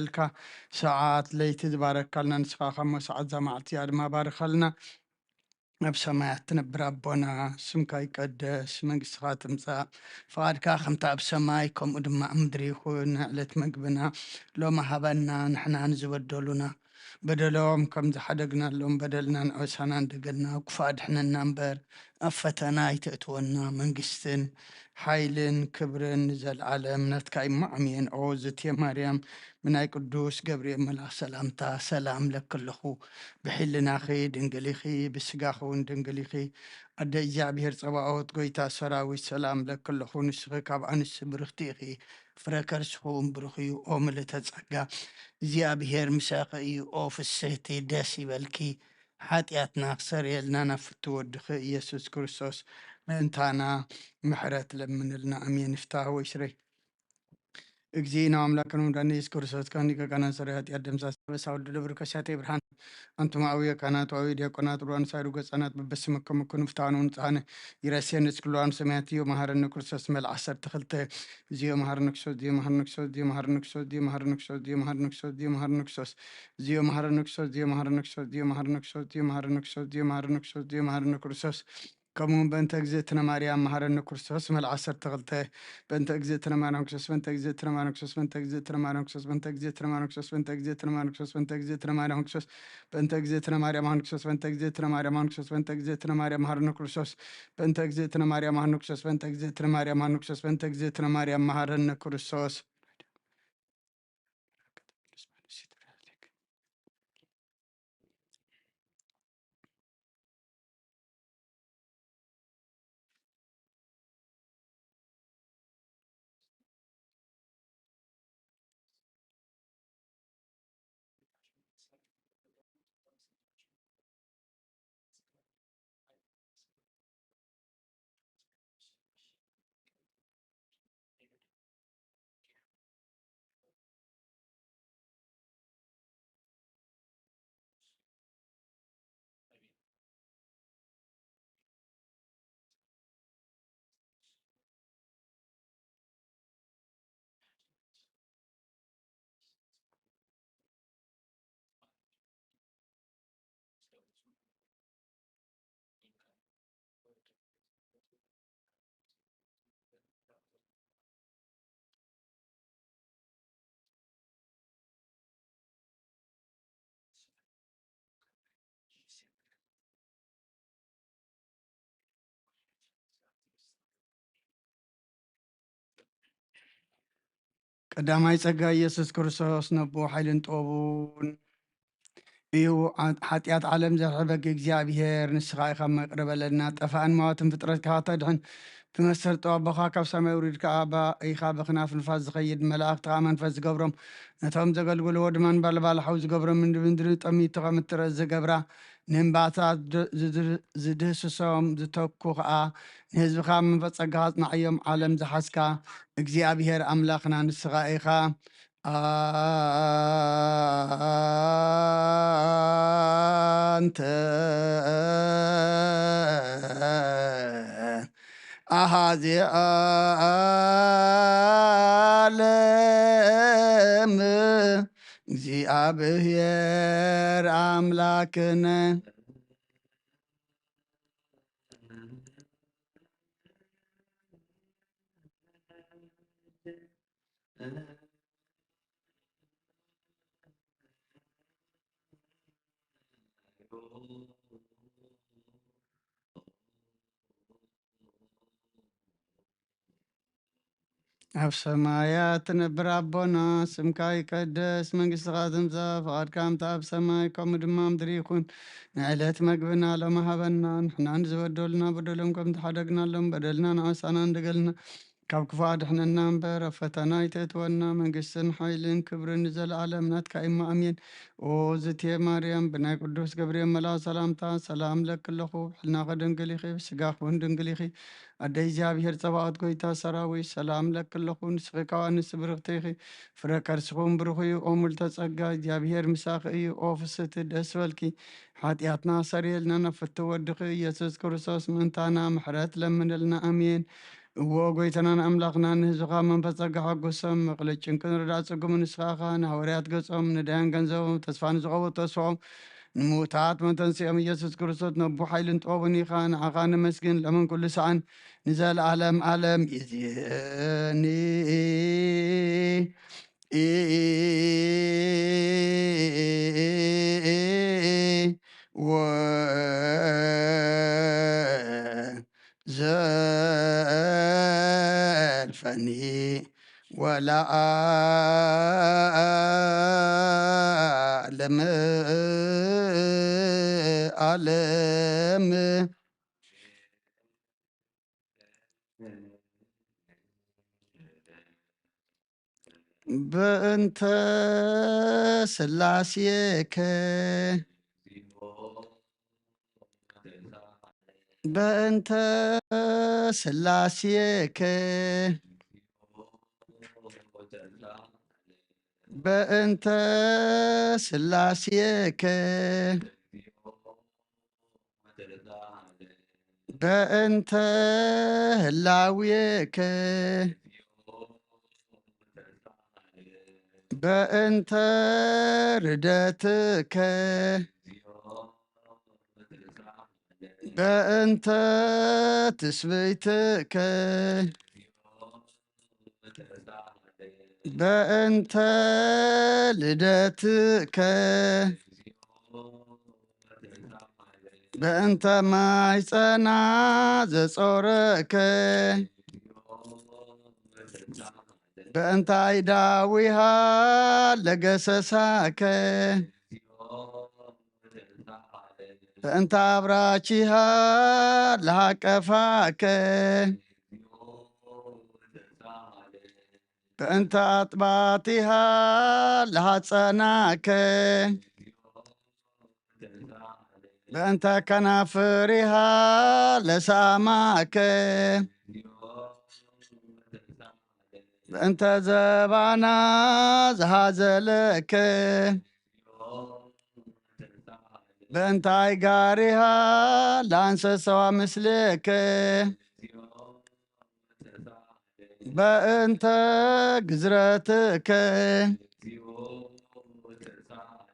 ዘገልገልካ ሰዓት ለይቲ ዝባረካልና ንስኻ ከሞ ሰዓት ዘማዕልቲ እያ ድማ ባርኸልና ኣብ ሰማያት ትነብር ኣቦና ስምካ ይቀደስ መንግስትኻ ትምፃእ ፍቓድካ ከምቲ ኣብ ሰማይ ከምኡ ድማ ኣብ ምድሪ ይኹን ዕለት መግብና ሎሚ ሃበና ንሕና ንዝበደሉና በደሎም ከም ዝሓደግናሎም በደልና ንዕበሳና እንደገልና ክፉእ ኣድሕነና እምበር ኣብ ፈተና ይተእትወና መንግስትን ሓይልን ክብርን ዘለዓለም ናትካ እሞ ኣሜን። ኦ ዝትየ ማርያም ብናይ ቅዱስ ገብርኤል መልኣክ ሰላምታ ሰላም ለክለኹ ብሒልናኺ ድንግል ኢኺ ብስጋኺ እውን ድንግል ኢኺ ኣደ እግዚኣብሔር ፀባኦት ጎይታ ሰራዊት ሰላም ለክለኹ ንስኺ ካብ ኣንስቲ ብርኽቲ ኢኺ ፍረ ከርስኹ እውን ብሩኽ እዩ። ኦ ምልዕተ ጸጋ እግዚኣብሔር ምሳኺ እዩ። ኦ ፍስሕቲ ደስ ይበልኪ ሓጢኣትና ክሰርየልና ናብ ፍቲ ወድኺ ኢየሱስ ክርስቶስ ምእንታና ምሕረት ለምንልና ኣሜን። ይፍታሕ ወይ ስረይ እግዚእና አምላክን መድኃኒታችን ኢየሱስ ክርስቶስ ካህን ሊቀ ካህናት ሠራዊት ኃጢአት ደምሳሳ በሳውድ ደብር ከሳቴ ብርሃን አንቱም አብየ ካህናት ወአብየ ዲያቆናት ሩዋን ሳይዱ ገጻናት በበስመከመኩን ፍታኑ ንጻነ ይረሴን እስክሏን ሰማያትዮ መሐረነ ክርስቶስ መል 12 ዚዮ መሐረነ ክርስቶስ ዚዮ መሐረነ ክርስቶስ ዚዮ መሐረነ ክርስቶስ ዚዮ መሐረነ ክርስቶስ ዚዮ መሐረነ ክርስቶስ ዚዮ መሐረነ ክርስቶስ ዚዮ መሐረነ ክርስቶስ ዚዮ መሐረነ ክርስቶስ ዚዮ መሐረነ ክርስቶስ ዚዮ መሐረነ ክርስቶስ ዚዮ መሐረነ ክርስቶስ ዚዮ መሐረነ ክርስቶስ كمون بنت أجزتنا مريم مهرنا كرسوس مل 12 بنت أجزتنا مريم كرسوس بنت أجزتنا مريم كرسوس بنت أجزتنا مريم كرسوس بنت أجزتنا مريم كرسوس بنت أجزتنا مريم كرسوس بنت أجزتنا مريم كرسوس بنت أجزتنا مريم كرسوس بنت أجزتنا مريم كرسوس بنت أجزتنا مريم مهرنا كرسوس بنت أجزتنا مريم مهرنا كرسوس بنت أجزتنا مريم مهرنا كرسوس بنت أجزتنا مريم مهرنا كرسوس ቀዳማይ ጸጋ ኢየሱስ ክርስቶስ ነቦ ኃይልን ጦቡን እዩ ኃጢአት ዓለም ዘርሕበግ እግዚአብሔር ንስኻ ኢኻ መቅረበለና ጠፋእን ማዋትን ፍጥረት ካኻ ተድሕን ብመሰርጦ ኣቦኻ ካብ ሰማይ ውሪድካ ኣባ ኢኻ ብኽናፍ ንፋስ ዝኸይድ መላእኽትኻ መንፈስ ዝገብሮም ነቶም ዘገልግልዎ ድማ ንባልባልሓው ዝገብሮም ምንድሪ ጠሚቱ ከም እትረእ ዝገብራ ንእምባታት ዝድህስሶም ዝተኩ ከዓ ንህዝብኻ መንፈስ ጸጋኻ ጽናዕዮም ዓለም ዝሓስካ እግዚአብሔር ኣምላኽና ንስኻ ኢኻ أنت أحد عالم እግዚአብሔር አምላክነ ኣብ ሰማያት ትነብር ኣቦና ስምካ ይቀደስ መንግስትኻ ትምጻእ ፍቓድካ ከምቲ ኣብ ሰማይ ከምኡ ድማ ምድሪ ይኹን ንዕለት መግብና ሎሚ ሃበና ንሕና ንዝበደሉና በደሎም ከም ዝሓደግናሎም በደልና ንኣሳና እንደገልና ካብ ክፉእ ኣድሕነና እምበር ኣብ ፈተና ይተእትወና መንግስትን ሓይልን ክብርን ዘለዓለም ናትካ እሞ ኣሜን። ኦ ዝትየ ማርያም ብናይ ቅዱስ ገብርኤል መልኣክ ሰላምታ ሰላም ለክለኹ ብሕልናኸ ድንግል ኢኺ ብስጋኽ እውን ድንግል ኢኺ ኣደይ እግዚኣብሔር ፀባኦት ጎይታ ሰራዊት ሰላም ለክለኹ ንስኺ ካብ ኣንስቲ ብርኽቲ ኢኺ ፍረ ከርስኹም ብሩኽ እዩ። ኦ ምልዕተ ጸጋ እግዚኣብሔር ምሳኺ እዩ። ኦ ፍስሕቲ ደስ በልኪ ኃጢአትና ሰሪየልና ናብ ፍቲ ወድኺ ኢየሱስ ክርስቶስ ምእንታና ምሕረት ለምንልና ኣሜን። وقويتنا أملاقنا نهزقا من فصقها قسم مقلتشن كن ردا صقم نسخاخا نهوريات قسم ندان قنزو تسفان زغو تسوم نموتات من تنسيم يسوس كرسوت نبو حيل نطوبني خان عقان مسكين لمن كل سعن نزال عالم عالم يزيني و زلفني ولا أعلم أعلم بأنت سلاسيك بأنت سلاسيك بأنت سلاسيك بأنت هلاويك بأنت ردتك بأنت تسبيتك بأنت لدتك بأنت ما يصنع زصورك بأنت عيداويها لقسساك بأنت عبراتيها لحقفاك بأنت أطباطها لحصناك بأنت كنافرها لساماك بأنت زبانا زهازلك بأنت عيقارها لانسسوا مثلك بأنت قزرتك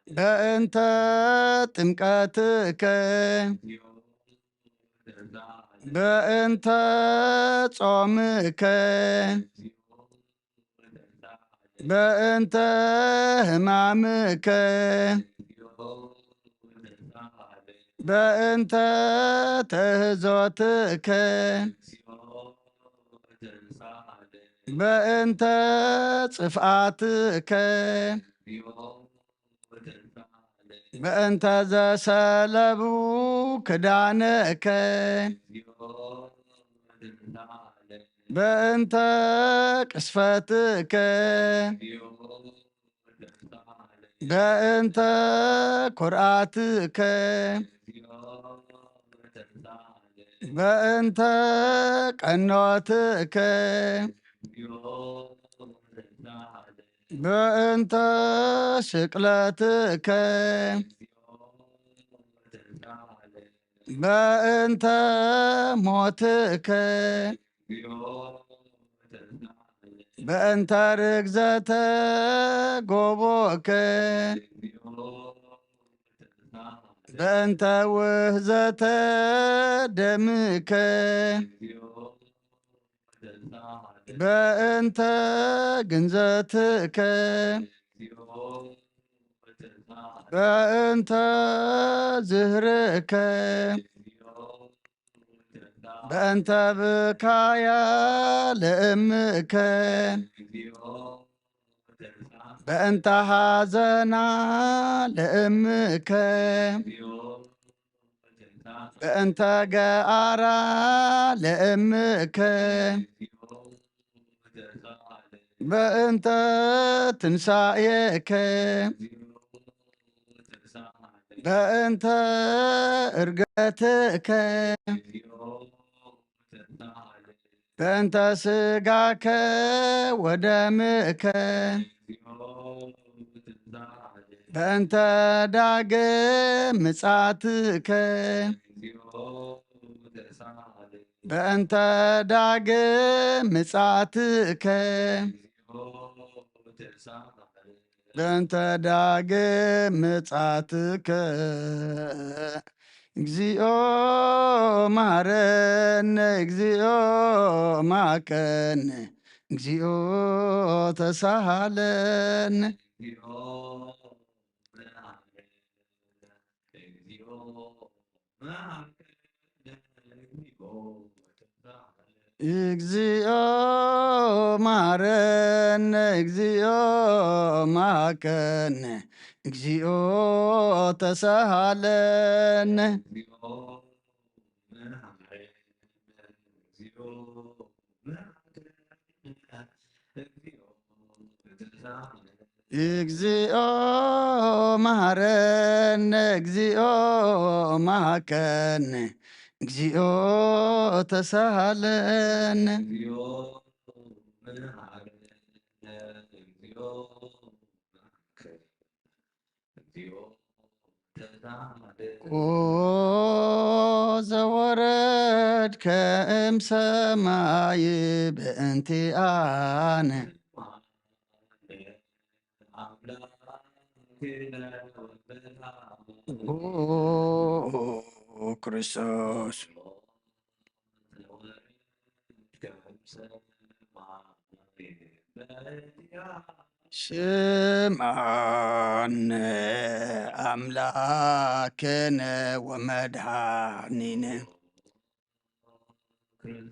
بأنت تمكاتك بأنت صومك بأنت همامك بأنت تهزوتك بأنت صفاتك بأنت ذا سلبو كدانك بأنت قسفتك بأنت قرآتك بأنت قنوتك بأنت شقلتك بأنت موتك بأنت ركزة قبوك بأنت وهزة دمك بأنت جنزتك بأنت زهرك بأنت بكايا لأمك بأنت حزنا لأمك بأنت قارا لأمك بأنت تنسايك بأنت إرقتك بأنت سقاك ودمك بأنت داق مصاتك በእንተ ዳግም ምጽአትከ በእንተ ዳግም ምጽአትከ እግዚኦ መሐረነ እግዚኦ ማከነ እግዚኦ ተሳሃለነ እግዚኦ መሐረነ እግዚኦ ማከነ እግዚኦ ተሳሃለነ እግዚኦ መሐረነ እግዚኦ ማከነ እግዚኦ ተሳሃለነ ኦ ዘወረድከ እምሰማይ በእንቲአነ ኦ ክርስቶስ ስምዐነ አምላክነ ወመድኃኒነ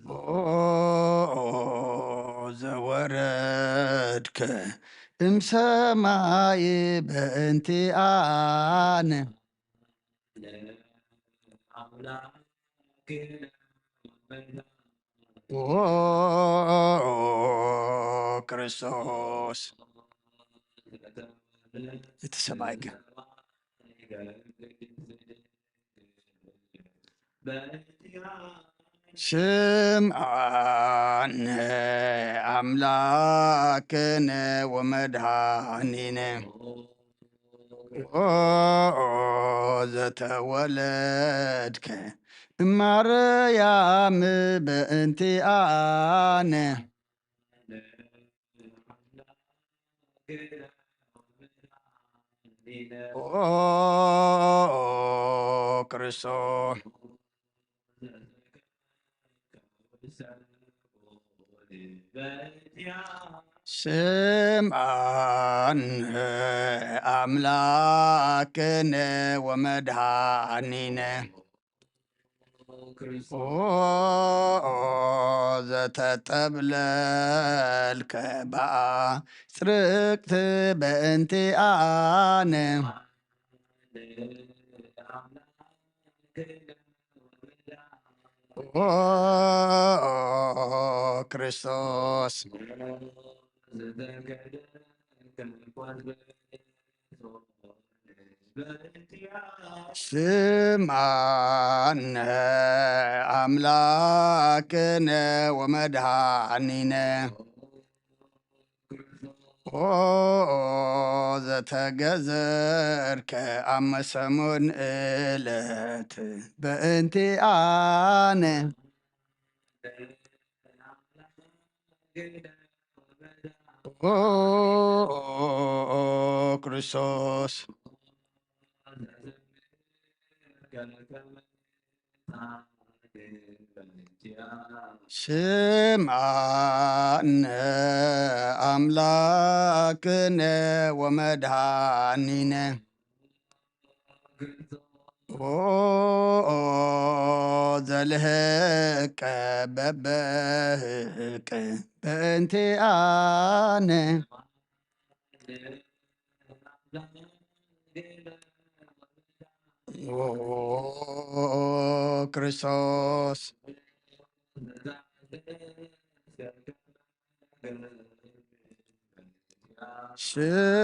ኦ ዘወረድከ እምሰማይ በእንቲአነ ኦ ክርስቶስ የተሰማይከ ስምዐነ አምላክነ ወመድኃኒነ ኦ ዘተወለድከ እማርያም በእንቲአነ ኦ ክርስቶስ ስምዐነ አምላክነ ወመድኃኒነ ኦ ዘተጠብለልከ በአጽርቅት በእንቲአነ ኦ ክርስቶስ ስምዐነ አምላክነ ወመድኃኒነ ኦ ዘተገዘርከ አመሰሙን ዕለት በእንቲአነ ኦ ክርስቶስ ስምዐነ አምላክነ ወመድኃኒነ ኦ ዘልህቀ በበህቅ በእንቲአነ ኦ ክርስቶስ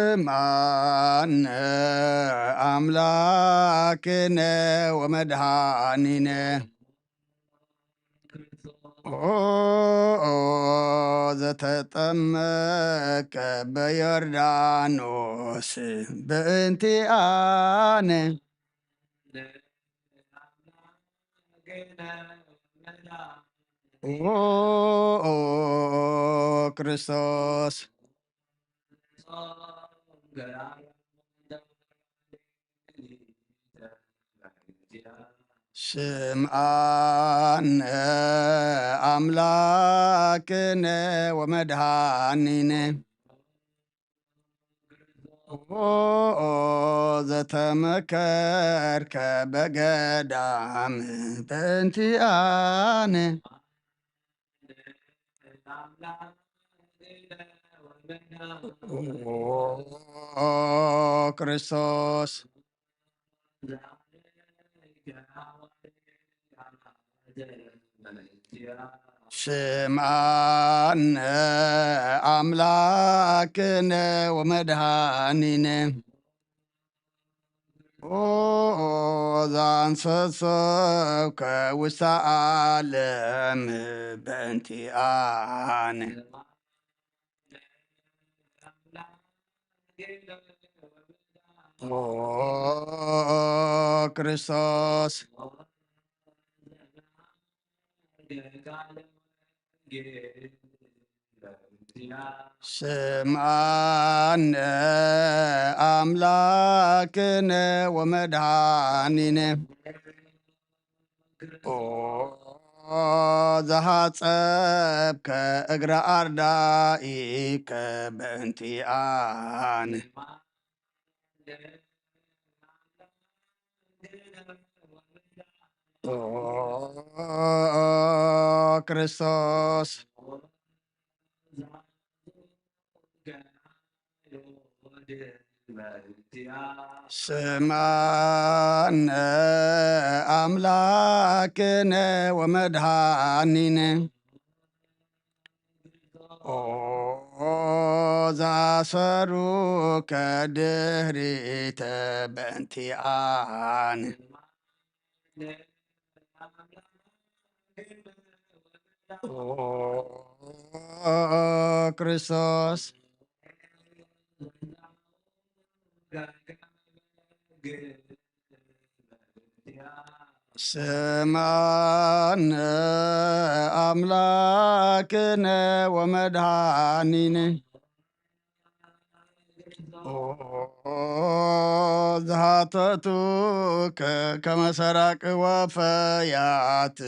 ስምዐነ አምላክነ ወመድኃኒነ ኦ ዘተጠመቀ በዮርዳኖስ በእንቲአነ ክርስቶስ ስምዓነ አምላክነ ወመድኃኒነ ዘተመከርከ በገዳም በእንቲአነ ክርስቶስ ስምዓነ አምላክነ ወመድኃኒነ ዘአንሰሰብከ ውስተ ዓለም በእንቲአነ ክርስቶስ ስምዓነ አምላክነ ወመድኃኒነ ዘሐጸብከ እግረ አርዳኢከ በእንቲአነ ክርስቶስ ስምዓነ አምላክነ ወመድኃኒነ ዘአሰሩከ ድኅሪተ በእንቲአነ ክርስቶስ ስምዓነ አምላክነ ወመድኃኒነ ዘሐተቱከ ከመ ሰራቅ ወፈያት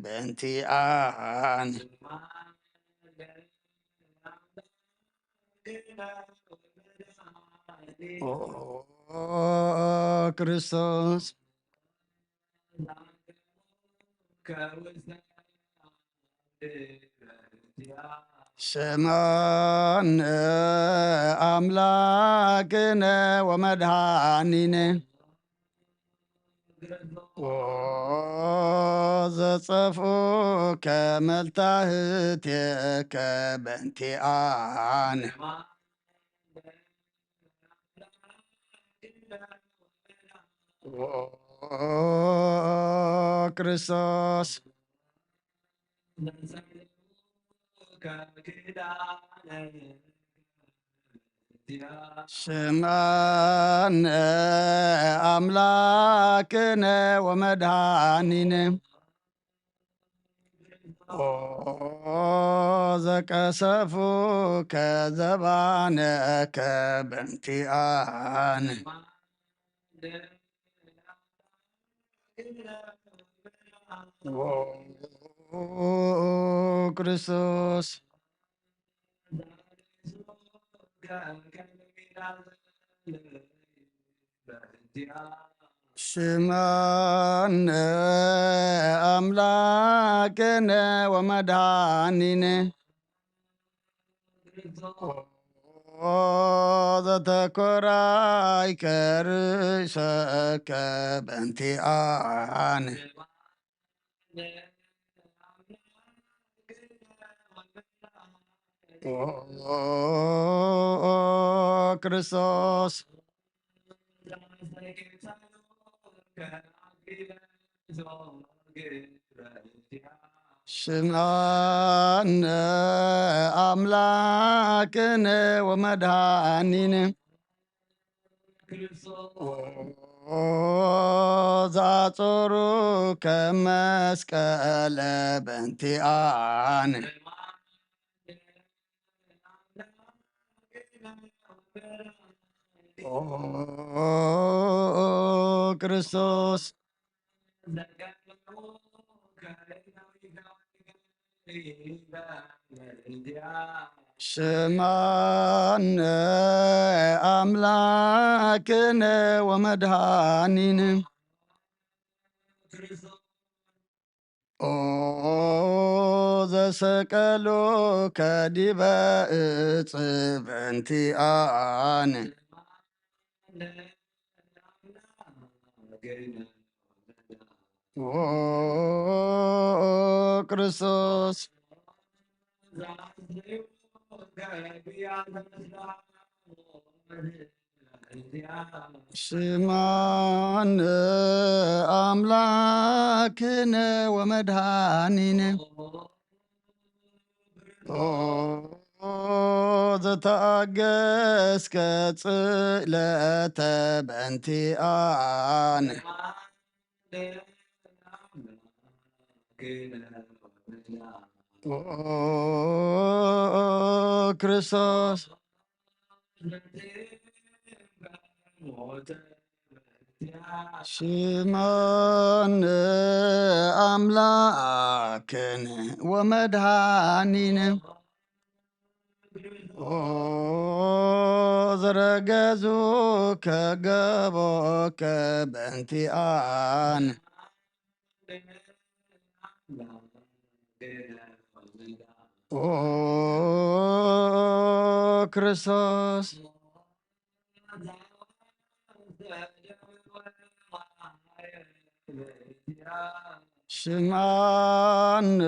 በእንቲአነ ክርስቶስ ስምዓነ አምላክነ ወመድኃኒነ ዘጸፍኡከ መልታህትከ በእንቲአነ ክርስቶስ ስምዓነ አምላክነ ወመድኃኒነ ዘቀሰፉከ ዘባነከ በእንቲአነ ክርስቶስ ስምዓነ አምላክነ ወመድኃኒነ ዘተኰራይከ ርእሰከ በእንቲአነ ክርስቶስ ስምዓነ አምላክነ ወመድኃኒነ ዛጾሩ ከመስቀለ በንቲአነ ኦ ክርስቶስ ስማነ አምላክነ ወመድኃኒነ ኦ ዘሰቀሎ ከዲበ ዕፅ በእንቲአነ ኦ ክርስቶስ ስማነ አምላክነ ወመድኃኒነ ኦ ዘተአገስከ ጽእለተ በእንቲአነ ኦ ክርስቶስ ስማነ አምላክነ ወመድኃኒነ ኦ ዘረገዙ ከገቦከ በእንቲአነ ኦ ክርስቶስ ስማነ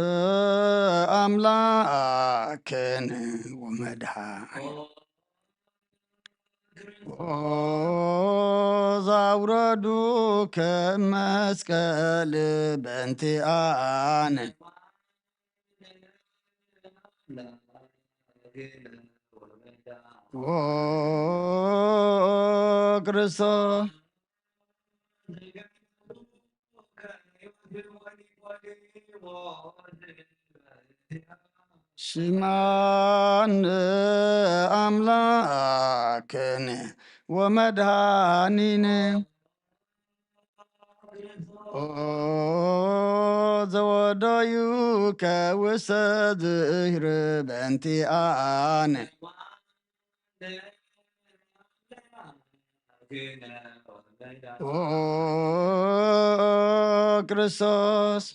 አምላክነ ወመድኃኒነ ኦ ዛውረዱ ከመስቀል በእንቲአነ ኦ ክርስቶስ ስማነ አምላክነ ወመድኃኒነ ኦ ዘወደዩ ከውስተ ዝህር በእንቲአነ ኦ ክርስቶስ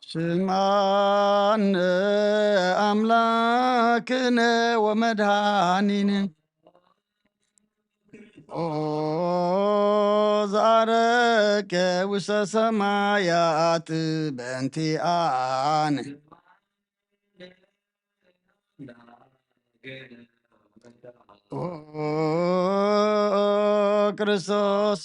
ስማነ አምላክነ ወመድኃኒነ ኦ ዘአረገ ውስተ ሰማያት በእንቲአነ ኦ ክርስቶስ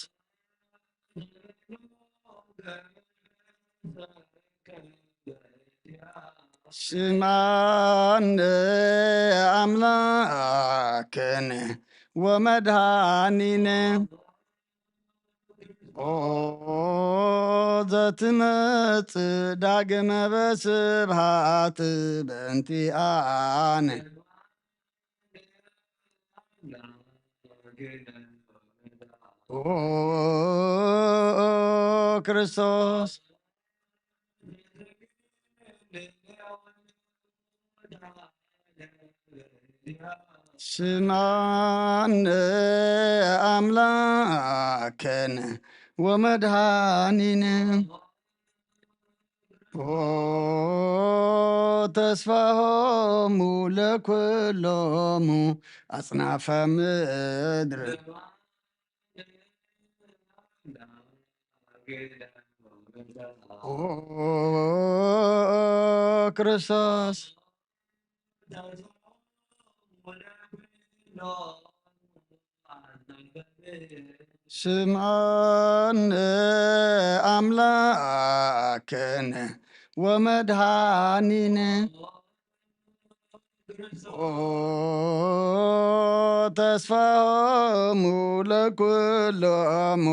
ስማነ አምላክነ ወመድኃኒነ ኦ ዘትመጽእ ዳግመ በስብሐት በእንቲአነ ኦ ክርስቶስ ስማነ አምላክነ ወመድኃኒነ ኦ ተስፋሆሙ ለኩሎሙ አጽናፈ ምድር ኦ ክርስቶስ ስምዐነ አምላክነ ወመድኃኒነ ተስፋሆሙ ለኩሎሙ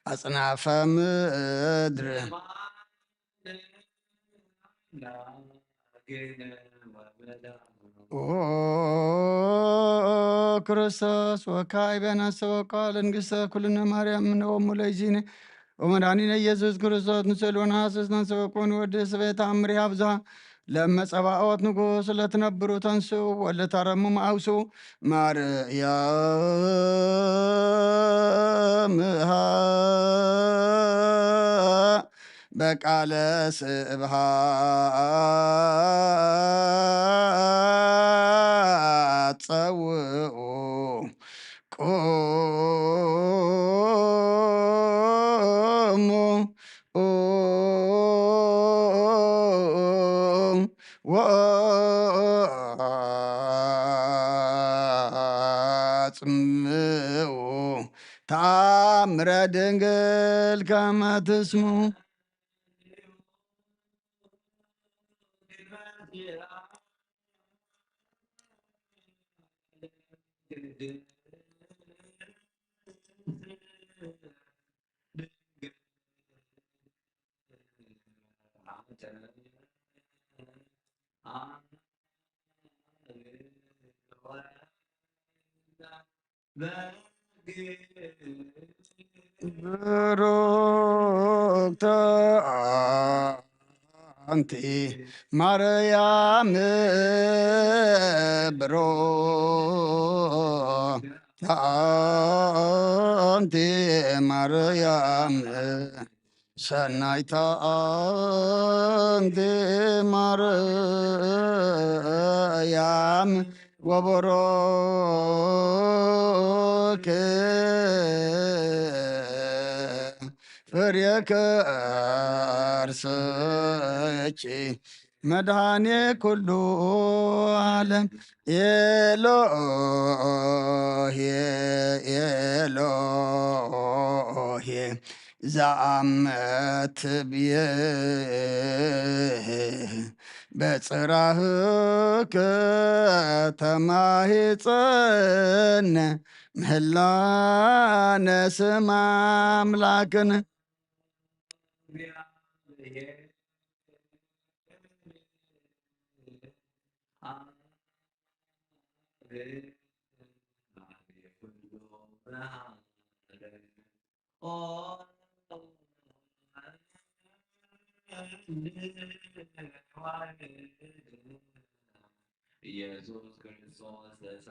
አጽናፈ ምድር ክርስቶስ ወካዕበ ነፍሰ ወቃል እንግሥተ ኩልነ ማርያም እምኔሆሙ ለእግዚእነ ወመድኃኒነ ኢየሱስ ክርስቶስ ንስእሎነ ሐሰስ ነንሰበኮን ወድስ በተአምር አብዝሃ ለመጸባኦት ንጉሥ ለትነብሩ ተንሥኡ ወለታረምሙ አውሱ ማርያም በቃለ ስብሃት ጸውዑ ቁሙ ወአጽምዑ ተአምረ ድንግል ከመ ትስሙ ብሩክተ አንቲ ማርያም ብሩክተ አንቲ ማርያም ሰናይታ አንቲ ማርያም ወቡሩክ ፍሬ ከርሥኪ መድኃኔ ኩሉ ዓለም ኤሎሄ ኤሎሄ ዘአመትብየ በጽራህከ ተማሂፀነ ምህላነ ስመ አምላክነ ኢየሱስ ክርስቶስ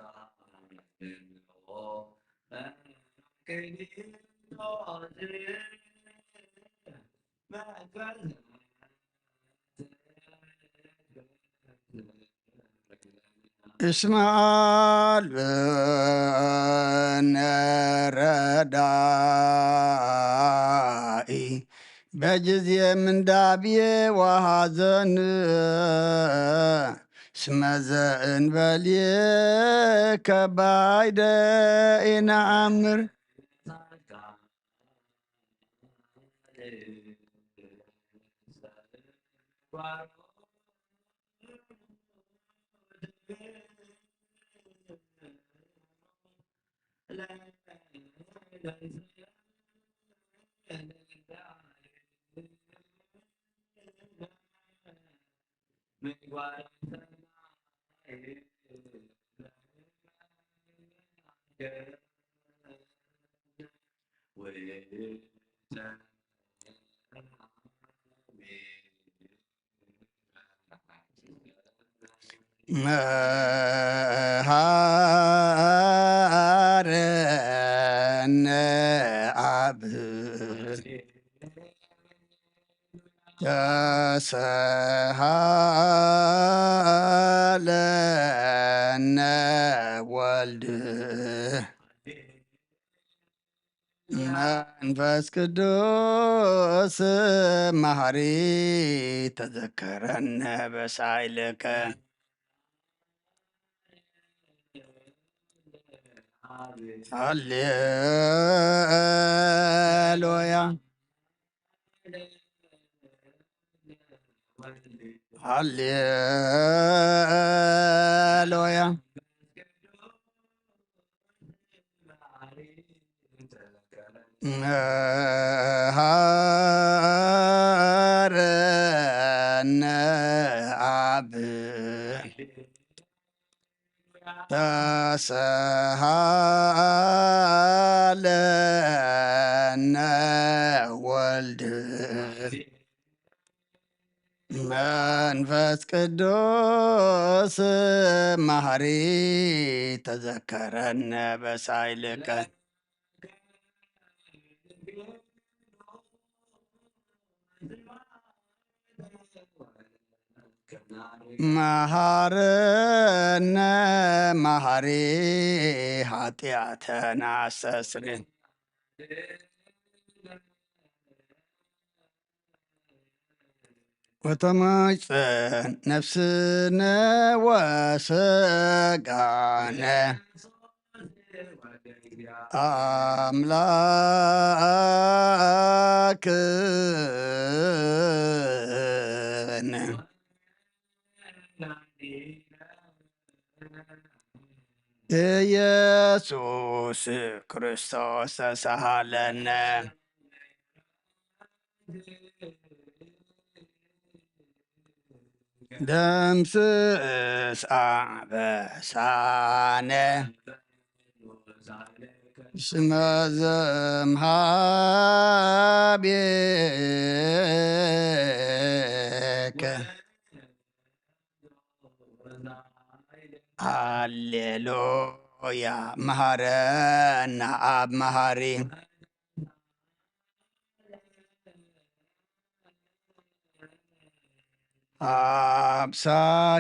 እስመ አልብነ ረዳኢ በጊዜ ምንዳብየ ወሐዘን እስመ ዘእንበሌከ ባይደ ኢነአምር መሃረነ አብ ተሰሃለነ ወልድ መንፈስ ቅዱስ መሐሪ ተዘከረነ በሳይልከ ሃሌሉያ ሃሌሉያ መሃረነ አብ ተሰሃለነ ወልድ መንፈስ ቅዱስ መሐሪ ተዘከረነ በሳይልከ መሐረነ መሐሪ ኃጢአተነ አስተስርይ ወተማይፀን ነፍስነ ወስጋነ አምላክነ ኢየሱስ ክርስቶስ ተሳሃለነ ደምስስ አበሳነ እስመ ዘእምኀቤከ ሃሌሉያ መሐረነ አብ መሐሪ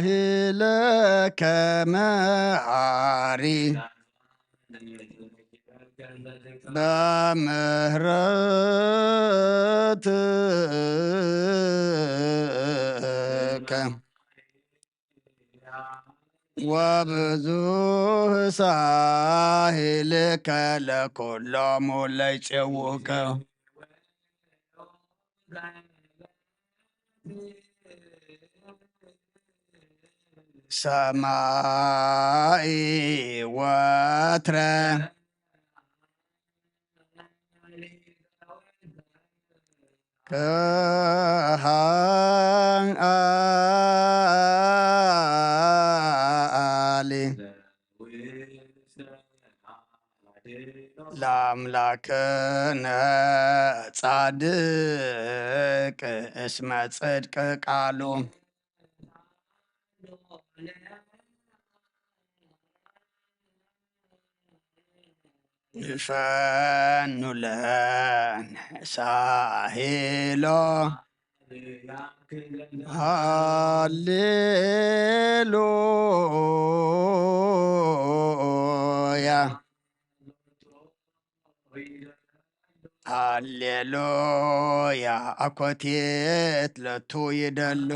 አብሳሂለከ መሐሪ በምህረትከ ወብዙሕ ሳሂልከ ለኵሎሙ ለይፄውከ ሰማይ ወትረ ከሃሊ ለአምላክነ ጻድቅ እስመ ጽድቅ ቃሉ ይፈኑ ለነ ሳሂሎ ሃሌሉያ ሃሌሉያ አኮቴት ለቱ ይደሉ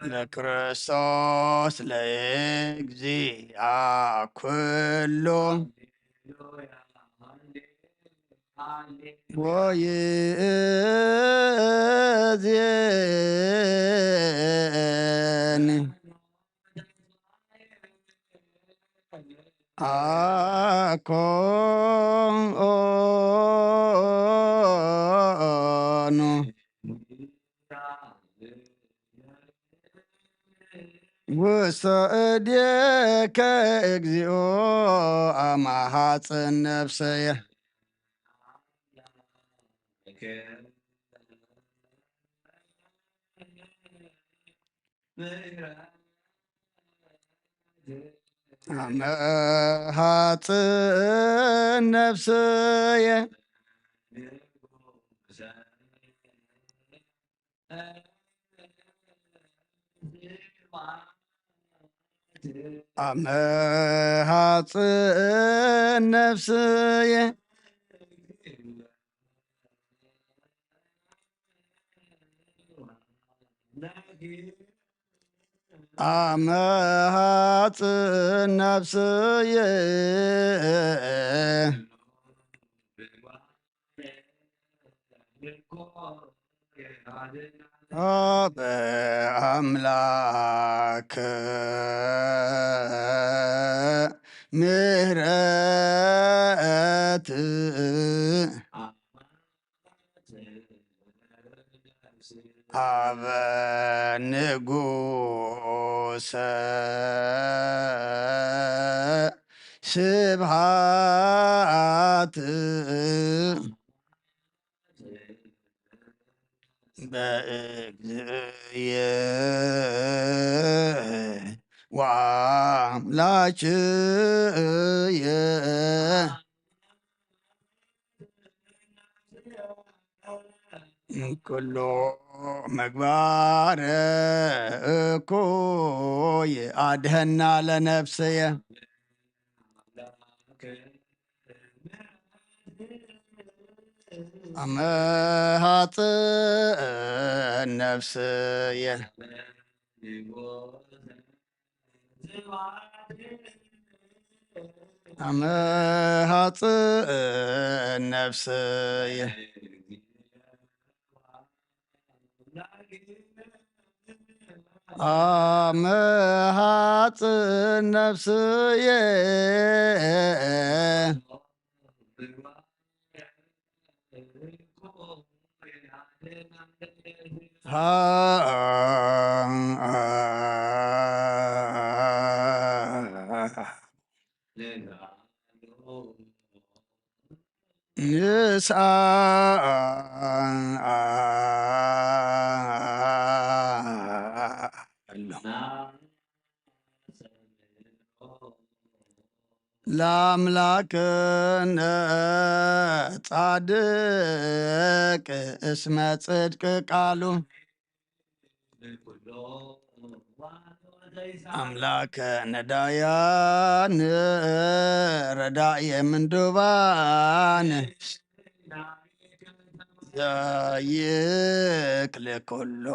ለክርስቶስ ለእግዚአ ኩሉ ወይእዜኒ አኮኑ ውስተ እዴከ እግዚኦ አማሐፅን ነፍሰየ አማሐፅን ነፍሰየ አማሐፅን ነፍሰየ አማሐፅን ነፍሰየ በአምላክ ምሕረት አበ ንጉሰ ስብሃት በእግዚእየ ወአምላክየ ኩሎ ምግባረ እኩይ አድኅና ለነፍስየ አመ ኃጥእ ነፍስየ አመ ኃጥእ ነፍስየ አመ ኃጥእ ነፍስየ ለአምላክነ ጻድቅ እስመ ጽድቅ ቃሉ አምላከ ነዳያን ረዳእየ ምንዱባን ዘይክል ኩሎ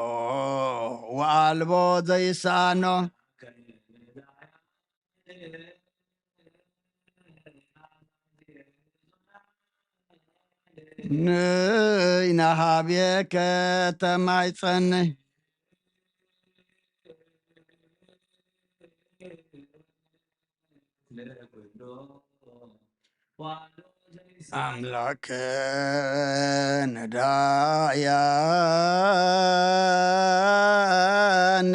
ወአልቦ ዘይሳኖ ንይናሃብየከ ተማይጸንህ አምላከ ነዳያን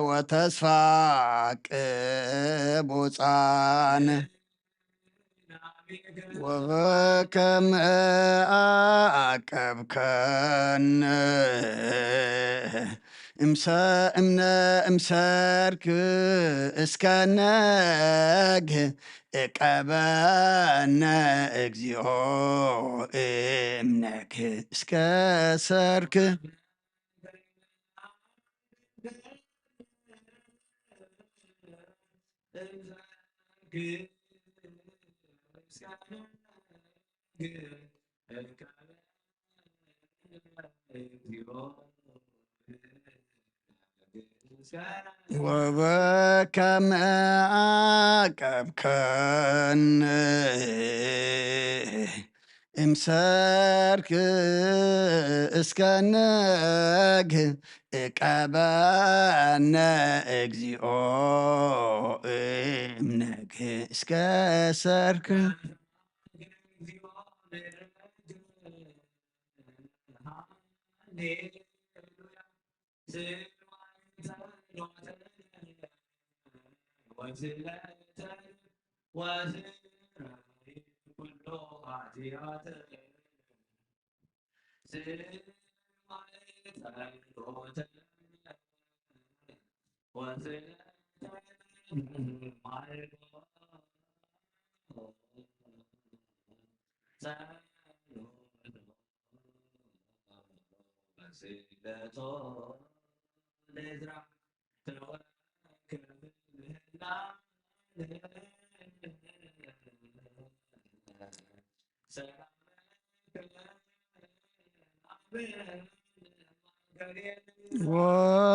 ወተስፋ ቅቡፃን ወበከመ አቀብከነ እምሰርክ እስከ ነግህ እቀበነ እግዚኦ እምነግህ እስከ ሰርክ ወበከመ አቀብከነ እምሰርክ እስከ ነግህ እቀበነ እግዚኦ እምነግህ እስከ ሰርክ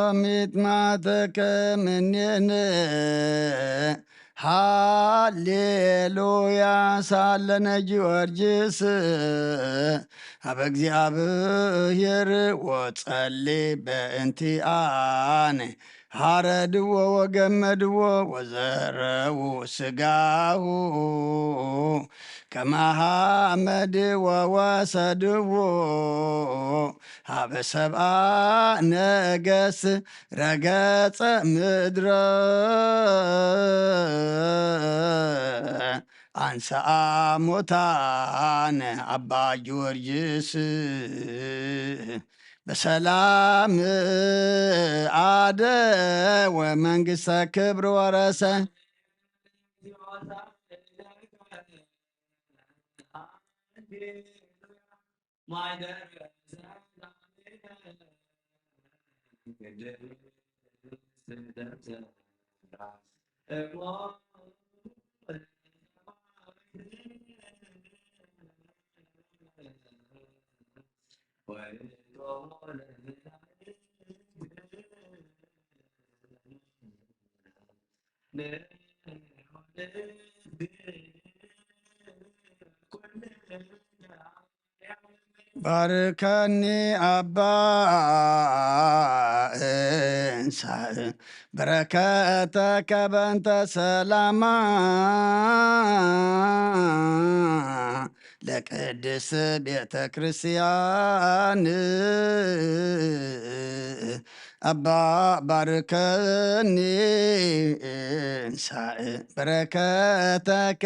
ወሚጥማተከ ምኔነ ሃሌሉያ ሳለነ ጊዮርጊስ አበ እግዚአብሔር ወጸሊ በእንቲአነ ሃረድዎ ወገመድዎ ወዘረው ስጋሁ ከመሃመድ ወወሰድዎ ሀበ ሰብአ ነገስ ረገጸ ምድረ አንሰአ ሞታነ አባ ጊዮርጊስ በሰላም አደወ መንግሥተ ክብር ወረሰ ባርከኒ አባ እንሳእ በረከተከ በእንተ ሰላማ ለቅድስ ቤተ ክርስቲያን አባ ባርከኒ እንሳእ በረከተከ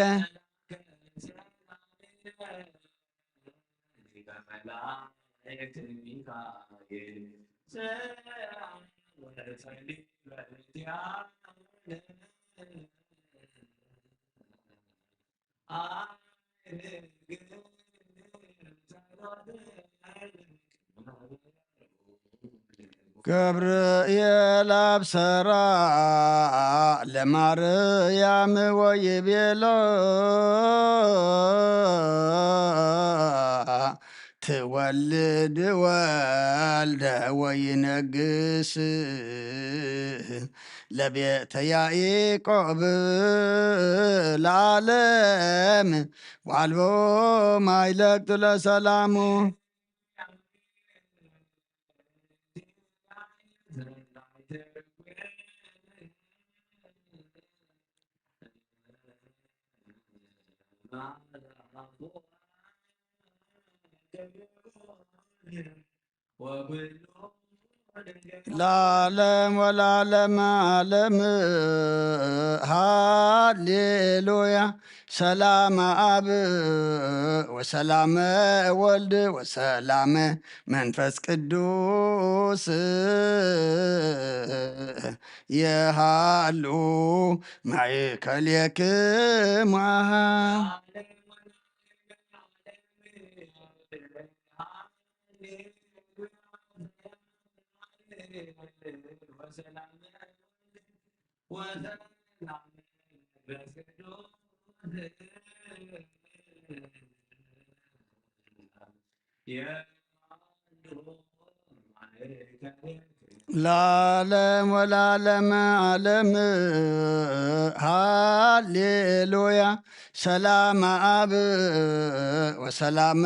ገብርኤል አብሰራ ለማርያም ወይቤሎ ትወልድ ወልደ ወይነግስ ለቤተ ያዕቆብ ለዓለም ዋልቦ ማይለቅት ለሰላሙ ለዓለም ወለዓለመ ዓለም ሃሌሉያ ሰላመ አብ ወሰላመ ወልድ ወሰላመ መንፈስ ቅዱስ የሃሉ ማእከሌክሙ ለዓለም ወለዓለመ ዓለም ሃሌሉያ ሰላመ አብ ወሰላመ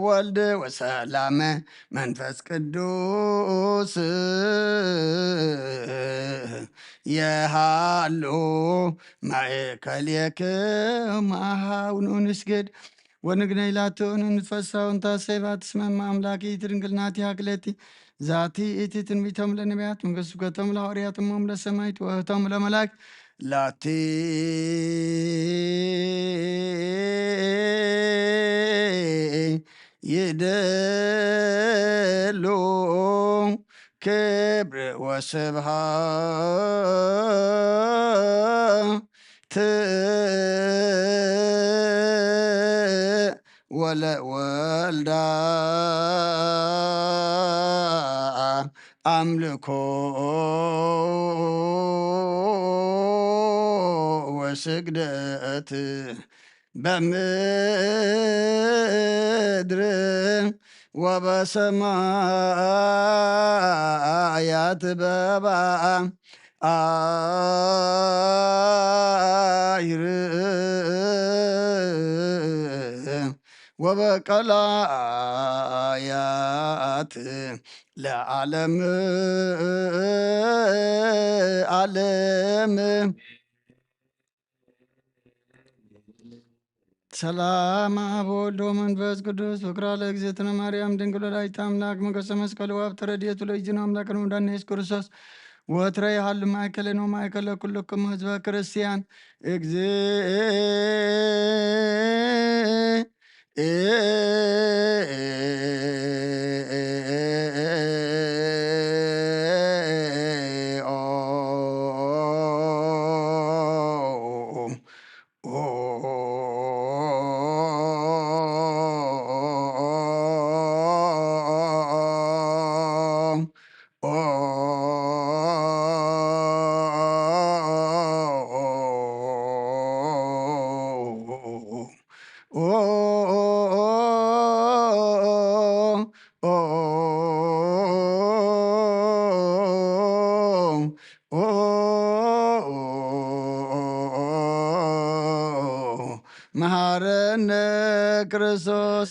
ወልድ ወሰላመ መንፈስ ቅዱስ የሃሉ ማእከሌክሙ አሁኑ ንስግድ ወንግነይ ላትሆኑ ንትፈሳውን ታሰባት ስመማ አምላኪ ድንግል ናቲ ሀክለቲ ዛቲ እቲ ትንቢቶም ለነቢያት መንግሥቱ ስብከቶም ለሐዋርያት እሞም ለሰማዕት ወእህቶም ለመላእክት ላቲ ይደሉ ክብር ወስብሐት ወለወልዳ አምልኮ ወስግደት በምድር ወበሰማያት በባ አይርም ወበቀላያት ለዓለም ዓለም ሰላም አብ ወወልድ ወመንፈስ ቅዱስ ፍቅራ ለእግዝእትነ ማርያም ድንግል ወላዲተ አምላክ መንገሰ መስቀል ወሀብተ ረድኤቱ ለእግዚእነ አምላክነ ወመድኃኒነ ኢየሱስ ክርስቶስ ወትረ ይሃሉ ማእከሌነ ወማእከለ ኩልክሙ ህዝበ ክርስቲያን መሐረነ ክርስቶስ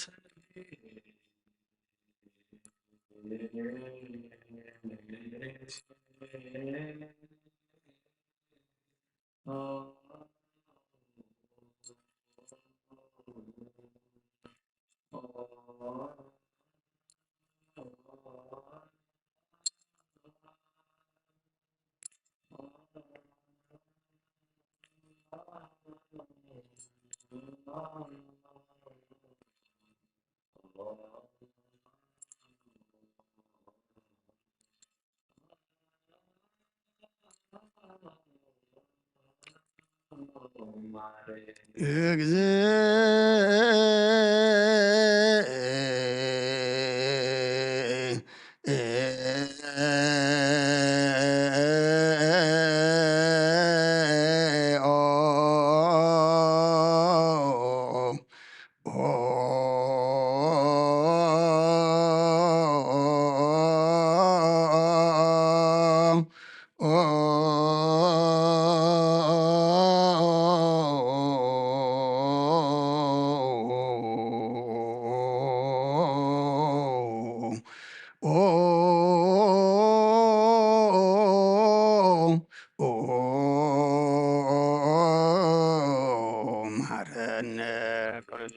መሐረነ ክርስቶስ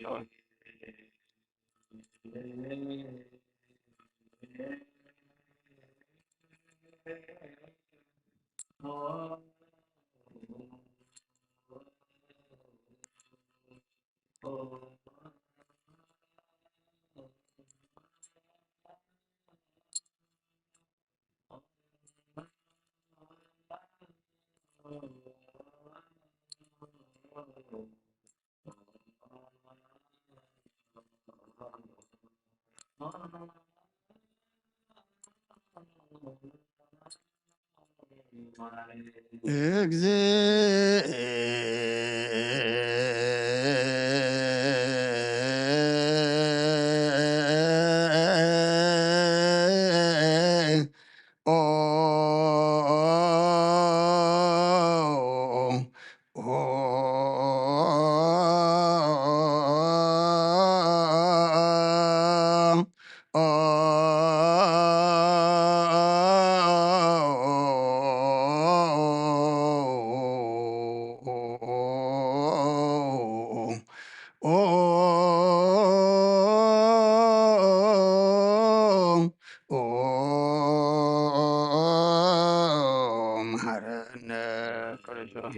መሐረነ ክርስቶስ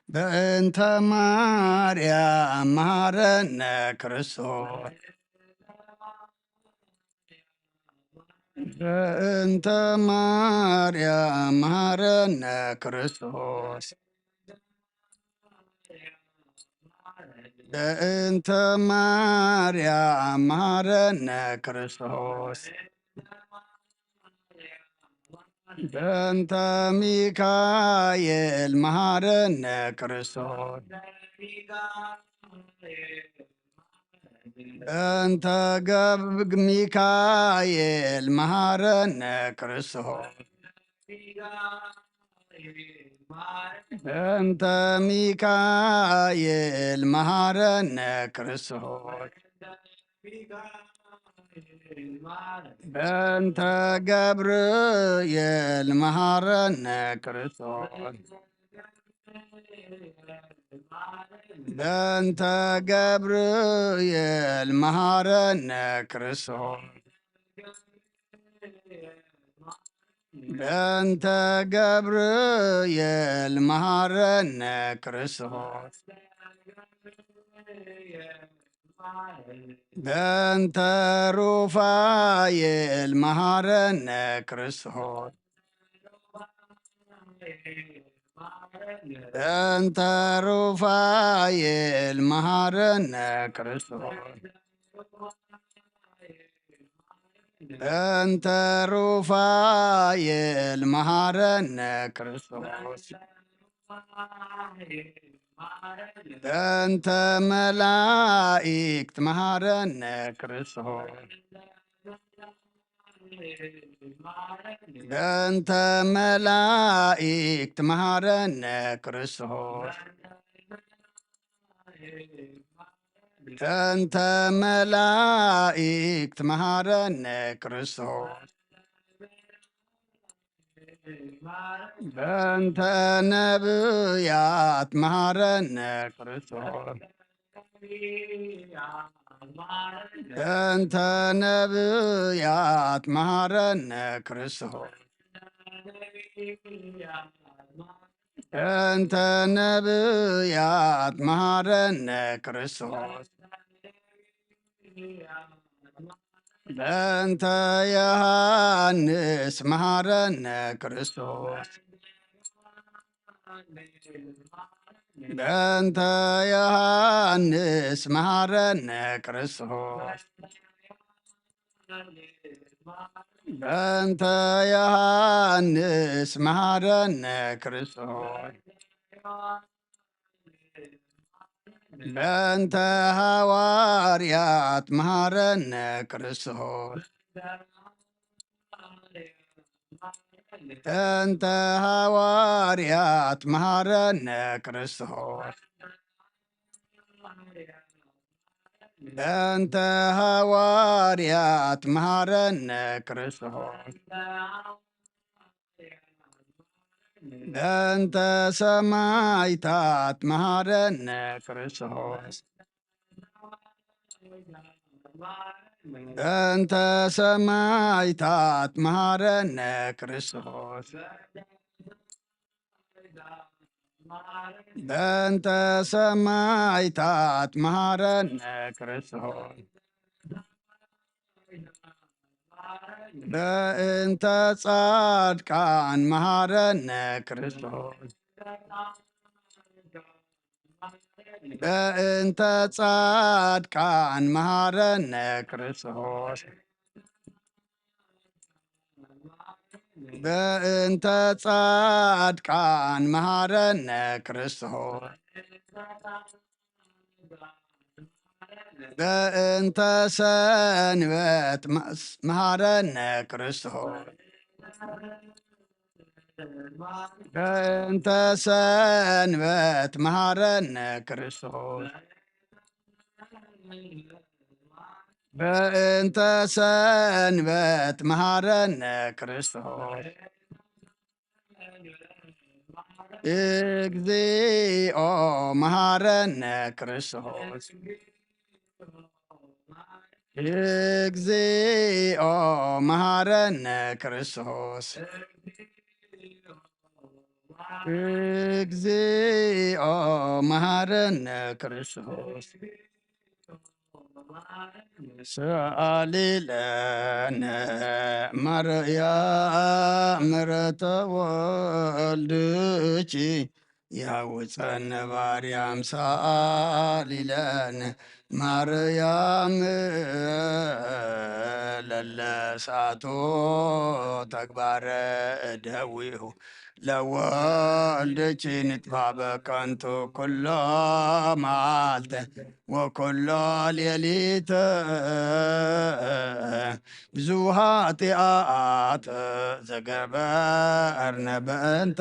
በእንተ ማርያም መሐረነ ክርስቶስ በእንተ ማርያም መሐረነ ክርስቶስ በእንተ ማርያም መሐረነ ክርስቶስ በእንተ ሚካኤል መሐረነ ክርስቶስ በእንተ ገብግ ሚካኤል መሐረነ ክርስቶስ በእንተ ሚካኤል መሐረነ ክርስቶስ በእንተ ገብርኤል መሐረነ ክርስቶስ በእንተ ገብርኤል መሐረነ ክርስቶስ በእንተ ገብርኤል መሐረነ ክርስቶስ በእንተ ሩፋኤል መሐረነ ክርስቶስ በእንተ ሩፋኤል መሐረነ ክርስቶስ በእንተ ሩፋኤል መሐረነ ክርስቶስ በእንተ መላእክት መሐረነ ክርስቶስ በእንተ መላእክት መሐረነ ክርስቶስ በእንተ መላእክት መሐረነ ክርስቶስ በእንተ ነቢያት መሐረነ ክርስቶስ በእንተ ነቢያት መሐረነ ክርስቶስ በእንተ ነቢያት መሐረነ ክርስቶስ በእንተ ዮሐንስ መሐረነ ክርስቶስ በእንተ ዮሐንስ መሐረነ ክርስቶስ በእንተ ዮሐንስ መሐረነ ክርስቶስ በእንተ ሐዋርያት መሐረነ ክርስቶስ በእንተ ሐዋርያት መሐረነ ክርስቶስ በእንተ ሐዋርያት መሐረነ ክርስቶስ በእንተ ሰማዕታት መሐረነ ክርስቶስ በእንተ ሰማዕታት መሐረነ ክርስቶስ በእንተ ሰማዕታት መሐረነ ክርስቶስ በእንተ ጻድቃን መሐረነ ክርስቶስ በእንተ ጻድቃን መሐረነ ክርስቶስ በእንተ ጻድቃን መሐረነ ክርስቶስ በእንተ ሰንበት መሐረነ ክርስቶስ በእንተ ሰንበት መሐረነ ክርስቶስ በእንተ ሰንበት መሐረነ ክርስቶስ እግዚኦ መሐረነ ክርስቶስ እግዚኦ መሐረነ ክርስቶስ እግዚኦ መሐረነ ክርስቶስ ሰአሊ ለነ ማርያም ምሕረተ ወልድኪ ያውፀነ ባርያም ሰአሊ ለነ ማርያም ለለሳቶ ተግባረ እደዊሁ ለወልድኪ ንጥፋ በከንቱ ኩሎ መዓልተ ወኩሎ ሌሊተ ብዙሃ ኃጢአት ዘገበርነ በእንተ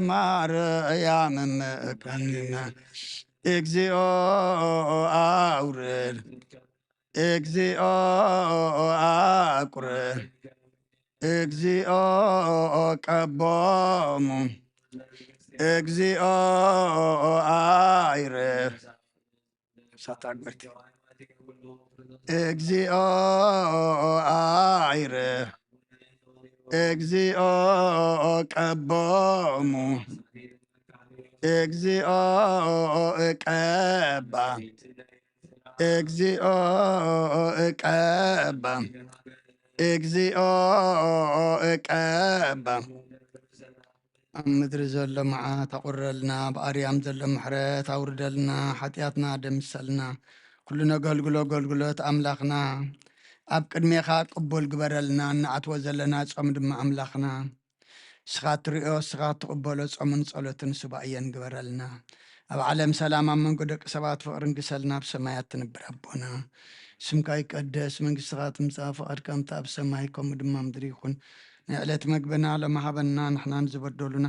ማርያም እምከንነ እግዚኦ አውርድ እግዚኦ አቁርር እግዚኦ ቀቦሙ እግዚኦ አይርር ሳታግበርቲ እግዚኦ አይርር እግዚኦ ቀቦሙ እግዚኦ እቀባ እግዚኦ እቀባ እግዚኦ እቀባ ኣብ ምድሪ ዘሎ መዓት ኣቁረልና ብኣርያም ዘሎ ምሕረት ኣውርደልና ሓጢኣትና ደምሰልና ኩሉ ነገልግሎ ኣገልግሎት ኣምላኽና ኣብ ቅድሜኻ ቅቡል ግበረልና እናኣትዎ ዘለና ፆም ድማ ኣምላኽና ስኻ ትሪኦ ስኻ ትቕበሎ ፆምን ጸሎትን ስባእየን ግበረልና ኣብ ዓለም ሰላም ኣብ መንጎ ደቂ ሰባት ፍቕርን ግሰልና ብሰማያት ትንብር ኣቦና ስምካ ይቀደስ መንግስትኻ ትምፃእ ፍቓድካ ምታ ኣብ ሰማይ ከምኡ ድማ ምድሪ ይኹን ናይ ዕለት መግብና ለማሃበና ንሕና ንዝበደሉና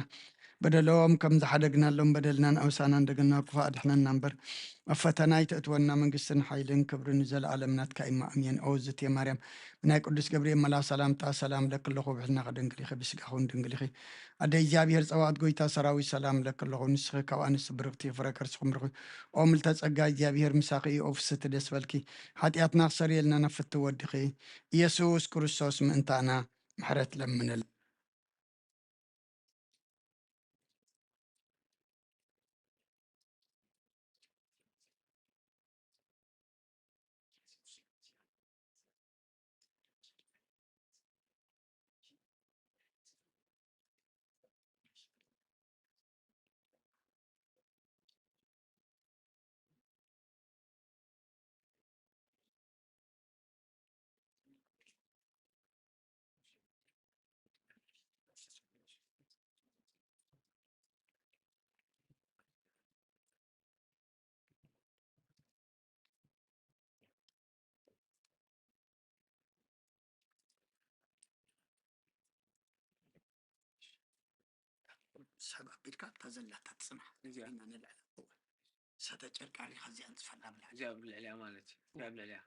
በደሎም ከም ዝሓደግናሎም በደልናን ኣውሳና እንደገና ክፉ ኣድሕነና እምበር ኣብ ፈተና ይተእትወና መንግስትን ሓይልን ክብርን ዘለዓለም ናትካ ኢማ ኣሜን ኦዝት ማርያም ናይ ቅዱስ ገብርኤል መላክ ሰላምታ ሰላም ለክለኹ ብሕልና ከደንግል ኢኸ ብስጋኹን ድንግል ኢኸ ኣደ እግዚኣብሔር ፀዋት ጎይታ ሰራዊት ሰላም ለክለኹ ንስኺ ካብ ኣንስቲ ብርክቲ ፍረ ከርስኹም ርኺ ኦ ምልተ ፀጋ እግዚኣብሔር ምሳኺ ኦ ፍስቲ ደስ በልኪ ሓጢኣትና ክሰሪየልና ነፍቲ ወድኺ ኢየሱስ ክርስቶስ ምእንታና ምሕረት ለምንል سبب بيركات تزلت تسمح زين من العلم ستجرك على خزيان تفعل بالعلم جاب العليا مالتي جاب العليا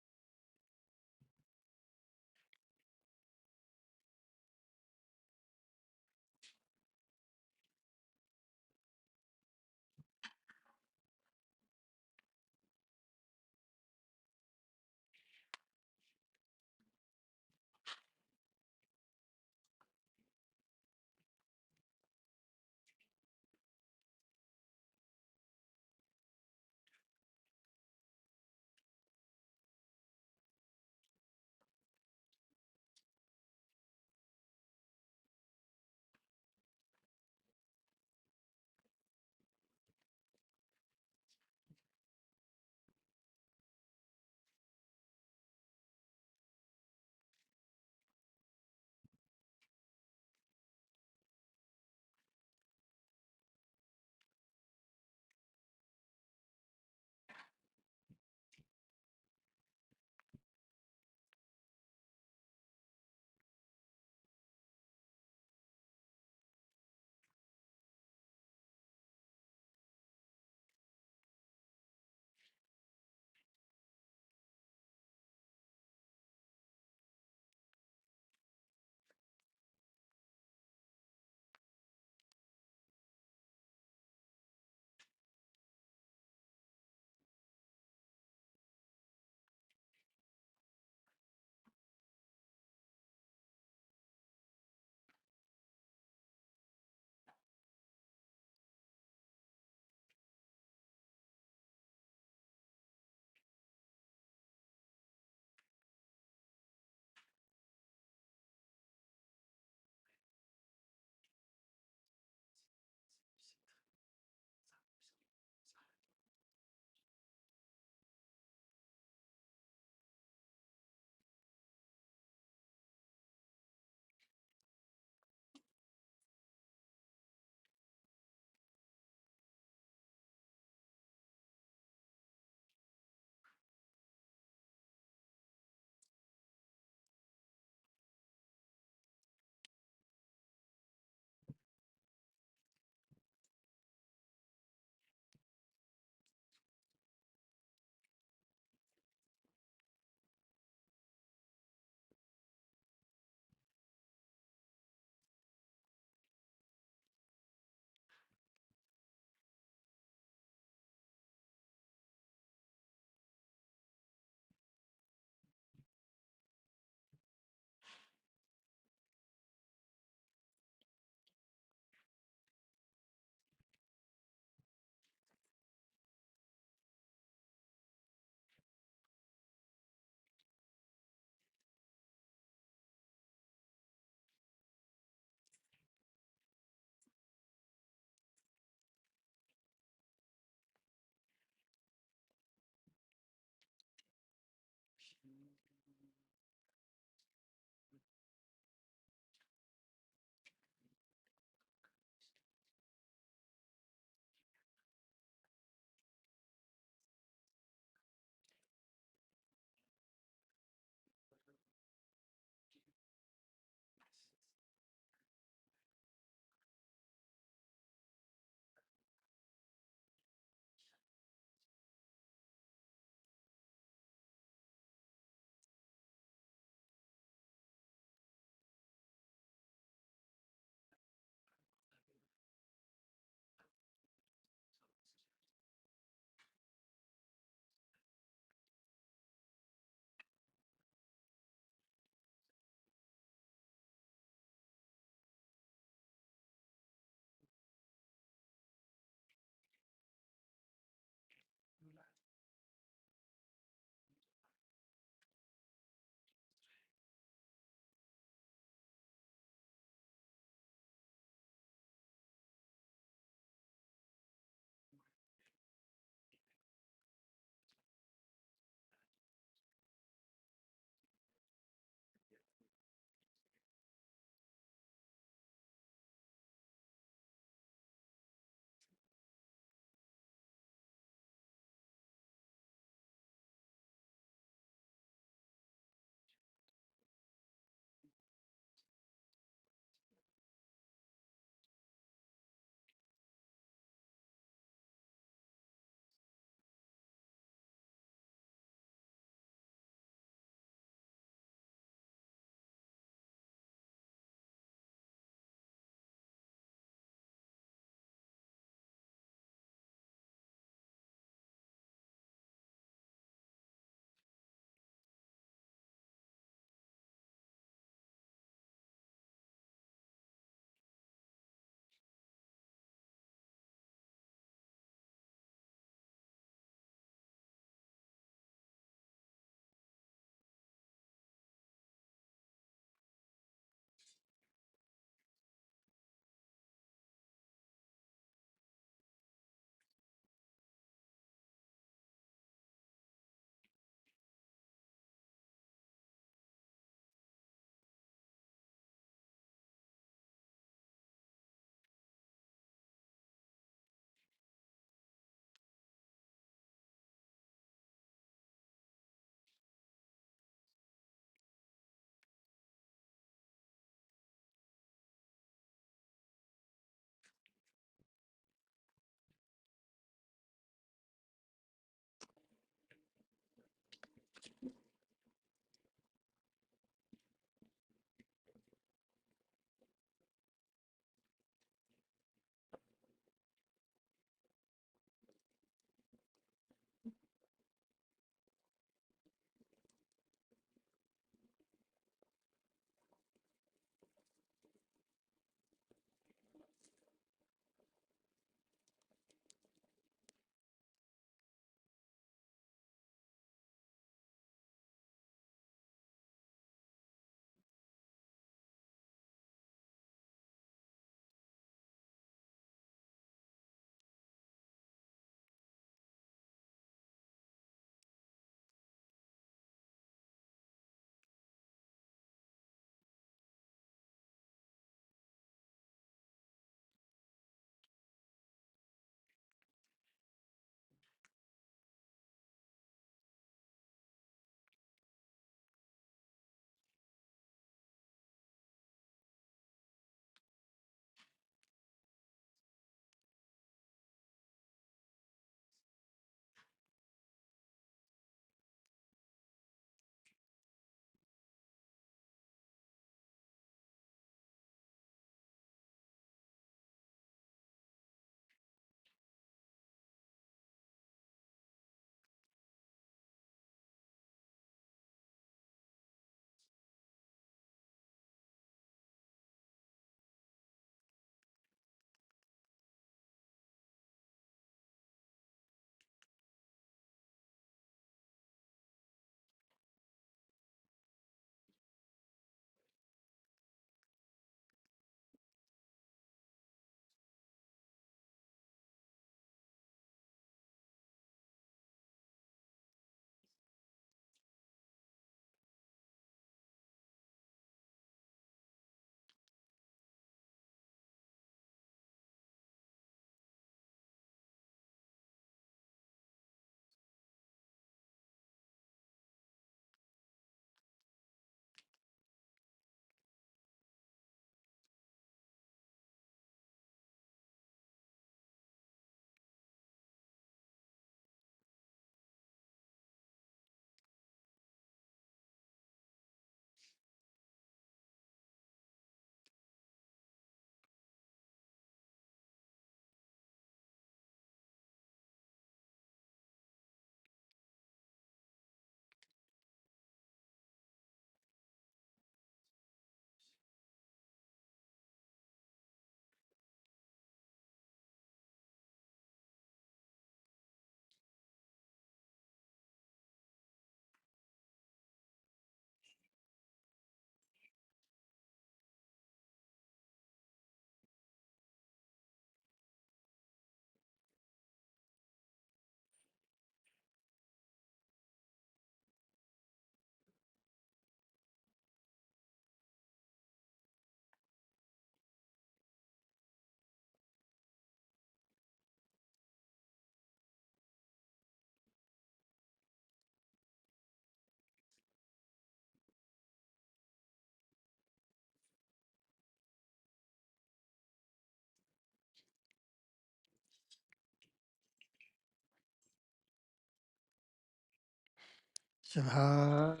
ስብሐት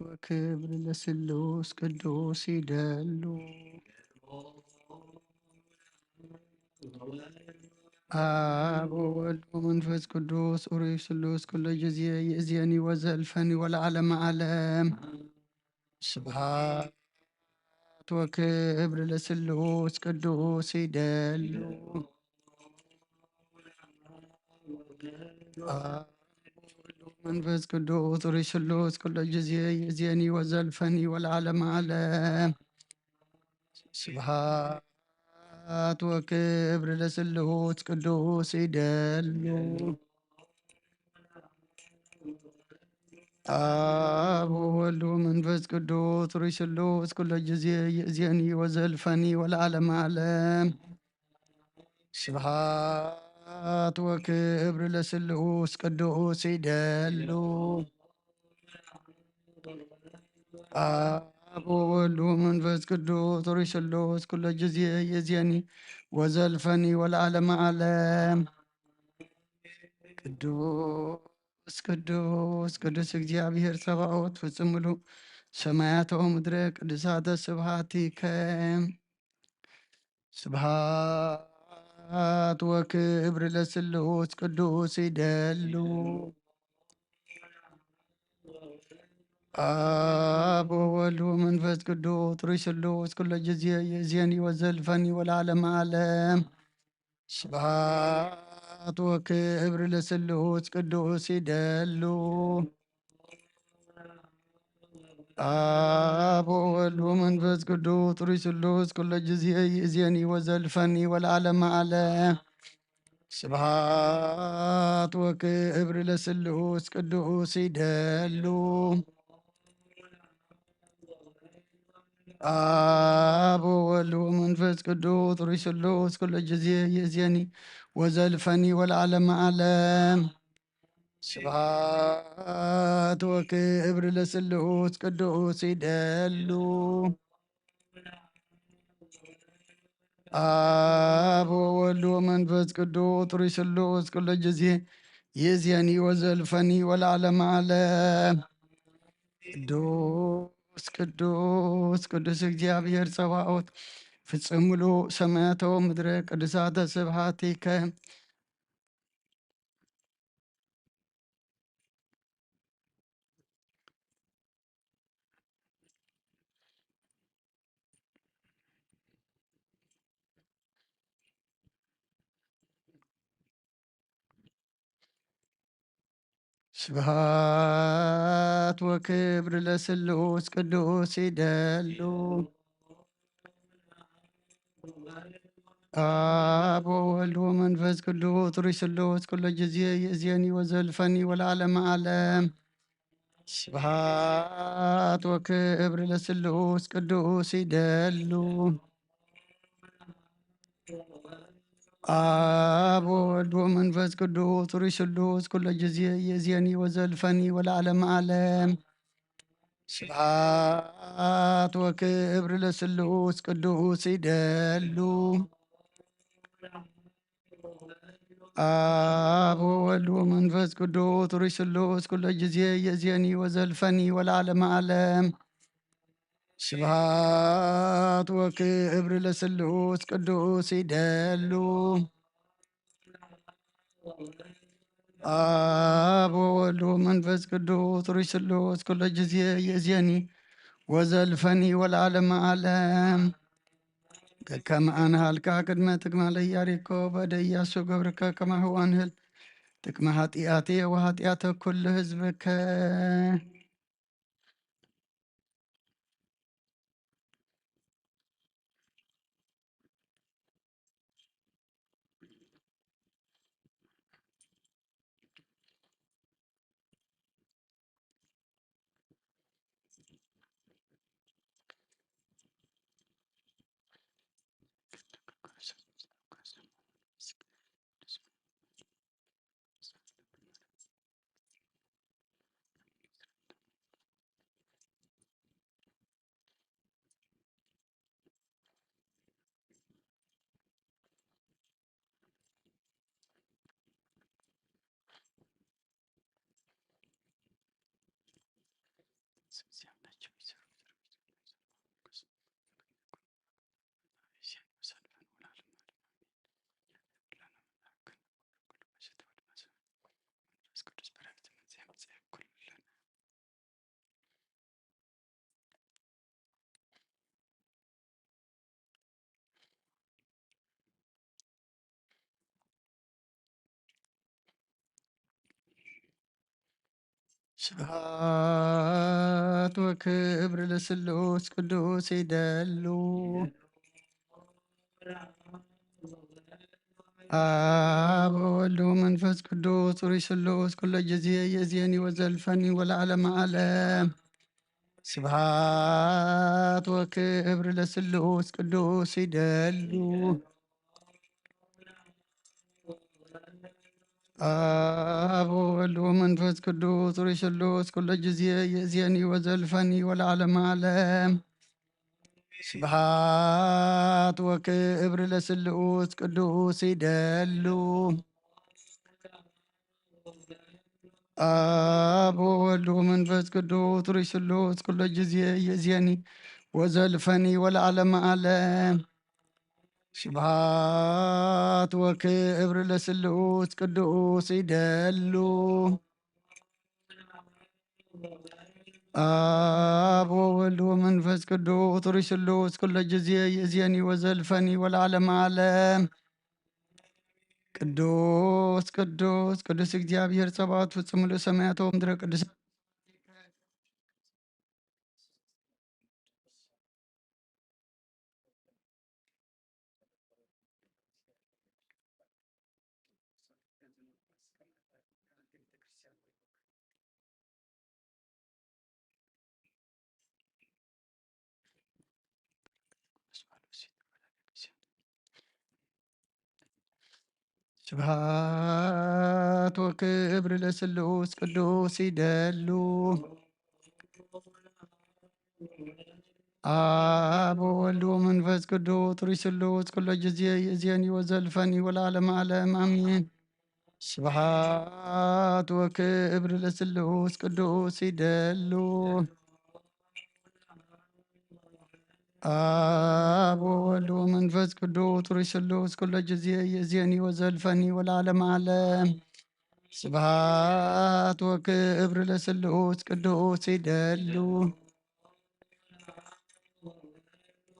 ወክብር ለስሉስ ቅዱስ ይደሉ አብ ወወልድ ወመንፈስ ቅዱስ ኡሩይ ስሉስ ኩሎ ጊዜ ይእዜኒ ወዘልፈኒ ወለዓለመ ዓለም ስብሐት ወክብር ለስሉስ ቅዱስ ይደሉ አብ ወወልድ ወመንፈስ ቅዱስ ኡሩይ ስሉስ ኩሎ ጊዜ ይእዜኒ ወዘልፈኒ ወለዓለመ ዓለም ስብሐት ወክብር ለስሉስ ቅዱስ ይደሉ አብ ወወልድ ወመንፈስ ቅዱስ ኡሩይ ስሉስ ኩሎ ጊዜ ይእዜኒ ወዘልፈኒ ወለዓለመ ዓለም ስብሐት ወክብር ለስሉስ ቅዱስ ይደሉ አብ ወወልድ ወመንፈስ ቅዱስ ኡሩይ ስሉስ ኩሎ ጊዜ ይእዜኒ ወዘልፈኒ ወለዓለመ ዓለም ቅዱስ ቅዱስ ቅዱስ እግዚአብሔር ጸባኦት ፍጹም ምሉእ ሰማያተ ወምድረ ቅዱሳተ ስብሐቲከ ስብሐት ወክብር ለስሉስ ቅዱስ ይደሉ አብ ወወልድ ወመንፈስ ቅዱስ ኡሩይ ስሉስ ኩሎ ጊዜ ይእዜኒ ወዘልፈኒ ወለዓለመ ዓለም ስብሐት ወክብር ለስሉስ ቅዱስ ይደሉ አብ ወወልድ ወመንፈስ ቅዱስ ኡሩይ ስሉስ ኩሎ ጊዜ ይእዜኒ ወዘልፈኒ ወለዓለመ ዓለም ስብሐት ወክብር ለስሉስ ቅዱስ ይደሉ አብ ወወልድ ወመንፈስ ቅዱስ ኡሩይ ስሉስ ኩሎ ጊዜ ይእዜኒ ወዘልፈኒ ወለዓለመ ዓለም ስብሐት ወክብር ለስሉስ ቅዱስ ይደሉ አብ ወወልድ ወመንፈስ ቅዱስ ኡሩይ ስሉስ ኩሎ ጊዜ ይእዜኒ ወዘልፈኒ ወለዓለመ ዓለም ቅዱስ ቅዱስ ቅዱስ እግዚአብሔር ጸባኦት ፍጹም ምሉእ ሰማያተ ወምድረ ቅዱሳተ ስብሐቲከ ስብሐት ወክብር ለስሉስ ቅዱስ ይደሉ አብ ወወልድ ወመንፈስ ቅዱስ ኡሩይ ስሉስ ኩሎ ጊዜ ይእዜኒ ወዘልፈኒ ወለዓለመ ዓለም ስብሐት ወክብር ለስሉስ ቅዱስ ይደሉ አብ ወወልድ ወመንፈስ ቅዱስ ኡሩይ ስሉስ ኩሎ ጊዜ ይእዜኒ ወዘልፈኒ ወለዓለመ ዓለም ስብሐት ወክብር ለስሉስ ቅዱስ ይደሉ አብ ወወልድ ወመንፈስ ቅዱስ ኡሩይ ስሉስ ኩሎ ጊዜ ይእዜኒ ወዘልፈኒ ወለዓለመ ዓለም ስብሐት ወክብር ለስሉስ ቅዱስ ይደሉ አብ ወወልድ ወመንፈስ ቅዱስ ኡሩይ ስሉስ ኩሎ ጊዜ ይእዜኒ ወዘልፈኒ ወለዓለመ ዓለም ከመ አንሃልካ ቅድመ ጥቅመ ለኢያሪኮ በእደ ኢያሱ ገብርከ ከማሁ አንህል ጥቅመ ኃጢአቴ ወኃጢአተ ኩሉ ሕዝብከ ስብሐት ወክብር ለስሉስ ቅዱስ ይደሉ አብ ወወልድ ወመንፈስ ቅዱስ ሩይ ስሉስ ኩሎ ጊዜ የዚየኒ ወዘልፈኒ ወለዓለመ ዓለም ስብሐት ወክብር ለስሉስ ቅዱስ ይደሉ አብ ወወልድ ወመንፈስ ቅዱስ ሩይ ስሉስ ኩሎ ጊዜ የዚየኒ ወዘልፈኒ ወለዓለመ ዓለም ስብሐት ወክብር ለስሉስ ቅዱስ ይደሉ አብ ወወልድ ወመንፈስ ቅዱስ ሩይ ስሉስ ኩሎ ጊዜ የዚየኒ ወዘልፈኒ ወለዓለመ ዓለም ስብሐት ወክብር ለስሉስ ቅዱስ ይደሉ አብ ወወልድ ወመንፈስ ቅዱስ ሩይ ስሉስ ኩሎ ጊዜ የዚየኒ ወዘልፈኒ ወለዓለመ ዓለም ቅዱስ ቅዱስ ቅዱስ እግዚአብሔር ጸባኦት ፍጹም ምሉእ ሰማያት ወምድረ ቅዱስ ስብሐት ወክብር ለስሉስ ቅዱስ ይደሉ አብ ወወልድ ወመንፈስ ቅዱስ ሩይ ስሉስ ኩሎ ጊዜ የዚየኒ ወዘልፈኒ ወለዓለመ ዓለም አሜን። ስብሐት ወክብር ለስሉስ ቅዱስ ይደሉ አብ ወወልድ ወመንፈስ ቅዱስ ሩይ ስሉስ ኩሎ ጊዜ የዚየኒ ወዘልፈኒ ወለዓለመ ዓለም ስብሐት ወክብር ለስሉስ ቅዱስ ይደሉ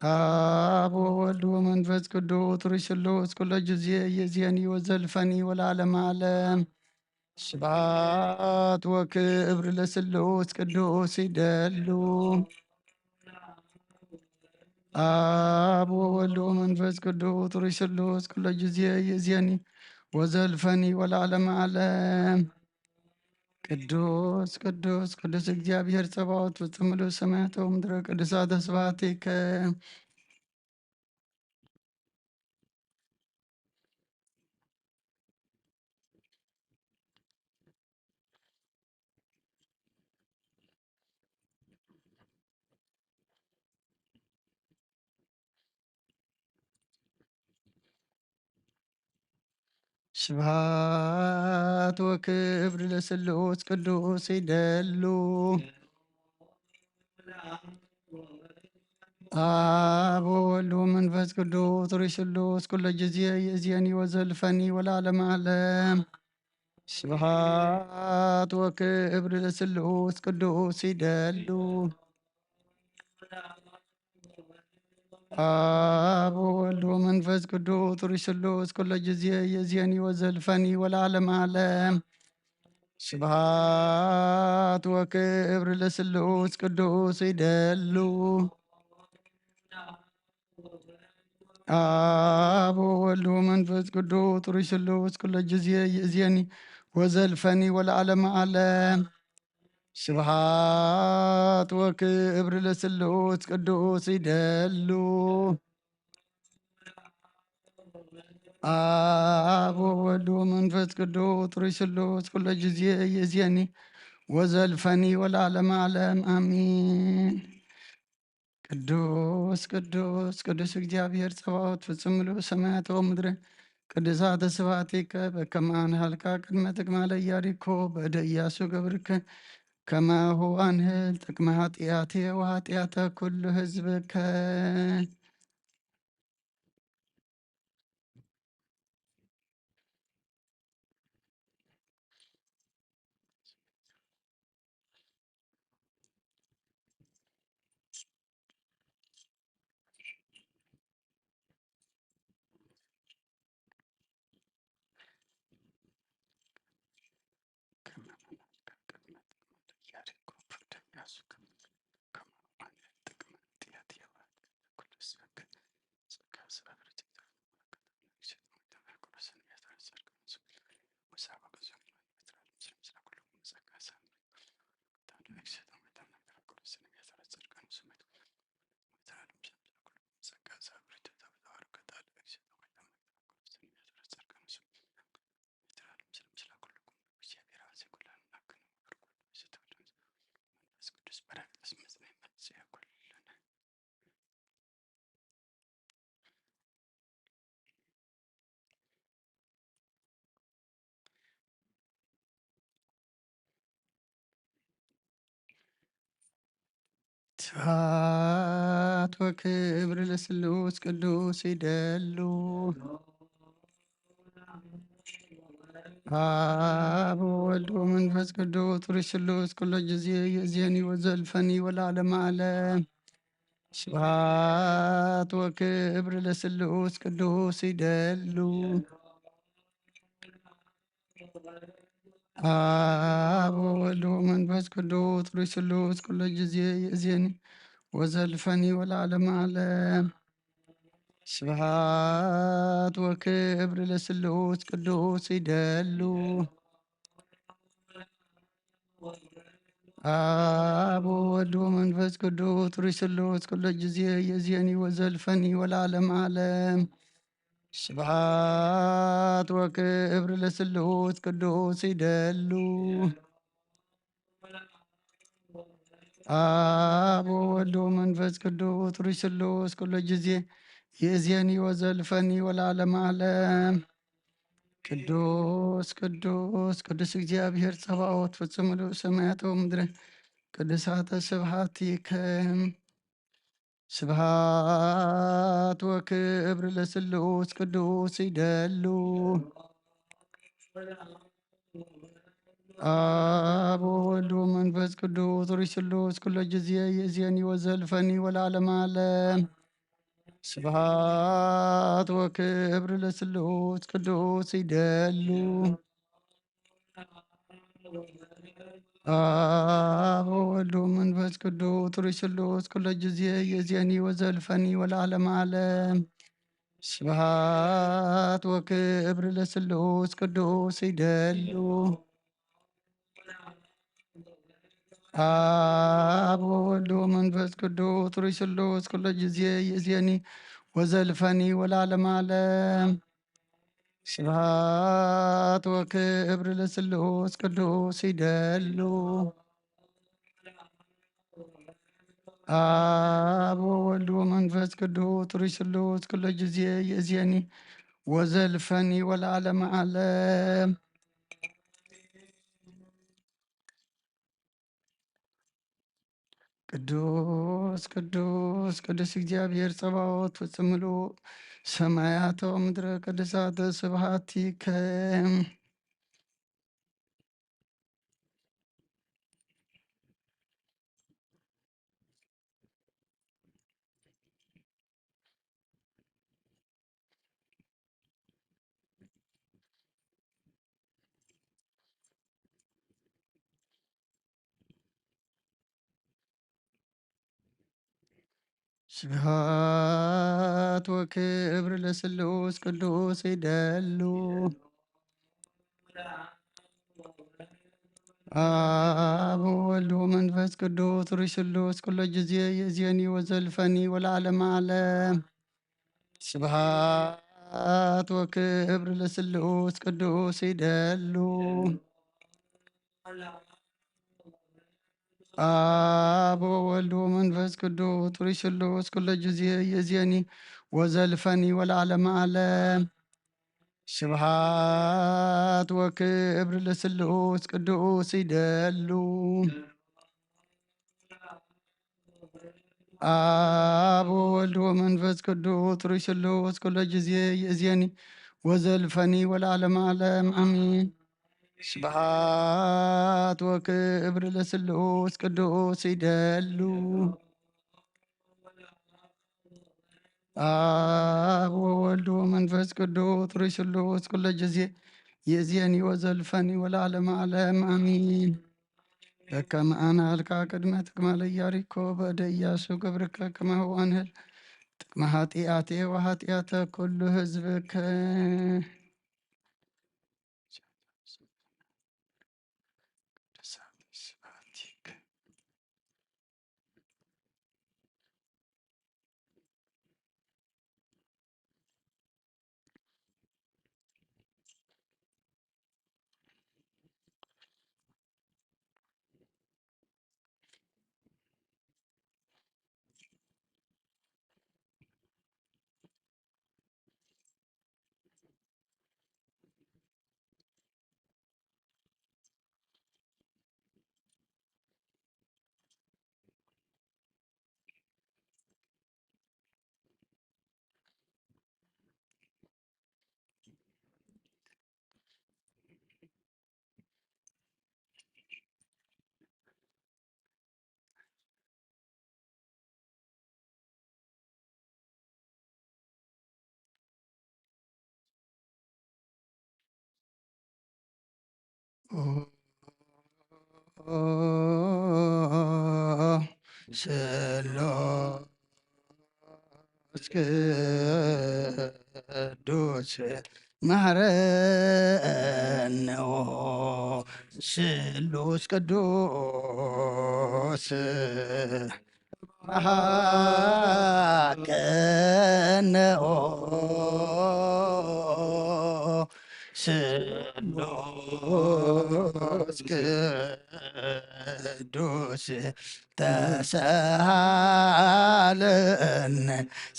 አብ ወወልድ ወመንፈስ ቅዱስ ሩይ ስሉስ ኩሎ ጊዜ የዚየኒ ወዘልፈኒ ወለዓለመ ዓለም ስብሐት ወክብር ለስሉስ ቅዱስ ይደሉ አብ ወወልድ ወመንፈስ ቅዱስ ሩይ ስሉስ ኩሎ ጊዜ የዚየኒ ወዘልፈኒ ወለዓለመ ዓለም ቅዱስ ቅዱስ ቅዱስ እግዚአብሔር ጸባኦት ፍጹም ምሉእ ሰማያት ወምድረ ቅዱሳተ ስብሐቲከ ስብሐት ወክብር ለስሉስ ቅዱስ ይደሉ አብ ወወልድ ወመንፈስ ቅዱስ ሩይ ስሉስ ኩሎ ጊዜ የዚየኒ ወዘልፈኒ ወለዓለመ ዓለም ስብሐት ወክብር ለስሉስ ቅዱስ ይደሉ አብ ወወልድ ወመንፈስ ቅዱስ ሩይ ስሉስ ኩሎ ጊዜ የዚየኒ ወዘልፈኒ ወለዓለመ ዓለም ስብሐት ወክብር ለስሉስ ቅዱስ ይደሉ አብ ወወልድ ወመንፈስ ቅዱስ ሩይ ስሉስ ኩሎ ጊዜ የዚየኒ ወዘልፈኒ ወለዓለመ ዓለም ስብሐት ወክብር ለስሉስ ቅዱስ ይደሉ አብ ወወልድ ወመንፈስ ቅዱስ ሩይ ስሉስ ኩሎ ጊዜ የዚየኒ ወዘልፈኒ ወለዓለመ ዓለም አሜን። ቅዱስ ቅዱስ ቅዱስ እግዚአብሔር ጸባኦት ፍጹም ምሉእ ሰማያት ወምድረ ቅዱሳተ ስብሐቲከ በከመ አንሃልካ ቅድመ ጥቅመ ለኢያሪኮ በእደ ኢያሱ ገብርከ ከማሁ አንህል ጥቅመ ኃጢአቴ ወኃጢአተ ኩሉ ሕዝብከ ስብሐት ወክብር ለስሉስ ቅዱስ ይደሉ አብ ወወልድ ወመንፈስ ቅዱስ ርሽ ስሉስ ኩሎ ጊዜ የእዜኒ ወዘልፈኒ ወለዓለመ ዓለም ስብሐት ወክብር ለስሉስ ቅዱስ ይደሉ አብ ወወልድ ወመንፈስ ቅዱስ ርሽ ስሉስ ኩሎ ጊዜ የእዜኒ ወዘልፈኒ ወለዓለመ ዓለም ስብሐት ወክብር ለስሉስ ቅዱስ ይደሉ አብ ወወልድ ወመንፈስ ቅዱስ ርሽ ስሉስ ኩሎ ጊዜ የእዜኒ ወዘልፈኒ ወለዓለመ ዓለም ስብሐት ወክብር ለስሉስ ቅዱስ ይደሉ አብ ወወልድ ወመንፈስ ቅዱስ ርሽ ስሉስ ኩሎ ጊዜ የእዜኒ ወዘልፈኒ ወለዓለመ ዓለም ቅዱስ ቅዱስ ቅዱስ እግዚአብሔር ጸባኦት ፍጹም ምሉእ ሰማያት ወምድረ ቅዱሳተ ስብሐቲከ ስብሐት ወክብር ለስሉስ ቅዱስ ይደሉ አብ ወወልድ ወመንፈስ ቅዱስ ርሽ ስሉስ ኩሎ ጊዜ የእዜኒ ወዘልፈኒ ወለዓለመ ዓለም ስብሐት ወክብር ለስሉስ ቅዱስ ይደሉ አብ ወወልድ ወመንፈስ ቅዱስ ርሽ ስሉስ ኩሎ ጊዜ የእዜኒ ወዘልፈኒ ወለዓለመ ዓለም ስብሐት ወክብር ለስሉስ ቅዱስ ይደሉ አብ ወወልድ ወመንፈስ ቅዱስ ርሽ ስሉስ ኩሎ ጊዜ የእዜኒ ወዘልፈኒ ወለዓለመ ዓለም ስብሐት ወክብር ለስሉስ ቅዱስ ይደሉ አብ ወወልድ ወመንፈስ ቅዱስ ርሽ ስሉስ ኩሎ ጊዜ የእዜኒ ወዘልፈኒ ወለዓለመ ዓለም ቅዱስ ቅዱስ ቅዱስ እግዚአብሔር ጸባኦት ፍጹም ምሉእ ሰማያተ ወምድረ ቅዱሳተ ስብሐቲከ ስብሐት ወክብር ለስሉስ ቅዱስ ይደሉ አብ ወወልድ ወመንፈስ ቅዱስ ርሽ ስሉስ ኩሎ ጊዜ የእዜኒ ወዘልፈኒ ወለዓለመ ዓለም ስብሐት ወክብር ለስሉስ ቅዱስ ይደሉ አብ ወወልድ ወመንፈስ ቅዱስ ርሽ ስሉስ ኩሎ ጊዜ የእዜኒ ወዘልፈኒ ወለዓለመ ዓለም ስብሐት ወክብር ለስሉስ ቅዱስ ይደሉ አብ ወወልድ ወመንፈስ ቅዱስ ርሽ ስሉስ ኩሎ ጊዜ የእዜኒ ወዘልፈኒ ወለዓለመ ዓለም አሜን ስብሐት ወክብር ለስሉስ ቅዱስ ይደሉ አብ ወወልድ ወመንፈስ ቅዱስ ርሽ ስሉስ ኩሎ ጊዜ የእዜኒ ወዘልፈኒ ወለዓለመ ዓለም አሜን በከመ አናልካ ቅድመ ጥቅመ ለኢያሪኮ በእደ ኢያሱ ገብርከ ከማሁ አንህል ጥቅመ ኃጢአቴ ወኃጢአተ ኩሉ ሕዝብከ ስሉስ ቅዱስ መሐረነ ስሉስ ቅዱስ መሐከነ ስሉስ ቅዱስ ተሳሃለነ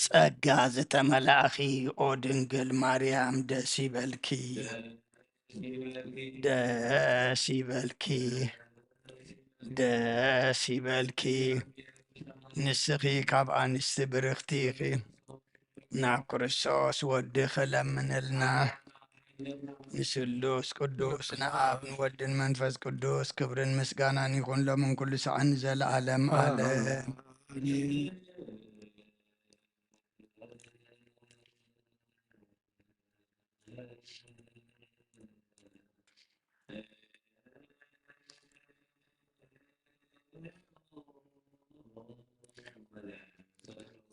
ጸጋ ዝተመላእኺ ኦ ድንግል ማርያም ደስ ይበልኪ ደስ ይበልኪ ደስ ይበልኪ ንስኺ ካብ ኣንስቲ ብርኽቲ ኢኺ ናብ ክርስቶስ ወዲ ክለምንልና ንስሉስ ቅዱስ ንኣብ ንወልድን መንፈስ ቅዱስ ክብርን ምስጋናን ይኹን ሎምን ኩሉ ሰዓን ዘለዓለም ዓለም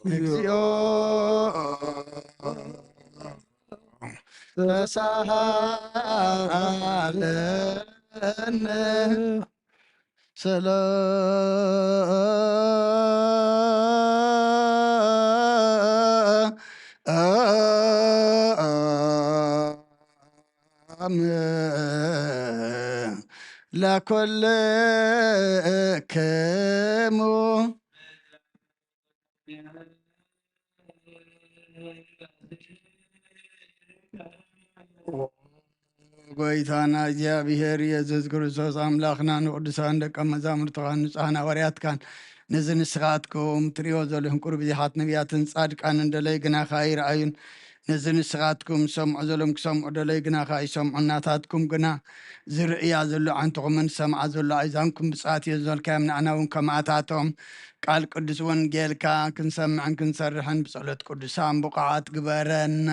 እግዚኦ ተሳሃለነ ሰላም ለኵልክሙ ጎይታና እግዚአብሔር ኢየሱስ ክርስቶስ አምላኽና ንቅዱሳን ደቀ መዛሙርትኻን ንጹሓን ሐዋርያትካን ነዚ ንስኻትኩም ትሪኦ ዘለኹም ቁሩብ ብዙሓት ነቢያትን ጻድቃንን ደለይ ግናኻ ይረአዩን ነዚ ንስኻትኩም ሰምዑ ዘሎም ክሰምዑ ደለይ ግናኻ ይሰምዑ ናታትኩም ግና ዝርእያ ዘሎ ዓንትኹምን ሰምዓ ዘሎ ኣይዛንኩም ብፅዋት እየ ዝበልካዮም ንኣና እውን ከማእታቶም ቃል ቅዱስ ወንጌልካ ክንሰምዕን ክንሰርሕን ብጸሎት ቅዱሳን ቡቕዓት ግበረና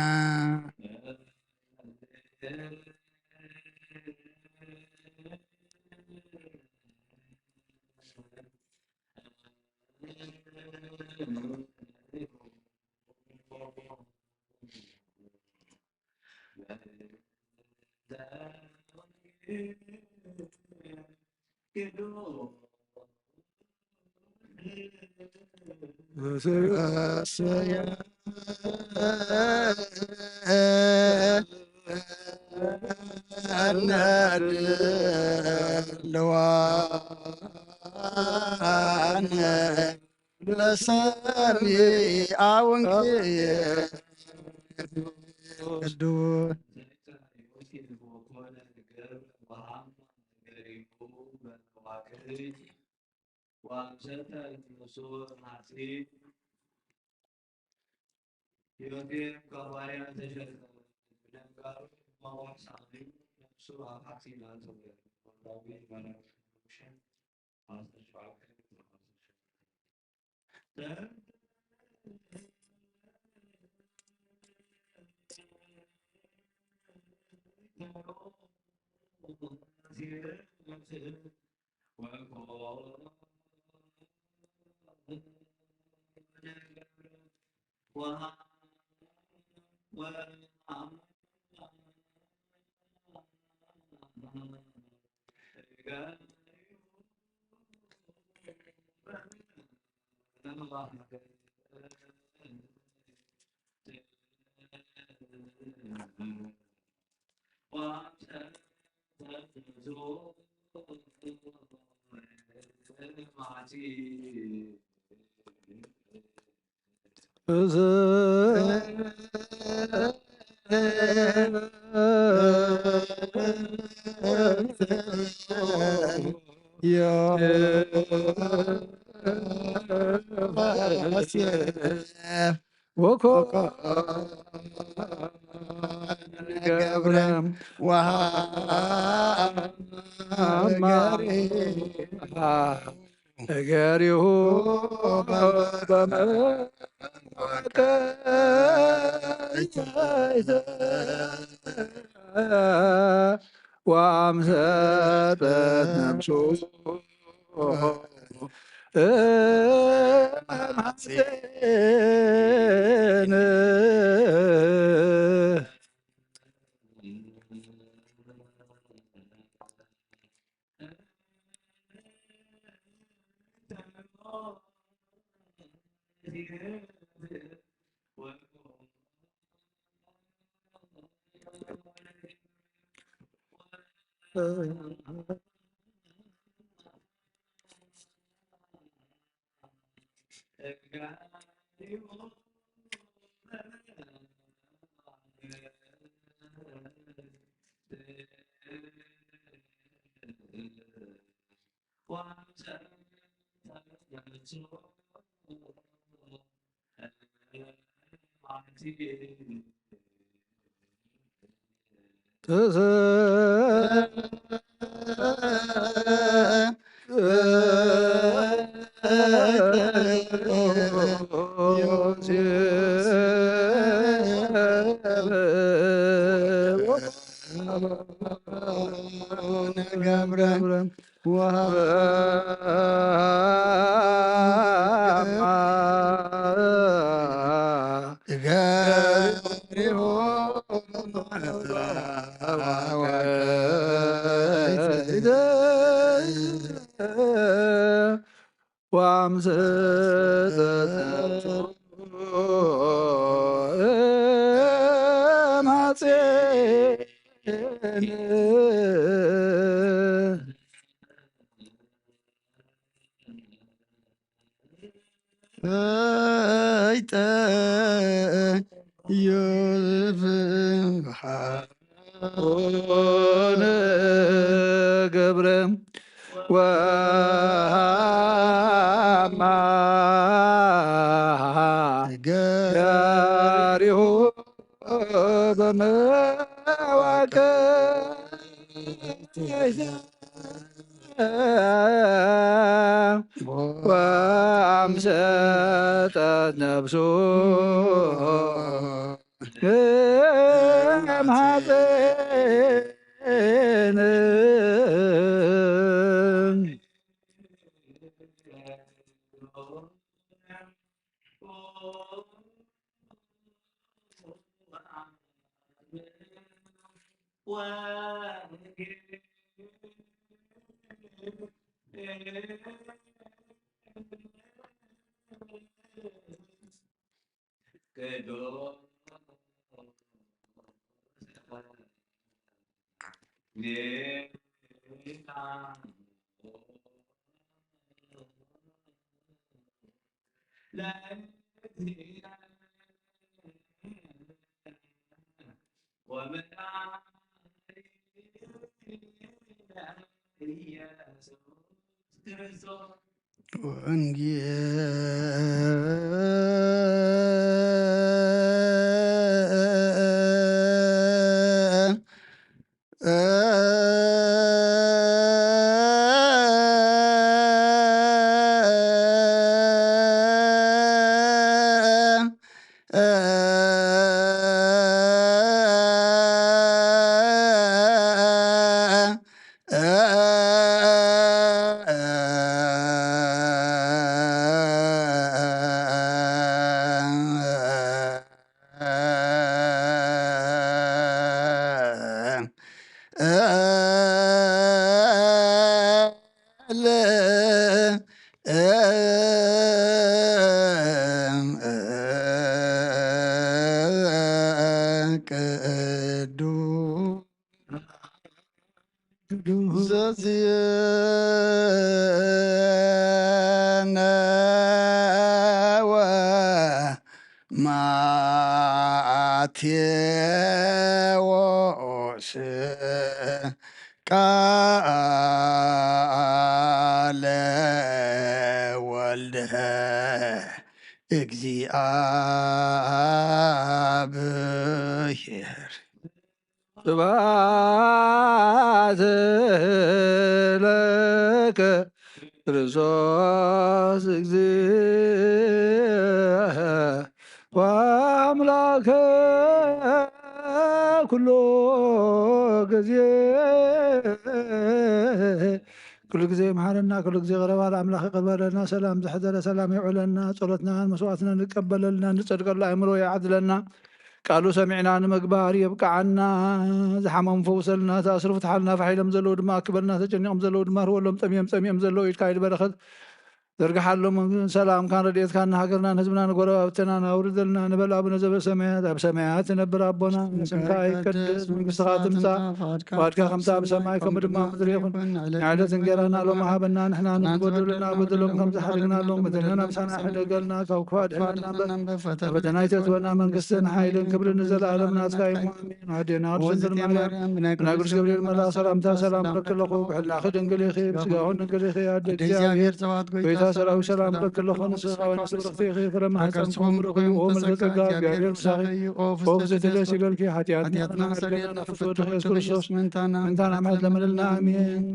وأمسكت نفسه محسن ገብረ ገብረ ወሃማ ጋሪሁ وأمسكت نفسه محزن ማቴዎስ ቃለ ወልደ እግዚአብሔር ስብሐት ለከ ክርስቶስ እግዚእ ወአምላከ ኩሉ ጊዜ كل ጊዜ መሐረና كل ጊዜ ቀረባል አምላክ ይቀበለና ሰላም ዘሐዘለ ሰላም ይውለና ጸሎትና መስዋዕትና ንቀበለልና ንጸድቀሉ አእምሮ ያዕድለና ቃሉ ሰሚዕና ንምግባር የብቃዓና ዝሓመም ፈውሰልና ተኣስሩ ፍትሓልና ፋሒሎም ዘለዉ ድማ ክበልና ተጨኒቆም ዘለዉ ድማ ርወሎም ፀሚኦም ዘለዉ ኢድካ ኢድ በረኸት ዘርግሓሎም ሰላም ካን ረድኤትካን ሃገርና ህዝብና ንጎረባብትና ናውርድ ዘለና ንበል አቡነ ዘበሰማያት ኣብ ሰማያት ትነብር ኣቦና ስምካ ይቀድስ መንግስትኻ ትምፃእ ፈቃድካ ከምታ ኣብ ሰማይ ከምኡ ድማ ምድሪ ይኹን ንዕለት እንጀራና ሎሚ ሃበና ንሕና ንበደሉና በደሎም ከም ዝሓደግናሎም በደለና ምሳና ሕደገልና ካብ ክፉ ኣድሕነና ፈተና ይተትወና መንግስትን ሓይልን ክብርን ንዘለኣለም ናትካ እዩ ኣሜን ኣዴና ቅድስት ማርያም ናይ ቅዱስ ገብርኤል መልኣክ ሰላምታ ሰላም ረክለኹ ብሕላኺ ድንግል ኢኺ ብስጋኹን ድንግል ኢኺ ኣደ እግዚአብሔር ፀባኦት ጎይታ ሰራዊ ሰላም ረክለኹ ንስኻ ወንስብርኽቲ ኢኺ ፍረ ማሕፀንኩም ርኺቡ ኦ መልከጸጋ እግዚአብሔር ምሳኺ ኦ ፍስሕትለስ ይበልኪ ሓጢኣትና ሓደገና ፍትወ ኢየሱስ ክርስቶስ ምንታና ምሕረት ለመለልና አሜን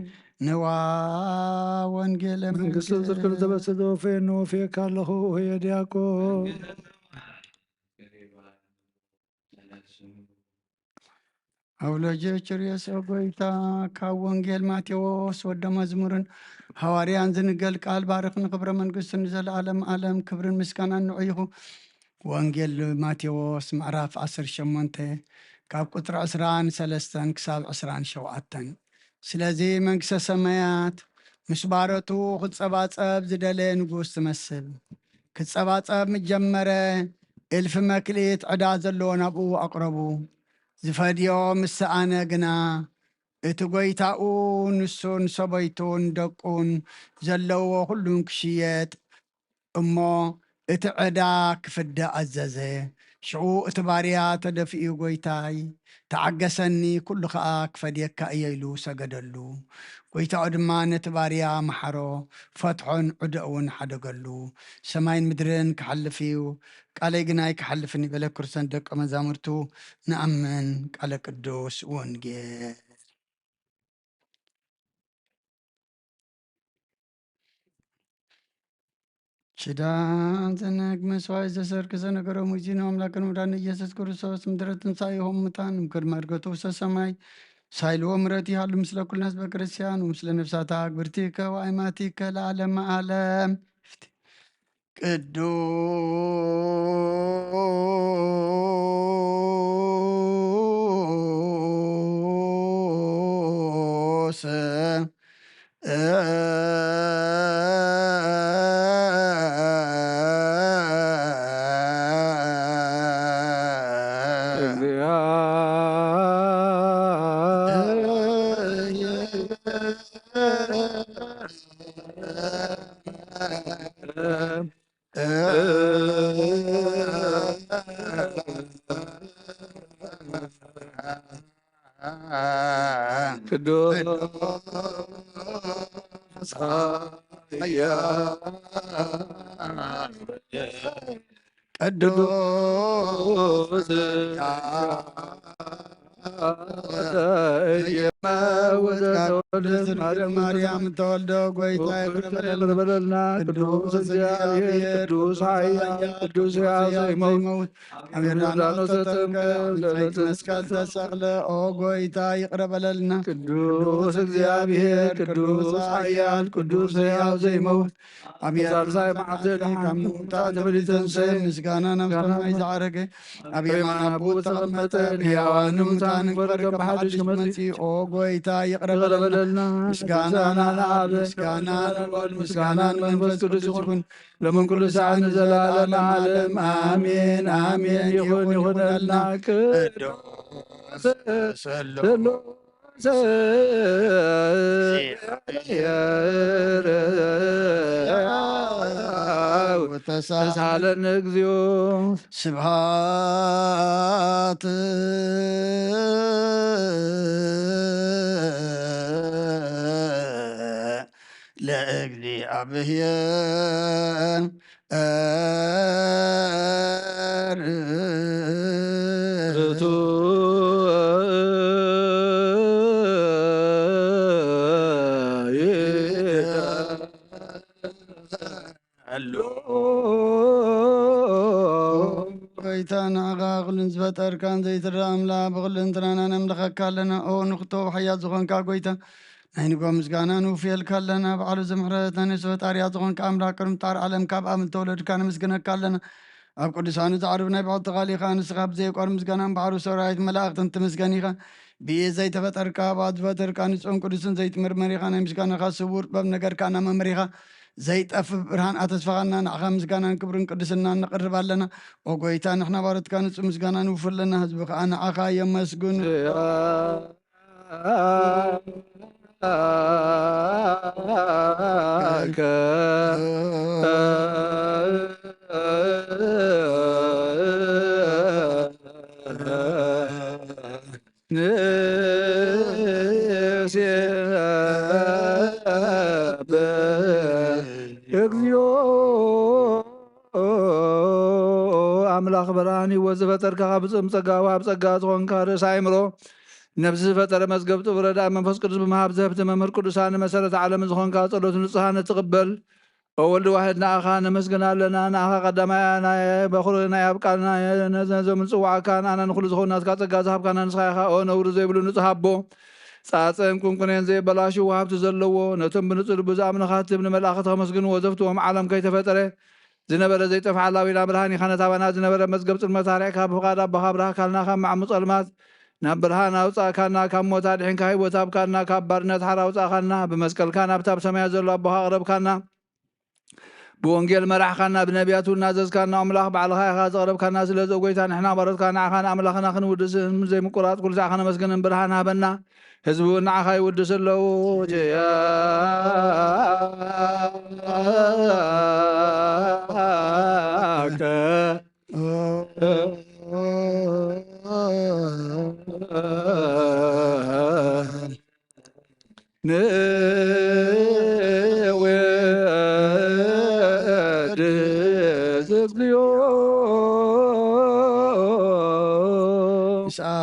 ንዋ ወንጌለ መንግስት ዝርክል ዘበስዶ ፌኖ ፌካ ኣለኹ ሆየ ዲያቆን አውሎጆች ርዕሰ ጎይታ ካብ ወንጌል ማቴዎስ ወደ መዝሙርን ሐዋርያን ዝንገል ቃል ባርኽን ክብረ መንግስትን ዘለዓለም ዓለም ክብርን ምስጋናን ንዑይኹ ወንጌል ማቴዎስ ምዕራፍ 18 ካብ ቁጥሪ 23 ክሳብ 27 ስለዚ መንግስተ ሰማያት ምስ ባረቱ ክፀባፀብ ዝደለየ ንጉስ ትመስል ክፀባፀብ ምጀመረ እልፊ መክሊት ዕዳ ዘለዎ ናብኡ ኣቕረቡ ዝፈድዮ ምስኣነ ግና እቲ ጎይታኡ ንሱን ሰበይቱን ደቁን ዘለዎ ኩሉን ክሽየጥ እሞ እቲ ዕዳ ክፍዳእ ኣዘዘ ሽዑ እቲ ባርያ ተደፊኡ ጎይታይ ተዓገሰኒ ኩሉ ከዓ ክፈድየካ እየ ኢሉ ሰገደሉ ጎይታኡ ድማ ነቲ ባርያ መሓሮ ፈትሖን ዕድእ ሓደገሉ ሰማይን ምድርን ክሓልፍ እዩ ቃለይ ግናይ ክሓልፍን ይበለ ክርስቶስ ደቀ መዛሙርቱ ንኣምን ቃለ ቅዱስ ወንጌል ሽዳን ዘነግ መስዋዕት ዘሰርክ ዘነገሮም ሙዚን አምላክን ወዳን ኢየሱስ ክርስቶስ ምድረ ትንሣኤሆም ሙታን እምቅድመ ዕርገቱ ውስተ ሰማይ ሳይልዎ ምሕረት ይሃሉ ምስለ ኩልነ ህዝበ ክርስቲያን ወምስለ ነፍሳታ አግብርቲከ ወአይማቲከ ለዓለመ ዓለም ቅዱስ ማርያም ተወልደ ጎይታ ይቅረበለልና ቅዱስ እግዚአብሔር ቅዱስ ኃያል ቅዱስ ሕያው ዘይመውት አሜርዳኖስ ተጠምቀ መስቀል ተሰቅለ ኦ ጎይታ ይቅረበለልና ቅዱስ እግዚአብሔር ቅዱስ ኃያል ቅዱስ ሕያው ዘይመውት አብያሳይ ማዕዘን ከሙታን ተበሊተንሰ ምስጋና ናምሰማይ ዝዓረገ ኣብ የማን አቡ ተቐመጠ ሕያዋን ሙታን ክበረከ ብሓድሽ ክመፂ ኦ ጎይታ ይቅረበለልና ምስጋና ንኣብ ምስጋና ንወልድ ምስጋና ንመንፈስ ቅዱስ ይኹን ለምን ኩሉ ሰዓት ንዘላለም ዓለም አሜን አሜን ይኹን ይኹነልና ቅዱስ ተሳለነ እግዚኦ ስብሃት ለእግዚአብሔር ጎይታ ንዓኻ ኩሉን ዝፈጠርካን ዘይትረአምላ ብክልንትናና ነምልኸካ ኣለና ኦ ንክቶ ሓያት ዝኾንካ ጎይታ ናይ ንጎ ምስጋና ንውፍየልካ ኣለና በዓሉ ዝምሕረት ናይ ነፍሲ ፈጣርያ ዝኾንካ ኣምላክ ቅርምጣር ዓለም ካብ ኣብ ተወለድካ ነመስግነካ ኣለና ኣብ ቅዱሳኑ ዛዕርብ ናይ ባዕሉ ተኻሊኻ ንስኻ ብዘይቋር ምስጋናን ባዕሉ ሰራዊት መላእኽትን ትምስገን ኢኻ ብየ ዘይተፈጠርካ ባድ ዝፈጠርካ ንጹን ቅዱስን ዘይትምርመር ኢኻ ናይ ምስጋናኻ ስውር ጥበብ ነገርካ እናመምሪኻ ዘይጠፍ ብርሃን ኣተስፋኻና ንዕኻ ምስጋናን ክብርን ቅዱስና ንቕርብ ኣለና ኦ ጎይታ ንሕና ባሮትካ ንጹህ ምስጋና ንውፍር ኣለና ህዝቢ ከዓ ንዓኻ የመስግኑ እግዚኦ ኣምላኽ ብርሃን ህይወት ዝፈጠርካ ብፅም ፀጋ ወሃብ ፀጋ ዝኾንካ ርእሲ ኣእምሮ ነብሲ ዝፈጠረ መዝገብቲ ብረዳእ መንፈስ ቅዱስ ብምሃብ ዘህብቲ መምህር ቅዱሳን መሰረተ ዓለም ዝኾንካ ጸሎት ንጹሃነ ትቕበል ኦ ወልዲ ዋሕድ ንኣኻ ነመስግና ኣለና ንኣኻ ቀዳማይ ናይ በኹሪ ናይ ኣብ ቃልና ነዘም ንፅዋዕካ ንኣና ንኩሉ ዝኾኑ ናትካ ፀጋ ዝሃብካና ንስኻ ኢኻ ኦ ነውሪ ዘይብሉ ንጹህ ኣቦ ጻጽን ቁንቁንን ዘይበላሹ ወሃብቲ ዘለዎ ነቶም ብንጹር ብዝኣምንኻትም ንመላእኽቲ ከመስግንዎ ዘፍትዎም ዓለም ከይተፈጠረ ዝነበረ ዘይጠፍዓ ላዊና ብርሃን ኢኻ ነታባና ዝነበረ መዝገብ ጽልመት ታሪዕካ ብፍቓድ ኣባኻ ብርሃካልና ካብ ማዕሙቕ ጸልማት ናብ ብርሃን ኣውፃእካና ካብ ሞት ኣድሒንካ ህይወት ሃብካና ካብ ባርነት ሓር ኣውፃእካና ብመስቀልካ ናብታ ኣብ ሰማያት ዘሎ ኣቦኻ ኣቕረብካና ብወንጌል መራሕካና ብነቢያቱ እናዘዝካና ኣምላኽ ባዕልኻ ኢኻ ዘቕረብካና ስለዚ ጎይታ ንሕና ባሮትካ ንዓኻ ንኣምላኽና ክንውድስን ዘይምቁራፅ ኩሉ ዛዕኻ ነመስግንን ብርሃን ሃበና ህዝቢ ንዓኻ ይውድስ ኣለዉ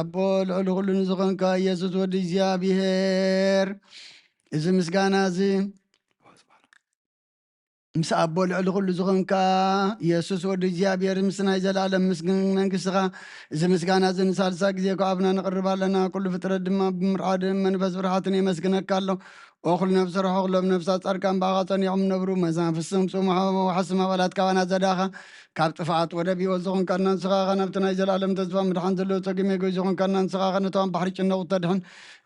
አቦ ልዕሉ ኩሉ ንዝኾንካ ኢየሱስ ወዲ እግዚኣብሔር እዚ ምስጋና እዚ ምስ ኣቦ ልዕሊ ኩሉ ዝኾንካ ኢየሱስ ወዲ እግዚኣብሔር ምስ ናይ ዘለኣለም መንግስትኻ እዚ ምስጋና እዚ ንሳልሳ ግዜ ከዓብና ንቕርብ ኣለና ኩሉ ፍጥረት ድማ ብምርዓድን መንፈስ ፍርሓትን የመስግነካ ኣሎ ኦ ኩሉ ነብሲ ረሖ ኩሎም ነብሳት ጻድቃን ባኻ ጸኒዖም ነብሩ መዛንፍስም ጽሙሖም ወሓስም ኣባላት ካባና ዘዳኻ ካብ ጥፍዓት ወደ ቢወት ዝኾንካና ንስኻ ኸ ናብቲ ናይ ዘለኣለም ተስፋ ምድሓን ዘለዎ ፀጊም ጎይ ዝኾንካና ንስኻ ኸ ነቶም ባሕሪ ጭነቑ ተድሕን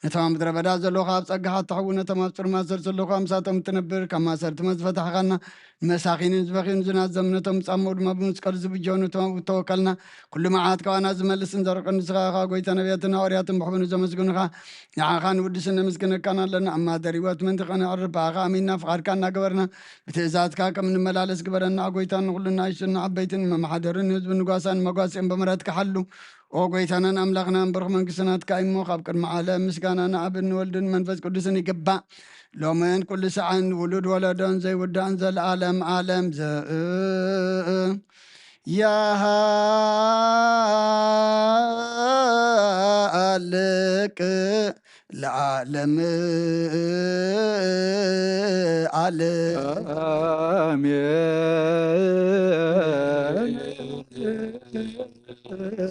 ነቶም ምድረ በዳ ዘለኻ ኣብ ፀጋኻ እትሐውን ነቶም ኣብ ፅርማት ስር ዘለኻ ምሳቶም እትነብር ካብ ማሰርቲ መዝፈታሕኻና መሳኺንን ዝበኺን ዝናዘም ነቶም ጻመው ድማ ብመስቀል ዝብጀው ነቶም ተወከልና ኩሉ መዓት ካባና ዝመልስን ዘርቅን ንስኻ ኸ ጎይታ ነቢያትን ሃዋርያትን ብሕብኑ ዘመስግኑኻ ንዓኻ ንውድስን ነመስግነካና ኣለና እማደር ህይወት መንቲኸ ንዕርፍ ብኣኻ ኣሚንና ፍቓድካ እናገበርና ብትእዛዝካ ከም ንመላለስ ግበረና ጎይታ ንኩሉና ይሽና ዓበይትን መማሓደርን ህዝቢ ንጓሳን መጓሲኦም ብምሕረትካ ሓሉ ኦ ጎይታናን ኣምላኽናን ብርኽ መንግስትናትካ እሞ ካብ ቅድሚ ዓለም ምስጋና ንኣብን ወልድን መንፈስ ቅዱስን ይግባእ ሎምን ኩሉ ሰዓን ውሉድ ወለዶን ዘይውዳእን ዘለኣለም ዓለም ያሃልቅ ለዓለም ዓለም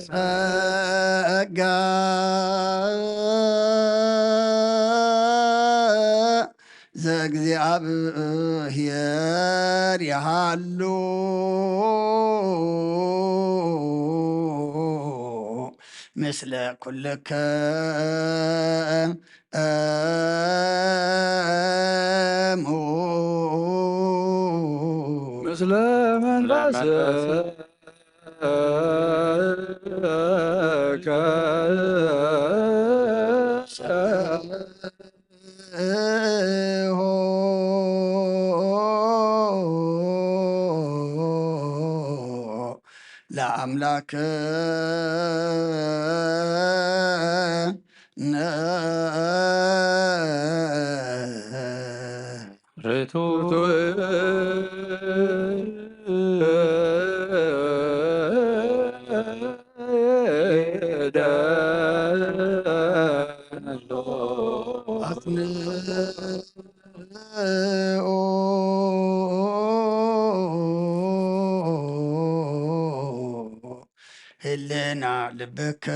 ጸጋ ዘእግዚአብሔር ያሃሉ ምስለ ኩልከ ምስለ መንፈስከ ለአምላክ ህልና وينا لبك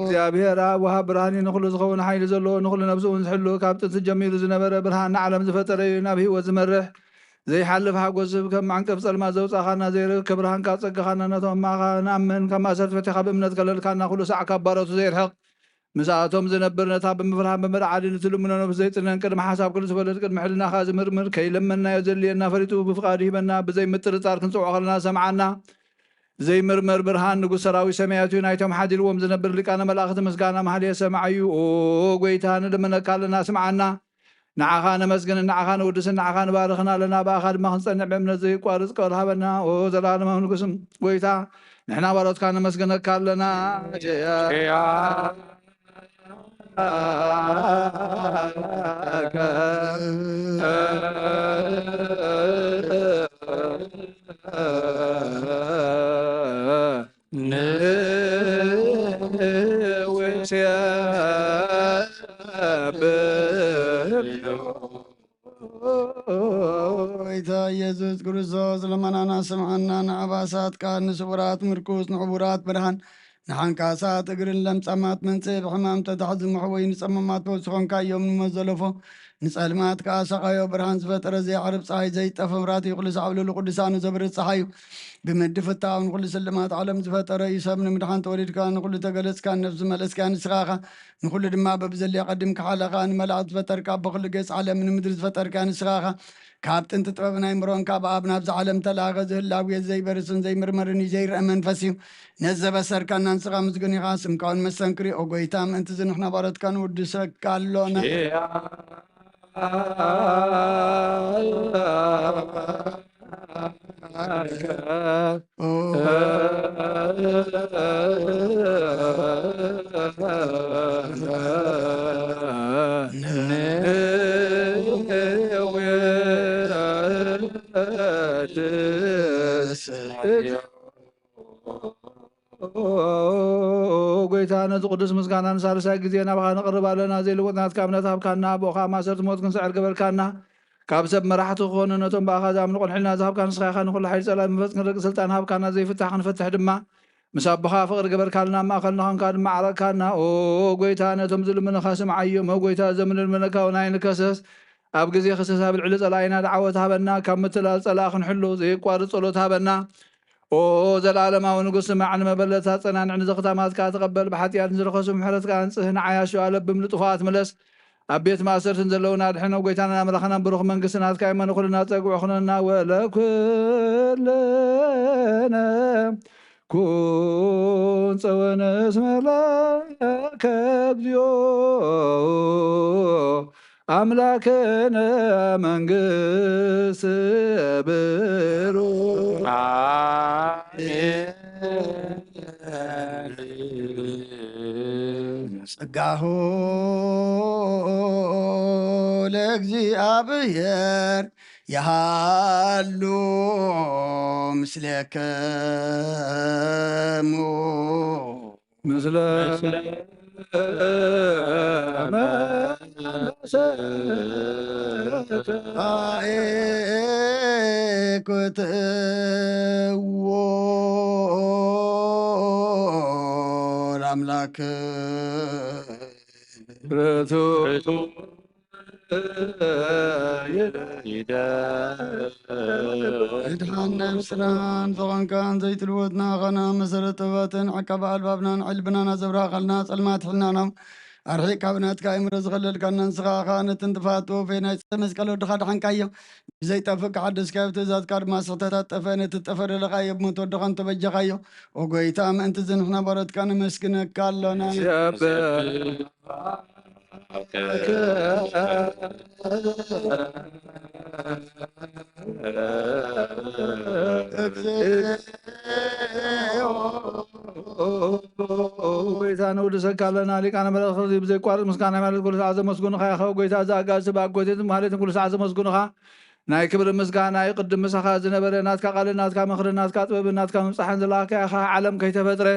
እግዚአብሔር አብ ወሃብ ብርሃን ንኹሉ ዝኸውን ሓይሊ ዘለዎ ንኹሉ ነብሱ እውን ዝሕሉ ካብ ጥንቲ ጀሚሩ ዝነበረ ብርሃን ንዓለም ዝፈጠረ እዩ ናብ ሂወት ዝመርሕ ዘይሓልፍ ሓጎስ ዝህብ ከም ማዕንቀፍ ጸልማት ዘውፃእኻና ዘይርከብ ብርሃንካ ፀጋኻና ነቶም ማኻ ንኣምን ካብ ማእሰርቲ ፈቲኻ ብእምነት ከለልካና ኩሉ ሳዕ ካብ ባሮቱ ዘይርሕቕ ምስኣቶም ዝነብር ነታ ብምፍርሃን ብምርዓዲ ንትልምኖ ነብስ ዘይጥነን ቅድሚ ሓሳብ ኩሉ ዝፈለጥ ቅድሚ ሕልናኻ ዝምርምር ከይለመናዮ ዘድልየና ፈሪጡ ብፍቃዱ ሂበና ብዘይምጥርጣር ክንፅውዖ ከለና ሰምዓና ዘይምርመር ብርሃን ንጉሥ ሰራዊት ሰማያት እዩ ናይቶም ሓዲልዎም ዝነብር ሊቃነ መላእኽቲ ምስጋና ማህልየ ሰማዕ እዩ ኦ ጎይታ ንልመነካ ኣለና ስምዓና ንዓኻ ነመስግን ንዓኻ ንውድስን ንዓኻ ንባርኽና ኣለና ብኣኻ ድማ ክንፀንዕ ብእምነት ዘይቋርፅ ቀበል ሃበና ኦ ዘላለማዊ ንጉስም ጎይታ ንሕና ባሮትካ ነመስግነካ ኣለና ويتا يزوز كريستوس لمنانا سمعنا نعباسات كان نسبرات مركوز نعبورات برهان نحن كاسات اقرن لمسامات من سيب حمام تتحزم محوين سمامات وسخون كايوم مزلفو نسأل مات كاسقايو برهان سفت رزي عرب صحي زي تفمراتي يقول سعولو لقدسان زبرت صحيو بمدف التعاون نقول سلمات عالم زفت رئيس ابن مدحان توليد كان نقول تقلس كان نفس ملس كان سخاخة نقول دما ببزلي قدم كحلقة ملعت فتر كاب بخل قيس عالم من مدرس فتر كان سخاخة كابتن تطربنا يمرون كاب ابنا بز عالم تلاغ زهلاوي زي برسن زي مرمرني زي رأمن فسيو نزب سر كان ننسغا مزقني غاسم كان مسنكري او قويتام انت زنحنا بارد كان ودسك كالونا ጎይታነ ዝቅዱስ ምስጋናን ሳልሳይ ግዜ ናብኻ ነቅርብ ኣለና ዘይልወጥናትካ እምነት ሃብካና ብኦኻ ማሰርት ሞት ክንስዕር ገበልካና ካብ ሰብ መራሕቲ ክኾኑ ነቶም ብኣኻ ዝኣምኑ ቆልሒልና ዝሃብካ ንስኻ ኢኻ ንኩሉ ሓይሊ ፀላም ምፈፅ ክንርቂ ስልጣን ሃብካና ዘይፍታሕ ክንፈትሕ ድማ ምስ ኣቦኻ ፍቅሪ ገበልካልና ማእኸልና ኮንካ ድማ ዓረቅካና ኦ ጎይታ ነቶም ዝልምንኻ ስምዓዮም ጎይታ ዘምንልምነካ ናይ ንከሰስ ኣብ ግዜ ክሰስ ኣብ ልዕሊ ፀላኢና ድዓወት ሃበና ካብ ምትላል ፀላእ ክንሕሉ ዘይቋርፅ ጸሎት ሃበና ኦ ዘላለማዊ ንጉስ ስማዕን መበለታት ፀናንዕ ንዘኽታማትካ ተቐበል ብሓጢኣት ንዝረኸሱ ምሕረትካ አንጽህ ንዓያሾ ኣለብም ንጡፋት መለስ ኣብ ቤት ማእሰርትን ዘለውና ድሕኖ ጎይታና ኣምላኽና ብሩኽ መንግስትናትካ ይመን ኩልና ፀጉዕ ኩነና ወለኩለነ ኩን ፀወነስ መላከ እግዚኦ አምላከነ መንግስት ብሩ ጸጋሁ ለእግዚአብሔር ያሃሉ ምስሌከሙ ምስለ ኩትዎ ለአምላክ ረቱ إدحان بسران فغن كان زيت الودنا غنا مسرت باتن عقب البابنا علبنا نزبرا خلنا سلمات حلنا أرحيك كابنات كايم رزغلل كان نسخا خانة انتفاتو في ناس مسكالو دخل حنكايو زي تفك حدث كيف تزاد كار ما سطتات تفين تتفر لغايب موتو دخن تبجا خايو وقويتام انت زنخنا برد كان مسكنك كالونا ጎይታ ንውድሰካ ኣለና ሊቃነ መላእክቲ ብዘይቋርጥ ምስጋና ማለት ኩሉ ሰዓት ዘመስግኑኻ ኢኻ ጎይታ ዘኣጋዚ ብኣጎቴትን ማለትን ኩሉ ሰዓት ዘመስግኑኻ ናይ ክብሪ ምስጋና ይቅድም ምሳኻ ዝነበረ ናትካ ቃልን ናትካ ምኽርን ናትካ ጥበብን ናትካ ምብፃሕን ዘለካ ኢኻ ዓለም ከይተፈጥረ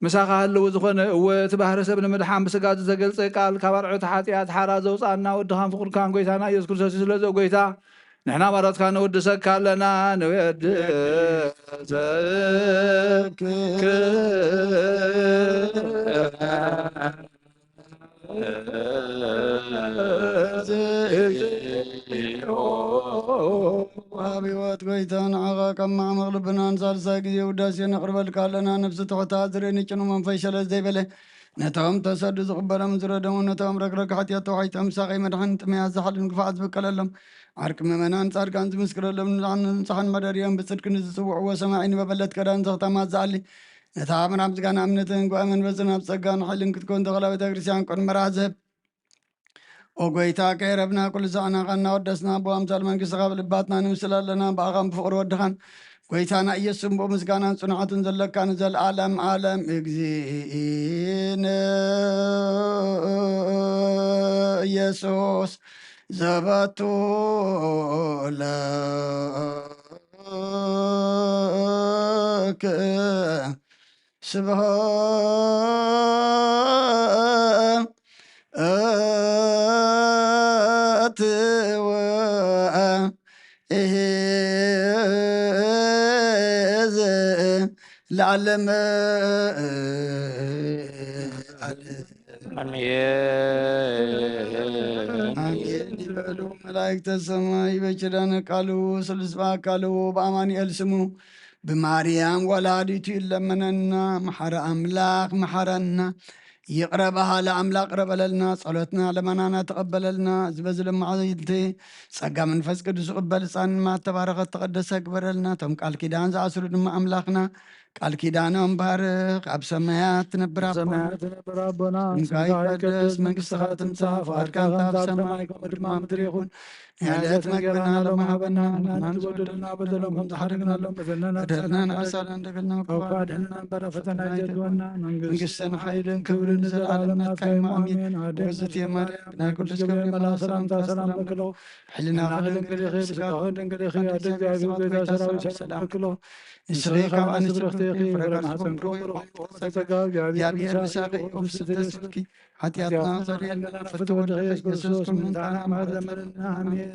ምሳኻ ህልው ዝኾነ እወ እቲ ባህረ ሰብ ንምድሓን ብስጋ ዘገልፀ ቃል ካብ ኣርዑት ሓጢኣት ሓራ ዘውፃእና ወድኻን ፍቁርካን ጎይታና ኢየሱስ ክርስቶስ ስለዘ ጎይታ ንሕና መረትካ ንውድሰካ ኣለና አብዮት ጎይታን ዓኻ ከም ማዕመቕ ልብናን ሳልሳይ ግዜ ውዳሴ ነቕርበልካ ኣለና ነብሲ ትሑታት ዝርእኒ ጭኑ መንፈስ ሸለስ ዘይበለ ነቶም ተሰዱ ዝቕበሎም ዝረደሙ ነቶም ረግረግ ሓትያት ተዋሒጦም ሳቐይ መድሓን ጥምያት ዝሓልን ክፍዓት ዝብቀለሎም ዓርቂ ምእመናን ጻድቃን ዝምስክረሎም ንፃሕን መደርዮም ብፅድቂ ንዝፅውዕዎ ሰማዒ ንበበለት ከዳን ዘኽተማት ዝኣሊ ነታ ምራብ ምስጋና እምነትን ጓእ መንፈስን ኣብ ፀጋን ሓይልን ክትኮን ተኸላ ቤተ ክርስቲያን ቆን መርዓ ዝህብ ወጎይታ ከይረብና ኩሉ ሰዓና ቐና ወደስና ብኣምሳል መንግስትኻ ብልባትና ንምስል ኣለና ብኣኻን ብፍቕሪ ወድኻን ጎይታና ኢየሱስ ብኡ ምስጋናን ጽኑዓትን ዘለካ ንዘለዓለም ዓለም እግዚእነ ኢየሱስ ዘበቱ ለከ ስብሐት ለዓለም አሜን ይበሉ መላእክተ ሰማይ በኪዳነ ቃሉ ስሉስ በአካሉ በአማኑኤል ስሙ በማርያም ወላዲቱ ይለመነና መሐረ አምላክ መሐረና ይቅረበሃ ለአምላክ ቅረበለልና ጸሎትና ለመናና ተቀበለልና ዝበዝለ ማዕልቲ ጸጋ መንፈስ ቅዱስ ቅበል ሕፃን ማተባረኸት ተቀደሰ ግበረልና ቶም ቃል ኪዳን ዝኣስሩ ድማ አምላክና ቃል ኪዳኖም ባርክ ኣብ ሰማያት ትነብር አቦና ስምካ ይቀደስ መንግስትኻ ትምጻእ ፈቃድካ ኣብ ሰማይ ከምኡ ድማ ምድሪ ይኹን የዕለት መግብና ሎሚ ሃበና ንሕና ንዝበደሉና በደሎም ከም ዝሓደግናሎም በደልና ንኣሳና እንደገልና ድሕንና እምበረ ፈተና ይዘድወና መንግስትን ሓይልን ክብርን ንዘለዓለም ናትካ እዩ ኣሜን ወዘት የማርያም ናይ ቅዱስ ገብርኤል መልኣክ ሰላምታ ሰላም ለክሎ ሕልና ክደንግልኺ ብስጋ ክደንግልኺ ኣደ እግዚአብሔር ጎይታ ሰራዊት ሰላም ለክሎ ንስኺ ካብ ኣንስቲ ብርክቲ ፍረ ማኅፀን ተጸጋ እግዚአብሔር ብሳኺ ኦብስተስልኪ ኃጢአትና ዘርየለና ፍትወ ወድኺ ኢየሱስ ክርስቶስ ምንታና ማለመልና አሜን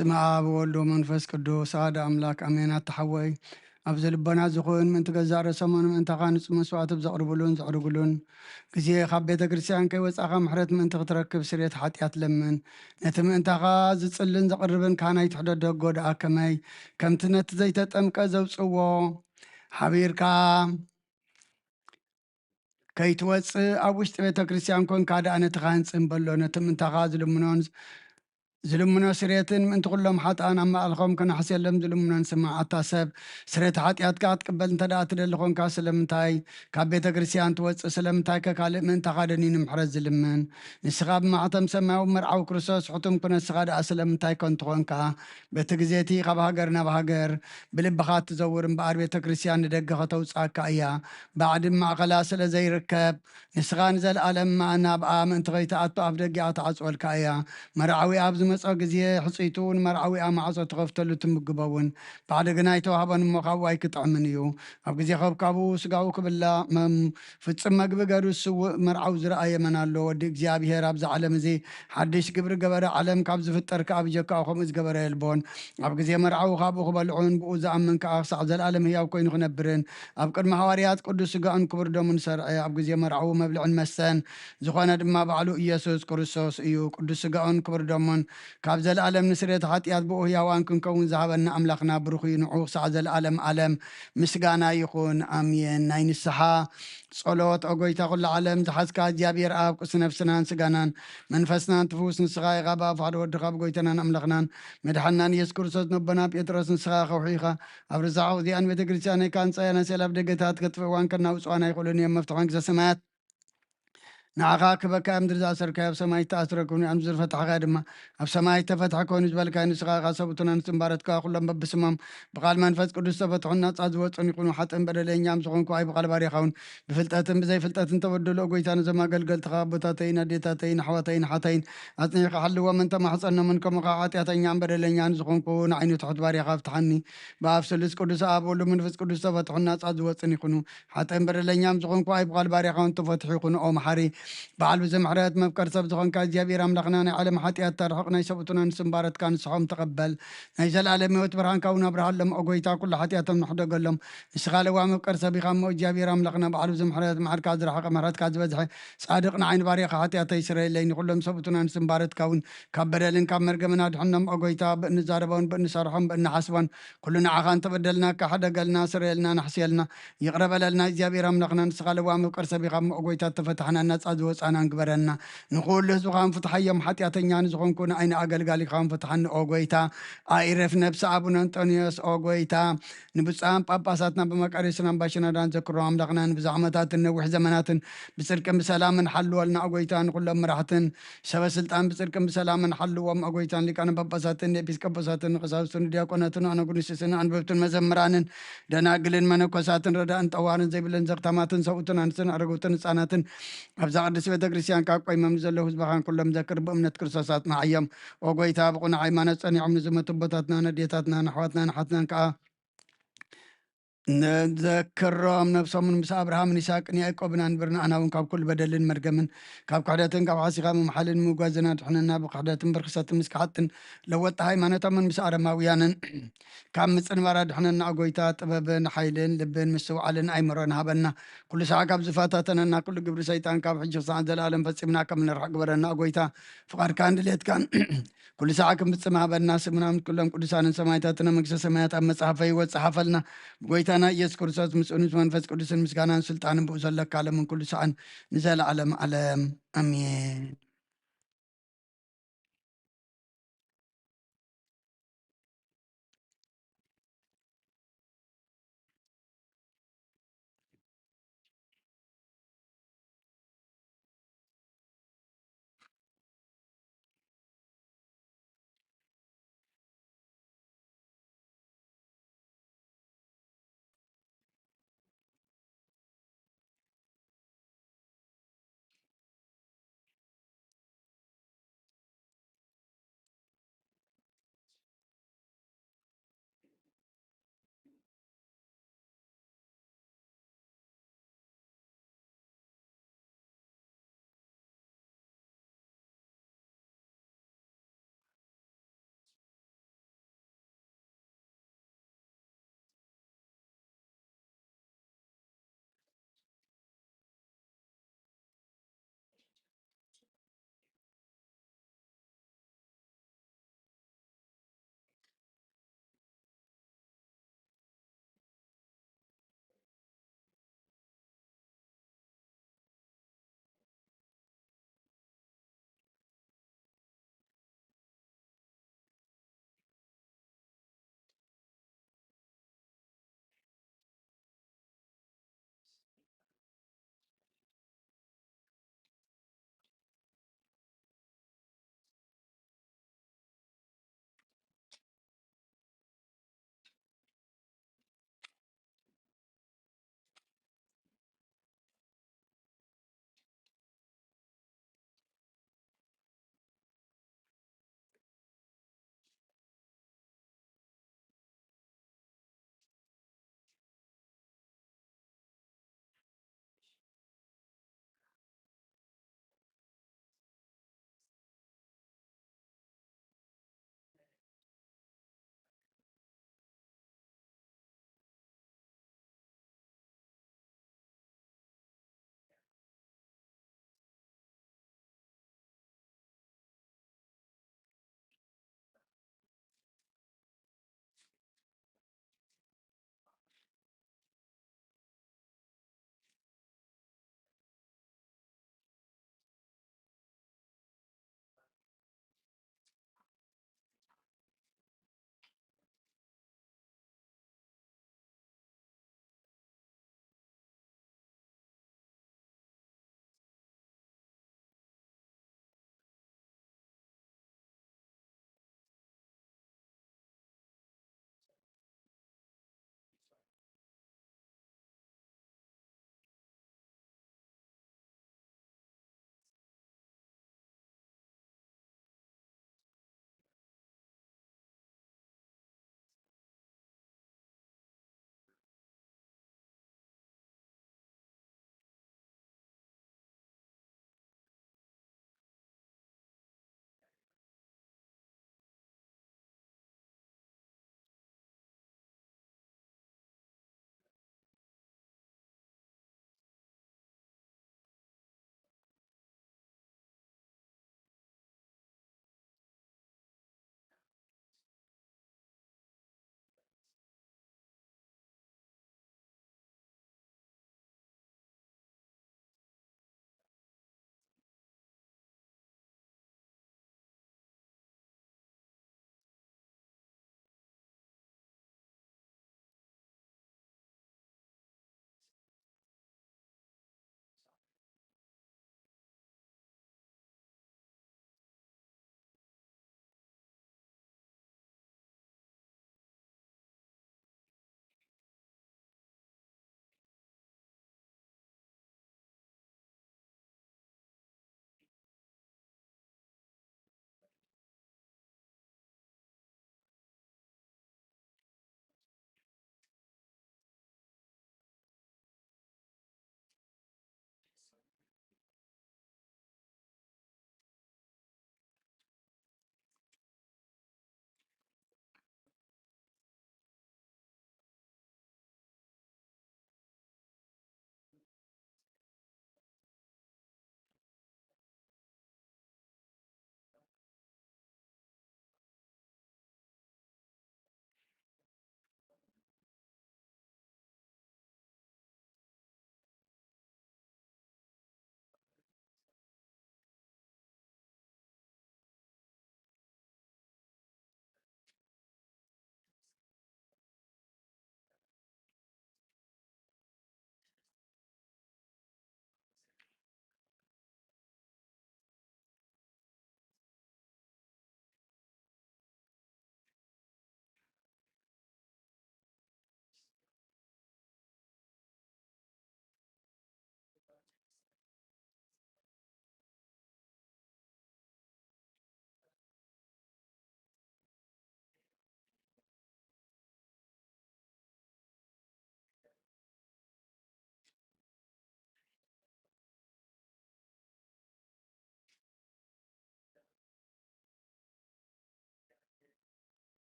ስመ አብ ወወልድ ወመንፈስ ቅዱስ አሐዱ አምላክ አሜን። አተሐወይ ኣብዚ ልቦና ዝኹን ምእንቲ ገዛእ ርእሶምን ምእንቲ ኻንፁ መስዋዕቲ ዘቕርብሉን ዘዕርግሉን ግዜ ካብ ቤተ ክርስቲያን ከይወፃእኻ ምሕረት ምእንቲ ክትረክብ ስርየት ሓጢኣት ለምን ነቲ ምእንታኻ ዝፅልን ዘቕርብን ካህናይ ትሕዶ ደጎ ደኣ ከመይ ከምቲ ነቲ ዘይተጠምቀ ዘውፅዎ ሓቢርካ ከይትወፅእ ኣብ ውሽጢ ቤተ ክርስቲያን ኮንካ ደኣ ነቲ ካህንፅን በሎ ነቲ ምእንታኻ ዝልምኖ ስርየትን ምእንቲ ኩሎም ሓጥኣን ኣብ ማእልኾም ክናሕስየሎም ዝልምኖን ስማዓታ ሰብ ስርየት ሓጢኣትካ ክትቅበል እንተ ደኣ ትደሊ ኮንካ ስለምንታይ ካብ ቤተ ክርስቲያን ትወፅእ? ስለምንታይ ከካልእ ምእንታኻ ደኒኑ ምሕረት ዝልምን? ንስኻ ብማሕተም ሰማያዊ መርዓዊ ክርስቶስ ሕቱም ኩነስኻ ደኣ ስለምንታይ ኮንቲ ኮንካ? በቲ ግዜቲ ካብ ሃገር ናብ ሃገር ብልብኻ እትዘውር እምበኣር ቤተ ክርስቲያን ንደገ ከተውፃእካ እያ። ባዕድ ማእኸላ ስለ ዘይርከብ ንስኻ ንዘለኣለም ናብኣ ምእንቲ ከይተኣቱ ኣፍ ደጊኣ ተዓፅወልካ እያ። መርዓዊ ኣብ ዝመፀ ግዜ ሕፅይቱ ንመርዓዊኣ ማዕፆ ተኸፍተሉ ትምግበውን ባዕድ ግና ይተዋህበን እሞ ካብ ዋይ ክጥዕምን እዩ። ኣብ ግዜ ከብካቡ ስጋኡ ክብላዕ ፍፅም መግቢ ገዱ ዝስውእ መርዓዊ ዝረኣየ መን ኣሎ? ወዲ እግዚኣብሄር ኣብዚ ዓለም እዚ ሓድሽ ግብሪ ገበረ ዓለም ካብ ዝፍጠር ከዓ ብጀካኡ ከምኡ ዝገበረ የልቦን። ኣብ ግዜ መርዓዊ ካብኡ ክበልዑን ብኡ ዝኣምን ከዓ ክሳዕ ዘለኣለም ህያው ኮይኑ ክነብርን ኣብ ቅድሚ ሃዋርያት ቅዱስ ስጋኡን ክቡር ደሙን ሰርዐ። ኣብ ግዜ መርዓዊ መብልዕን መስተን ዝኾነ ድማ ባዕሉ ኢየሱስ ክርስቶስ እዩ። ቅዱስ ስጋኡን ክቡር ደሙን ካብ ዘለኣለም ንስርየት ሓጢኣት ብኡ ህያዋን ክንከውን ዝሃበና ኣምላኽና ብሩኽ እዩ። ንዑ ክሳዕ ዘለኣለም ዓለም ምስጋና ይኹን ኣሜን። ናይ ንስሓ ጸሎት ኦጎይታ ኩሉ ዓለም ዝሓዝካ እግዚኣብሔር ኣብ ቅዱስ ነፍስናን ስጋናን መንፈስናን ትፍውስ ንስኻ ኢኻ ብኣብ ሓደ ወድኻ ብጎይታናን ኣምላኽናን መድሓናን ኢየሱስ ክርስቶስ ነቦና ጴጥሮስ ንስኻ ከውሒኻ ኣብ ርዛቕ እዚኣን ቤተ ክርስቲያን ካንፃያና ሰላብ ደገታት ከጥፍእዋን ከናውፅዋን ኣይኽእሉን እዮም። መፍትሖን ግዘ ሰማያት ንዓኻ ክበካ ምድሪ ዝኣሰርካዮ ኣብ ሰማይ ተኣስረክብኒ ኣብ ምድሪ ፈትሕካ ድማ ኣብ ሰማይ ተፈትሐ ኮይኑ ዝበልካዮ ንስኻ ኢኻ ሰብኡትና ንስምባረትካ ኩሎም በብስሞም ብቓል መንፈስ ቅዱስ ተፈትሑን ናፃ ዝወፁን ይኹኑ። ሓጥን በደለኛም ዝኾንኩ ኣይ ብቓል ባሪኻውን ብፍልጠትን ብዘይፍልጠትን ተበደሉ ጎይታ ነዞም ኣገልገልትኻ ኣቦታተይን ኣዴታተይን ኣሕዋተይን ሓተይን ኣፅኒዕካ ሓልዎም እንተማሕፀኖምን ከምኡ ከዓ ኃጢአተኛን በደለኛን ዝኾንኩ ንዓይኑ ትሑት ባሪኻ ፍትሐኒ። ብኣብ ስሉስ ቅዱስ ኣብ ወልድ መንፈስ ቅዱስ ተፈትሑን ናፃ ዝወፅን ይኹኑ። ሓጥን በደለኛም ዝኾንኩ ኣይ ብቓል ባሪኻውን ተፈትሑ ይኹኑ። ኦ መሓሪ በዓል ብዘምሕረት መፍቀር ሰብ ዝኾንካ እግዚኣብሔር ኣምላኽና ናይ ዓለም ሓጢኣት ተርሕቕ ናይ ሰብኡትና ንስምባረትካ ንስሖም ተቐበል። ናይ ዘለኣለም ህይወት ብርሃንካ እውን ኣብርሃሎም ኦ ጎይታ ኩሉ ሓጢኣቶም ንሕደገሎም ንስኻ ለዋ መፍቀር ሰብ ኢኻ እሞ እግዚኣብሔር ኣምላኽና በዓል ብዘምሕረት ማዕድካ ዝረሓቐ ምሕረትካ ዝበዝሐ ጻድቕ ንዓይኒ ባሪኻ ሓጢኣተይ ይስረየለይ ንኩሎም ሰብኡትና ንስምባረትካ እውን ካብ በደልን ካብ መርገምን ኣድሕኖም ኦ ጎይታ ብእንዛረቦን ብእንሰርሖም ብእንሓስቦን ኩሉ ንዓኻ እንተበደልና ካሓደገልና ስረየልና ናሕስየልና ይቕረበለልና እግዚኣብሔር ኣምላኽና ንስኻ ለዋ መፍቀር ሰብ ኢኻ እሞ ኦ ጎይታ ተፈታሕና ናፃ ዝወፃና ንግበረና ንኩሉ ህዝብኻን ፍትሓዮም ሓጢኣተኛ ንዝኾንኩ ንዓይኒ ኣገልጋሊኻን ፍትሓኒ ኦ ጎይታ ኣይረፍ ነብሲ ኣቡነ አንጦኒዮስ ኦ ጎይታ ንብፃን ጳጳሳትና ብመቃሪስን ኣምባሽናዳን ዘክሮም ኣምላኽና ንብዙሕ ዓመታትን ነዊሕ ዘመናትን ብፅድቅን ብሰላምን ሓልወልና ኦ ጎይታ ንኩሎም መራሕትን ሰበስልጣን ብፅድቅን ብሰላምን ሓልዎም ኦ ጎይታ ሊቃነ ጳጳሳትን ኤጲስቆጶሳትን ቀሳውስትን ዲያቆናትን ኣነጉንስስን ኣንበብትን መዘምራንን ደናግልን መነኮሳትን ረዳእን ጠዋርን ዘይብለን ዘኽታማትን ሰብኡትን ኣንስትን ኣረጉትን ህፃናትን ኣብዛ ቅዱስ ቤተ ክርስቲያን ካብ ቆይሞም ንዘለዉ ህዝባኻን ኩሎም ዘክር ብእምነት ክርስቶሳት ንዓዮም ኦ ጎይታ ብቁና ሃይማኖት ፀኒዖም ንዝመቱ ቦታትናን ኣዴታትናን ኣሕዋትናን ሓትናን ከዓ ነዘክሮም ነብሶምን ምስ ኣብርሃምን ይስሐቅን ያዕቆብን ኣንብርና ኣና እውን ካብ ኩሉ በደልን መርገምን ካብ ክሕደትን ካብ ሓሲኻ ምምሓልን ምጓዝና ድሕንና ብክሕደትን ብርክሰትን ምስ ክሓጥን ለወጣ ሃይማኖቶምን ምስ ኣረማውያንን ካብ ምፅንባራ ድሕነና ኦ ጎይታ ጥበብን ሓይልን ልብን ምስውዓልን ኣይምሮን ሃበና ኩሉ ሰዓ ካብ ዝፋታተነና ኩሉ ግብሪ ሰይጣን ካብ ሕጂ ክሳዕ ዘለኣለም ፈፂምና ከም ንርሕቅ ግበረና ኦ ጎይታ ፍቓድካን ድሌትካን ኩሉ ሰዓ ክምፅም ሃበና ስምናም ኩሎም ቅዱሳንን ሰማዕታትን መንግስተ ሰማያት ኣብ መፅሓፈ ይወፅ ሓፈልና ብጎይታና ኢየሱስ ክርስቶስ ምስ እኑስ መንፈስ ቅዱስን ምስጋናን ስልጣንን ብኡ ዘለካ ዓለምን ኩሉ ሰዓን ንዘለዓለም ዓለም ኣሜን።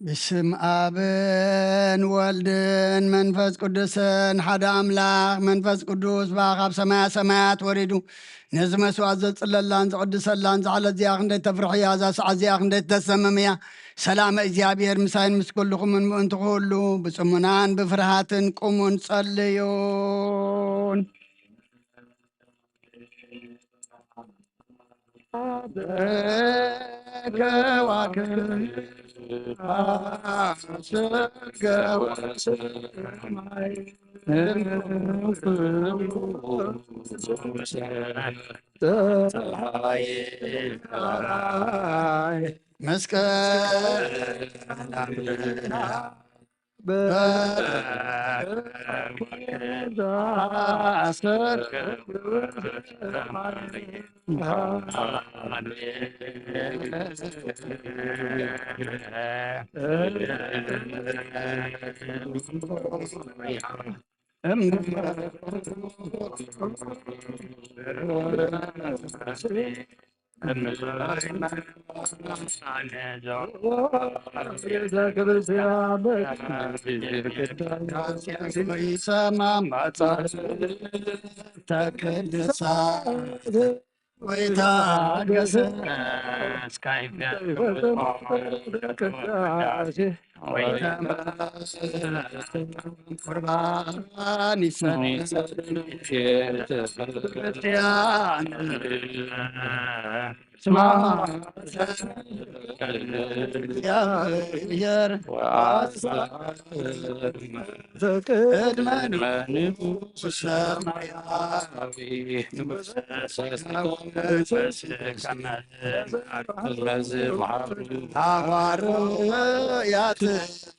بسم آبن والدن منفس قدسن حدا أملاخ منفس قدوس باخاب سمايات وريدو نزم سوازت اللان قدس اللان زعل زياخ ندي تفرحي هذا سع زياخ ندي تسمميا سلام إزيابير مساين مسكلكم من أنت قولوا بسمنان بفرحاتن قومون صليون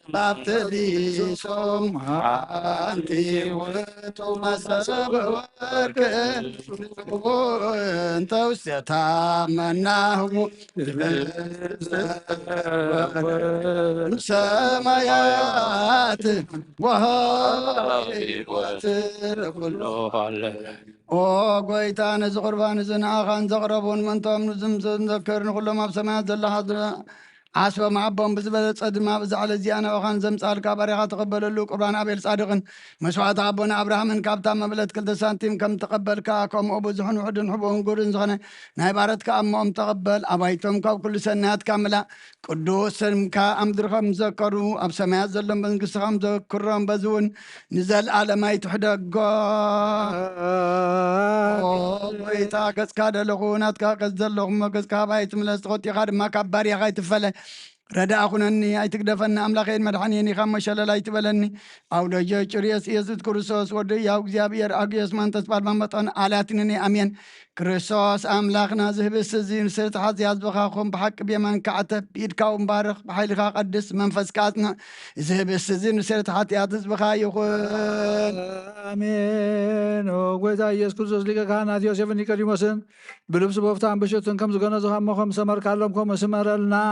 بابتليسوم عانتي وتمسب ورك انت وستتا مناه سمايات وهاي وتركلو قويتان زغربان زناخان زغربون من توم نزمزن ذكرن كل ما بسماء زل حضر عسب معبهم بزبل صد ما بزعل زيانا وخان زمصال كباريخا تقبل له قربان ابيل صادقن مسوعات ابونا ابراهيم كابتا مبلت كل سنتيم كم تقبل كاكم ابو زحن وحدن حبهم قرن زغنه نايبارت كامهم تقبل ابايتهم كل سنات كامله قدوس كا امدرهم ذكروا اب سماء زلم منقسهم ذكرهم بزون نزل على ما يتحدق ويتا كسكاد لغونات كاكزل لغم كسكا بايت ملستغوت يغاد ما كبار يا غايت فله ردا أخونني أي تقدفن أملاخين مدحنيني خمس لا يتبلني أو لجا شريس يزد كرسوس ودي ياو زيابير أجيس من تسبال ممتن آلاتنني أمين كرسوس أملاخنا زهب السزين سرت حظ يزبخاكم بحق بيمن كعتب بيدكاو مبارك بحيلخا قدس منفس كاتنا زهب السزين سرت حظ يزبخا يخون آمين وقويتا إيس كرسوس لك كهنات يوسف نيكوديموسن بلبس بوفتان بشوتن كم زغنا زغام مخم سمر كالومكم سمرلنا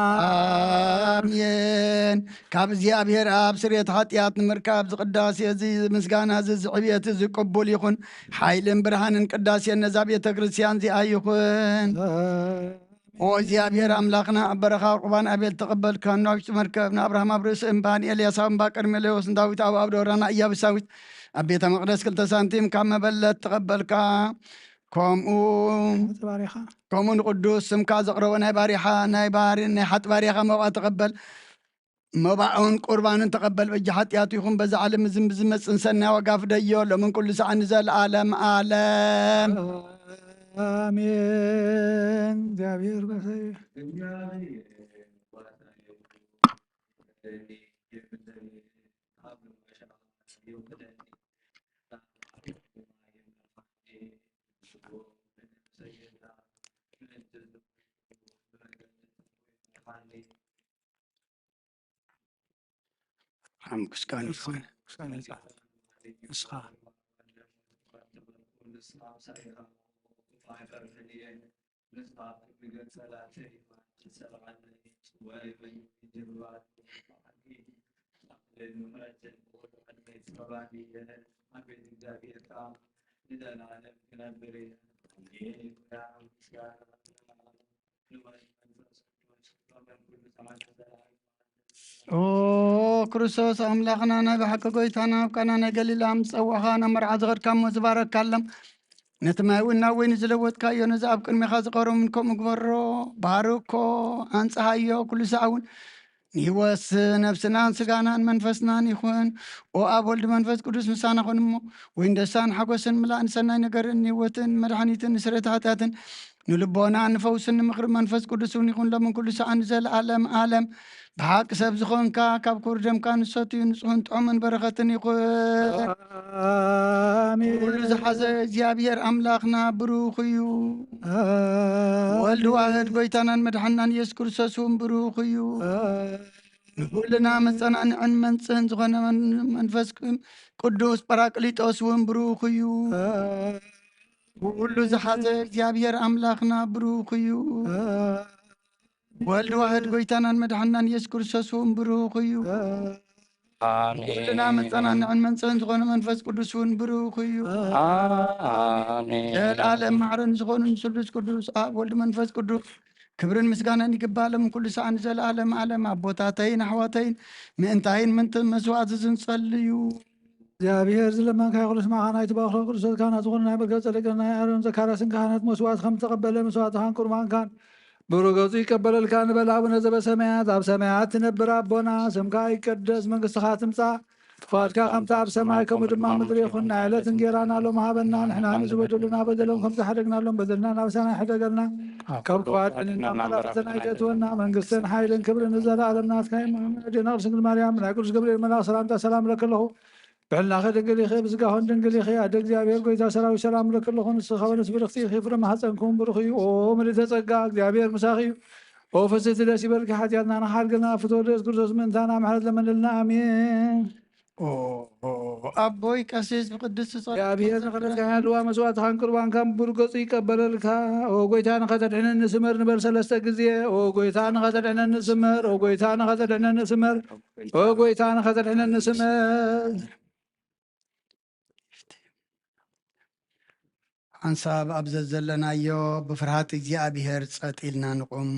آمين كاب زيابير آب سريت حطيات مركاب قداس يزي مسغانا زي عبيت زي قبول يخون حيل برهان قداس النزابية كريستيان زي ايخون وزيابير أملاخنا برخا قربان أبيل تقبل كان نوش مركبنا أبراهام أبرس إمبان إلياس باكر مليوس داويت أو أبدورانا إياب ساويت أبيت مقدس كل سنتيم كما بلت تقبل كا كومون قدوس سمكا زقرو ناي باريحة ناي باري ناي حت باريحة ما تقبل ما بعون قربان تقبل بجحت ياتيكم بز عالم زم بزم سنسنا وقاف ديو من كل ساعة نزل عالم عالم آمين جابير بسي كسكان ክርስቶስ ኣምላኽና ናይ ባሕቂ ጎይታና ኣብቃና ናይ ገሊላ ምፀዋኻ ናብ መርዓ ዝኸድካ እሞ ዝባረካ ኣለም ነቲ ማይ እውን ናብ ወይኒ ዝለወጥካዮ ነዚ ኣብ ቅድሚኻ ዝቐረሙ ከምኡ ግበሮ ባርኮ ኣንፀሃዮ ኩሉ ሰዓ እውን ንሂወት ነብስናን ስጋናን መንፈስናን ይኹን ኦ ኣብ ወልዲ መንፈስ ቅዱስ ምሳና ኾን እሞ ወይን ደስታን ሓጎስን ምላእ ንሰናይ ነገርን ህይወትን መድሓኒትን ንስሬት ሓጢኣትን ንልቦና ንፈውስን ንምኽሪ መንፈስ ቅዱስ እውን ይኹን ሎምን ኩሉ ሰዓ ንዘለኣለም ኣለም ብሓቂ ሰብ ዝኾንካ ካብ ክቡር ደምካ ንሰትዩ ንፁህን ጥዑምን በረኸትን ይኹን ኩሉ ዝሓዘ እግዚኣብሔር ኣምላኽና ብሩኽ እዩ ወልዲ ዋህድ ጎይታናን መድሓናን ኢየሱስ ክርስቶስ እውን ብሩኽ እዩ ንኩልና መፀናንዕን መንፅህን ዝኾነ መንፈስ ቅዱስ ጳራቅሊጦስ እውን ብሩኽ እዩ ኩሉ ዝሓዘ እግዚኣብሔር ኣምላኽና ብሩኽ እዩ ወልዲ ዋህድ ጎይታናን መድሓናን ኢየሱስ ክርስቶስ እውን ብሩኽ እዩ ኩልና መፀናንዕን መንፅህን ዝኾነ መንፈስ ቅዱስ እውን ብሩኽ እዩ ዘለኣለም ማዕረን ዝኾኑ ንስሉስ ቅዱስ ኣብ ወልዲ መንፈስ ቅዱስ ክብርን ምስጋናን ይግባሎም ኩሉ ሰዓ ንዘለኣለም ኣለም ኣቦታተይን ኣሕዋተይን ምእንታይን ምንትን መስዋዕቲ ዝንፀልዩ እግዚኣብሔር ዝለመንካ ይኹሉ ስማዕኻ ናይቲ ባኽሎ ክርስቶስ ካህናት ዝኾኑ ናይ መልከ ጸደቅን ናይ ኣሮን ዘካርያስን ካህናት መስዋዕት ከም ተቐበለ መስዋዕትኻን ቁርባንካን ብሩህ ገጹ ይቀበለልካ ንበል አቡነ ዘበሰማያት ኣብ ሰማያት ትነብር ኣቦና ስምካ ይቀደስ መንግስትኻ ትምጻእ ፍቃድካ ከምቲ ኣብ ሰማይ ከምኡ ድማ ምድሪ ይኹን ናይ ዕለት እንጀራና ሎም ሃበና ንሕና ንዝበደሉና በደሎም ከም ዝሓደግናሎም በደልና ናብ ሰናይ ሕደገልና ካብ ክፋድ ዕልና መላእኽትን ኣይተእትወና መንግስትን ሓይልን ክብርን ንዘለኣለም ናትካ ደና ቅድስት ድንግል ማርያም ናይ ቅዱስ ገብርኤል መልኣክ ሰላምታ ሰላም ለከለኹ ብሕልናኸ ድንግል ኢኺ ብዝጋሆን ድንግል ኢኺ ኣደ እግዚኣብሔር ጎይታ ሰራዊት ሰላም ለከለኹ ንስኻ ወንስ ብርኽቲ ኢኺ ፍረ ማሕፀንኩም ብሩኽ እዩ ኦ ምልዕተ ጸጋ እግዚኣብሔር ምሳኺ እዩ ኦ ፍስሕቲ ደስ ይበልኪ ሓጢኣትና ንሓድገና ፍትወ ኢየሱስ ክርስቶስ ምእንታና ምሕረት ለመንልና ኣሜን ኣቦይ ቀሲስ ብቅድስ እግዚኣብሔር ንኸደስካ ያድዋ መስዋዕትኻን ቁርባንካን ብሩህ ገጹ ይቀበለልካ ኦ ጎይታ ንኸተድሕነኒ ንስመር ንበል 3 ግዜ ኦ ጎይታ ንኸተድሕነኒ ንስመር ኦ ጎይታ ንኸተድሕነኒ ንስመር ኦ ጎይታ ንኸተድሕነኒ ንስመር ሓንሳብ ኣብ ዘለናዮ ብፍርሃት እግዚኣብሔር ጸጥ ኢልና ንቁም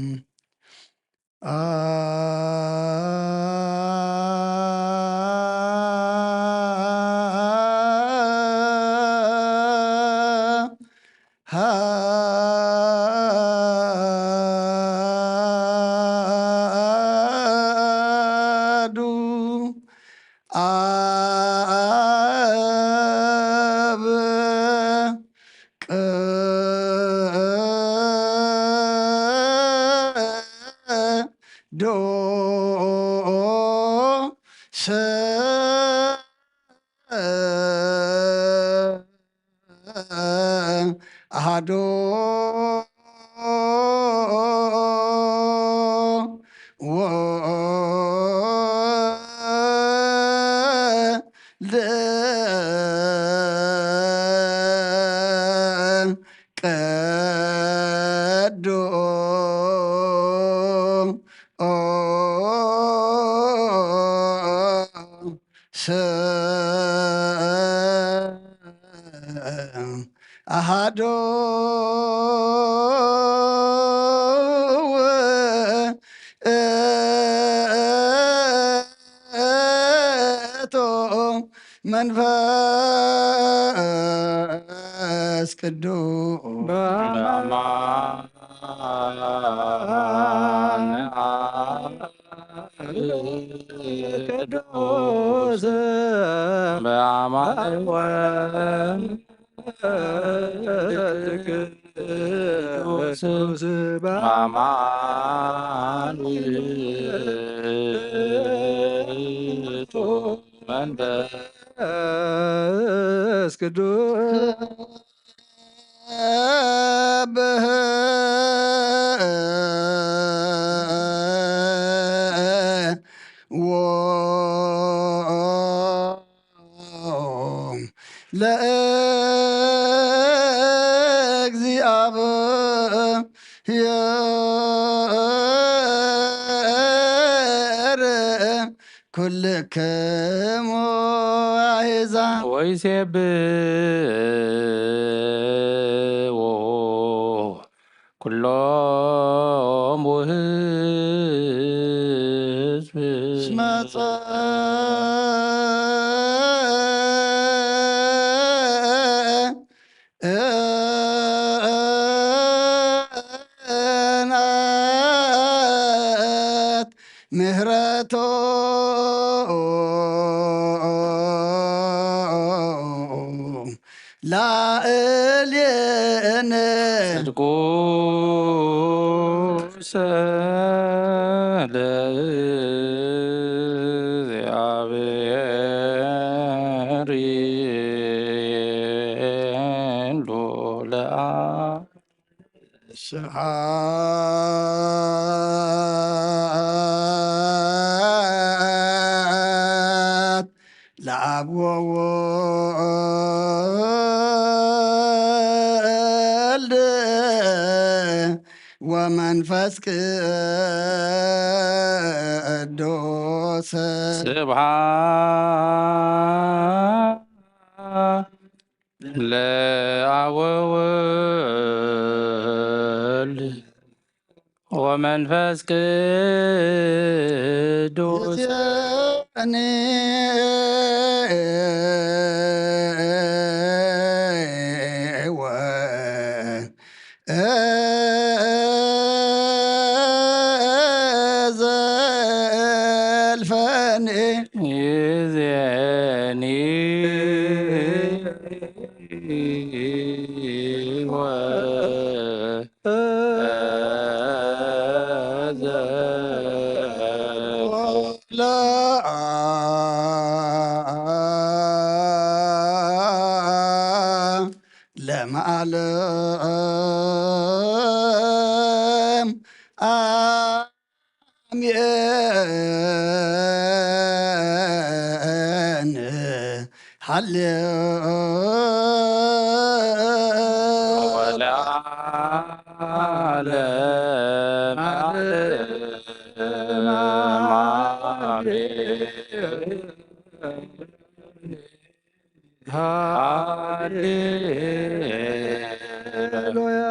አሐዱ አሐዱ ውእቱ መንፈስ ቅዱስ ቅዱስ በአማን ቅዱስ በአማን ውእቱ መንፈስ ቅዱስ ለእግዚአብሔር ኩልክሙ አሕዛብ ወይሴብዎ ኩሎም ህዝብ እስመ ጸናት ምህረቶ ላዕሌነ ጽድቁ ለእግዚአብሔር ይሎ ለአብ ስብሐት ለአብ ወወልድ ወመንፈስ ቅዱስ ስብሐት ለአብ ወወልድ ወመንፈስ ቅዱስ እኔ ዘልፈኔ ይእዜኒ ለዓለም አሜን ወለዓለም ዓለም ሃሌሉያ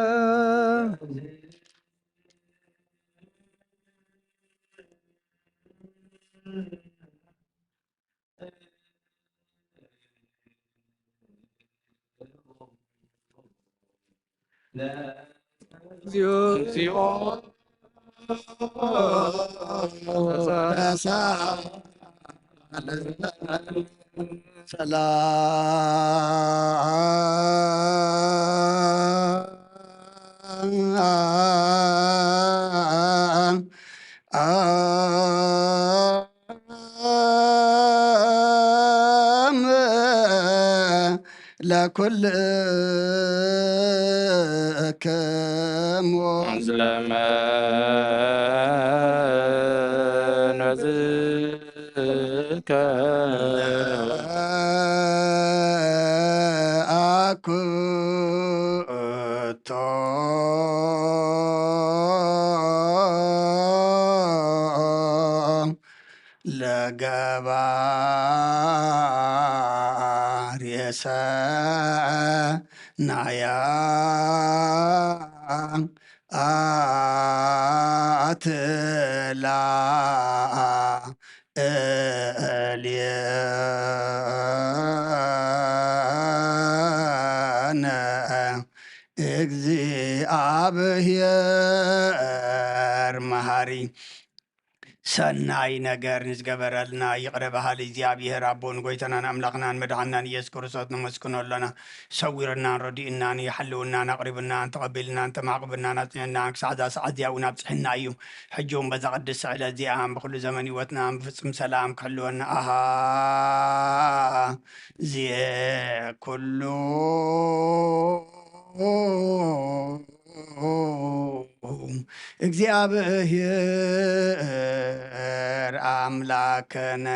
እግዚኦ ለኩልክሙ ስለመንበዝከ አኩቶ ለገባር የሰናያ አትላ እልየነ እግዚአብሔር መሃሪ ሰናይ ነገር ንዝገበረልና ይቅረ ባህል እግዚአብሔር አቦን ጎይተናን አምላኽናን መድሓናን ኢየሱስ ክርስቶስ ንመስክኖ ኣለና ሰዊርናን ረዲእናን ይሓልውናን ኣቕሪብናን ተቐቢልናን ተማቕብናን ኣፅንዕናን ክሳዕ ዛ ሰዓት እዚኣ እውን ኣብፅሕና እዩ ሕጂ እውን በዛ ቅድስ ስዕለ እዚኣን ብኩሉ ዘመን ሂወትናን ብፍፅም ሰላም ክሕልወና ኣሃ ዚየ ኩሉ እግዚአብሔር አምላክነ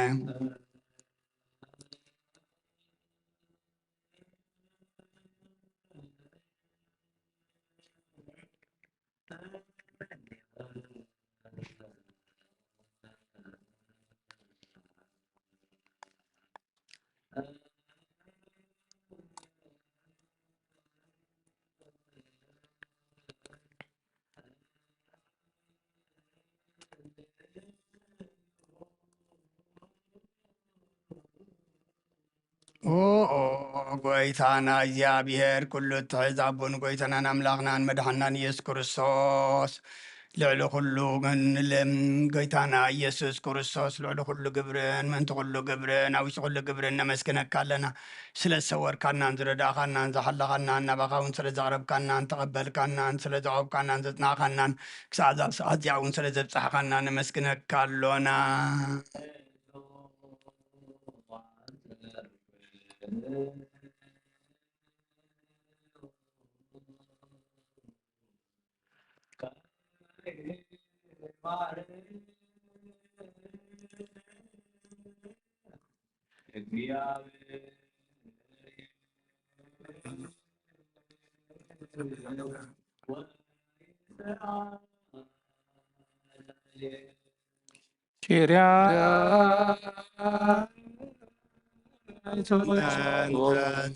ጎይታና እግዚአብሔር ኩሉ እትሕዝ አቦን ጎይታናን አምላኽናን መድሓናን ኢየሱስ ክርስቶስ ልዕሊ ኩሉ ጎይታና ኢየሱስ ክርስቶስ ልዕሊ ኩሉ ግብርን ምንቲ ኩሉ ግብርን ኣብ ውሽጢ ኩሉ ግብርን ነመስግነካ ኣለና ስለ ዝሰወርካናን ዝረዳእኻናን ዝሓለኻናን ናባኻ እውን ስለ ዘቕረብካናን ተቐበልካናን ስለ ዘቐብካናን ዘፅናኻናን ክሳብ ዛ ሰዓት እዚኣ እውን ስለ ዘብፅሕኻና ነመስግነካ ኣሎና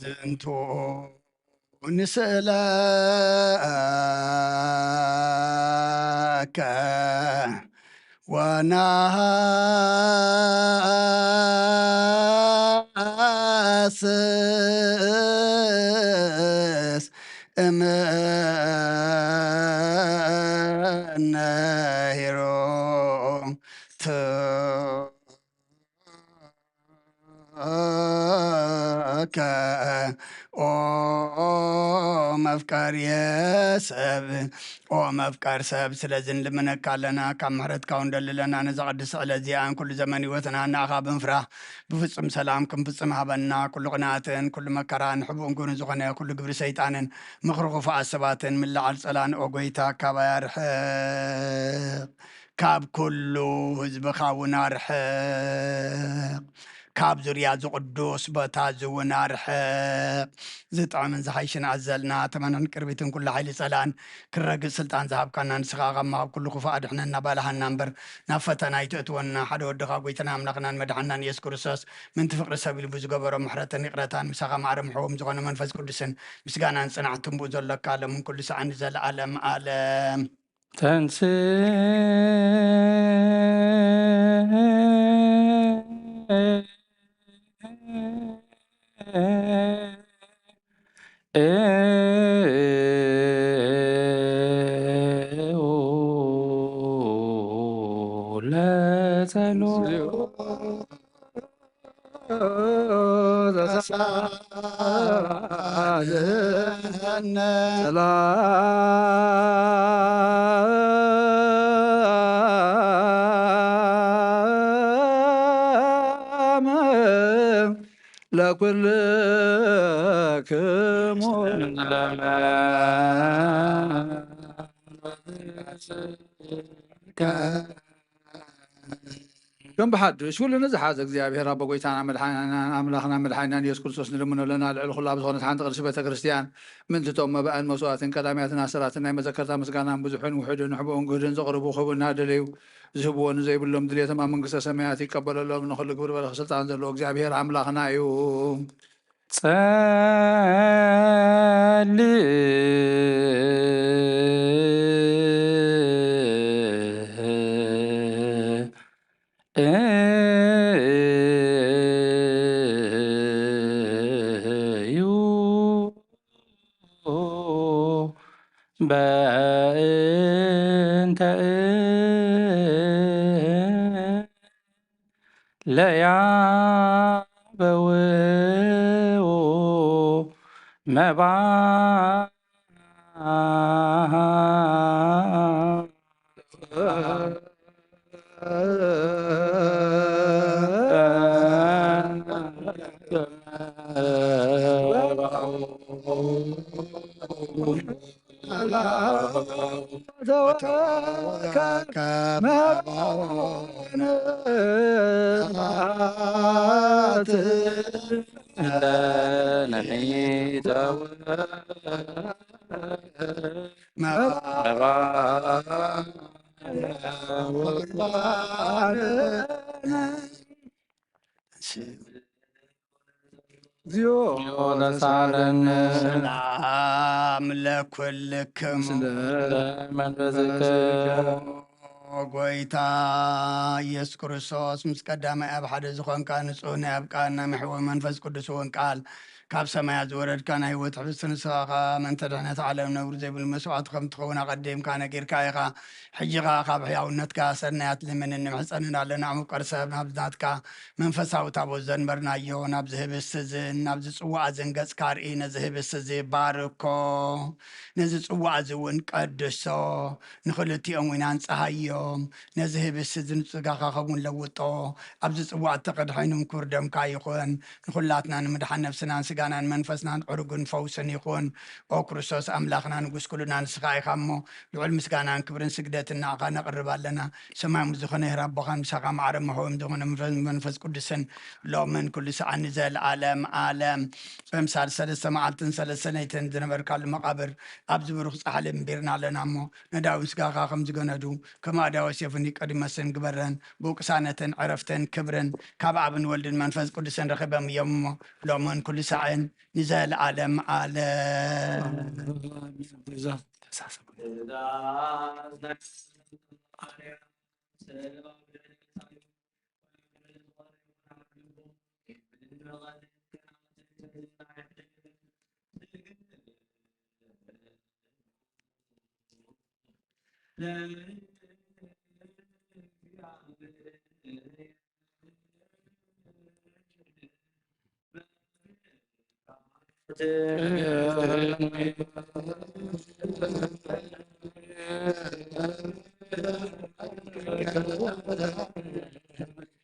ዝንቱ ንስእለከ ወናስስ እምነሂሮ መፍቀር የሰብ መፍቀር ሰብ ስለዝን ልምነካ ኣለና ካብ ምሕረትካ እንደልለና ነዛ ቅድስ ዕለት እዚኣን ኩሉ ዘመን ህይወትና ንኣኻ ብምፍራህ ብፍፁም ሰላም ክንፍፅም ሃበና ኩሉ ቅንኣትን ኩሉ መከራን ሕቡእን ኩኑ ዝኾነ ኩሉ ግብሪ ሰይጣንን ምኽሪ ክፉኣት ሰባትን ምልዓል ፀላን ኦ ጎይታ ካባይ ኣርሕቕ ካብ ኩሉ ህዝብኻ እውን ኣርሕቕ ካብ ዙርያ ዝቅዱስ ቦታ ዝውን ኣርሕቕ ዝጥዕምን ዝሓይሽን ኣዘልና ተመንን ቅርቢትን ኩሉ ሓይሊ ፀላን ክረግፅ ስልጣን ዝሃብካና ንስኻ ቐማ ካብ ኩሉ ክፉእ ኣድሕነና ባልሃና እምበር ናብ ፈተና ይትእትወና ሓደ ወድኻ ጎይታና ኣምላኽናን መድሓናን ኢየሱስ ክርስቶስ ምንቲ ፍቅሪ ሰብ ኢሉ ብዝገበሮ ምሕረትን ይቕረታን ምሳኻ ማዕረ ምሕቦም ዝኾነ መንፈስ ቅዱስን ምስጋናን ፅንዓትን ብኡ ዘለካ ኣለምን ኩሉ ሰዓን ዘለኣለም ኣለም ተንስ ለኩልክሙ كم بحدش كل نزح هذا እግዚአብሔር አብ ጎይታና መድኃኒና አምላኽና መድኃኒና ኢየሱስ ክርስቶስ ንለምኖ ለና ልዕል ኩላ ብዝኾነት ሓንቲ ቅድስቲ ቤተ ክርስቲያን ምንትቶም መባእን መስዋዕትን ቀዳሚያትን ኣስራትን ናይ መዘከርታ ምስጋናን ብዙሕን ውሕድን ሕቡእን ግህድን ዘቕርቡ ክቡና ደለዩ ዝህብዎ ንዘይብሎም ድሌቶም ኣብ መንግስተ ሰማያት ይቀበለሎም ንኩሉ ግብሪ በረኸ ስልጣን ዘለዎ እግዚአብሔር ኣምላኽና እዩ በእንተ ለያበውኡ መባ ሰላም ለኩልክሙ መንፈስከ ጎይታ ኢየሱስ ክርስቶስ ምስ ቀዳማይ ኣብ ሓደ ዝኾንካ ንጹህ ናይ ኣብ ቃልና ምሕወ መንፈስ ቅዱስ እውን ቃል ካብ ሰማያት ዝወረድካ ናይ ህይወት ሕብስቲ ንስኻኻ መንተ ድሕነት ዓለም ነብሩ ዘይብል መስዋዕት ከም ትኸውን ኣቐዲምካ ነጊርካ ኢኻ ሕጂኻ ካብ ሕያውነትካ ሰናያት ልምንን ንምሕፀንን ኣለና ምቀር ሰብ ናብናትካ መንፈሳዊ ታቦት ዘንበርናዮ ናብዚ ህብስቲ እዝን ናብዚ ፅዋዕ እዝን ገጽካ ርኢ ነዚ ህብስቲ እዚ ባርኮ ነዚ ፅዋዕ እዚ እውን ቀድሶ ንክልቲኦም ኢና ንፀሃዮም ነዚ ህብስቲ እዚ ንፅጋኻ ከምውን ለውጦ ኣብዚ ፅዋዕ ተቀድሐይኖም ክብር ደምካ ይኹን ንኩላትና ንምድሓን ነብስናን ስጋናን መንፈስናን ዕርጉን ፈውስን ይኹን ኦ ክርስቶስ ኣምላኽና ንጉስ ኩሉና ንስኻ ኢኻ እሞ ልዑል ምስጋናን ክብርን ስግደትን ንዓኻ ነቕርብ ኣለና ሰማይ ዝኾነ ይራቦኻን ምሳኻ ማዕረ መሕወም ዝኾነ መንፈስ ቅዱስን ሎምን ኩሉ ሰዓን ዘለዓለም ዓለም በምሳል 3 መዓልትን 3 ለይትን ዝነበርካሉ መቃብር ኣብ ዝብሩኽ ፃሕሊ እምቢርና ኣለና እሞ ነዳዊ ስጋኻ ከም ዝገነዱ ከም ኣዳዊ ዮሴፍን ኒቆዲሞስን ግበረን ብቅሳነትን ዕረፍትን ክብርን ካብ ኣብን ወልድን መንፈስ ቅዱስን ረኺቦም እዮም እሞ ሎምን ኩሉ ሰዓን ንዘለዓለም ዓለም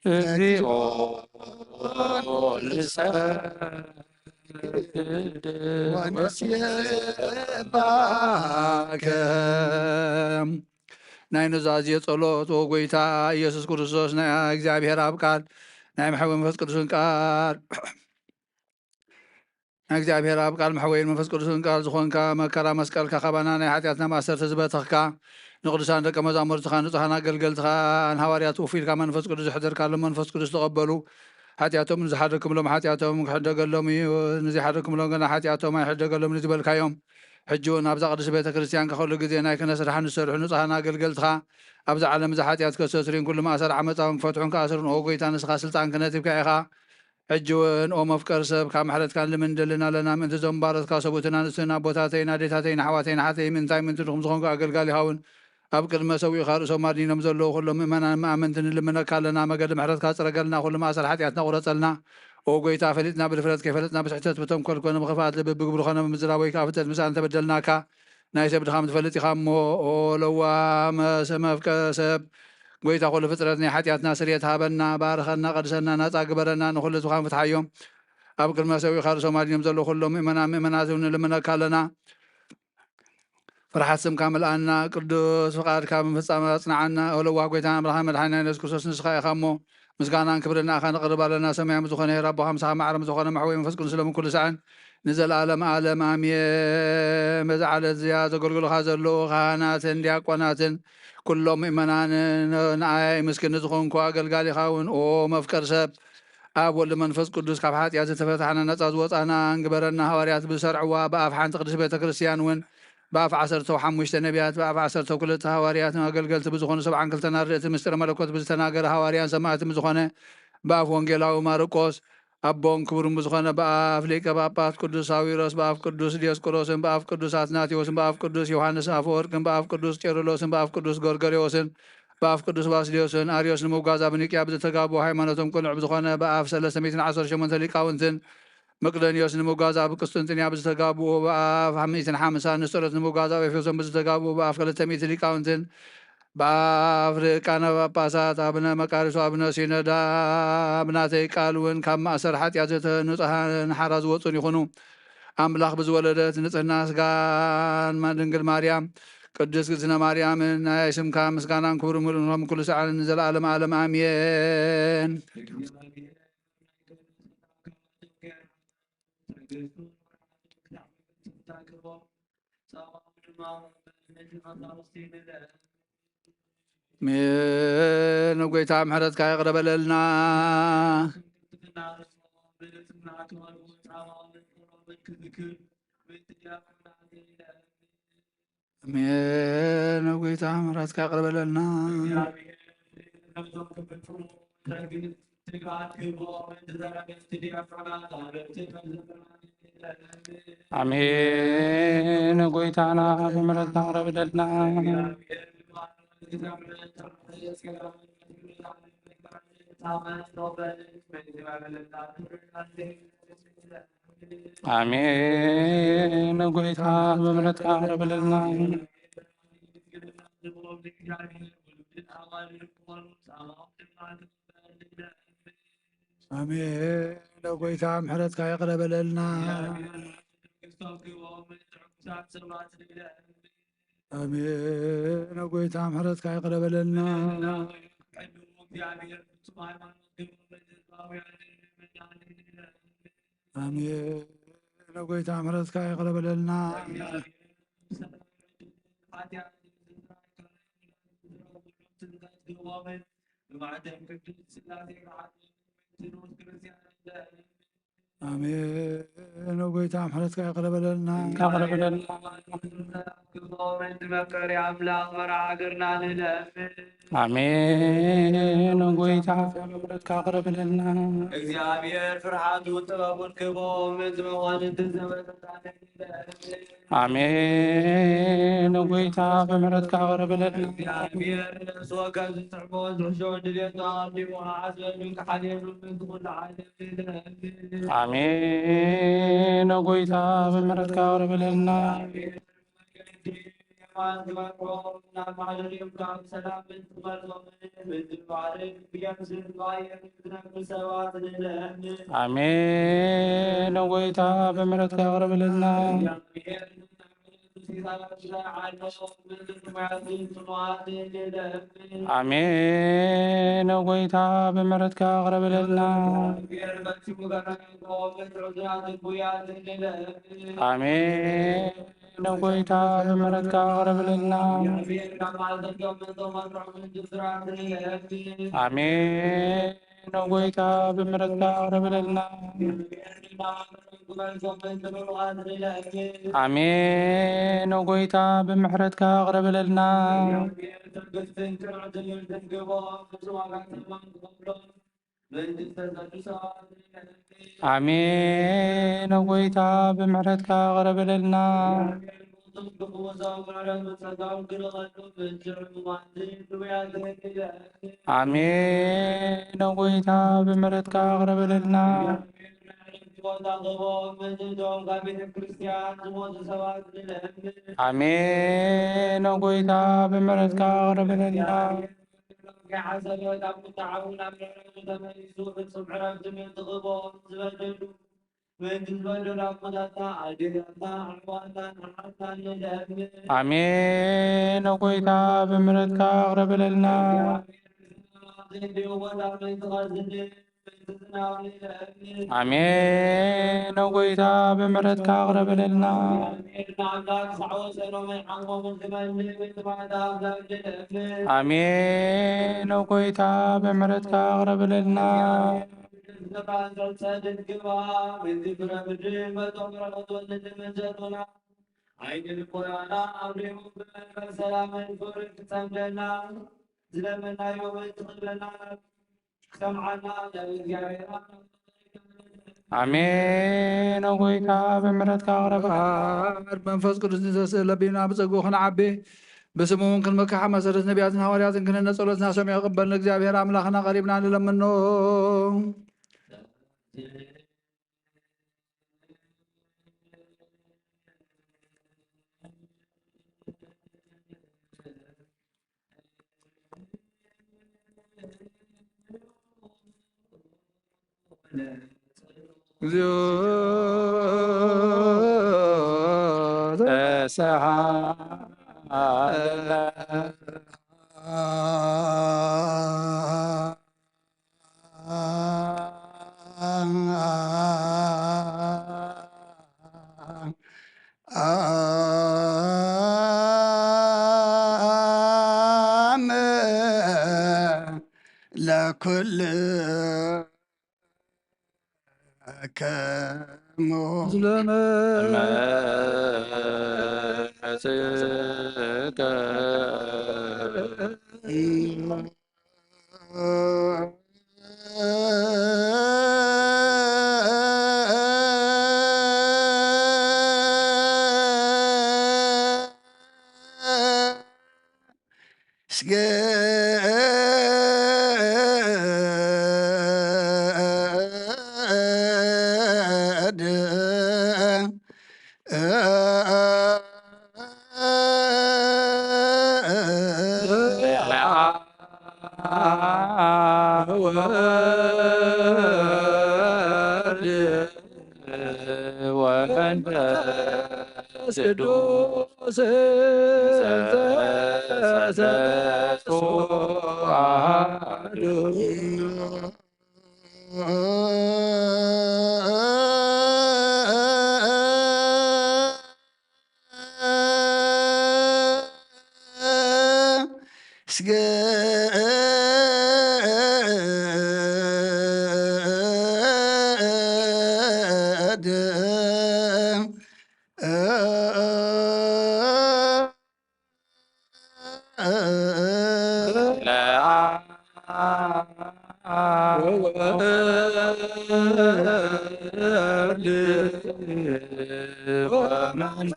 እግዚኦ ወንስየባከ ናይ ኑዛዜ ጸሎት ወጎይታ ኢየሱስ ክርስቶስ ናይ እግዚአብሔር ኣብ ቃል ናይ መሕወ መንፈስ ቅዱስን ቃል ናይ እግዚአብሔር ኣብ ቃል መሕወይ መንፈስ ቅዱስን ቃል ዝኾንካ መከራ መስቀልካ ኸባና ናይ ኃጢአትና ማእሰርቲ ዝበተኽካ ንቅዱሳን ደቀ መዛሙርትኻ ንጹሓን ኣገልገልትኻ ንሃዋርያት ወፊልካ መንፈስ ቅዱስ ዝሕድርካሎም መንፈስ ቅዱስ ተቐበሉ ኃጢአቶም ንዝሓደርክምሎም ኃጢአቶም ክሕደገሎም እዩ ንዘይሓደርክምሎም ገና ኃጢአቶም ኣይሕደገሎም ንዝበልካዮም ሕጂ እውን ኣብዛ ቅዱስ ቤተ ክርስቲያን ከኸሉ ግዜ ናይ ክህነት ስራሕን ዝሰርሑ ንጹሓን ኣገልገልትኻ ኣብዚ ዓለም እዚ ኃጢአት ከሰትሪን ኩሉ ማእሰር ዓመፃውን ክፈትሑን ክኣስሩን ኦ ጎይታ ንስኻ ስልጣን ክህነት ሂብካ ኢኻ ሕጂ እውን ኦ መፍቀር ሰብ ካብ ማሕረትካን ልምንደልና ኣለና ምእንቲ ዞም ባረትካ ሰቡትና ንስና ኣቦታተይና ዴታተይና ሓዋተይና ሓተይ ምንታይ ምንቲ ድኹም ዝኾንኩ ኣገልጋሊ ይኸውን ኣብ ቅድመ ሰዊእኻ ርእሶም ኣድኒኖም ዘለዉ ኩሎም ምእመናን መኣመንቲ ንልምነካ ኣለና መገዲ ምሕረትካ ፅረገልና ኩሉ ማእሰር ኃጢአትና ቁረፀልና ኦ ጎይታ ፈሊጥና ብድፍረት ከይፈለጥና ብስሕተት ብተንኰል ኮነ ብኽፍኣት ልቢ ብግብሪ ኮነ ብምዝራብ ወይ ከዓ ፍልጠት ምሳል እንተበደልናካ ናይ ሰብ ድኻም ትፈልጥ ኢኻ እሞ ኦ ለዋመ መፍቀ ሰብ ጎይታ ኩሉ ፍጥረት ናይ ኃጢአትና ስርየት ሃበና ባርኸና ቀድሰና ናፃ ግበረና ንኩሉ ዝኻን ፍትሓዮም ኣብ ቅድመ ሰዊእኻ ርእሶም ኣድኒኖም ዘለዉ ኩሎም ምእመናት ንልምነካ ኣለና ፍርሓት ስምካ መልኣና ቅዱስ ፍቃድካ ብምፍፃም ኣጽናዓና ወለዋ ጎይታ ኣምላኽና መድሓኒና ኢየሱስ ክርስቶስ ንስኻ ኢኻ እሞ ምስጋናን ክብርና ኢኻ ንቕርብ ኣለና ሰማያዊ ዝኾነ ረቦኻ ምሳኻ ማዕረም ዝኾነ ማሕወይ መንፈስ ቅዱስ ሎምን ኩሉ ሰዓን ንዘለኣለም ዓለም ኣሜን በዚ ዓለት እዚኣ ዘገልግሉኻ ዘለዉ ካህናትን ዲያቆናትን ኩሎም ምእመናንን ንኣይ ምስክኒ ዝኾንኩ ኣገልጋሊኻ እውን ኦ መፍቀር ሰብ ኣብ ወልዲ መንፈስ ቅዱስ ካብ ኃጢአት ዝተፈታሕና ነፃ ዝወፃና እንግበረና ሃዋርያት ብሰርዕዋ ብኣፍ ሓንቲ ቅዱስ ቤተ ክርስቲያን እውን بأف 15 نبيات بأف 12 هواريات أገልገልቲ بزخون 72 ርድእቲ ምስጢረ መለኮት ብዝተናገረ ሃዋርያን ሰማዕትን ብዝኾነ በኣፍ ወንጌላዊ ማርቆስ ኣቦን ክቡርን ብዝኾነ በኣፍ ሊቀ ጳጳስ ቅዱስ ሳዊሮስ በኣፍ ቅዱስ ዲዮስቆሮስን በኣፍ ቅዱስ አትናቴዎስን በኣፍ ቅዱስ ዮሐንስ አፈወርቅን በኣፍ ቅዱስ ቄርሎስን በኣፍ ቅዱስ ጎርጎርዮስን በኣፍ ቅዱስ ባስልዮስን አርዮስ ንምውጋዝ ኣብ ኒቅያ ብዝተጋብኡ ሃይማኖቶም ቅኑዕ ብዝኾነ በኣፍ 318 ሊቃውንትን مقدونيوس نموغازا بقسطنطينية بزتقابو بأف 150 نصرت نموغازا بفيوسن بزتقابو بأف 300 ليقاونتن بأف ريقانا باباسات أبنا مقارسو أبنا سيندا أبناتي قالون كم أسر حتى يزت نصحان حراز وطن يخونو أملاخ بزولدت نصحنا سقان ما دنقل ماريام قدس قدسنا مريم نايسم كام مسكانان كبر ملهم كل ساعة نزل عالم عالم آمين من قويت محرتك يقرب لنا አሜን። ጌታ ምሕረትካ ያቅርበለልና። አሜን። ጎይታና ብምሕረትካ ቅረብለልና። አሜን። ጎይታ ብምሕረትካ ቅረብለልና። አሜን። ጎይታ ምሕረትካ ያቅርበለልና። አሜን። ጎይታ ምሕረትካ ያቅርበለልና። አሜን። ጎይታ ምሕረትካ ያቅርበለልና። አሜን። ጎይታ ምሕረትካ ያቅርበለልና። አሜን። ጎይታ ብምሕረትካ ቅረብለልና። እግዚአብሔር ፍርሃቱ ጥበቡን ክቦም ዝመሆንን አሜን። ጎይታ ብምሕረትካ ቅረብለልና። እግዚአብሔር ነፍስ ወከፍ ዝፅዕቦ ዝሕሾ ድሌቶ አብሊሞ ሓዘኑ ክሓልየሉ ምንትኩሉ ዓለም አሜን። ጎይታ ብምሕረትካ ቅረብለልና። አሜን። ጎይታ ብምሕረትካ ቅረብለልና። አሜን። ጎይታ ብምሕረትካ ቅረብለልና። አሜን። ጎይታ ብምሕረትካ ቅረብለልና። አሜን። ጎይታ ብምሕረትካ ቅረብለልና። አሜን። ጎይታ ብምሕረትካ ቅረብለልና። አሜን። ጎይታ ብምሕረትካ ቅረብለልና። አሜን። ጎይታ ብምሕረትካ ቅረብለልና። አሜን። ጎይታ ብምሕረትካ ቅረብለልና። አሜን። ጎይታ ብምሕረትካ ቅረብለልና። አሜን። ጎይታ ብምሕረትካ ቅረብለልና። አሜን። ጎይታ ብምሕረትካ ቅረብለልና። አሜን። ጎይታ ብምሕረትካ ቅረብለልና። መንፈስ ቅዱስ ንተስእለ ቢና ብፀጉኡ ክንዓቢ በስሙ እውን ክንመካሕ መሰረት ነቢያትን ሐዋርያትን ክህነነ ጸሎትና ሰሚዑ ይቕበልን እግዚአብሔር አምላኽና ቀሪብና ንለምኖ። እግዚኦ ተሰሃለነ ለኩል ከሞ መጽእከ ወመንፈስ ቅዱስ ዘሰለስቱ አሐዱ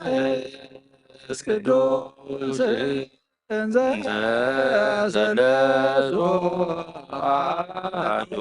ወመንፈስ ቅዱስ እንዘ ሰለስቱ አሐዱ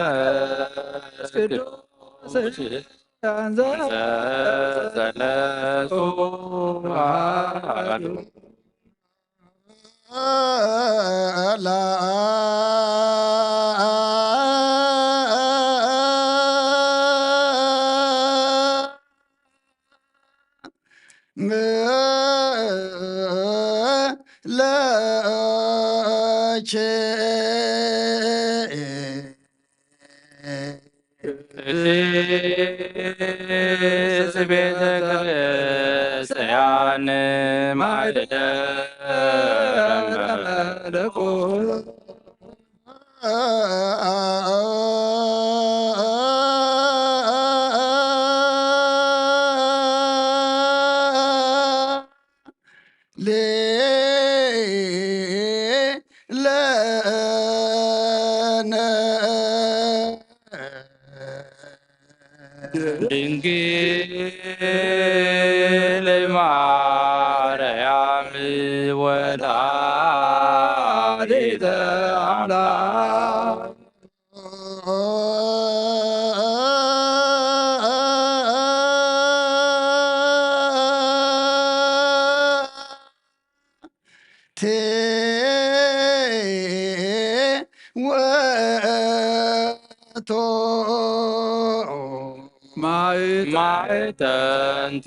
ወመንፈስ ቅዱስ ዘሰለስቱ አሐዱ ቤተ ክርስቲያን ማኅደረ መለኮት ድንግል ማርያም ወላዲተ አምላክ ማዕጠንት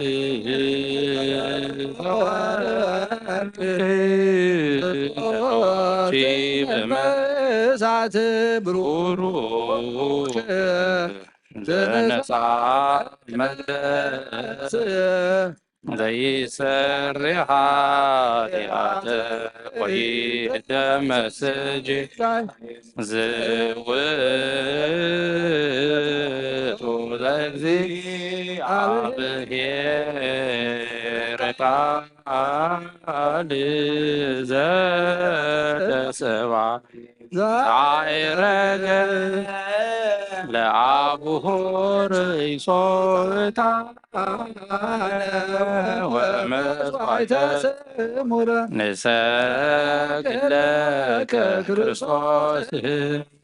በመሳት ብሩክ ዘነጻ መቅደስ ዘይሰሪ ኃጢአተ ወይደመስጅ ዝውእቱ ለእግዚአብሔር ቃል ዘተሰብአ ዛዕረገ ለአቡሁ ርእሶታ ወመስዋዕተ ስሙረ ንሰግድ ለከ ክርስቶስ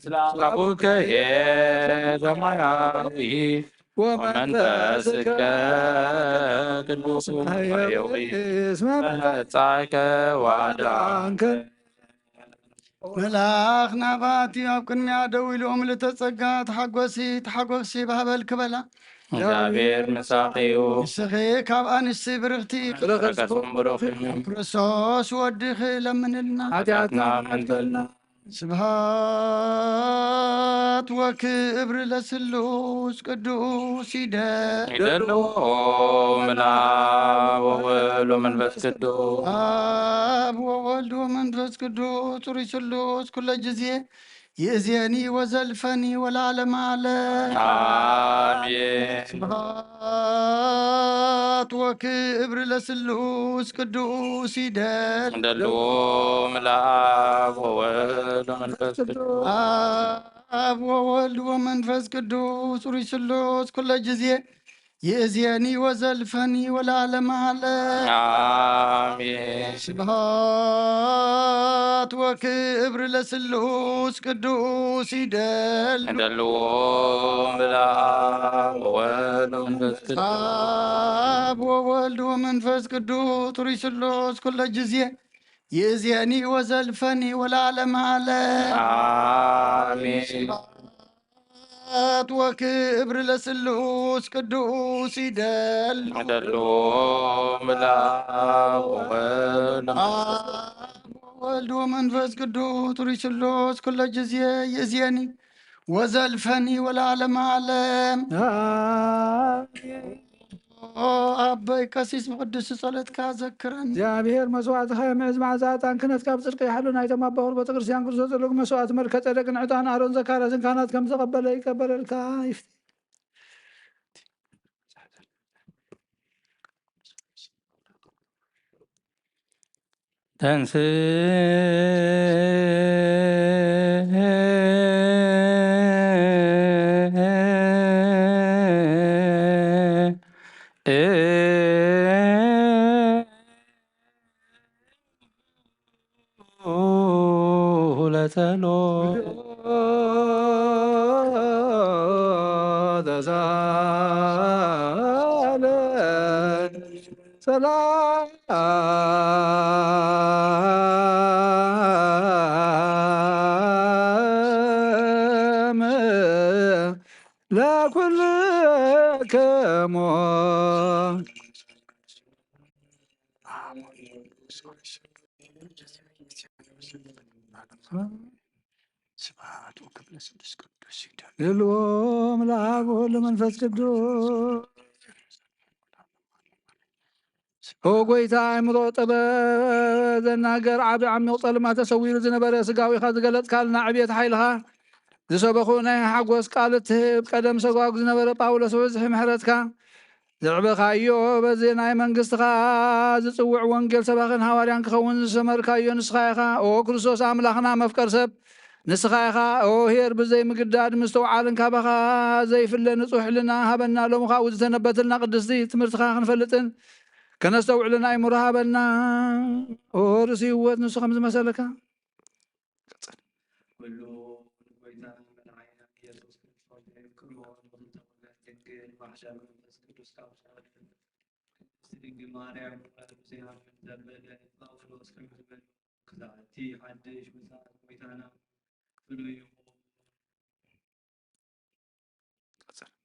ስላቡከ የሰማያዊ ወመንፈስከ ቅዱስ ሕያው መጻእከ ወአድኃንከ መልአኽ ናባቲ ኣብ ቅድሚያ ደው ኢሎም ልተጸጋ ተሓጐሲ ባህበል ክበላ እግዚአብሔር ምሳኺዩ ንስኺ ካብ አንስቲ ብርኽቲ ረከስኩም ብሩኽ እዩ ክርስቶስ ወድኺ ለምንልና ኃጢአትና ምንተልና ስብሃት ወክብሪ ለስሉስ ቅዱስ ይደልዎ ምልአብ ወወልድ ወመንፈስ ቅዱስ አብ ወወልድ ወመንፈስ ቅዱስ ጹሩይ ስሉስ ኩለ ጊዜ ይእዜኒ ወዘልፈኒ ወለዓለመ ዓለም አሜን። ስብሃት ወክብሪ ለስሉስ ቅዱስ ይደልዎ ምልአብ ወወልድ ወመንፈስ ቅዱስ አብ ወወልድ ወመንፈስ ቅዱስ ጹሩይ ስሉስ ኩለ ጊዜ ይእዜኒ ወዘልፈኒ ወለዓለመ ዓለም አሜን። ስብሃት ወክብሪ ለስሉስ ቅዱስ ይደልዎ ምልአብ ወወልድ ወመንፈስ ቅዱስ አብ ወወልድ ወመንፈስ ቅዱስ ጹሩይ ስሉስ ኩለ ጊዜ ይእዜኒ ወዘልፈኒ ወለዓለመ ዓለም አሜን። ስብሐት ወክብሪ ለስሉስ ቅዱስ ይደልዎ ምልአብ ወወልድ ወወልድ ወመንፈስ ቅዱስ ጹሩይ ስሉስ ኩለ ጊዜ ይእዜኒ ወዘልፈኒ ወለዓለመ ዓለም አበይ ቀሲስ ብቅዱስ ጸሎትካ ዘክረን እግዚአብሔር መስዋዕትኻ የምዕዝ መዓዛታን ክህነትካ ብጽድቂ ይሓሉ ናይቶም ኣባኹር ቤተክርስቲያን ክርስቶስ ጸሎግ መስዋዕት መልከ ጸደቅን ዕጣን ኣሮን ዘካርያስን ካህናት ከም ዘቐበለ ይቀበለልካ ይፍቲ ተንስ ሰላም ለኩልክሙ ስብሐት ወክብሪ ለስሉስ ቅዱስ ይደልዎ ምልአብ ወወልድ ወመንፈስ ቅዱስ ኦ ጎይታ አእምሮ ጥበብ ዘናገር ዓብ ዓሚቕ ጸልማ ተሰዊሩ ዝነበረ ስጋዊኻ ዝገለጽካልና ዕብየት ሓይልኻ ዝሰበኹ ናይ ሓጎስ ቃል እትህብ ቀደም ሰጓጉ ዝነበረ ጳውሎስ ብብዝሒ ምሕረትካ ዘዕበኻዮ በዚ ናይ መንግስትኻ ዝጽውዕ ወንጌል ሰባኽን ሃዋርያን ክኸውን ዝሰመርካዮ ንስኻ ኢኻ ኦ ክርስቶስ ኣምላኽና መፍቀር ሰብ ንስኻ ኢኻ ኦ ሄር ብዘይ ምግዳድ ምስተውዓልን ካባኻ ዘይፍለ ንጹሕ ሕልና ሃበና ሎሚ ካብኡ ዝተነበትልና ቅድስቲ ትምህርትኻ ክንፈልጥን ከነስተውዕልና ኣእምሮ ሃበና ኦ ርእሲ ህይወት ንሱ ከም ዝመሰለካ ኩሉ ጎይታ መድኃኒና ኢየሱስ ክርስቶስ የፍቅሮ ንክልተወለድ ማሕሸር መንፈስ ቅዱስ ካብ ቅድስቲ ድንግል ማርያም ብዘይሃምን ዘበለ ጳውሎስ ከም ዝበሉ ክዛቲ ሓድሽ ምጽኣት ጎይታና ፍሉይ ይኹን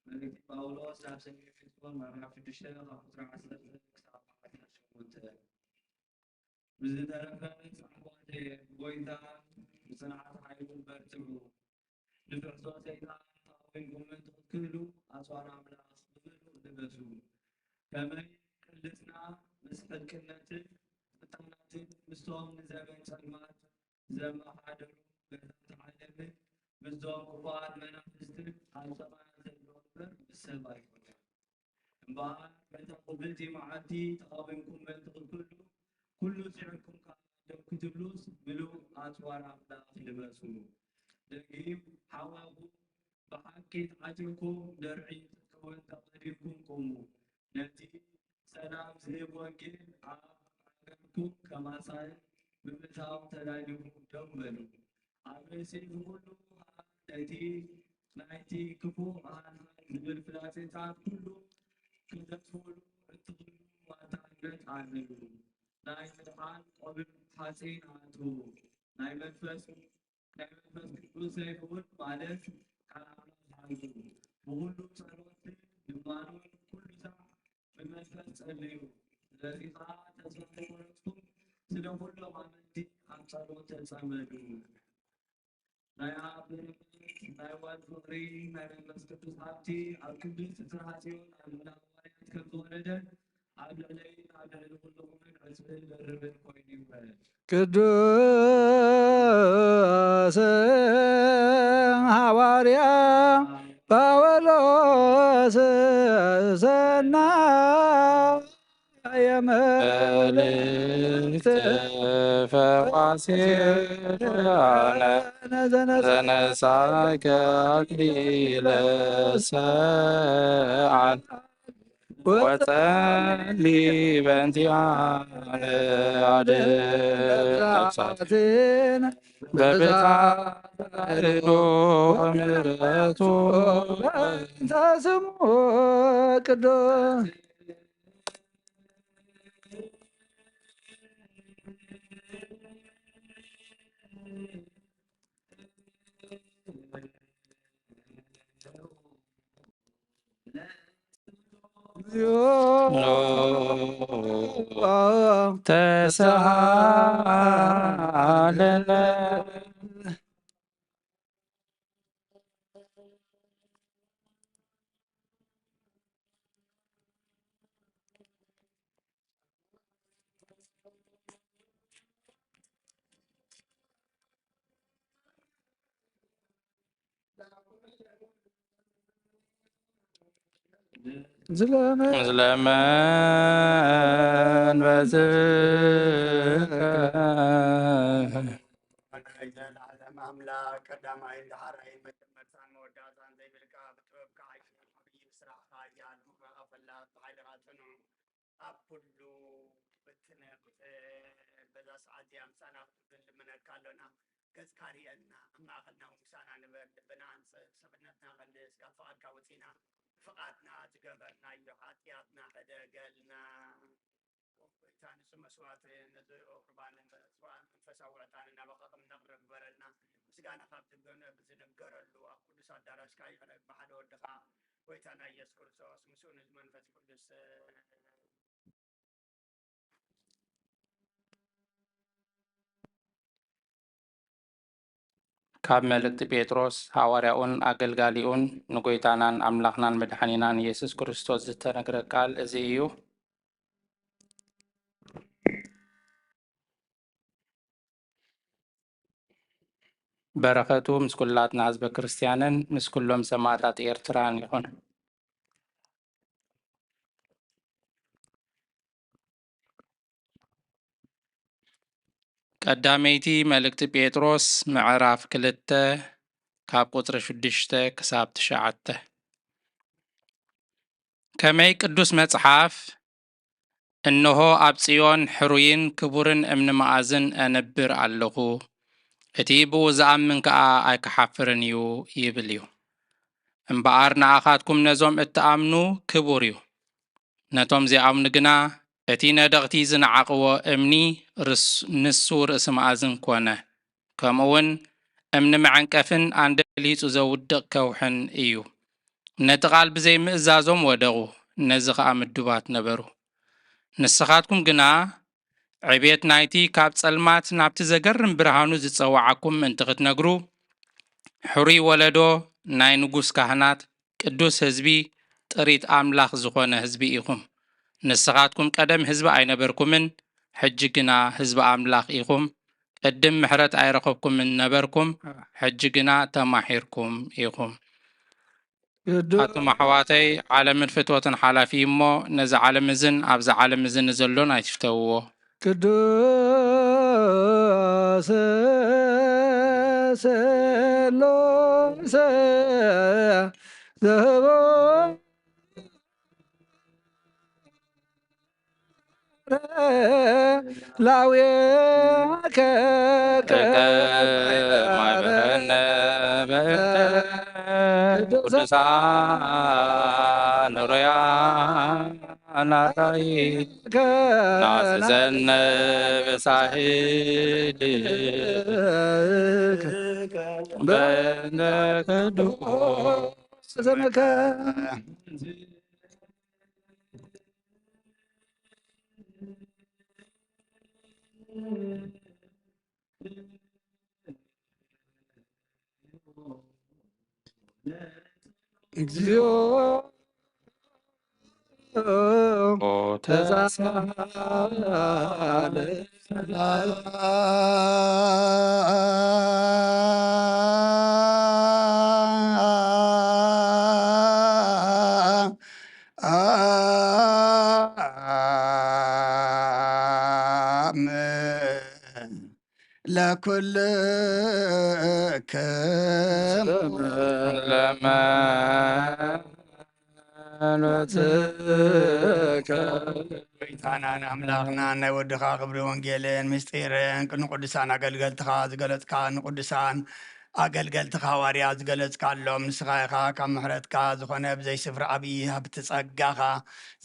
መልእክቲ ጳውሎስ ናብ ሰሜን ፊልጶን ምዕራፍ 6 ካብ ቁጥሪ 10 ክሳብ 18 ብዝተረፈ ጻዕቋቴ ጎይታ ብጽንዓት ሓይሉን በርትዑ ንፍሕሶ ሰይጣን ተቃዊምኩም እንትትክህሉ ኣጽዋር ኣምላኽ ብምሉእ ልበሱ ከመይ ቅልጽና ምስ ሕልቅነትን ፍታናትን ምስቶም ንዘበን ጸልማት ዘመሓደሩ ገዛት ዓለምን ምስዞም ክፉኣት መናፍስትን ኣብ ሰማያት ዘሎ እምበር ብሰብ ኣይኮነን እምበኣር በታ ቅብልቲ መዓልቲ ተቃዊምኩም እንትትክህሉ ኩሉ ስዕርኩም ካደም ክትብሉስ ምሉእ ኣጽዋር ኣምላኽ ልበሱ ደጊም ሓዋኹ ብሓቂ ተዓጢንኩም ደርዒ ጥቅውን ተቐዲምኩም ቁሙ ነቲ ሰላም ዝህብ ወንጌል ኣብ ሃገርኩም ከማሳልን ብምእታው ተዳሊኹም ደው በሉ ኣብ ርእሲ ዝኩሉ ነቲ ናይቲ ክፉእ ሃልሃል ዝብል ፍላጼታት ኩሉ ክተጥፍሉ እትኽእሉ ዋታነት ኣለሉ ናይ ምድሓን ቆቢዕ ሓፂን ኣትዉ ናይ መንፈስ ቅዱስ ዘይኮን ማለት ካብ ኣምላኽ ዝሃሉ ብኩሉ ጸሎትን ድማኑን ኩሉ ሰዓት ብመንፈስ ጸልዩ። ስለዚ ከዓ ተስፋ ዘይቆረጽኩም ስለ ኩሎም ኣመንቲ ኣብ ጸሎት ተጸመዱ። ናይ ኣብ በረከት ናይ ዋል ፍቅሪ ናይ መንፈስ ቅዱስ ሃብቲ ኣብ ቅድስት ስርዓትዮን ኣብ ምልኣብ ሐዋርያት ከም ዝወረደ ኣብ ልዕለይ ኣብ ልዕሊ ኩሎምን ዕፅብን ደርብን ኮይኑ ይውረድ። ቅዱስ ሐዋርያ ጳውሎስ ሰናየ መልእክት ፈዋሲያነ ዘነሳከ አክሊለ ሰዓል ወጸሊ በእንቲአነ አድኅነነ በብዛርዶ ምሕረቱ በእንተ ስሙ ቅዱስ ተሳሃለነ ዝለመን በዝከ ለዓለም አምላክ ቀዳማይ ዳሕራይ መጀመርታን መወዳእታን ዘይብልካ ብጥበብካ ዓይን ዓብይ ስራሕካ እያል ምክኣፈላት ብሓይልካ ጽኑዕ ኣብ ኩሉ ብትነብር በዛ ሰዓት እዚኣ ምሳና ክንልምነካ ኣሎና ገጽካ ርአና ኣብ ማእኸልና ውሳና ንበር ልብና አንጽፍ ሰብነትና ቐንድስ ካብ ፍቓድካ ወፂና ፍቓድና ዝገበርናዮ ኃጢአትና ሕደገልና ወይታ ንሱ መስዋዕት ነዚ ቁርባንን መንፈሳዊ ዕጣን እናበቐቕም ነቕርብ ግበረልና ምስጋና ካብ ዝንገረሉ ኣብ ቅዱስ ኣዳራሽካ ይቕረብ ብሓደ ወድኻ ጎይታና ኢየሱስ ክርስቶስ ምስኡ ንዝ መንፈስ ቅዱስ ካብ መልእክቲ ጴጥሮስ ሐዋርያኡን ኣገልጋሊኡን ንጎይታናን ኣምላኽናን መድሓኒናን ኢየሱስ ክርስቶስ ዝተነገረ ቃል እዚ እዩ። በረከቱ ምስ ኩላትና ህዝበ ክርስቲያንን ምስ ኩሎም ሰማዕታት ኤርትራን ይኹን። ቀዳመይቲ መልእክቲ ጴጥሮስ ምዕራፍ 2 ካብ ቁጥሪ 6 ክሳብ 9 ከመይ ቅዱስ መጽሓፍ እነሆ ኣብ ጽዮን ሕሩይን ክቡርን እምኒ መኣዝን ኣነብር ኣለኹ እቲ ብኡ ዝኣምን ከዓ ኣይክሓፍርን እዩ ይብል እዩ። እምበኣር ንኣኻትኩም ነዞም እትኣምኑ ክቡር እዩ። ነቶም ዘይኣምኑ ግና እቲ ነደቕቲ ዝነዓቕዎ እምኒ ንሱ ርእሲ መኣዝን ኮነ። ከምኡውን እምኒ መዐንቀፍን ኣንደሊጹ ዘውድቕ ከውሕን እዩ። ነቲ ቓል ብዘይምእዛዞም ወደቑ፣ ነዚ ከዓ ምድባት ነበሩ። ንስኻትኩም ግና ዕቤት ናይቲ ካብ ጸልማት ናብቲ ዘገርም ብርሃኑ ዝጸዋዓኩም ምእንቲ ክትነግሩ ሕሩይ ወለዶ ናይ ንጉሥ ካህናት ቅዱስ ህዝቢ ጥሪት ኣምላኽ ዝኾነ ህዝቢ ኢኹም። ንስኻትኩም ቀደም ህዝቢ ኣይነበርኩምን ሕጂ ግና ህዝቢ ኣምላኽ ኢኹም። ቅድም ምሕረት ኣይረኸብኩምን ነበርኩም ሕጂ ግና ተማሒርኩም ኢኹም። ኣቱም ኣሕዋተይ ዓለምን ፍትወትን ሓላፊ እሞ ነዚ ዓለም እዝን ኣብዚ ዓለም እዝን ዘሎን ኣይትፍተውዎ። ቅዱስ ስሉስ ዘህቦ ላውየከ ማይበረነ በእንተ ቅዱሳን ሩያን አናራይ ናትዘነብ ሳሂል በነከዶ ዘመከ እግዚኦ ተዛለ ለኩልክም ለመኖትከ ጎይታናን አምላኽና ናይ ወድኻ ክብሪ ወንጌልን ምስጢርን ንቅዱሳን ኣገልገልትኻ ዝገለጽካ ንቅዱሳን ኣገልገልትኻ ሃዋርያ ዝገለጽካሎም ንስኻ ኢኻ ካብ ምሕረትካ ዝኾነ ብዘይ ስፍሪ ዓብዪ ሃብቲ ጸጋኻ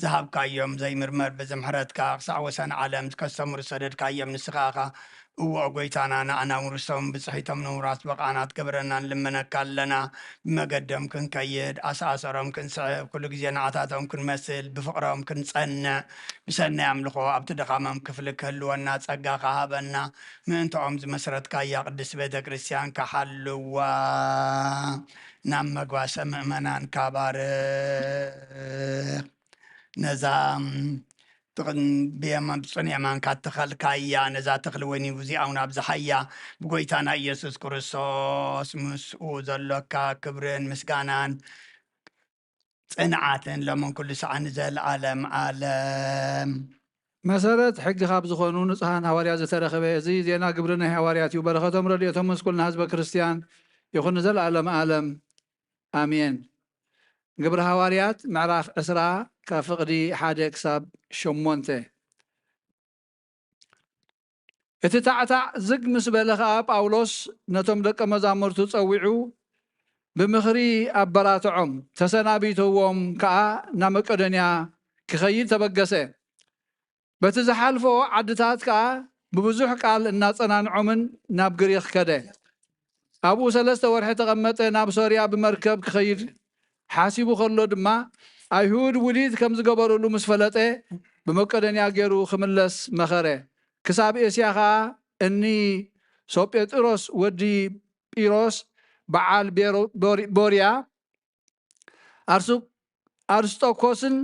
ዝሃብካዮም ዘይምርመር በዚ ምሕረትካ ክሳዕ ወሰን ዓለም ዝከሰምሩ ሰደድካዮም ንስኻ ኢኻ እዎ ጎይታና ንኣና ውርሶም ብፅሒቶም ንምውራስ በቓናት ግብረና ንልመነካ ኣለና ብመገዶም ክንከይድ ኣሰኣሰሮም ክንስዕብ ኩሉ ግዜ ንዓታቶም ክንመስል ብፍቕሮም ክንጸንዕ ብሰናይ ኣምልኾ ኣብቲ ድኻሞም ክፍሊ ክህልወና ጸጋኻ ሃበና ምእንትኦም ዝመሰረትካያ ቅድስ ቤተ ክርስቲያን ካሓልዋ ናብ መግባሰ ምእመናን ካባርኽ ነዛ ብየማን ብፁን የማንካ ተኸልካያ ነዛ ተኽሊ ወይኒ ውዚኣውን ኣብዝሓያ ብጎይታና ኢየሱስ ክርስቶስ ምስኡ ዘሎካ ክብርን ምስጋናን ጽንዓትን ሎምን ኩሉ ሰዓ ንዘለዓለም ዓለም መሰረት ሕጊ ካብ ዝኾኑ ንጹሃን ሃዋርያ ዝተረኸበ እዚ ዜና ግብሪ ናይ ሃዋርያት እዩ በረኸቶም ረድኤቶም ምስኩልና ህዝበ ክርስቲያን ይኹን ንዘለዓለም ዓለም ኣሜን። ግብሪ ሃዋርያት ምዕራፍ 10 ካብ ፍቕዲ 1 ክሳብ 8 እቲ ታዕታዕ ዝግ ምስ በለ ከዓ ጳውሎስ ነቶም ደቀ መዛሙርቱ ፀዊዑ ብምኽሪ ኣበራትዖም ተሰናቢትዎም ከዓ ናብ መቄዶንያ ክኸይድ ተበገሰ። በቲ ዝሓልፎ ዓድታት ከዓ ብብዙሕ ቃል እናጸናንዖምን ናብ ግሪኽ ከደ። ኣብኡ 3 ወርሒ ተቐመጠ። ናብ ሶርያ ብመርከብ ክኸይድ ሓሲቡ ከሎ ድማ ኣይሁድ ውሊድ ከም ዝገበረሉ ምስ ፈለጠ ብመቄዶንያ ገይሩ ክምለስ መኸረ። ክሳብ ኤስያ ከዓ እኒ ሶጴጥሮስ ወዲ ጲሮስ በዓል ቦርያ አርስጦኮስን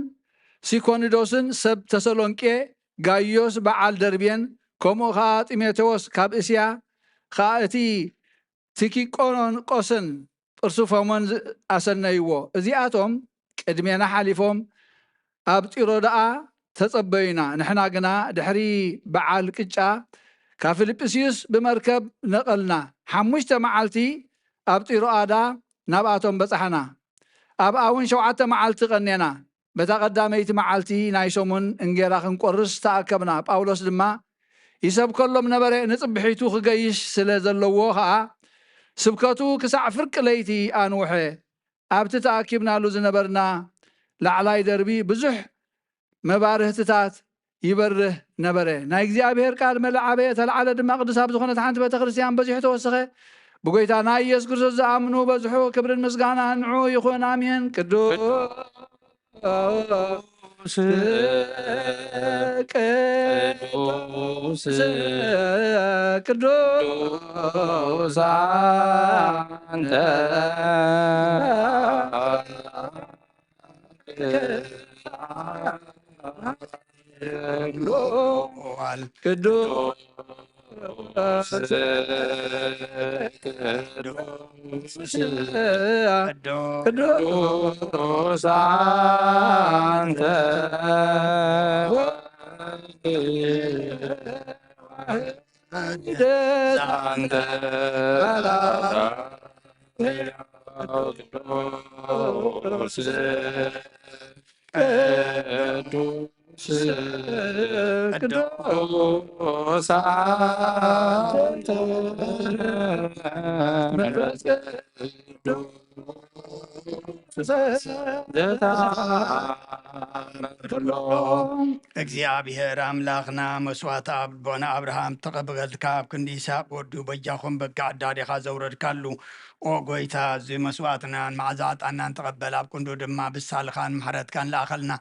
ሲኮንዶስን ሰብ ተሰሎንቄ ጋዮስ በዓል ደርቤን ከምኡ ከዓ ጢሞቴዎስ ካብ እስያ ከዓ እቲ ቲኪቆኖቆስን ጵርሱፎሞን ኣሰነይዎ። እዚኣቶም ቅድሜና ሓሊፎም ኣብ ጢሮዳኣ ተጸበዩና። ንሕና ግና ድሕሪ በዓል ቅጫ ካብ ፊልጵስዩስ ብመርከብ ነቐልና 5 መዓልቲ ኣብ ጢሮኣዳ ናብኣቶም በጻሕና። ኣብኣ እውን 7 መዓልቲ ቀኔና። በታ ቀዳመይቲ መዓልቲ ናይ ሰሙን እንጌራ ክንቆርስ ተኣከብና። ጳውሎስ ድማ ይሰብከሎም ነበረ። ንጽብሒቱ ክገይሽ ስለ ዘለዎ ከዓ ስብከቱ ክሳዕ ፍርቂ ለይቲ ኣንውሐ። ኣብቲ ተኣኪብናሉ ዝነበርና ላዕላይ ደርቢ ብዙሕ መባርህትታት ይበርህ ነበረ። ናይ እግዚኣብሔር ቃል መላዓበ ተላዓለ ድማ ቅዱስ ኣብ ዝኾነት ሓንቲ ቤተ ክርስቲያን በዚሑ ተወሰኸ። ብጎይታና ኢየሱስ ክርስቶስ ዝኣምኑ በዝሑ ክብርን ምስጋና ንዑ ይኹን ኣሜን። ቅዱስ አንተ ቅዱስ አንተ ቅዱስ እግዚአብሔር አምላኽና መስዋዕት አቦና አብርሃም ተቐበልካ ኣብ ክንዲ ይስሐቅ ወዱ በጃኹም በጋ ኣዳዲኻ ዘውረድካሉ ኦ ጎይታ እዚ መስዋዕትናን መዓዛ ዕጣናን ተቐበል ኣብ ክንዱ ድማ ብሳልኻን ምሕረትካን ለኣኸልና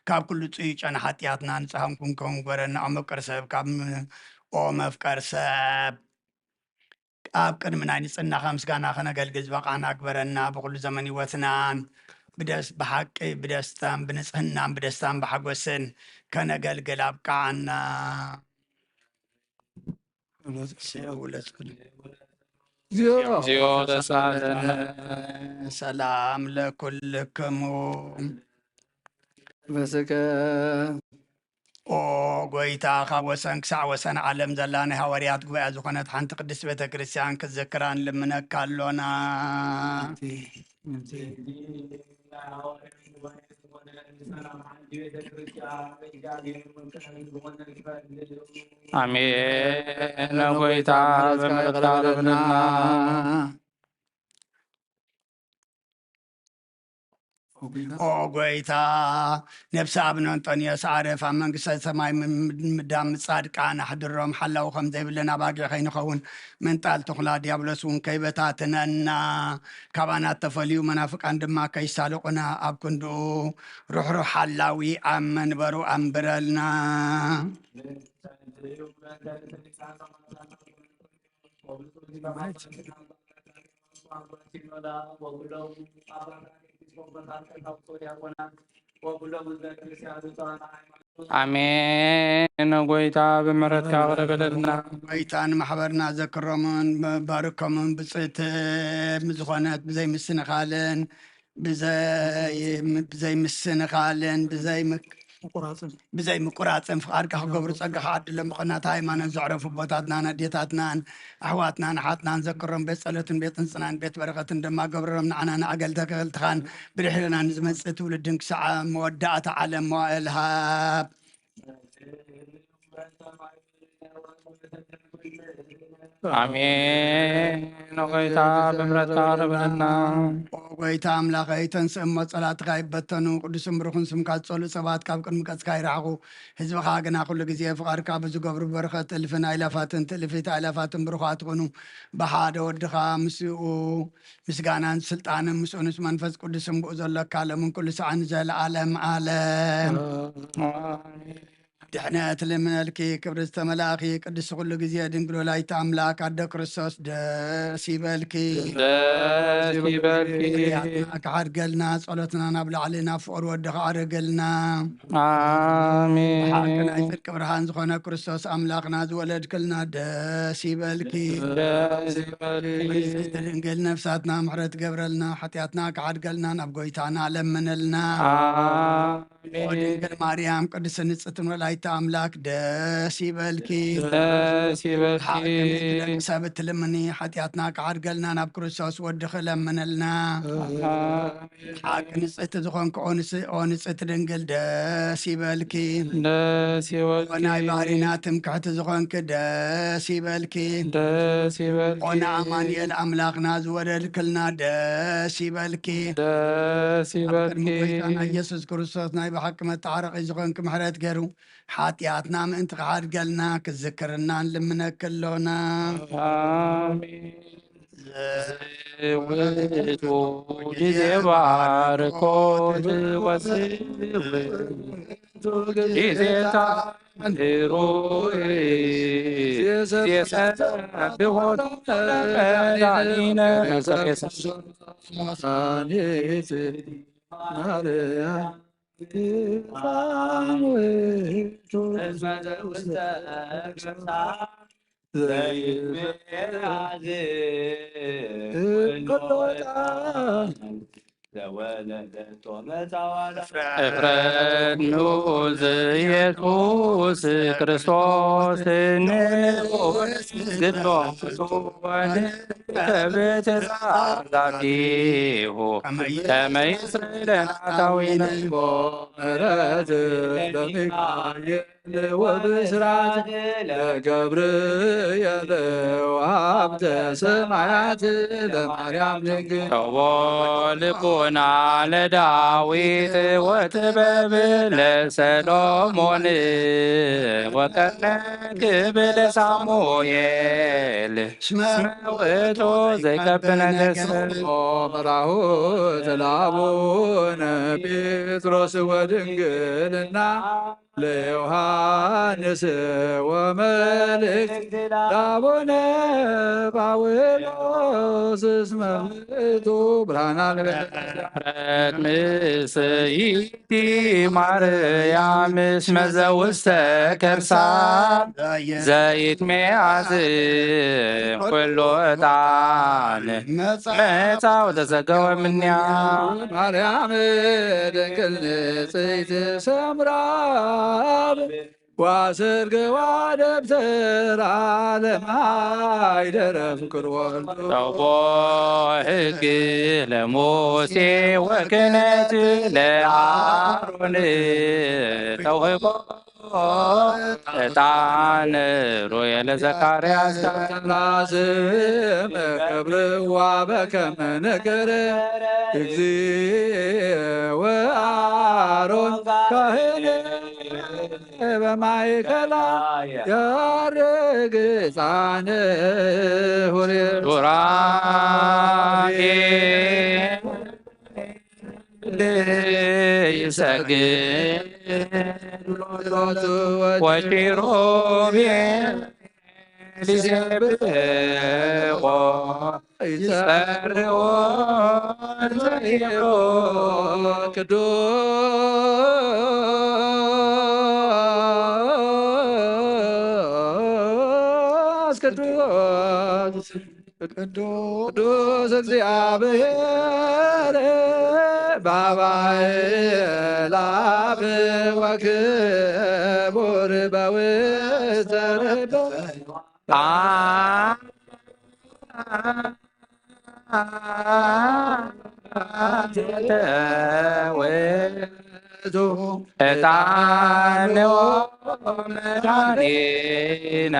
ካብ ኩሉ ፅዩ ጨና ሓጢኣትና ንፅሃን ኩንከውን ግበረና ኦ መፍቀር ሰብ ካብ ኦ መፍቀር ሰብ ኣብ ቅድሚ ናይ ንፅናኻ ምስጋና ከነገልግል ዝበቓና ግበረና ብኩሉ ዘመን ህይወትናን ብሓቂ ብደስታን ብንፅህናን ብደስታን ብሓጎስን ከነገልግል ኣብቃዓና እግዚኦ ተሳለነ ሰላም ለኩልክሙ በስከ ኦ ጎይታ ካብ ወሰን ክሳዕ ወሰን ዓለም ዘላ ናይ ሃዋርያት ጉባኤ ዝኾነት ሓንቲ ቅድስት ቤተ ክርስቲያን ክትዝክራን ልምነካ ኣሎና አሜን። ጎይታ በመቅረብና ኦ ጎይታ ነብሲ ኣብነ አንጦንዮስ ዓረፍ ኣብ መንግስተ ሰማይ ምዳም ጻድቃን ኣሕድሮም ሓላው ከም ዘይብለና ባጊዕ ከይንኸውን ምንጣል ተኹላ ዲያብሎስ እውን ከይበታትነና ካባና ተፈልዩ መናፍቃን ድማ ከይሳልቁና ኣብ ክንድኡ ሩሕሩሕ ሓላዊ ኣብ መንበሩ ኣንብረልና አሜን። ጎይታ ብምሕረትካ ቅረበለልና ጎይታ ንማሕበርና ዘክሮምን ባርኮምን ብፅእት ዝኾነት ብዘይ ምስንኻልን ብዘይ ምስንኻልን ብዘይ ምቁራፅን ፍቃድካ ክገብሩ ፀጋኻ ዓድሎም ብቕናት ሃይማኖት ዘዕረፉ ቦታትናን ኣዴታትናን ኣሕዋትናን ሓትናን ዘክሮም ቤት ፀሎትን ቤት ንፅናን ቤት በረኸትን ድማ ገብሮም ንዓና ንኣገልተ ክኽልትኻን ብድሕርና ንዝመፅእ ትውልድን ክሳዕ መወዳእታ ዓለም መዋእል ሃብ አሜን። ጎይታ ብምሕረትካ ቅረበለና ጎይታ ኣምላኸይ ተንስእሞ ጸላትካ ይበተኑ ቅዱስን ብሩኽን ስምካ ዝጸልኡ ሰባት ካብ ቅድሚ ቀጽካ ይረሓቑ ህዝብኻ ግና ኩሉ ግዜ ፍቓድካ ብዝገብሩ በረኸት እልፍን ኣእላፋትን ትእልፊት ኣእላፋትን ብሩኻት ኮኑ ብሓደ ወድኻ ምስኡ ምስጋናን ስልጣንን ምስኡ ንስ መንፈስ ቅዱስን ብኡ ዘሎካ ሎምን ኩሉ ሰዓን ዘለዓለም ዓለም ድሕነት ልምነልኪ ክብሪ ዝተመላእኺ ቅዱስ ኩሉ ግዜ ድንግል ወላዲተ ኣምላክ ኣደ ክርስቶስ ደስ ይበልኪ ክሓድገልና ጸሎትና ናብ ላዕሊ ናብ ፍቅሪ ወድኻ ኣድርገልና አሜን። ሓቂ ናይ ጽድቂ ብርሃን ዝኾነ ክርስቶስ ኣምላኽና ዝወለድክልና ደስ ይበልኪ ድንግል ነፍሳትና ምሕረት ገብረልና ሓጢኣትና ክሓድገልና ናብ ጎይታና ለምነልና ድንግል ማርያም ቅድስት ንጽሕትን ወላዲተ ኣምላክ ደስ ይበልኪ ደቂ ሰብ እትልምኒ ሓጢኣትና ክሓድገልና ናብ ክርስቶስ ወድኺ ለምነልና ሓቂ ንጽሕቲ ዝኾንክ ኦ ንጽሕቲ ድንግል ደስ ይበልኪ ናይ ባህሪና ትምክሕቲ ዝኾንክ ደስ ይበልኪ ኦ ንኣማኑኤል ኣምላኽና ዝወለድክልና ደስ ይበልኪ ቅድሚ ጎይታና ኢየሱስ ክርስቶስ ናይ ብሓቂ መተዓረቒ ዝኾንክ ምሕረት ገይሩ ሓጢኣትና ምእንቲ ክሓድገልና ክዝክርና ንልምነክሎና ውእቱ ጊዜ ባርኮት ጊዜታ ንሩይ የሰብሖት ላሊነ ዘወለደቶ መጻዋዕት እፍረት ንዑስ ኢየሱስ ክርስቶስ ንዑስ ግሎቱ ወንከብትዛዛቲሁ ከመ ይስረይለነ ኃጣውኢነ ምሕረት ለሚካኤል ወብስራት ለገብርኤል ወሀብተ ሰማያት ለማርያም ድንግል ተወ ልቡና ለዳዊት ወጥበብ ለሰሎሞን ወቀርነ ክብል ሳሙኤል እስመ ውእቱ ዘይቀብ ነገሥት መራሁ ለአቡነ ጴጥሮስ ወድንግልና ለዮሐንስ ወመልእክት ለአቡነ ጳውሎስ እስመ ውእቱ ብርሃነ ምሕረት ምስይቲ ማርያም እስመ ዘውስተ ከርሳ ዘይትሜአዝ ኩሉ ዕጣን መጻ ወተዘገወ እምኔሃ ማርያም ድንግል ንጽሕት ሰምራ ዋስርግዋ ደብተራ ለማይደረ ፍቅር ወልዱ ተውቦ ሕግ ለሙሴ ወክህነት ለአሮን ተውህቦ ዕጣን ሮየ ለዘካርያስ ስም ክብርዋ በከመ ነገረ እግዚእ ወአሮን ካህን በማእከላ ያርግ ሕፃን ዱራሜ ይሰግድ ወኪሩቤል ይሴብሖ ይጸርዎ ዘይሮ ቅዱስ እግዚአብሔር ባባይላፍ ወክቡር በውስተ ርብ ዕጣንዎ መድኃኒነ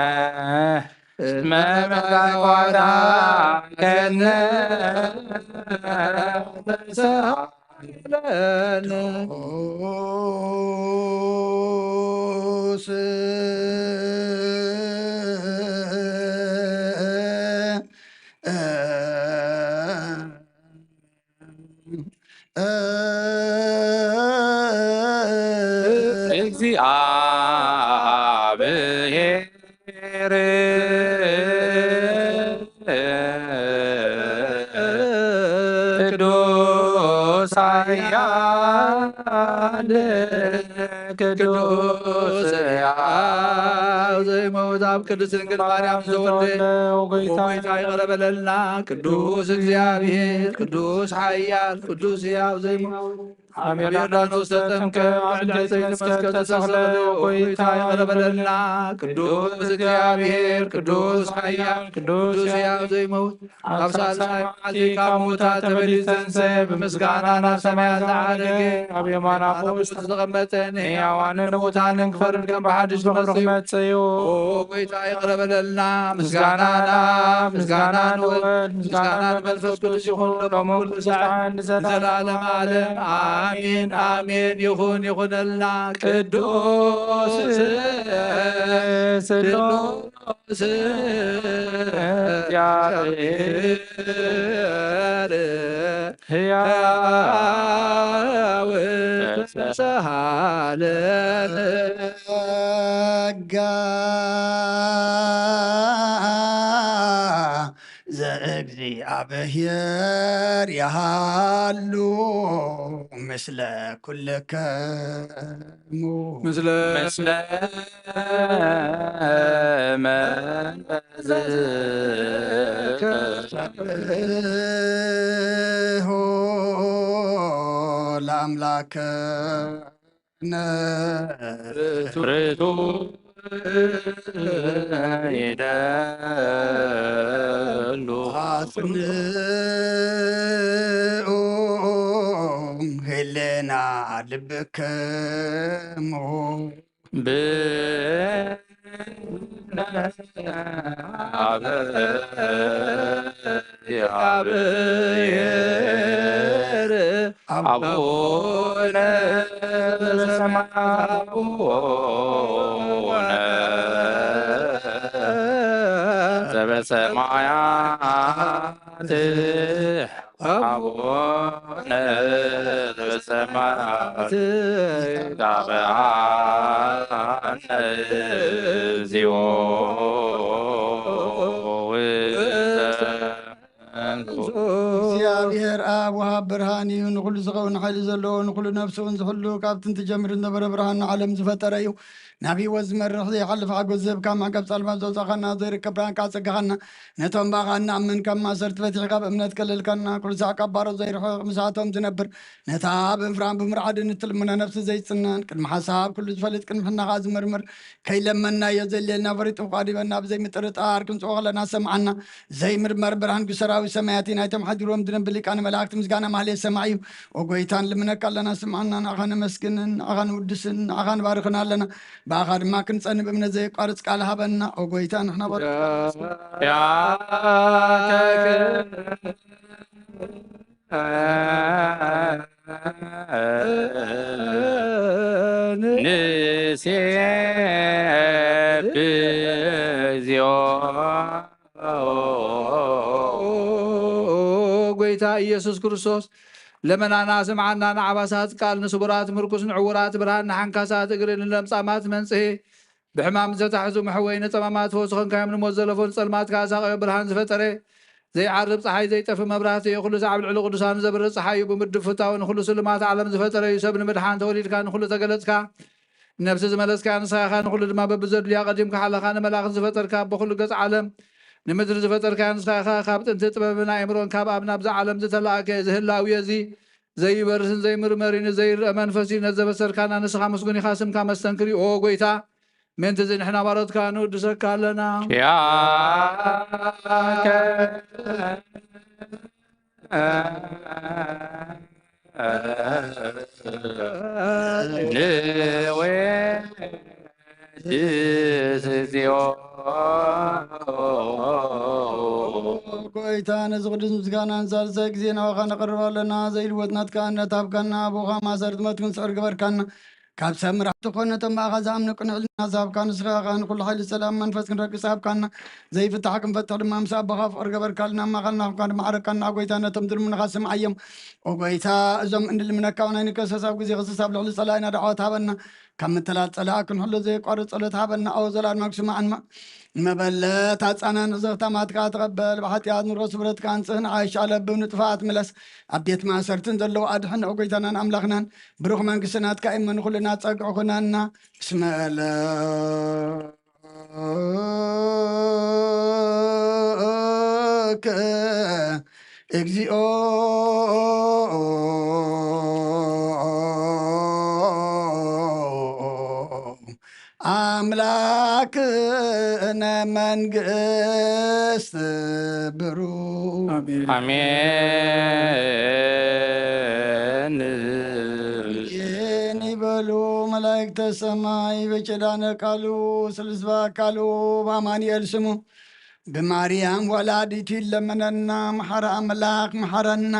እስመ መጻእኳዳ ከነ ተሳለን እግዚአብሔር ቅዱስ ኃያል ቅዱስ ሕያው ዘይመውት አብ ቅድስት ድንግል ማርያም ዘወልደ ጌታ ይቅረበለልና ቅዱስ እግዚአብሔር ቅዱስ ኃያል ቅዱስ ሕያው ዘይመውት አሜርዳኖስ ተጠምቀ አንድ መስቀል ተሰቅለ ጌታ ይቅረበለልና ቅዱስ እግዚአብሔር ቅዱስ ኃያል ቅዱስ ሕያው ዘይመውት አብሳላይ ማዚካ ሙታ ተበሊተንሰ በምስጋና ናብ ሰማያት ዘዓረገ ኣብ የማነ አቦስ ተቀመጠን ሕያዋንን ሙታንን ክፈርድ ከም ብሓድሽ ብክብሪ ክመጽእ ጌታ ይቅረበለልና ምስጋናና ምስጋና ንወልድ ምስጋና ንመንፈስ ቅዱስ ይኹን ሎሙ ኩሉ ሰዓት ንዘለዓለመ ዓለም አሜን አሜን። ይሁን ይሁንልና ቅዱስ ስሉስ እግዚአብሔር ሕያው ተሳሃለን ዘእግዚአብሔር ያሃሉ ምስለ ኩልክሙ ምስለ መንፈስከ አምላክነ ርቱ ይደሉ አጽንዑ ህሊና ልብክሙ አብሔር አቡነ ዘበሰማያት አቡነ ዘበሰማያት ታበአነ እግዚኦ እግዚአብሔር ኣብ ወሃብ ብርሃን እዩ ንኩሉ ዝኸውን ሓይሊ ዘለዎ ንኩሉ ነፍሲ እውን ዝክሉ ካብቲ እንትጀምር ዝነበረ ብርሃን ንዓለም ዝፈጠረ እዩ ናብ ሂወት ዝመርሕ ዘይሓልፍ ሓጎስ ዝህብካ ማዕቀብ ፃልማት ዘውፃእኻና ዘይርከብ ብርሃን ካፀጋኻና ነቶም ባኻ ንኣምን ካብ ማእሰርቲ ፈቲሕካ ብእምነት ከልልካና ኩሉ ሰዓት ካብ ባሮት ዘይርሕቕ ምሳቶም ዝነብር ነታ ብምፍራን ብምርዓድን እትልሙና ነፍሲ ዘይፅነን ቅድሚ ሓሳብ ኩሉ ዝፈልጥ ቅድሚ ሕናኻ ዝምርምር ከይለመና እዮ ዘልየልና ፈሪጡ ቃዲበና ብዘይምጥርጣር ክንፅኦ ከለና ሰምዓና ዘይምርመር ብርሃን ጉሰራዊ ሰማያት ናይቶም ሓዲሮም ድነብል ሊቃነ መላእክቲ ምስጋና ማህሌት ሰማዕ እዩ ወጎይታን ልምነካ ኣለና ስምዓና ንኣኻ ነመስግንን ንኣኻ ንውድስን ንኣኻ ንባርኽና ኣለና ብኣኻ ድማ ክንፀንብ እምነት ዘይቋርፅ ቃል ሃበና ወጎይታ ንሕና ንሴብ እግዚኦ ጎይታ ኢየሱስ ክርስቶስ ለመናና ስምዓና ንዓባሳት ቃል ንስቡራት ምርኩስ ንዕውራት ብርሃን ንሓንካሳት እግሪ ንለምፃማት መንጽሄ ብሕማም ዝተታሕዙ መሕወይ ነፀማማት ፈውሲ ኮንካዮም ንሞት ዘለፎን ፀልማት ካሳቀዮ ብርሃን ዝፈጠረ ዘይዓርብ ፀሓይ ዘይጠፊ መብራህቲ እዩ ኩሉ ዛዕብ ልዕሊ ቅዱሳን ዘብርህ ፀሓይ እዩ ብምድብ ፍታዊ ንኩሉ ስልማት ዓለም ዝፈጠረ እዩ ሰብ ንምድሓን ተወሊድካ ንኩሉ ተገለፅካ ነብሲ ዝመለስካ ንስኻኻ ንኩሉ ድማ በብዘድልያ ቀዲምካ ሓለኻ ንመላእኽት ዝፈጠርካ ብኩሉ ገጽ ዓለም ንምድሪ ዝፈጠርካ ንስኻኻ ካብ ጥንቲ ጥበብን ኣእምሮን ካብ ኣብ ናብዛ ዓለም ዝተላእከ ዝህላዊ እዚ ዘይበርስን ዘይምርመሪን ዘይርአ መንፈሲ ነዘበሰርካና ንስኻ ምስጉን ኢኻ ስምካ መስተንክሪ ኦ ጎይታ ምንቲ እዚ ንሕና ባሮትካ ንውድሰካ ኣለና ጎይታ ነዚ ቅዱስ ምስጋናን ዛልዘ ግዜ ናባኻ ነቕርብ ኣለና ዘይልወጥናትካ ነታብካና ቦኻ ማሰርቲ መትኩን ስዕር ገበርካና ካብ ሰብ ምራሕቲ ኮነ እቶም ባኻ ዝኣምኑ ቅንዕልና ዝሃብካ ንስኻኻ ንኩሉ ሓይሊ ሰላም መንፈስ ክንረግፅ ሃብካና ዘይፍታሕ ክንፈትሕ ድማ ምስ ኣቦኻ ፍቅር ገበርካልና ማኸልናካ ድማዕረካና ጎይታ ነቶም ድልሙንኻ ስምዓዮም ጎይታ እዞም እንድልምነካ ናይ ንከሰስ ኣብ ግዜ ክስሳብ ልዕሊ ፀላኢና ዳዕወት ሃበና ካብ ምትላል ፀላእ ክንሕሎ ዘይቋርፅ ጸሎት ሃበና ኣዎ ዘላድማ ክስማዕን መበለት ኣፃናን ዘኽተማትካ ትቐበል ብሓጢኣት ንሮ ስብረትካ ንፅህን ዓይሽ ኣለብብ ንጥፋኣት ምለስ ኣብ ቤት ማእሰርትን ዘለዎ ኣድሕን ጎይታናን ኣምላኽናን ብሩኽ መንግስትናትካ እመን ኩልና ፀግዑ ኩናና እስመለክ እግዚኦ አምላክነ መንግስት ብሩ አሜን። ይህን ይበሉ መላእክተ ሰማይ በጨዳነ ቃሉ ስልስባ ቃሉ በአማኑኤል ስሙ በማርያም ወላዲቱ ይለመነና መሐረ አምላክ መሐረና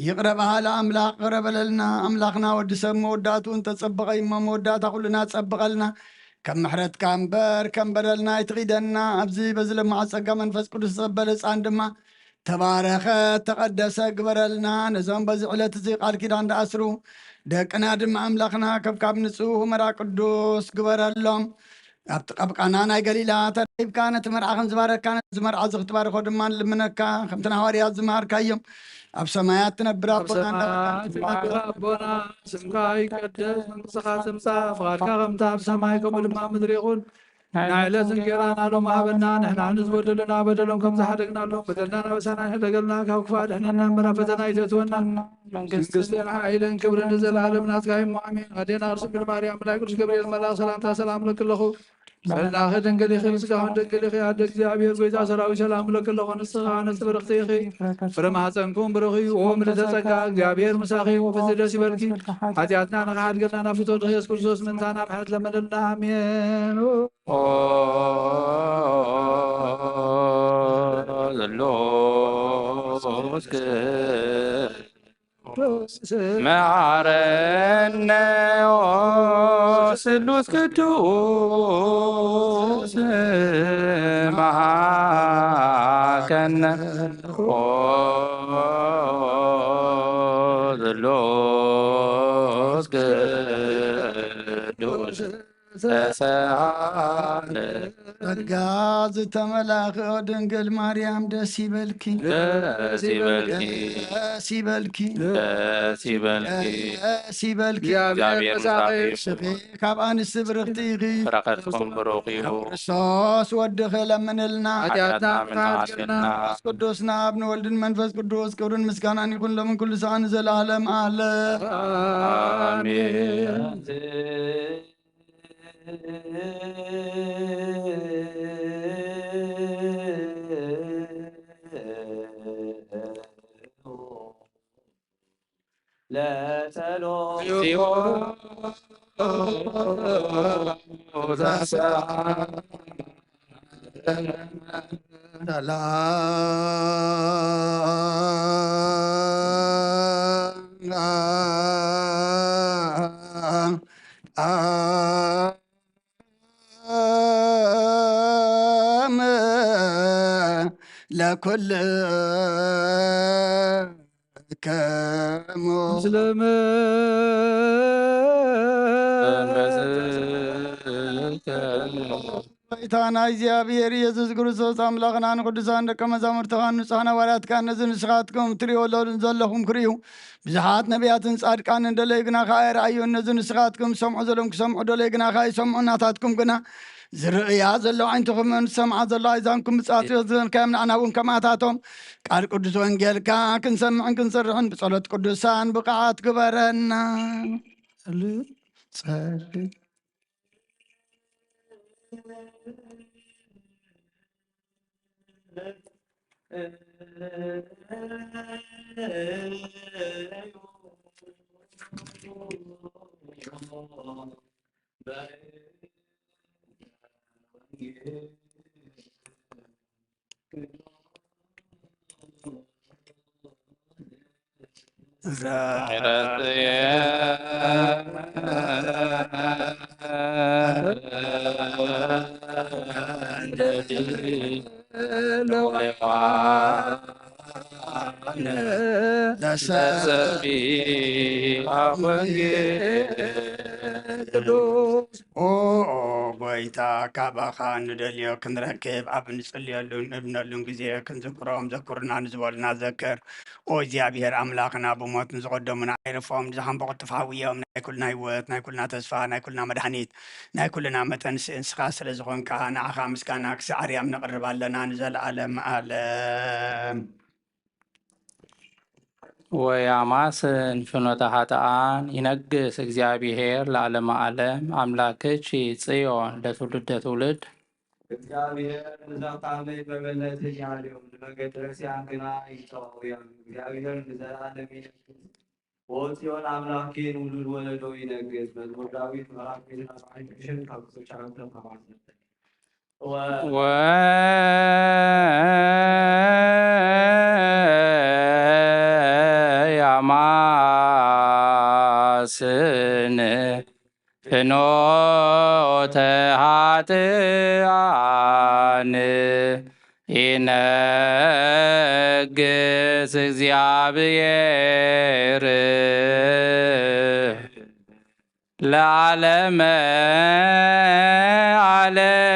ይቅረባህ ለአምላክ ቅረበለልና አምላክና ወዲ ሰብ መወዳቱን ተጸብቀ ይሞ መወዳታ ኩልና ጸብቀልና ከም ምሕረትካ እምበር ከም በደልና ይትኺደና ኣብዚ በዚ ለማዕ ፀጋ መንፈስ ቅዱስ ዝቕበለ ህፃን ድማ ተባረኸ ተቐደሰ ግበረልና ነዞም በዚ ዕለት እዚ ቃል ኪዳን እንዳኣስሩ ደቅና ድማ ኣምላኽና ከብካብ ንጹህ መራ ቅዱስ ግበረሎም ኣብቲ ቀብቃና ናይ ገሊላ ተረኺብካ ነቲ መርዓኽን ዝባረካ ነቲ መርዓ ዝኽትባርኮ ድማ ንልምነካ ከምቲ ሃዋርያት ዝመሃርካዮም ኣብ ሰማያት ትነብር ኣቦና ስምካ ይቀደስ መንግሥትካ ትምጻእ ፍቃድካ ከምቲ ኣብ ሰማይ ከምኡ ድማ ምድሪ ይኹን نعلة انجرانا لهم هبنا نحن نزود لنا بدلهم كم زحدقنا لهم بدلنا وسنا حدقلنا كوكفاد احنا مرفتنا يتتونا منقستنا عائلا كبر نزل عالم ناس قايم مؤمن هدينا ارسل بالماريم ملاك جبريل ملا سلام لك الله سلنا خدن قلي خلص كهون دقلي خي عدك زعبير بيتا سراوي سلام لك الله نصغى نصبر اختيخي فرما حسنكم برخي وهم لتسقى زعبير مساخي وفزد سبركي حتياتنا نقعد قلنا نفتو دخيس كرسوس من تانا بحث لمن الله امين معرنا وسلوث كدوس معاكنا وذلوث كدوس ጸጋዝ ተመላኽ ድንግል ማርያም ደስ ይበልኪ ደስ ይበልኪ ደስ ይበልኪ ደስ ይበልኪ ደስ ይበልኪ እግዚአብሔር ምሳኺ ሽኺ ካብ አንስቲ ብርኽቲ ኢኺ ረኸትኩም ብሩኽ ኢሁ ክርስቶስ ወድኸ ለምንልና ኃጢአትና ምንተሓስና ቅዱስና ኣብ ንወልድን መንፈስ ቅዱስ ክብርን ምስጋናን ይኹን ለምን ኩሉ ሰዓን ዘለዓለም ኣለ አሜን ለኩል ከሙ مسلم ጌታና እግዚአብሔር ኢየሱስ ክርስቶስ አምላኽና ንቅዱሳን ደቀ መዛሙርትኻ ንጹሓን ሐዋርያትካ ነዚ ንስኻትኩም ትሪእዮ ዘለኹም ክርዩ ብዙሓት ነቢያትን ጻድቃንን ደለይ ግና ኸ ኣይረኣዩ ነዚ ንስኻትኩም ሰምዑ ዘሎም ክሰምዑ ደለይ ግና ኸ ኣይሰምዑ ናታትኩም ግና ዝርእያ ዘለዉ ዓይንትኹም ዝሰምዓ ዘሎ ኣይዛንኩም ብጻትዮ ዝንከዮም ንዓና እውን ከማታቶም ቃል ቅዱስ ወንጌልካ ክንሰምዕን ክንሰርሕን ብጸሎት ቅዱሳን ብቕዓት ግበረና ጸልይ ጎይታ ካባኻ ንደልዮ ክንረክብ ኣብ ንጽልየሉን ንብነሉን ግዜ ክንዝክሮም ዘኩርና ንዝበሉና ዘክር ኦ እግዚኣብሔር ኣምላኽና ብሞት ንዝቐደሙና ኣይርፎም ንዝሓንበቑ ትፍሓውዮም ናይ ኩልና ህይወት ናይ ኩልና ተስፋ ናይ ኩልና መድሓኒት ናይ ኩልና መጠንሲ እንስኻ ስለ ዝኾንካ ንዓኻ ምስጋና ክሳዕ ኣርያም ነቕርብ ኣለና ንዘለኣለም ኣለም ወያማስን ፍኖተ ኃጥኣን ይነግስ እግዚአብሔር ለዓለመ ዓለም አምላክች ጽዮን ለትውልደ ትውልድ እግዚአብሔር ንዘቃመይ በበለትን ያልዮም ንመገድረስያን ግና ይተዋውያን እግዚአብሔር ንዘላለም ይነግስ ወጽዮን አምላኬን ውሉድ ወለዶ ይነግስ መዝሙር ዳዊት ምዕራፍ 19 ካብ ቁጥር 9 ተማጽነ ያማስን ፍኖተ ኃጥኣን ይነግስ እግዚአብሔር ለዓለመ ዓለም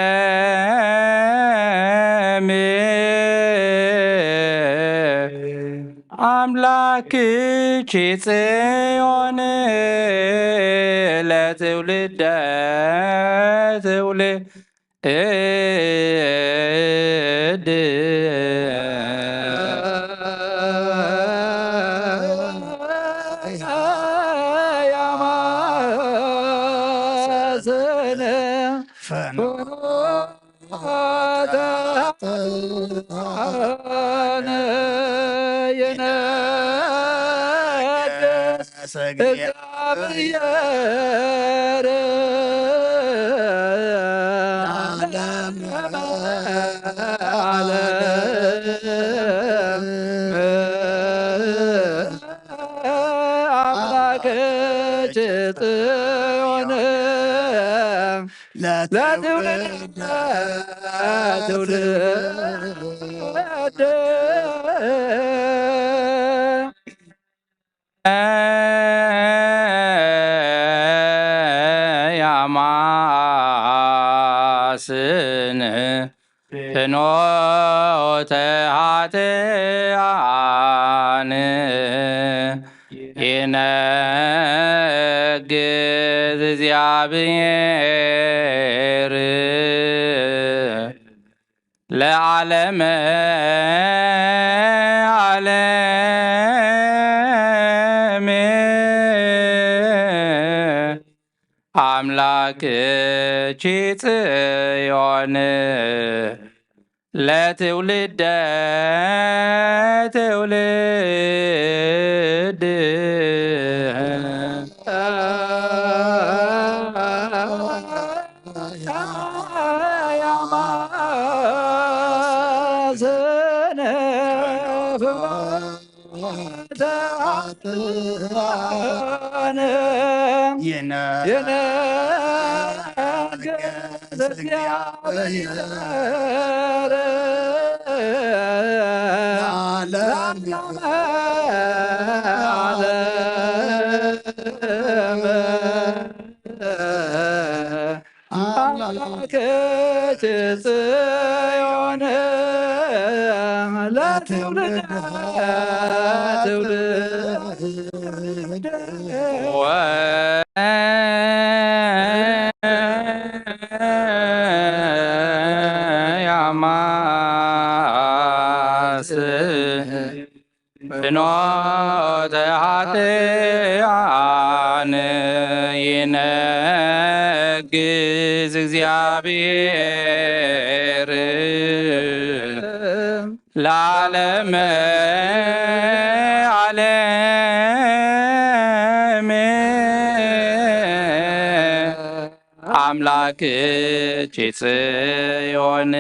አምላክች ጽዮን ለትውልደ ትውልድ እድ ያማስነ ፈኖተ የነደስ እግዚአብሔር አምላክ ጽዮን ለትውልድ ትውልድ ያማስን ፍኖተ ኃጥኣን ይነግዝ እግዚአብሔር ለዓለመ ዓለም አምላክ ጽዮን ለትውልደ ትውልድ ያማስነ ፍኖተ ኃጥኣን የነገሥ እግዚአብሔር ለዓለመ ዓለም አምላክ ጽዮን ለትውልድ ትውልድ ፍኖተ ኃጥኣን ይነግዝ እግዚአብሔር ለዓለመ ዓለም አምላክ ጽዮን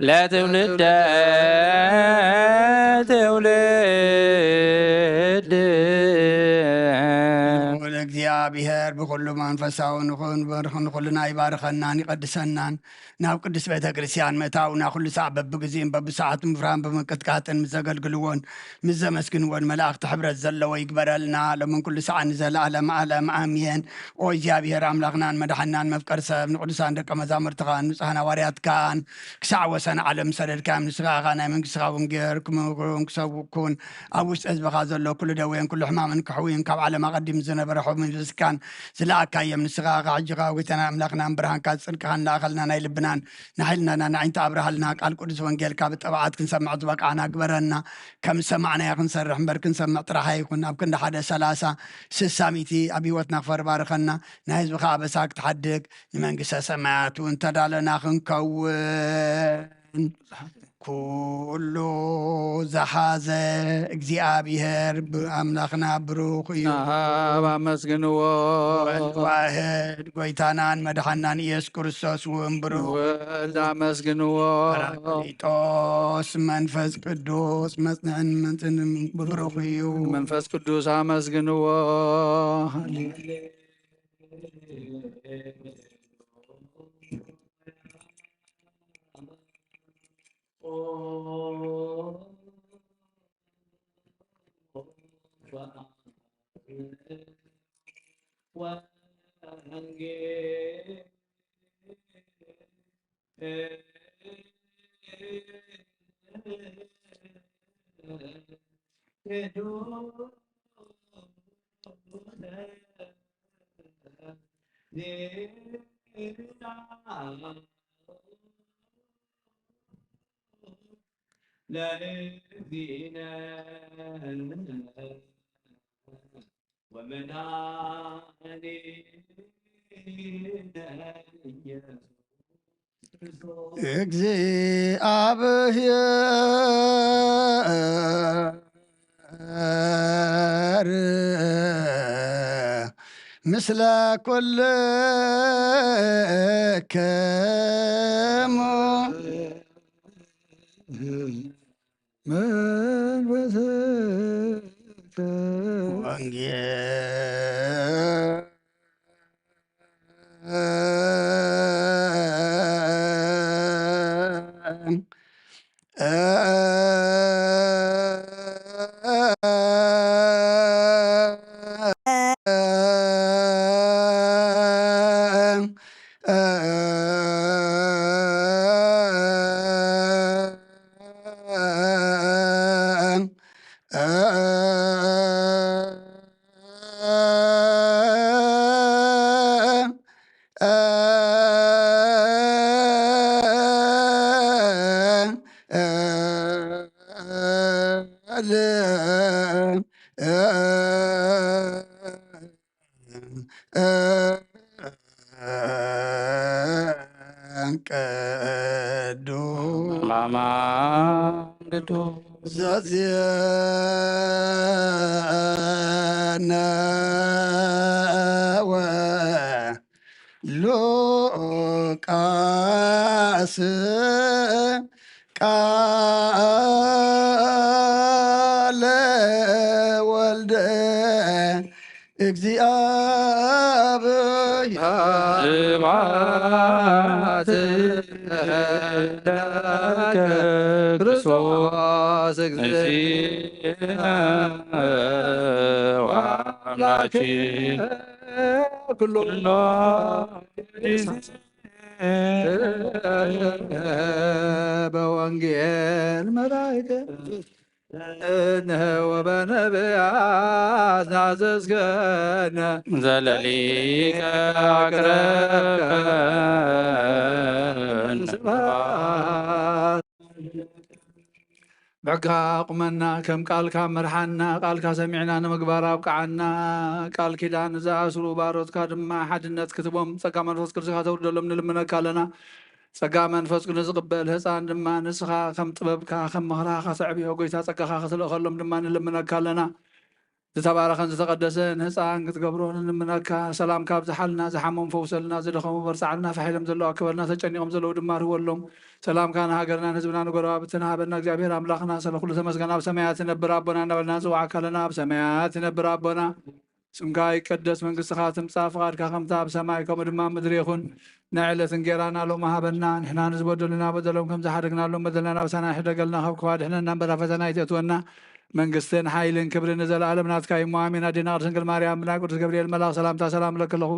ለትውልደ ትውልድ እግዚአብሔር ብኩሉ መንፈሳዊ ንኹን በርኽን ኩልና ይባርከናን ይቀድሰናን ናብ ቅዱስ ቤተ ክርስቲያን ምእታውና ኩሉ ሰዓት በብግዜን በብሰዓቱን ብርሃን በመቀጥቃጥን ምስ ዘገልግልዎን ምስ ዘመስግንዎን መላእክቲ ሕብረት ዘለዎ ይግበረልና ሎምን ኩሉ ሰዓት ንዘለኣለም ዓለም ኣሜን። ኦ እግዚአብሔር ኣምላኽናን መድሓናን መፍቀር ሰብ ንቅዱሳን ደቀ መዛሙርትኻን ንጹሓን ሃዋርያትካን ክሳዕ ወሰን ዓለም ሰደድካዮም ንስኻኻ ናይ መንግስትኻ ወንጌል ክምሩን ክሰብኩን ኣብ ውሽጢ ህዝብኻ ዘሎ ኩሉ ደዌን ኩሉ ሕማምን ክሕውይን ካብ ዓለም ኣቐዲም ዝነበረ ምስካን ዝለኣካዮም ንስኻኻ ሕጂኻ ጎይታና ኣምላኽናን ብርሃንካ ፅድቅኻን ላእኸልና ናይ ልብናን ንሓይልናና ንዓይንቲ ኣብርሃልና ቃል ቅዱስ ወንጌልካ ብጥብዓት ክንሰምዕ ዝበቃዕና ግበረና ከም ሰማዕናያ ክንሰርሕ እምበር ክንሰምዕ ጥራሕ ይኹን ኣብ ክንዲ 130 60 ሚእቲ ኣብ ሂወትና ክፈርባርከና ናይ ህዝብኻ ኣበሳ ክትሓድግ ንመንግስተ ሰማያት እውን ተዳለና ክንከውን ኩሉ ዝሓዘ እግዚአብሔር አምላክና ብሩክ እዩ። ኣብ ኣመስግንዎ ወልድ ዋሕድ ጎይታናን መድሓናን ኢየሱስ ክርስቶስ እውን ብሩክ ወልድ ኣመስግንዎ ጰራቅሊጦስ መንፈስ ቅዱስ መጽንዕን መንጽንን ብሩክ እዩ። መንፈስ ቅዱስ ኣመስግንዎ ለእግዚእነ ወመድኃኒነ ኢየሱስ ክርስቶስ እግዚአብሔር ምስለ ኩልክሙ መንፈስከ ወንጌል ቅዱስ ማማንዶ ዘዜነወ ሉቃስ ቃለ ወልደ እግዚአብሔር ስብሐት ለከ ክርስቶስ እግዚእነ ወአምላክነ ኩሎ በወንጌል መላእክት ወበነቢያት ናዘዝከነ ዘለሊከ አቅረብከን ስብሐት ብዕካ ቁመና ከም ቃልካ መርሓና ቃልካ ሰሚዕና ንምግባር ኣብቅዓና ቃል ኪዳን ዝኣስሩ ባሮትካ ድማ ሓድነት ክትቦም ፀጋ መንፈስ ቅዱስካ ተውርደሎም ንልምነካ ኣለና ፀጋ መንፈስ ቅዱስ ዝቕበል ህፃን ድማ ንስኻ ከም ጥበብካ ከም ምኽራኻ ተዕብዮ ጎይታ ፀጋኻ ክትልእኸሎም ድማ ንልምነካ ኣለና ዝተባረኸን ዝተቐደሰን ህፃን ክትገብሮ ንልምነካ ሰላም ካብ ዝሓልና ዝሓሞም ፈውሰልና ዝደኸሙ በርፃዓልና ፋሒሎም ዘለዋ ክበልና ተጨኒቖም ዘለዉ ድማ ርህወሎም ሰላምካ ንሃገርና ንህዝብና ንጎረባብትና ሃበና እግዚአብሔር ኣምላኽና ስለ ኩሉ ተመስገን ኣብ ሰማያት ትነብር ኣቦና እናበልና ንፅዋዕካ ኣለና ኣብ ሰማያት ትነብር ኣቦና ስምካ ይቀደስ መንግስትኻ ትምፃእ ፍቓድካ ከምታ ኣብ ሰማይ ከምኡ ድማ ምድሪ ይኹን ናይ ዕለት እንጀራና ሎሚ ሃበና ንሕና ንዝበደሉና በደሎም ከም ዝሓደግናሎም በደልና ናብሳና ይሕደገልና ካብ ክፉ ኣድሕነና እምበር ኣብ ፈተና ኣይተእትወና መንግስትን ሓይልን ክብርን ንዘለኣለም ናትካ እዩ እሞ ኣሜን ኣዴና ቅድስት ድንግል ማርያም ብናይ ቅዱስ ገብርኤል መልኣክ ሰላምታ ሰላም ለክለኹ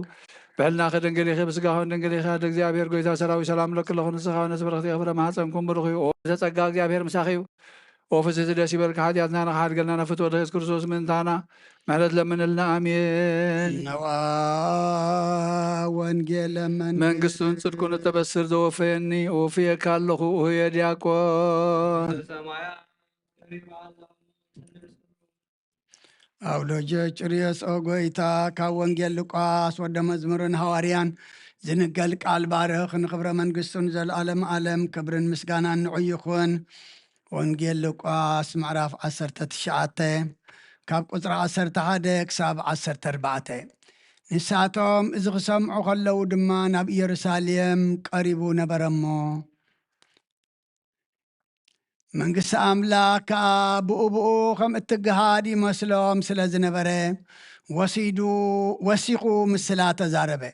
ብሕልናኸ ድንግል ኢኺ ብስጋኹን ድንግል ኢኻ እግዚኣብሔር ጎይታ ሰራዊት ሰላም ለክለኹ ንስኻ ነስ በረኽቲ ፍረ ማሕፀንኩም ብሩኽ እዩ ዘፀጋ እግዚኣብሔር ምሳኺ እዩ ኦፍስቲ ደስ ይበልካ ሓጢኣትና ንኻሓድገልና ነፍትወ ኢየሱስ ክርስቶስ ምንታና ምሕረት ለምንልና ኣሜን ነዋ ወንጌል መንግስቱን ጽድቁን እተበስር ዘወፈየኒ ወፍየካ ኣለኹ እየ ዲያቆን ሰማያት ኣውሎጀ ጭርዮስ ጎይታ ካብ ወንጌል ሉቃስ ወደ መዝሙርን ሃዋርያን ዝንገል ቃል ባርኽ ንክብረ መንግስቱን ዘለኣለም ዓለም ክብርን ምስጋናን ንዑ ይኹን ወንጌል ሉቃስ ምዕራፍ 19 ካብ ቁፅሪ 11 ክሳብ 14 ንሳቶም እዚ ክሰምዑ ከለዉ ድማ ናብ ኢየሩሳሌም ቀሪቡ ነበረ እሞ መንግስቲ ኣምላክ ከዓ ብኡብኡ ከም እትግሃድ ይመስሎም ስለ ዝነበረ ወሲኹ ምስላ ተዛረበ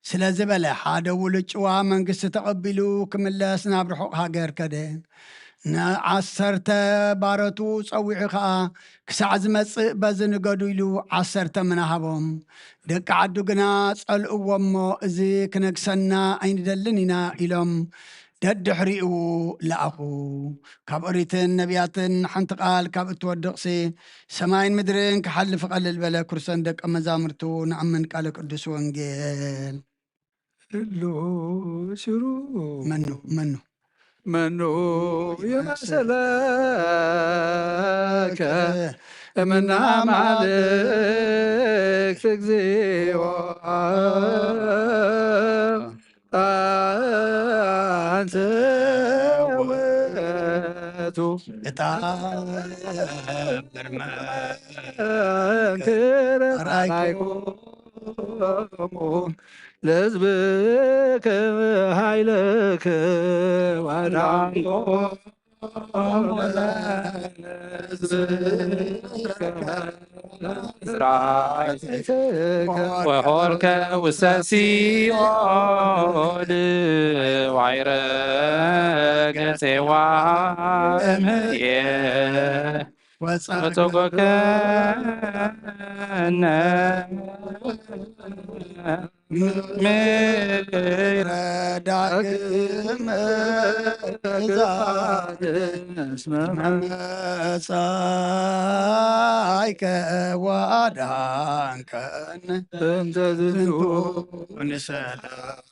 ስለ ዝበለ ሓደ ውልጭዋ መንግስቲ ተቐቢሉ ክምለስ ናብ ርሑቕ ሃገር ከደ ን10 ባሮቱ ፀዊዑ ከዓ ክሳዕ ዝመፅእ በዚ ንገዱ ኢሉ 10 ምናሃቦም ደቂ ዓዱ ግና ፀልእዎ እሞ እዚ ክነግሰና ኣይንደልን ኢና ኢሎም ደድሕሪኡ ለኣኹ ካብ ኦሪትን ነቢያትን ሓንቲ ቃል ካብ እትወድቕሲ ሰማይን ምድርን ክሓልፍ ቀልል በለ ኩርሰን ደቀ መዛሙርቱ ንኣምን ቃለ ቅዱስ ወንጌል له شرو منو يمسلك منا مالك تجزي أنت وتو انكر رايكم لزبك هايلك ودعكم وهورك وساسي عود وعيرك سوام وتوقك ዳግም መጻይከ ዋዳንከን ዝንቱን ሰላም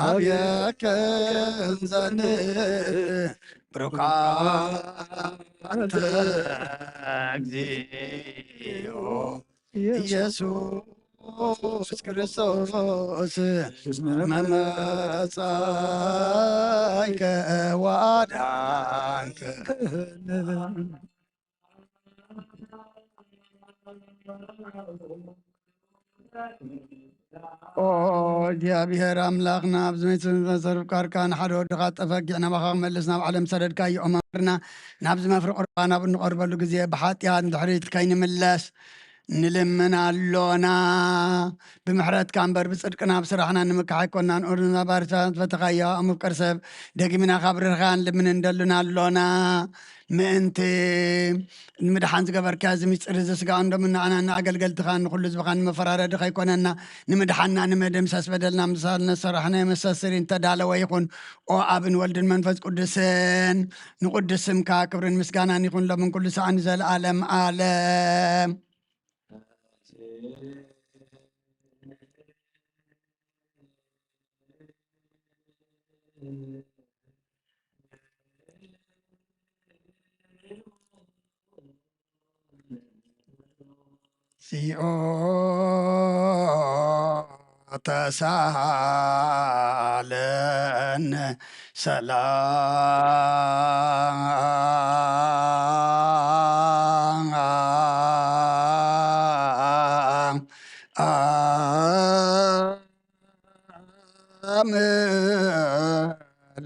አብየከ እንዘን ብሩካንተ እግዚኦ ኢየሱስ ክርስቶስ መመጻይከ ዋዳንከን እግዚአብሔር አምላኽና ብዝመት መዘርብካርካን ሓደ ወድኻ ጠፈጊዕና ባኻ ክመልስ ናብ ዓለም ሰደድካ እዮመርና ናብዚ መፍሪ ቁርባ ናብ እንቐርበሉ ግዜ ብሓጢኣት ድሕሪት ከይንምለስ ንልምን ኣሎና ብምሕረትካ እምበር ብፅድቅና ብስራሕና ንምክሕ ኣይኮናን ኦርና ባርታት ፈተኻዮ ምፍቀር ሰብ ደጊምና ካብ ርርኻን ልምን እንደሉና ኣሎና ምእንቲ ንምድሓን ዝገበርካ እዚ ምስጢር እዚ ስጋ እንዶምናዓና ንኣገልገልትኻ ንኩሉ ዝብኻ ንመፈራረዲ ከይኮነና ንምድሓና ንመደምሰስ በደልና ምሳል ነሰራሕና መሰስሪ እንተዳለወ ይኹን ኦ ኣብን ወልድን መንፈስ ቅዱስን ንቅዱስ ስምካ ክብርን ምስጋናን ይኹን ሎምን ኩሉ ሰዓን ዘለኣለም ኣለም ሲኦ ተሳለን ሰላም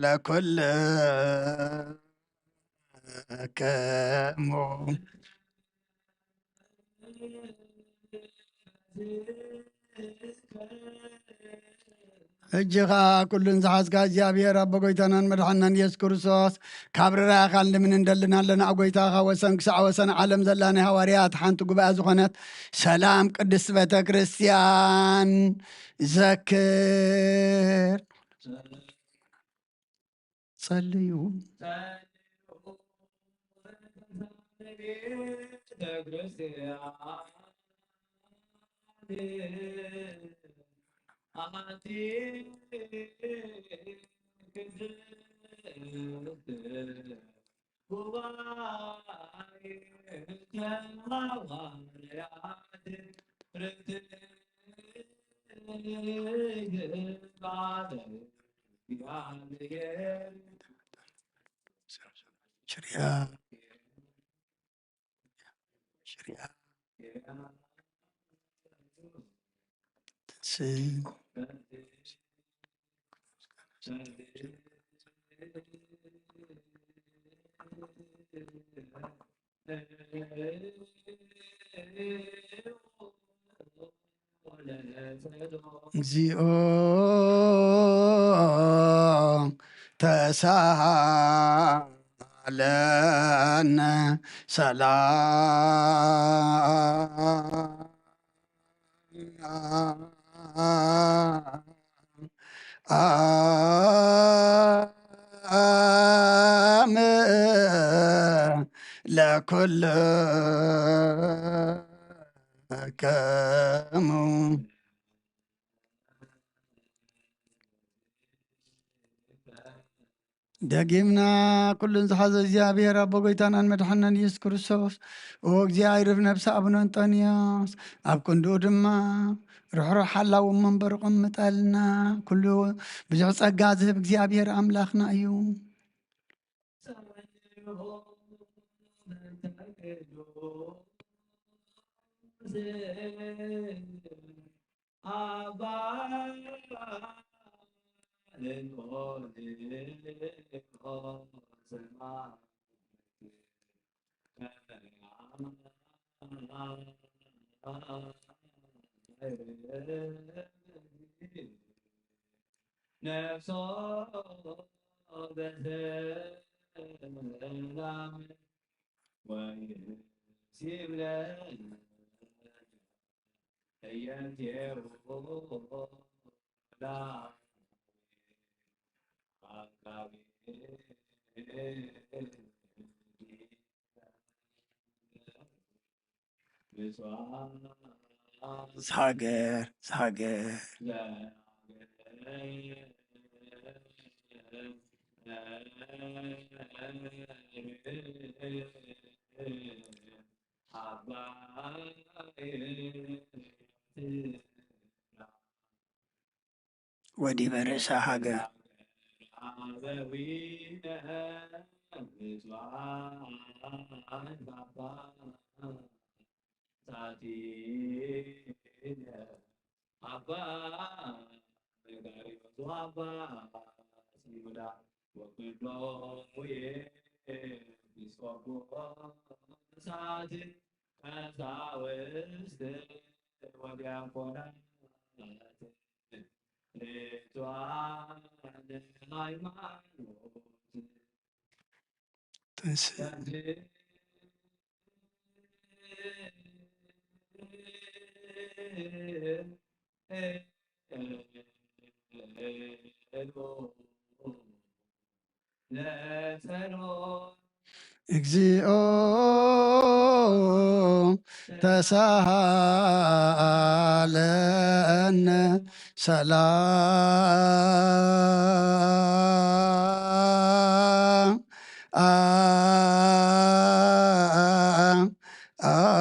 ለኩልክሙ እጅኻ ኩሉን ዝሓዝካ እግዚኣብሔር ኣቦ ጎይታናን መድሓናን ኢየሱስ ክርስቶስ ካብ ርራኻን ልምን እንደልና ኣለና ኣብ ጎይታኻ ወሰን ክሳዕ ወሰን ዓለም ዘላ ናይ ሃዋርያት ሓንቲ ጉባኤ ዝኾነት ሰላም ቅድስት ቤተ ክርስቲያን ዘክር ጸልዩ شريعة تنسين እግዚኦ ተሳሃለነ ሰላም ለኩል ይጥቀሙ። ደጊምና ኩሉን ዝሓዘ እግዚኣብሔር ኣቦ ጎይታናን መድሓናን ኢየሱስ ክርስቶስ ኦ እግዚኣብሔር ነብሲ ኣቡነ አንጦንዮስ ኣብ ክንድኡ ድማ ርኅሩሕ ሓላዊ መንበሩ ቅምጠልና ኩሉ ብዙሕ ጸጋ ዝህብ እግዚኣብሔር ኣምላኽና እዩ። ዝሃገር ወዲህ በርእሰ ሃገር እግዚኦ ተሳሃለነ ሰላም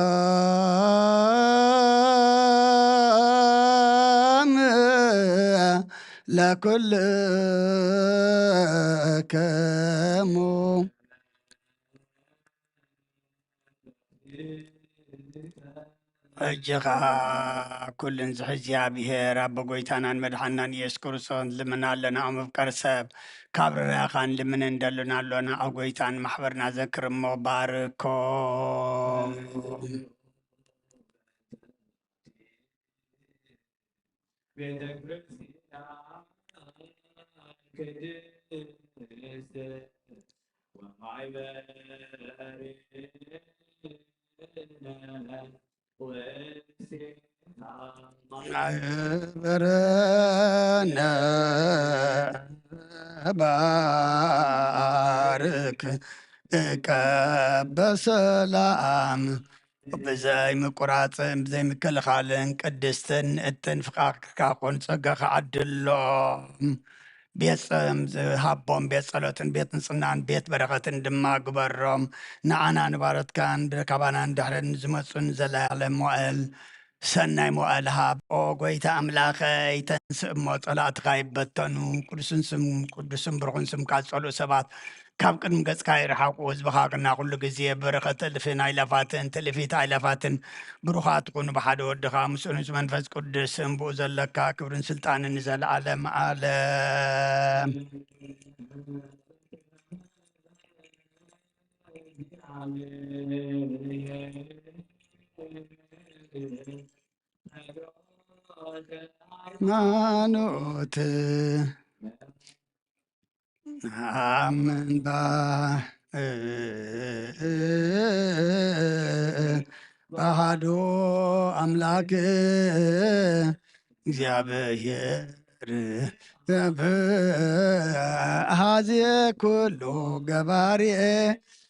ለኩልክሙ እጅኻ ኩልን ዝሕ እግዚኣብሔር ኣቦ ጎይታናን መድሓናን ኢየሱስ ክርስቶስ ልምና ኣለና ኣብ ምፍቃር ሰብ ካብ ርራኻን ልምን እንደልና ኣሎና ኣብ ጎይታን ማሕበርና ዘክር እሞ ባርኮ በረነ ባርክ በሰላም ብዘይ ምቁራፅን ብዘይ ምክልኻልን ቅድስትን እትን ፍቃርካ ኮን ፀጋኻ ዓድሎም ቤት ዝሃቦም ቤት ጸሎትን ቤት ንጽናን ቤት በረኸትን ድማ ግበሮም ንዓና ንባረትካን ብረካባናን ድሕረን ዝመፁን ዘለዓለም መዋዕል ሰናይ መዋዕል ሃብ ኦ ጎይታ ኣምላኸይ ተንስእ እሞ ጸላእትካ ይበተኑ ቅዱስን ብሩኽን ስምካ ዝጸልኡ ሰባት ካብ ቅድሚ ገጽካ ይረሓቁ ህዝብኻ ቅና ኩሉ ግዜ በረኸት እልፍን ኣይላፋትን ትልፊት ኣይላፋትን ብሩኻት ኩኑ ብሓደ ወድኻ ምስኡን መንፈስ ቅዱስ እንብኡ ዘለካ ክብርን ስልጣንን ዘለዓለም ዓለም ሃይማኖት አምን ባህዶ አምላክ እግዚአብሔር አሃዜ ኩሉ ገባሬ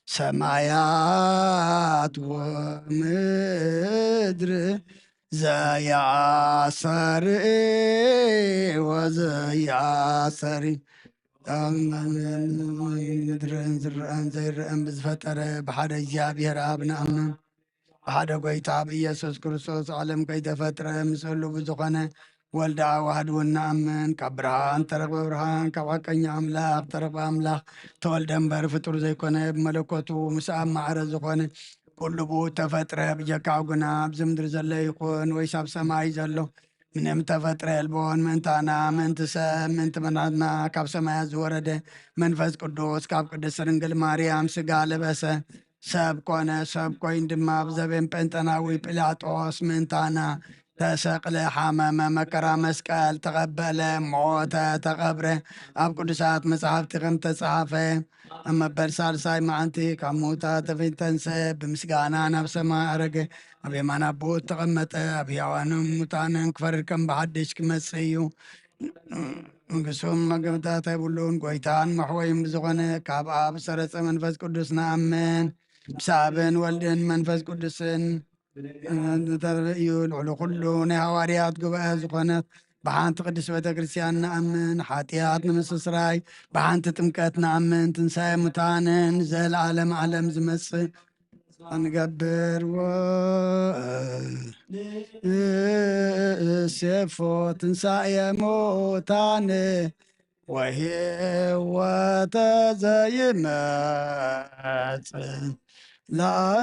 ሰማያት ወምድር ዘያሰርእ ወዘያሰሪ ምድርን ዝርአን ዘይርአን ብዝፈጠረ ብሓደ እግዚኣብሔር ኣብ ንኣምን ብሓደ ጎይታ ብኢየሱስ ክርስቶስ ዓለም ከይተፈጥረ ምስሉ ብዝኾነ ወልዳ ዋህድ እውን ንኣምን ካብ ብርሃን ተረኽበ ብርሃን ካብ ሓቀኛ ኣምላኽ ተረኽበ ኣምላኽ ተወልደ እምበር ፍጡር ዘይኮነ ብመለኮቱ ምስ ኣብ ማዕረ ዝኾነ ኩሉ ብኡ ተፈጥረ ብጀካ ጉና ኣብዚ ምድሪ ዘሎ ይኹን ወይስ ኣብ ሰማይ ዘሎ ምንም ተፈጥረ የልቦን ምእንታና ምእንቲ ሰብ ምእንቲ መናትና ካብ ሰማያት ዝወረደ መንፈስ ቅዱስ ካብ ቅድስት ድንግል ማርያም ስጋ ለበሰ ሰብ ኮነ ሰብ ኮይን ድማ ብዘበን ጴንጠናዊ ጲላጦስ ምእንታና ተሰቅለ ሓመመ መከራ መስቀል ተቐበለ ሞተ ተቐብረ ኣብ ቅዱሳት መፅሓፍቲ ከም ተፀሓፈ ኣብ መበል ሳልሳይ መዓልቲ ካብ ሙታት ተፈይተንሰ ብምስጋና ናብ ሰማይ ኣረገ ኣብ የማን ኣቦ ተቐመጠ ኣብ ሕያዋንን ሙታንን ክፈርድ ከም ብሓድሽ ክመፅእ እዩ ንጉሱም መገምታት ኣይብሉን ጎይታን መሕወይም ብዝኾነ ካብ ኣብ ሰረፀ መንፈስ ቅዱስ ንኣምን ብሳብን ወልድን መንፈስ ቅዱስን እዩ ልዕሊ ኩሉ ናይ ሃዋርያት ጉባኤ ዝኾነት ብሓንቲ ቅዱስ ቤተ ክርስቲያን ንኣምን ሓጢኣት ንምስስራይ ብሓንቲ ጥምቀት ንኣምን ትንሳኤ ሙታንን ዘለዓለም ዓለም ዝመፅእ ንገብር እሴፎ ትንሳኤ ሙታን ወህይወተ ዘይመጽእ ለዓለም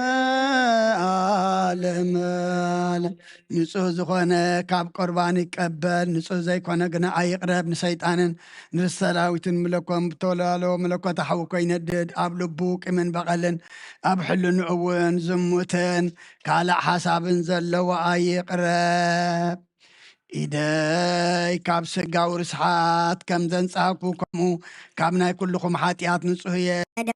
ንጹህ ዝኾነ ካብ ቆርባን ይቀበል ንጹህ ዘይኮነ ግና ኣይቕረብ ንሰይጣንን ንሰራዊትን ምለኮም ብተወላሎ መለኮት ሓዊ ኮይነድድ ኣብ ልቡ ቂምን በቐልን ኣብ ሕልንኡ እውን ዝሙትን ካልእ ሓሳብን ዘለዎ ኣይቕረብ ኢደይ ካብ ስጋዊ ርስሓት ከም ዘንጻሕኩ ከምኡ ካብ ናይ ኩልኹም ሓጢኣት ንጹህ እየ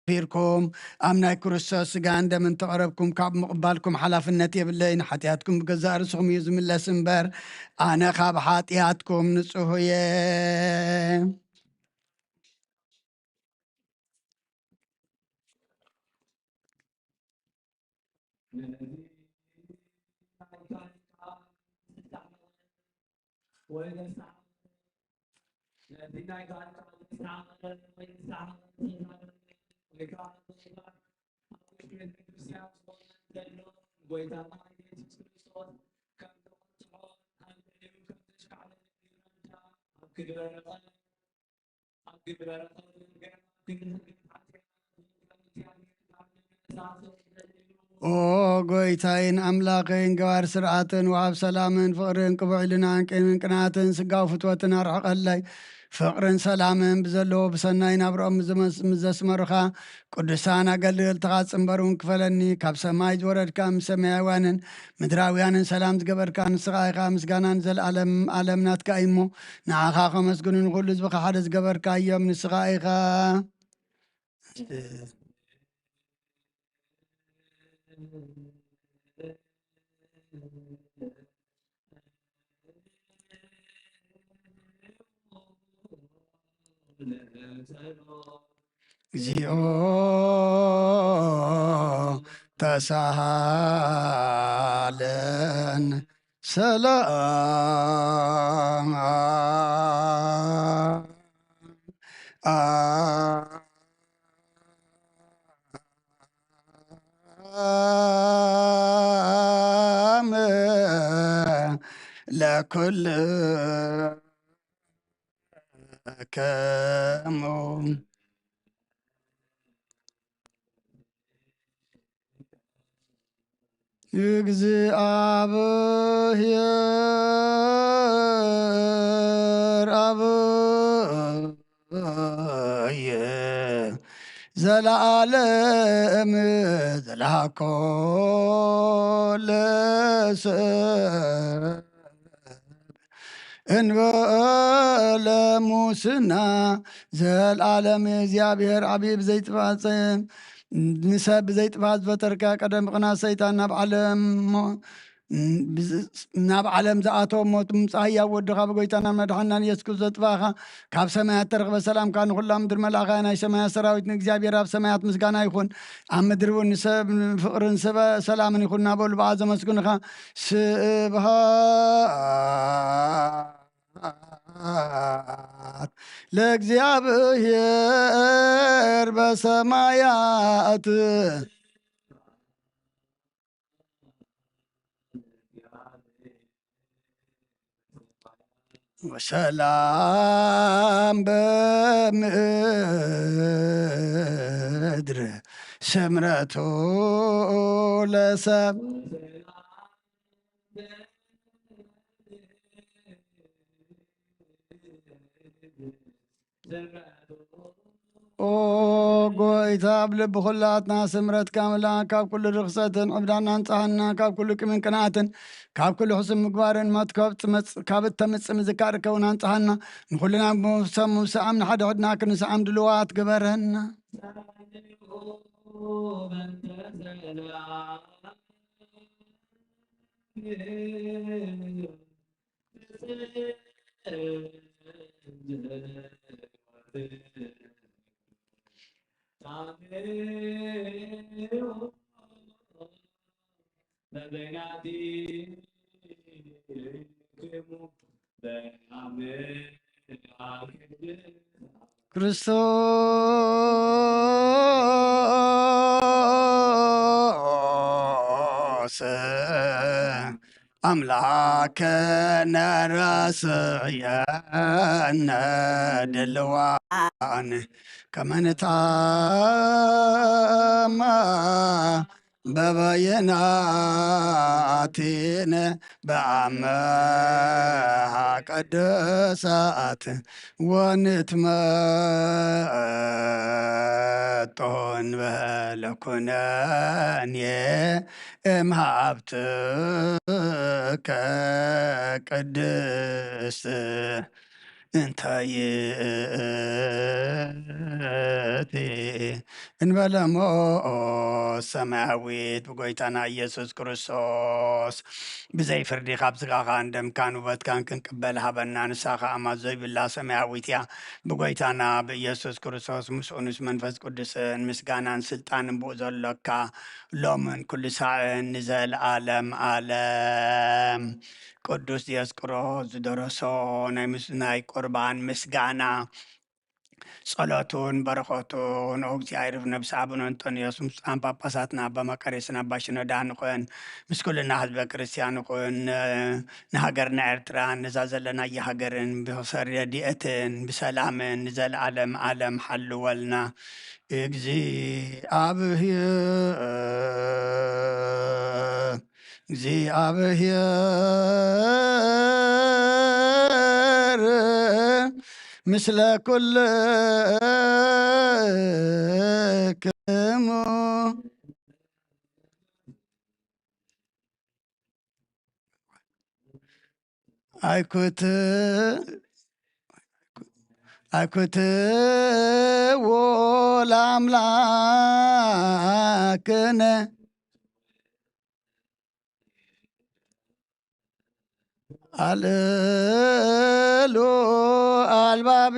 ፊርኩም ኣብ ናይ ክርስቶስ ስጋ እንደምን ተቐረብኩም ካብ ምቕባልኩም ሓላፍነት የብለይ ንሓጢኣትኩም ብገዛእ ርስኹም እዩ ዝምለስ እምበር ኣነ ካብ ሓጢኣትኩም ንጹህ እየ ኦ ጎይታይን ኣምላኸይን ገባር ስርዓትን ወሃብ ሰላምን ፍቕርን ቅቡዕ ኢልናን ቅምን ቅንዓትን ስጋዊ ፍትወትን ኣርሕቐለይ ፍቕርን ሰላምን ብዘለዎ ብሰናይ ናብርኦም ምዘስመሩኻ ቅዱሳን ኣገልገልትኻ ፅምበሩን ክፈለኒ ካብ ሰማይ ዝወረድካ ምስ ሰማያውያንን ምድራውያንን ሰላም ዝገበርካ ንስኻ ኢኻ ምስጋናን ዘለዓለም ዓለም ናትካ እሞ ንዓኻ ከመስግኑን ኩሉ ህዝብኻ ሓደ ዝገበርካ እዮም ንስኻ ኢኻ እግዚኦ ተሳሃለን ሰላም ለኩል ከሙ እግዚአብሔር አብየ ዘለዓለም ዘለሃኮ ለሰብ እንበለ ሙስና ዘለዓለም እግዚኣብሔር ዓብይ ብዘይጥፋት ንሰብ ብዘይጥፋት ዝፈጠርካ ቀደም ብቕናት ሰይጣን ናብ ዓለም ናብ ዓለም ዝኣተወ ሞት ምምፃእ ሕያው ወድኻ ብጎይታናን መድሓናን ኢየሱስ ክርስቶስ ዘጥፋእኻ ካብ ሰማያት ተረኽበ ሰላምካ ንኩላ ምድሪ መልኣኻያ ናይ ሰማያት ሰራዊት ንእግዚኣብሔር ኣብ ሰማያት ምስጋና ይኹን ኣብ ምድሪ እውን ንሰብ ፍቕርን ሰላምን ይኹን እናበሉ በዓ ዘመስግኑኻ ስብሃት ለእግዚአብሔር በሰማያት ወሰላም በምድር ስምረቱ ለሰብ ኦ ጎይታ ብልቢ ኩላትና ስምረትካ ምላእ ካብ ኩሉ ርክሰትን ዕብዳና ንፃሃና ካብ ኩሉ ቅምን ቅንኣትን ካብ ኩሉ ሕሱም ምግባርን ሞት ካብ እተምፅእ ምዝካር ከውን አንፃሃና ንኩልና ሰብ ምውሳኣም ንሓደ ሕድና ክንስዓም ድልዋት ግበረና ክርስቶስ አምላከነ ረስየነ ድልዋን ከመንታማ በበየናቲነ በአመሃ ቀደሳት ወንትመጦን በለኩነን እምሃብትከ ቅድስት እንታይእቲ እንበለሞ ሰማያዊት ብጎይታና ኢየሱስ ክርስቶስ ብዘይ ፍርዲ ካብ ስጋኻ እንደምካን ውበትካን ክንቅበል ሃበና ንሳኻ ኣማት ዘይብላ ሰማያዊት እያ ብጎይታና ብኢየሱስ ክርስቶስ ምስኡ ምስ መንፈስ ቅዱስን ምስጋናን ስልጣንን ብኡ ዘሎካ ሎምን ኩሉ ሳዕን ንዘለኣለም ኣለም ቅዱስ ዲዮስቆሮስ ዝደረሶ ናይ ቁርባን ምስጋና ጸሎቱን በረኸቱን እግዚአብሔር ነብስ አቡነ አንጦንዮስ ምስጣን ጳጳሳትና አባ መቃርዮስን አባ ሽኖዳ ንኹን ምስ ኩልና ህዝበ ክርስቲያን ንኹን ንሃገርና ኤርትራ ነዛ ዘለና የሃገርን ብረድኤትን ብሰላምን ንዘለዓለም ዓለም ሓልወልና እግዚአብሔር ምስለ ኩልክሙ አይኩትዎ ለአምላክነ አልሉ አልባቢክሙ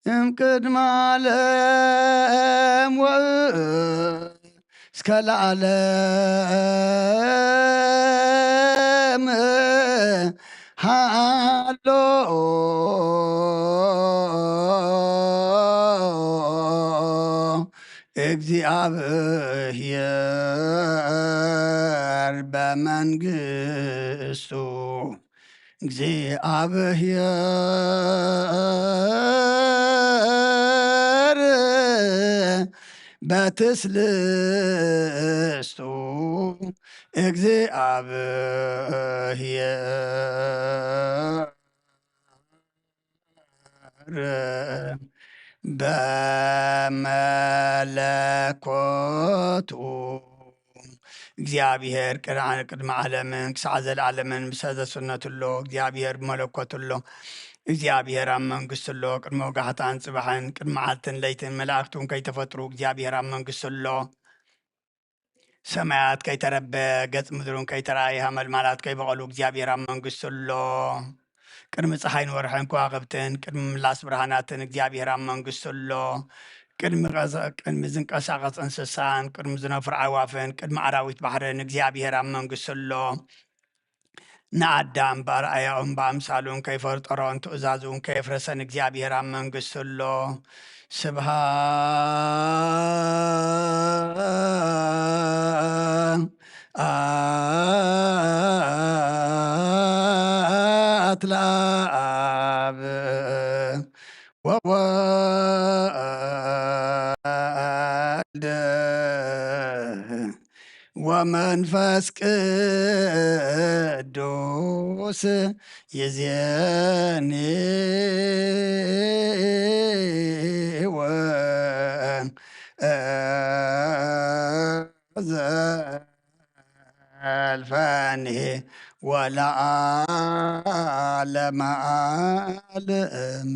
እምቅድመ ዓለም እስከ ለዓለም ሃሎ እግዚአብሔር በመንግሥቱ እግዚአብሔር በትስልስቱ እግዚአብሔር በመለኮቱ እግዚአብሔር ቅድመ ዓለምን ክሳዕ ዘለዓለምን ብሰዘስነትሎ እግዚአብሔር ብመለኮትሎ እግዚአብሔር ኣብ መንግስትሎ ቅድመ ወጋሕታን ጽባሕን ቅድመ ዓልትን ለይትን መላእክቱን ከይተፈጥሩ እግዚአብሔር ኣብ መንግስትሎ ሰማያት ከይተረበ ገጽ ምድሩን ከይተረኣየ መልማላት ከይበቐሉ እግዚአብሔር ኣብ መንግስትሎ ቅድሚ ፀሓይን ወርሕን ከዋኽብትን ቅድሚ ምላስ ብርሃናትን እግዚአብሔር ኣብ መንግስትሎ ቅድሚ ዝንቀሳቐስ እንስሳን ቅድሚ ዝነፍር ኣዕዋፍን ቅድሚ ኣራዊት ባሕርን እግዚአብሔር ኣብ መንግስትሎ ንኣዳም በኣርኣያኦም ብኣምሳሉን ከይፈርጠሮን ትእዛዙን ከየፍረሰን እግዚአብሔር ኣብ መንግስትሎ ስብሃት ለአብ ወወልድ ወመንፈስ ቅዱስ ይእዜኒ ወዘልፈኒ ወለዓለመ ዓለም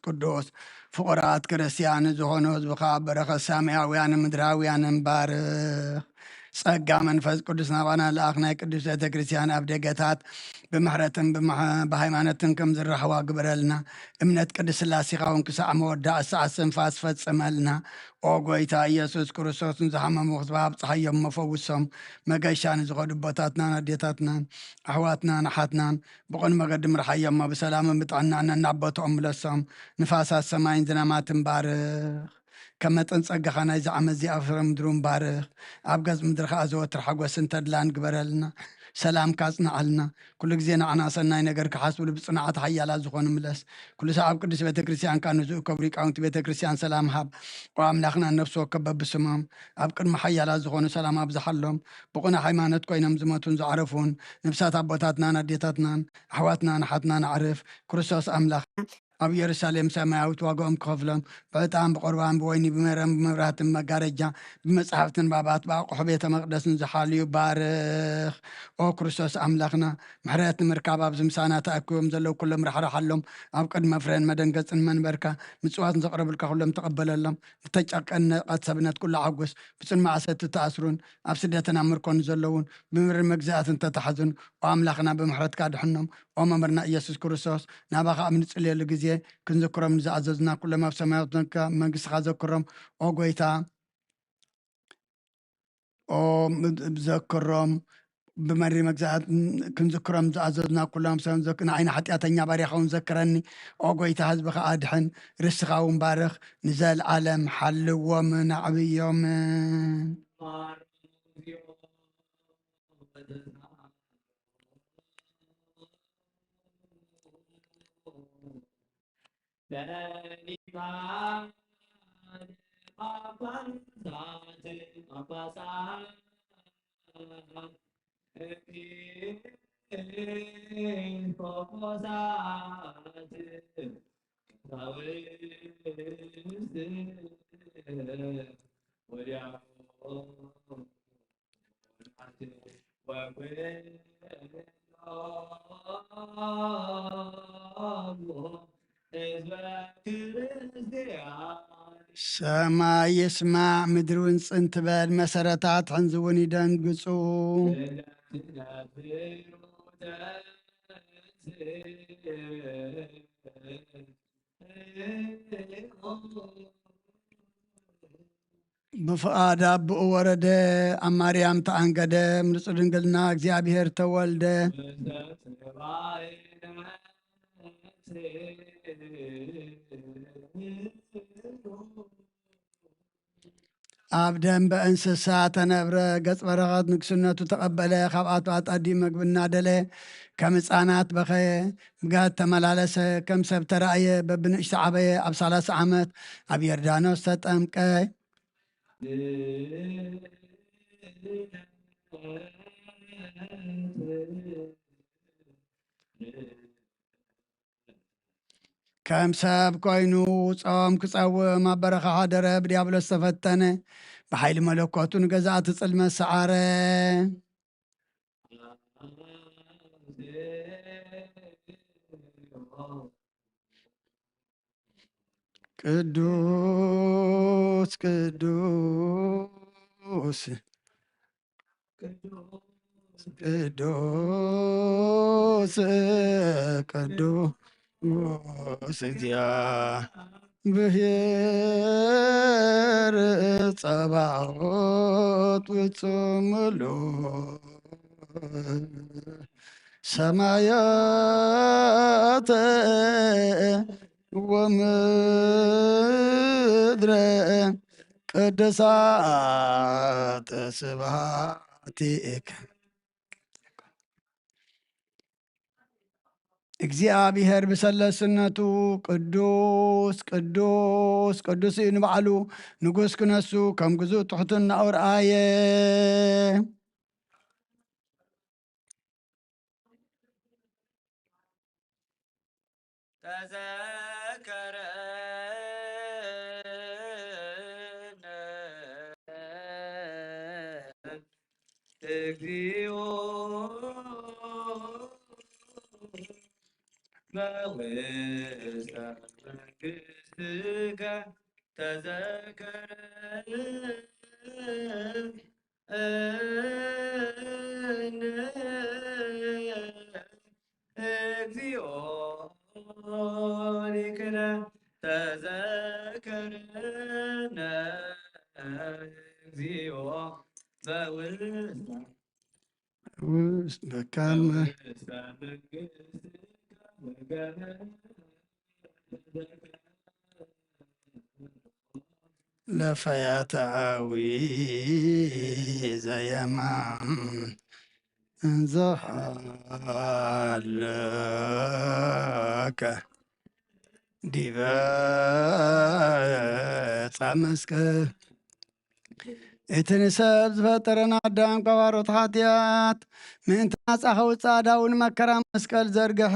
ቅዱስ ፍቁራት ክርስቲያን ዝኾኑ ህዝብኻ በረኸት ሰማያውያን ምድራውያን ባርኽ ጸጋ መንፈስ ቅዱስ ናባና ለኣኽ ናይ ቅዱስ ቤተ ክርስቲያን ኣብ ደገታት ብምሕረትን ብሃይማኖትን ከም ዝራኸባ ግበረልና እምነት ቅዱስ ስላሴኻ እውን ክሳዕ መወዳእ ሰዓት ስንፋስ ፈጽመልና ኦ ጎይታ ኢየሱስ ክርስቶስን ዝሃመሙ ክትባሃብ ፀሓዮም መፈውሶም መገሻ ንዝኸዱ ቦታትናን ኣዴታትናን ኣሕዋትናን ኣሓትናን ብቑን መገዲ ምርሓዮሞ ብሰላምን ብጥዕናን ነናቦቶኦም ምለሶም ንፋሳት ሰማይን ዝናማትን ባርኽ ከም መጠን ፀጋኻ ናይዚ ዓመት እዚኣ ፍረ ምድሩን ባርኽ ኣብ ገጽ ምድሪ ከዓ ዘወትር ሓጎስን ተድላን ግበረልና ሰላም ካጽንዓልና ኩሉ ግዜ ንዓና ሰናይ ነገር ክሓስብሉ ብፅንዓት ሓያላት ዝኾኑ ምለስ ኩሉ ሰብ ኣብ ቅዱስ ቤተ ክርስቲያን ካ ንዝኡ ከብሪ ቃውንቲ ቤተ ክርስቲያን ሰላም ሃብ ኦ ኣምላኽና ነፍሲ ወከብ በብስሞም ኣብ ቅድሚ ሓያላት ዝኾኑ ሰላም ኣብዝሓሎም ብቑና ሃይማኖት ኮይኖም ዝመቱን ዝዓረፉን ነብሳት ኣቦታትናን ኣዴታትናን ኣሕዋትናን ኣሓትናን ኣዕርፍ ክርስቶስ ኣምላኽ ኣብ ኢየሩሳሌም ሰማያዊት ዋጋኦም ክኸፍሎም ብዕጣን ብቁርባን ብወይኒ ብመረም ብመብራህትን መጋረጃ ብመፅሓፍትን ባባት ብኣቑሑ ቤተ መቅደስን ዝሓልዩ ባርኽ ኦ ክርስቶስ ኣምላኽና ምሕረት ንምርካብ ኣብዚ ምሳና ተኣኪቦም ዘለው ኩሎም ራሕራሓሎም ኣብ ቅድመ ፍረን መደንገፅን መንበርካ ምፅዋትን ዘቕረብልካ ኩሎም ተቐበለሎም ንተጨቀን ነቐት ሰብነት ኩሉ ዓጎስ ብፅን ማእሰት ተኣስሩን ኣብ ስደትን ኣብ ምርኮን ዘለውን ብምርን መግዛእትን ተታሓዙን ኦ ኣምላኽና ብምሕረትካ ድሕኖም ኦ መምህርና ኢየሱስ ክርስቶስ ናባኻ ኣብ ንፅልየሉ ግዜ ክንዝክሮም ንዝኣዘዝና ኩሎም ኣብ ሰማያት መንግስትኻ ዘክሮም ኦ ጎይታ ኦ ዘክሮም ብመሪ መግዛእት ክንዝክሮም ዝኣዘዝና ኩሎም ሰብ ንዓይነ ሓጢኣተኛ ባርያኻ እውን ዘክረኒ ኦ ጎይታ ህዝብኻ ኣድሕን ርስኻ እውን ባርኽ ንዘለዓለም ሓልዎምን ኣዕብዮምን ሰማይ ይስማዕ ምድሪ ውንፅን ትበል መሰረታት ሕንዝውን ይደንግጹ ብፍቃድ አብኡ ወረደ ኣብ ማርያም ተኣንገደ ምርፁ ድንግልና እግዚኣብሔር ተወልደ ኣብ ደንበ እንስሳ ተነብረ ገጽ በረኸት ንግስነቱ ተቐበለ ካብኣቱ ኣጣዲ መግቢ እናደለ ከም ህፃናት በኸየ ብጋት ተመላለሰ ከም ሰብ ተረእየ በብንእሽተ ዓበየ ኣብ 30 ዓመት ኣብ ዮርዳኖስ ተጠምቀ ከም ሰብ ኮይኑ ጾም ክጸውም ኣብ በረኻ ሓደረ ብዲያብሎስ ተፈተነ ብሓይሊ መለኮቱ ንገዛእቲ ጽልመት ሰዓረ ቅዱስ ቅዱስ ቅዱስ ቅዱስ እግዚአብሔር ጸባዖት ፍጹም ምሉእ ሰማያት ወምድረ ቅድሳት ስብሐቲከ እግዚአብሔር ብሰለስነቱ ቅዱስ ቅዱስ ቅዱስ እዩ ንባዕሉ ንጉስ ክነሱ ከም ግዙእ ትሕቱን ናውርኣየ እግዚኦ በውስተ መንግሥትከ ተዘከረነ እግዚኦ ሊቅነ ተዘከረነ እግዚኦ ውስጥ በካልመ ለፈያታዊ ዘየማን እንዘሃለከ ዲበ ዕፀ መስቀል እቲ ንሰብ ዝፈጠረና ኣዳም ቀባሮት ሓጢኣት ምእንቲ ናፃ ከውፅእ ኣዳውን መከራ መስቀል ዘርግሐ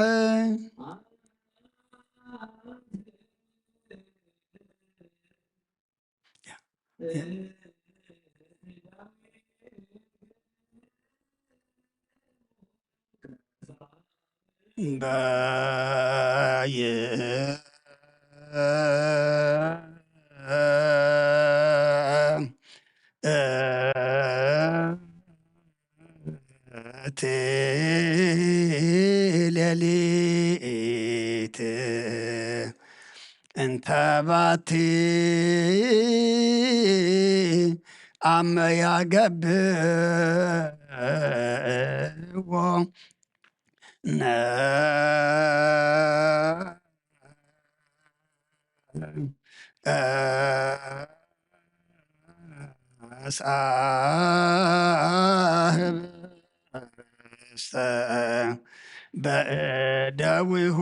ባየ ሌሊት እንተ ባቲ ኣመያ ገብዎ ሳህብስተ በእደዊሁ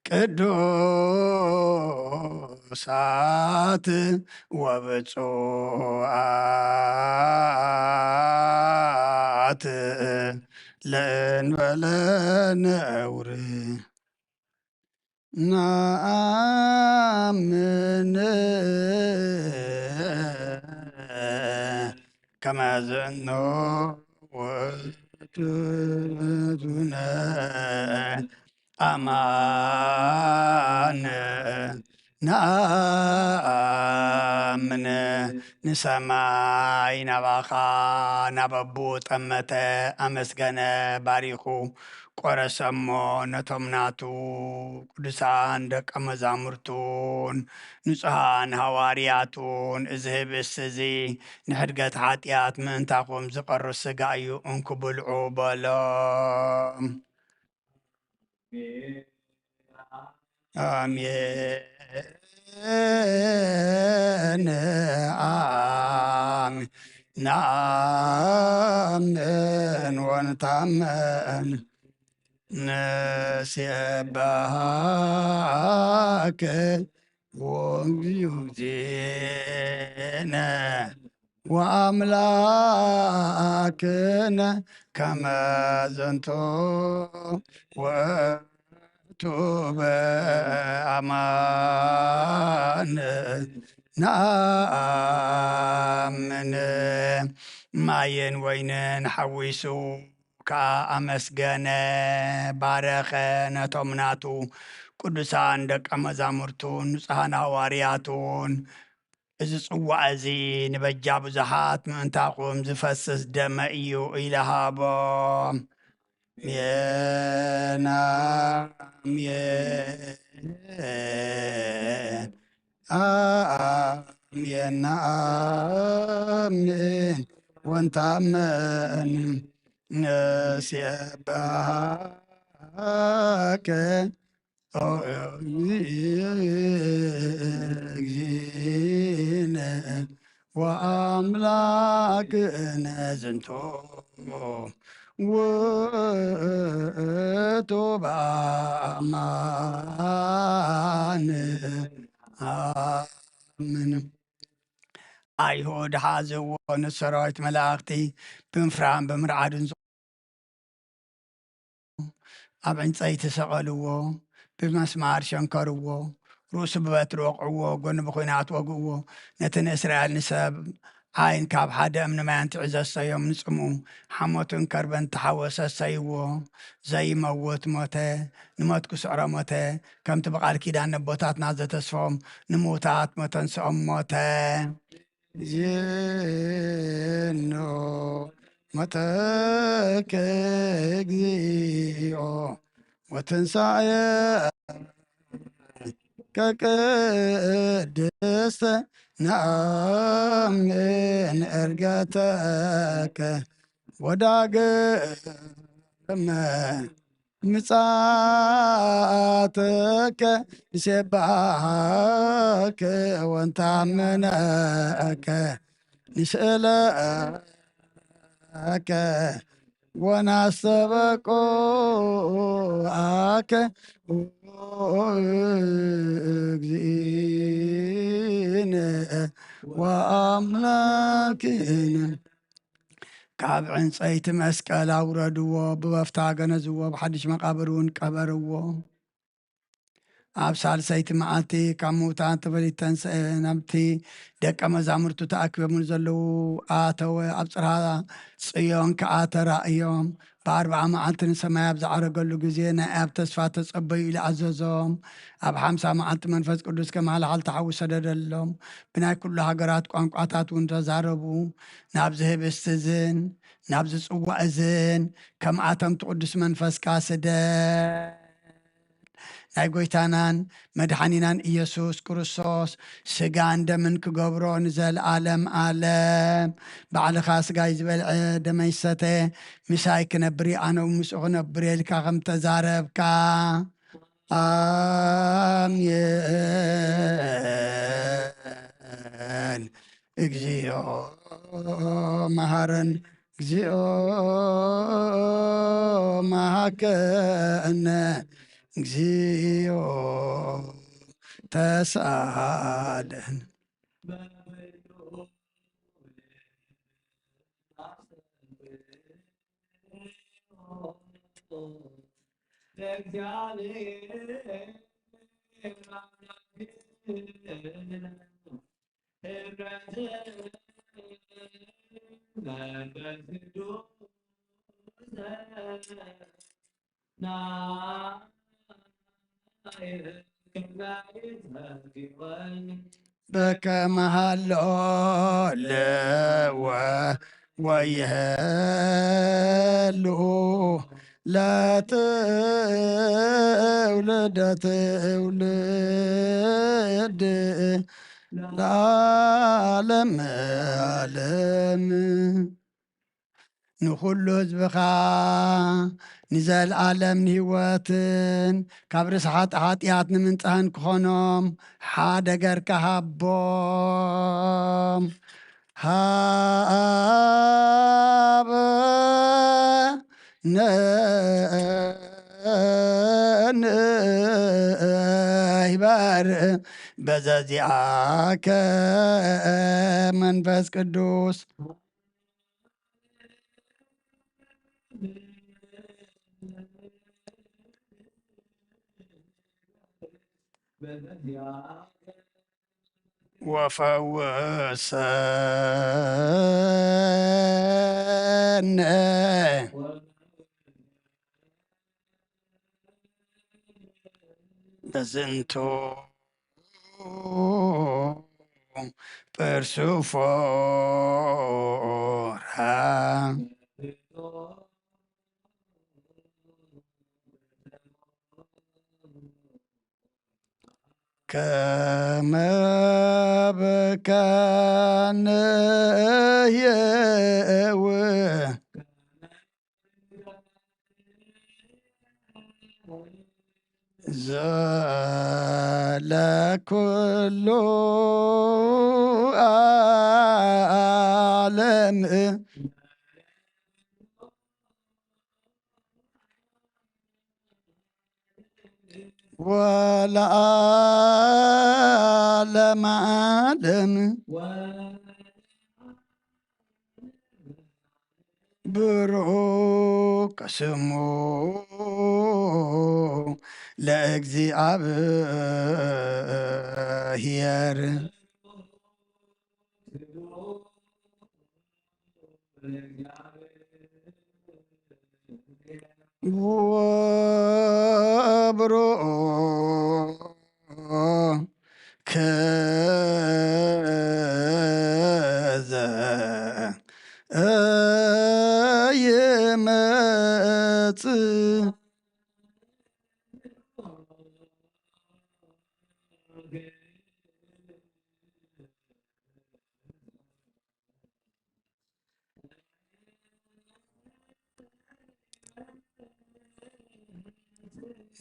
ቅዱሳት ወብፁዓት ለእንበለ ነውር نأمن كما ظنوا وتدنا أمان نأمن نسماي نباخا نببو تمت أمسجن باريخو ቆረሰሞ ነቶም ናቱ ቅዱሳን ደቀ መዛሙርቱን ንጹሓን ሃዋርያቱን እዚ ህብስት እዚ ንሕድገት ሓጢኣት ምእንታኹም ዝቐርብ ስጋ እዩ እንክብልዑ በሎም። አሜን አሜን نأمن ونتأمن نسبحك ويهدينا وأملاكنا كما زنتو وتوب أمان نأمن ማየን ወይንን ሓዊሱ ከዓ ኣመስገነ ባረኸ ነቶም ናቱ ቅዱሳን ደቀ መዛሙርቱን ንጹሓን ሃዋርያቱን እዚ ጽዋዕ እዚ ንበጃ ብዙሓት ምእንታኹም ዝፈስስ ደመ እዩ ኢለሃቦም ሜና ሜን آمين آمين ونتأمن نسيبك وأملاكنا زنتو وتوب أمان من አይሁድ ሓዝዎ ንሰራዊት መላእኽቲ ብምፍራን ብምርዓድን ኣብ ዕንፀይቲ ሰቐልዎ ብመስማር ሸንከርዎ ርእሱ ብበትሪ ወቕዕዎ ጎኑ ብኹናት ወግእዎ ነቲ ንእስራኤል ንሰብ ዓይን ካብ ሓደ እምኒ ማይ ትዕዘሰዮም ንጽሙ ሓሞትን ከርበን ተሓወሰ ሰይዎ ዘይመውት ሞተ ንሞት ክስዕሮ ሞተ ከምቲ ብቓል ኪዳን ነቦታትና ዘተስፎም ንምውታት ሞተንስኦም ሞተ ዜኖ ሞተከ እግዚኦ ወትንሣኤ كقدست نأمن إرجتك وداقم مصاتك نسبحك ونتأمنك نسألك ونستبقاك እግዚእነ ወአምላክነ ካብ ዕንፀይቲ መስቀል አውረድዎ ብበፍታ ገነዝዎ ብሓድሽ መቃብር እውን ቀበርዎ ኣብ ሳልሰይቲ መዓልቲ ካብ ምውታን ተፈሊጡ ተንሥአ ናብቲ ደቀ መዛሙርቱ ተኣኪቦምን ዘለዉ ኣተወ ኣብ ጽርሐ ጽዮን ከዓ ተራእዮም ብኣርብዓ መዓልቲ ንሰማይ ኣብ ዝዓረገሉ ግዜ ናይ ኣብ ተስፋ ተጸበዩ ኢሉ ኣዘዞም ኣብ 50 መዓልቲ መንፈስ ቅዱስ ከመሃልሃል ተሓዊ ሰደደሎም ብናይ ኩሉ ሃገራት ቋንቋታት እውን ተዛረቡ ናብዚ ህብስት እዝን ናብዚ ጽዋዕ እዝን ከምኣተምቲ ቅዱስ መንፈስካ ስደድ ናይ ጎይታናን መድሓኒናን ኢየሱስ ክርስቶስ ስጋን ደምን ክገብሮ ንዘለዓለም ዓለም ባዕልኻ ስጋይ ዝበልዐ ደመይ ዝሰተየ ምሳይ ክነብር ኣነ ምስኡ ክነብር ኢልካ ከም ተዛረብካ ኣሜን እግዚኦ መሃረን እግዚኦ መሃከነ እግዚኦ ተሳለን በከመሃሎ ለወ ወይህሉ ለትውልደ ትውልድ ለዓለም ዓለም ንኩሉ ህዝብኻ ንዘለዓለም ንህይወትን ካብ ርስሓት ሓጢኣት ንምንፅሃን ክኾኖም ሓደ ገርካ ሃቦም ሃበ ንይበር በዘዚአከ መንፈስ ቅዱስ وفوسنا بزنتو برسوفورها كما بكان يهوى زال كل عالم ولا عالم عالم بروك سمو ለእግዚአብሔር ወብሮ ከዘ ይመጽእ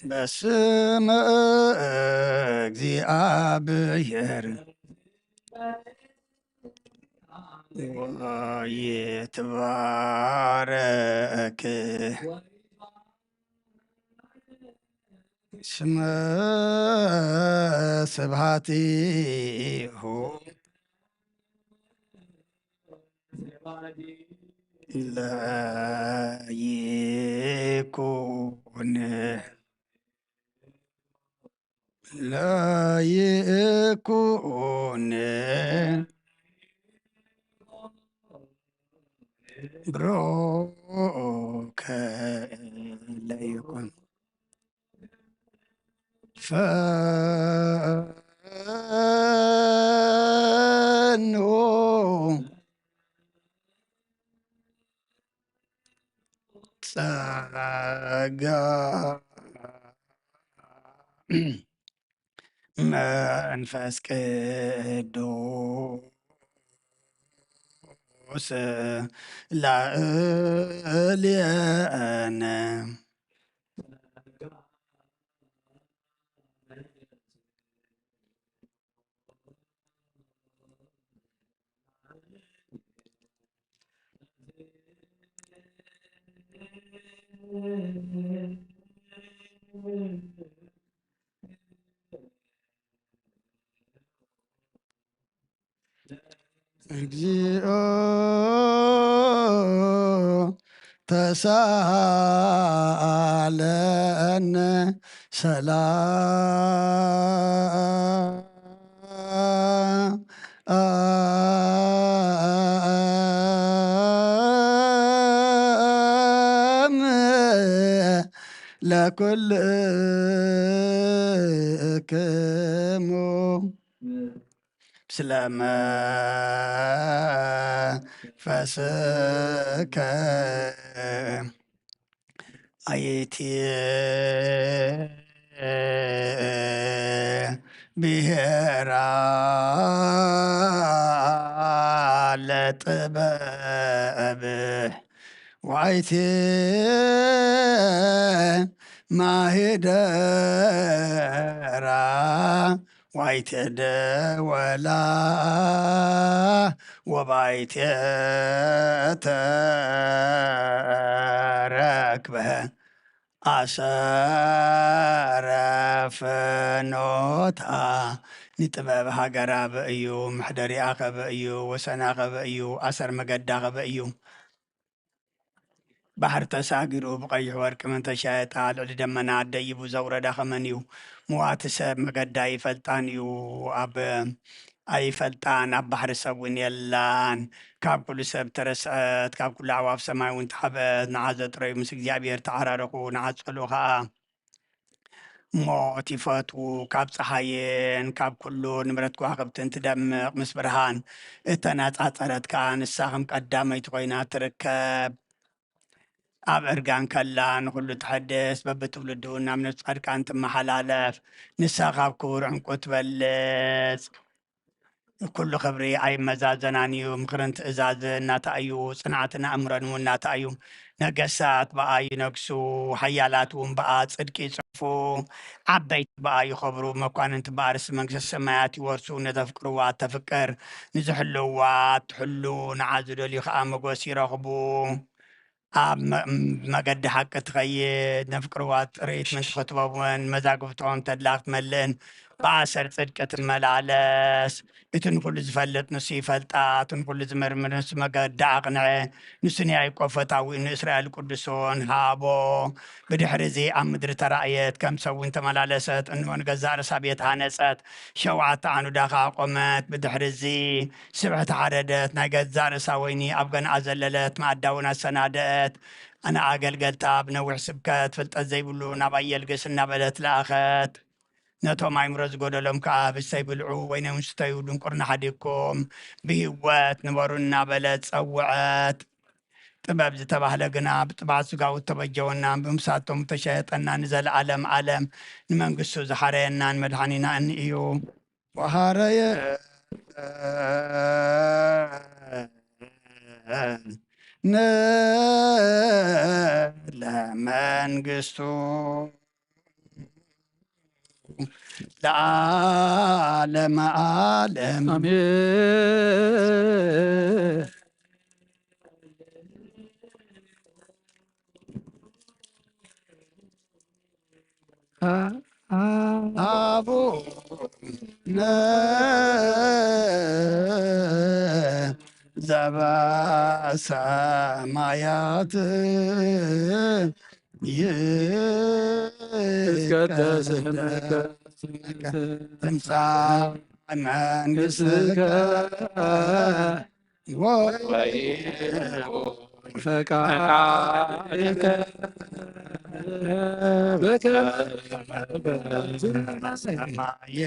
በስመ እግዚአብሔር ወይትባረክ ስመ ስብሐቲሁ ለይኩን ለይኩን ብሮከ ለይኩን ፈኖ ጸጋ መንፈስ ቅዱስ ላዕሌነ ወሳለነ ሰላም ለኩልክሙ ስለመንፈስከ አይቲ ብሔራ ለጥበብ ዋይቲ ማሂደራ ዋይቴ ደወላ ወባይቴ ተረክበ አሰረ ፍኖታ ንጥበብ ሃገራ በእዩ ምሕደሪኣ ኸበእዩ ወሰና ኸበእዩ ኣሰር መገዳ ኸበእዩ ባሕር ተሳጊሩ ብቀይሕ ወርቂ መንተሻየጣ ልዕሊ ደመና ደይቡ ዘውረዳ ኸመን እዩ ምዋእቲ ሰብ መገዳ ይፈልጣን እዩ ኣብ ኣይፈልጣን ኣብ ባሕሪ ሰብ እውን የላን ካብ ኩሉ ሰብ ተረስዐት ካብ ኩሉ ኣዕዋፍ ሰማይ እውን ተሓበአት ንዓዘ ጥረዩ ምስ እግዚኣብሔር ተዓራረኹ ንዓፀሉ ከዓ ሞት ይፈትዉ ካብ ፀሓይን ካብ ኩሉ ንብረት ከዋኽብትን ትደምቕ ምስ ብርሃን እተነፃፀረት ከዓ ንሳ ከም ቀዳመይቲ ኮይና ትርከብ ኣብ ዕርጋን ከላ ንኩሉ ትሐድስ በብትውልዱ ናብ ነፍሲ ጻድቃን ትመሓላለፍ ንሳ ካብ ክቡር ዕንቁ ትበልፅ ኩሉ ክብሪ ኣይመዛዘናን እዩ ምክርን ትእዛዝን እናታ እዩ ፅንዓትን ኣእምሮን እውን እናታ እዩ ነገሳት በኣ ይነግሱ ሓያላት እውን በኣ ፅድቂ ይፅፉ ዓበይቲ በኣ ይኸብሩ መኳንንቲ በኣ ርእሲ መንግስቲ ሰማያት ይወርሱ ነተፍቅርዋ ተፍቅር ንዝሕልውዋ ትሕሉ ንዓዝ ደልዩ ከዓ መጎስ ይረኽቡ ኣብ መገዲ ሓቂ ትኸይድ ነፍቅርዋ ጥሪት ምን ትኽትበውን መዛግብቶም ተድላ ክትመልእን ብኣሰር ፅድቂ ትመላለስ እቲ ንኩሉ ዝፈልጥ ንሱ ይፈልጣ እቲ ንኩሉ ዝምርምር ንሱ መገዲ ኣቕንዐ ንሱ ንያይ ቆፈታዊ ንእስራኤል ቅዱሶን ሃቦ ብድሕሪ እዚ ኣብ ምድሪ ተራእየት ከም ሰብ እውን ተመላለሰት እንሆን ገዛ ርእሳ ቤት ሃነፀት 7 ዓኑዳ ከዓ ቆመት ብድሕሪ እዚ ስብሒ ተሓረደት ናይ ገዛ ርእሳ ወይኒ ኣብ ገንኣ ዘለለት ማኣዳ እውን ኣሰናደአት ኣነ ኣገልገልታ ብነዊሕ ስብከት ፍልጠት ዘይብሉ ናብ ኣየልግስ እናበለት ለኣኸት ነቶም ኣይምሮ ዝጎደሎም ከዓ ብስተይ ብልዑ ወይነ ምስተዩ ድንቁርና ሓዲግኩም ብህወት ንበሩ እናበለት ፀውዐት ጥበብ ዝተባህለ ግና ብጥባዕ ስጋው ተበጀወና ብምሳቶም ተሸየጠና ንዘለዓለም ዓለም ንመንግስቱ ዝሓረየናን መድሓኒና እኒ እዩ ወሃረየ ለመንግስቱ ለዓለመ ዓለም አሜን አቡነ ዘበሰማያት ይትቀደስ ስምከ ትምጻእ መንግሥትከ ወይኩን ፈቃድከ በከመ በሰማይ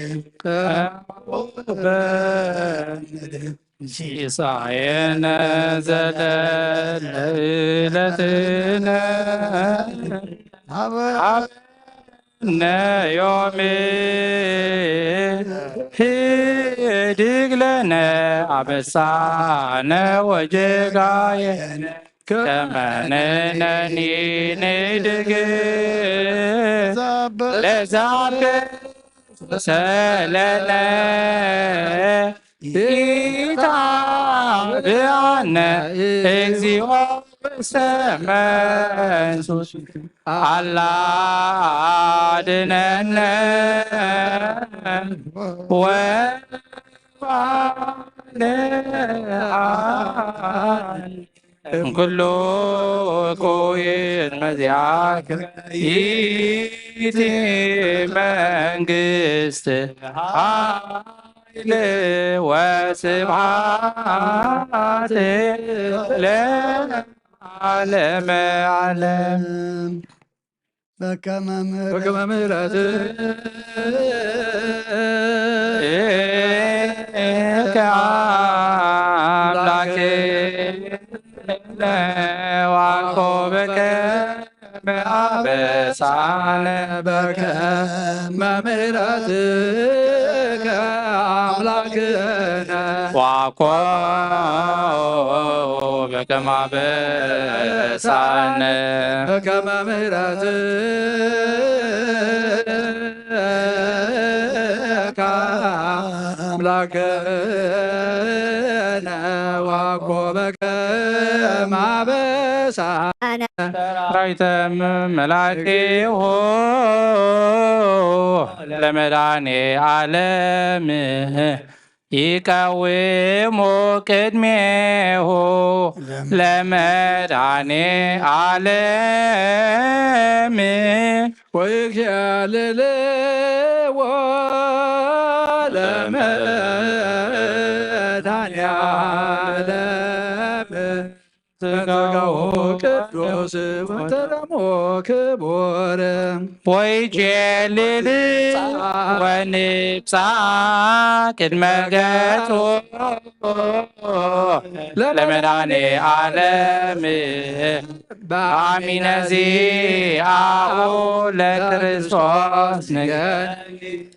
በምድር ሲሳየነ ዘለለዕለትነ ሀበነ ዮሜ ህድግ ለነ አበሳነ ወጌጋየነ ከመ ንሕነኒ ንህድግ ለዘአብሰለነ ኢታብአነ እግዚኦ በሰመንሱት አላ አድኅነነ ወባልዓን كل كوين مذياك إيتي منجست هايل وسبحات لعالم علم بكما مهرتك عملك وعقوبك بعبسان بكما مهرتك أملاكنا وعقوبك بعبسان كما مهرتك أملاكنا وعقوبك مع بسانا رأيت ملاكي لمداني عالمه يقوم قدمه لمداني عالمه ويكيال لمداني عالمه تقو قدوس وترمو كبور ويجلل ونبسا كدمجاتو لمداني عالمي بعمين زيعو لكريستوس نجاني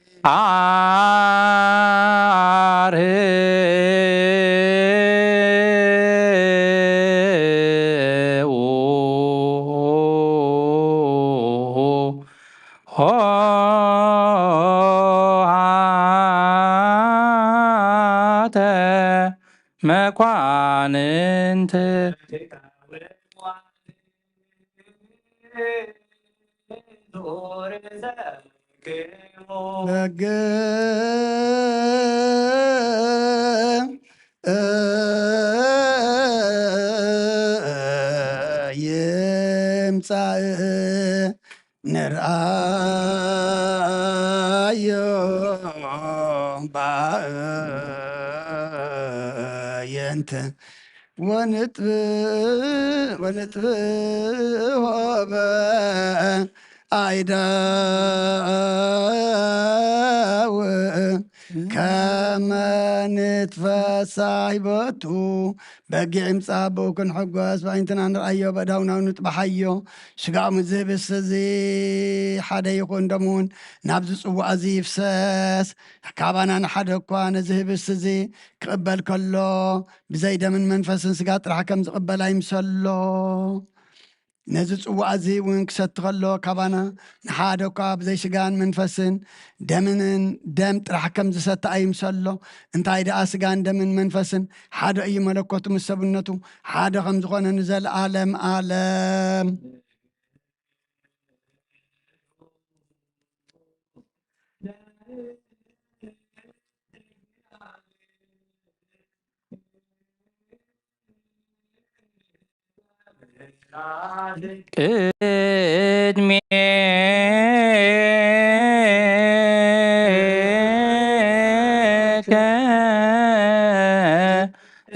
መኳንንት በገ የምጻእ ንርአዮ ባየንተ ونطب هوب عيداو كما نتفسح بتو بقي مصابو كن حقوس باينتنا نرأيو بداونا ونطبحيو شقام الزبس زي حدا يكون دمون نابز صوع زي فساس كابانا نحدا كوان زهبس زي قبل كله بزيدا من منفس سقاط رح كم قبل يمسلو نزل صوع زي وين كسرت كله كابانا نحدا كاب زي شقان منفسن دم رح كم زست يمسلو انت عيدا اسقان دم منفسن حدا اي ملكوت مسبنتو حدا خمس خوانا نزل عالم ቅድሜከ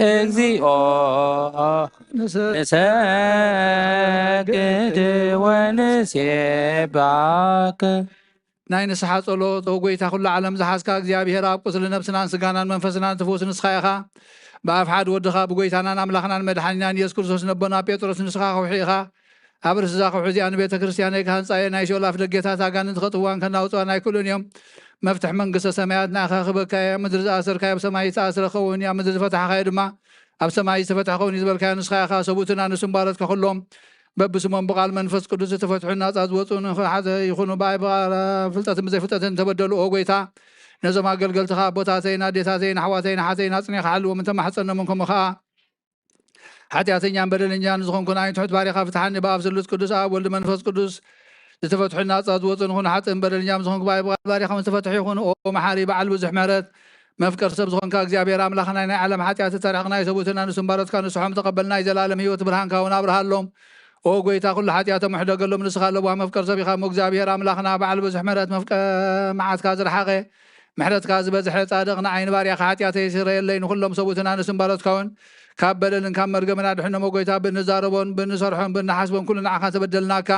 እግዚኦ ንሰግድ ወንሴባከ ናይ ንስሓ ጸሎት ጎይታ ኩሉ ዓለም ዝሓዝካ እግዚኣብሔር ኣብ ቁስሊ ነብስናን ስጋናን መንፈስናን ትፍውስ ንስኻ ኢኻ ብኣፍ ሓደ ወድኻ ብጎይታናን ኣምላኽናን መድሓኒናን ኢየሱስ ክርስቶስ ነቦና ጴጥሮስ ንስኻ ከውሒ ኢኻ ኣብ ርእሲ እዛ ከውሒ እዚኣ ንቤተ ክርስቲያን ኢካ ህንፃየ ናይ ሲኦል ኣፍ ደገታት ኣጋንንት ከጥፍዋን ከናውፅዋን ኣይክእሉን እዮም መፍትሒ መንግስተ ሰማያት ናኢኻ ክበካየ ምድሪ ዝኣሰርካዮ ኣብ ሰማይ ዝተኣስረ ክኸውን እያ ምድሪ ዝፈታሕካዮ ድማ ኣብ ሰማይ ዝተፈትሐ ኸውን እዩ ዝበልካዮ ንስኻ ኢኻ ሰቡእትን ኣንስቱን ባሮትካ ኩሎም በብስሞም ብቃል መንፈስ ቅዱስ ዝተፈትሑ ናፃ ዝወፁ ንሓዘ ይኹኑ ፍልጠትን ብዘይፍልጠትን ተበደሉ ኦ ጎይታ ነዞም ኣገልገልትኻ ቦታተይና ዴታተይና ኣሕዋተይና ሓተይና ፅኒኻ ሓልዎም እንተማሕፀኖምን ከምኡ ከዓ ሓጢኣተኛን በደለኛን ዝኾንኩን ዓይን ትሑት ባሪኻ ፍትሓኒ ብኣብ ስሉስ ቅዱስ ኣብ ወልዲ መንፈስ ቅዱስ ዝተፈትሑ ናፃ ዝወፁ ንኹኑ ሓጥን በደለኛም ዝኾንኩ ባሪኻ ዝተፈትሑ ይኹኑ ኦ መሓሪ በዓል ብዙሕ ምሕረት مفكر سبزخون كاግዚአብሔር አምላኽና ናይ ዓለም ኃጢአት ተራኽና የሰቡትና ንስምባረትካ ንስሖም ተቀበልና የዘላለም ህይወት ብርሃን ካውን አብርሃሎም ኦ ጎይታ ኩሉ ኃጢአቶም ሕደገሎም ንስኻለዋ መፍቀር ሰቢኻ እግዚአብሔር አምላኽና በዓል ብዙሕ ምሕረት መዓትካ ዝረሓቐ ምሕረትካ ዝበዝሐ ጻድቕ ንዓይኒ ባርያኻ ኃጢአት ይስረየለይ ንኩሎም ሰቡትና ንስምባረትካውን ካብ በደልን ካብ መርገምና ድሕኖሞ ጎይታ ብንዛረቦን ብንሰርሖን ብንሓስቦን ኩሉ ንዓኻ ተበደልናካ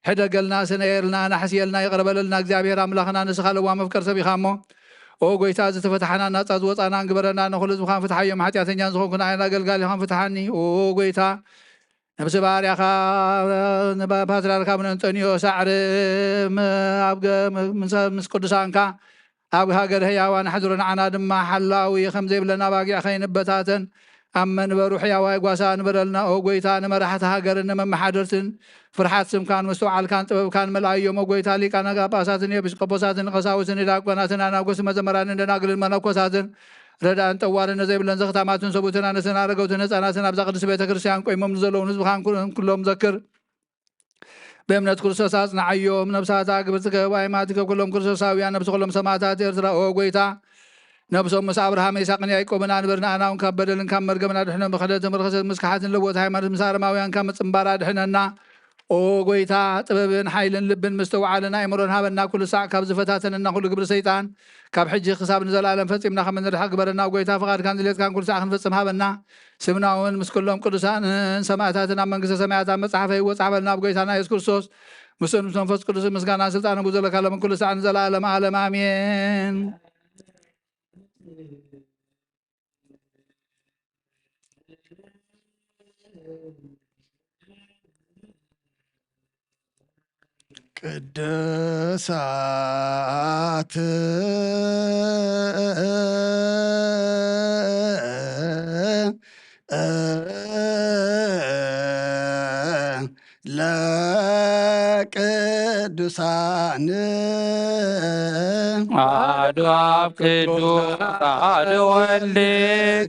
ሕደገልና ስነየልና ናሕስየልና ይቕረበለልና እግዚአብሔር አምላኽና ንስኻለዋ መፍቀር ሰቢኻ እሞ ኦ ጎይታ ዝተፈታሐና ናጻ ዝወፃና እንግበረና ንኹሉ ዝብኻን ፍትሓዮም ኃጢአተኛን ዝኾንኩን ዓይና አገልጋሊኻን ፍትሓኒ ኦ ጎይታ ነብሲ ባርያኻ ፓትርያርክ አቡነ አንጦኒዮስ ሳዕሪ ምስ ቅዱሳንካ ኣብ ሃገር ህያዋን ሓድሮ ንዓና ድማ ሓላዊ ከም ዘይብለና ባጊዕ ከይንበታተን ኣብ መንበሩ ሕያዋይ ጓሳ ንበረልና ኦ ጎይታ ንመራሕቲ ሃገርን ንመመሓደርትን ፍርሓት ስምካን ምስትውዓልካን ጥበብካን መልኣዮም ኦ ጎይታ ሊቃነ ጳጳሳትን ኤጲስቆጶሳትን ቀሳውስትን ዲያቆናትን ኣናጉስ መዘመራንን ደናግልን መነኮሳትን ረዳእን ጠዋርን ዘይብለን ዘኽታማትን ሰቡትን ኣነስትን ኣረገውትን ህፃናትን ኣብዛ ቅድስቲ ቤተ ክርስቲያን ቆይሞም ዘለውን ህዝብኻን ኩሎም ዘክር በእምነት ክርስቶስ አጽናዕዮም ነብሳታ ግብርትከ ወአይማትከ ኩሎም ክርስቶሳውያን ነብስ ኩሎም ሰማዕታት ኤርትራ ኦ ጎይታ ነብሶም ምስ አብርሃም ይስሐቅን ያዕቆብን አንበርና አናውን ካብ በደልን ካብ መርገምና ድሕነ ምኽደትን ምርክሰት ምስካሓትን ለቦት ሃይማኖት ምስ አረማውያን ካብ ምጽምባራ ድሕነና ኦ ጎይታ ጥበብን ሓይልን ልብን ምስተውዓልን ኣእምሮን ሃበና ኩሉ ሳዕ ካብ ዝፈታተንና ኩሉ ግብሪ ሰይጣን ካብ ሕጂ ክሳብ ንዘላለም ፈጺምና ከም ንርሓ ግበረና ጎይታ ፍቓድካን ድሌትካን ኩሉ ሳዕ ክንፈጽም ሃበና ስምና እውን ምስ ኩሎም ቅዱሳንን ሰማዕታትን ኣብ መንግስቲ ሰማያት ኣብ መጽሓፈ ህይወት ጻሕበልና ኣብ ጎይታና ኢየሱስ ክርስቶስ ምስን መንፈስ ቅዱስ ምስጋና ስልጣን ብዘለካ ሎም ኩሉ ሳዕ ንዘላለም ዓለም አሜን። ቅድሳት ለቅዱሳን አሐዱ አብ ቅዱስ አሐዱ ወልድ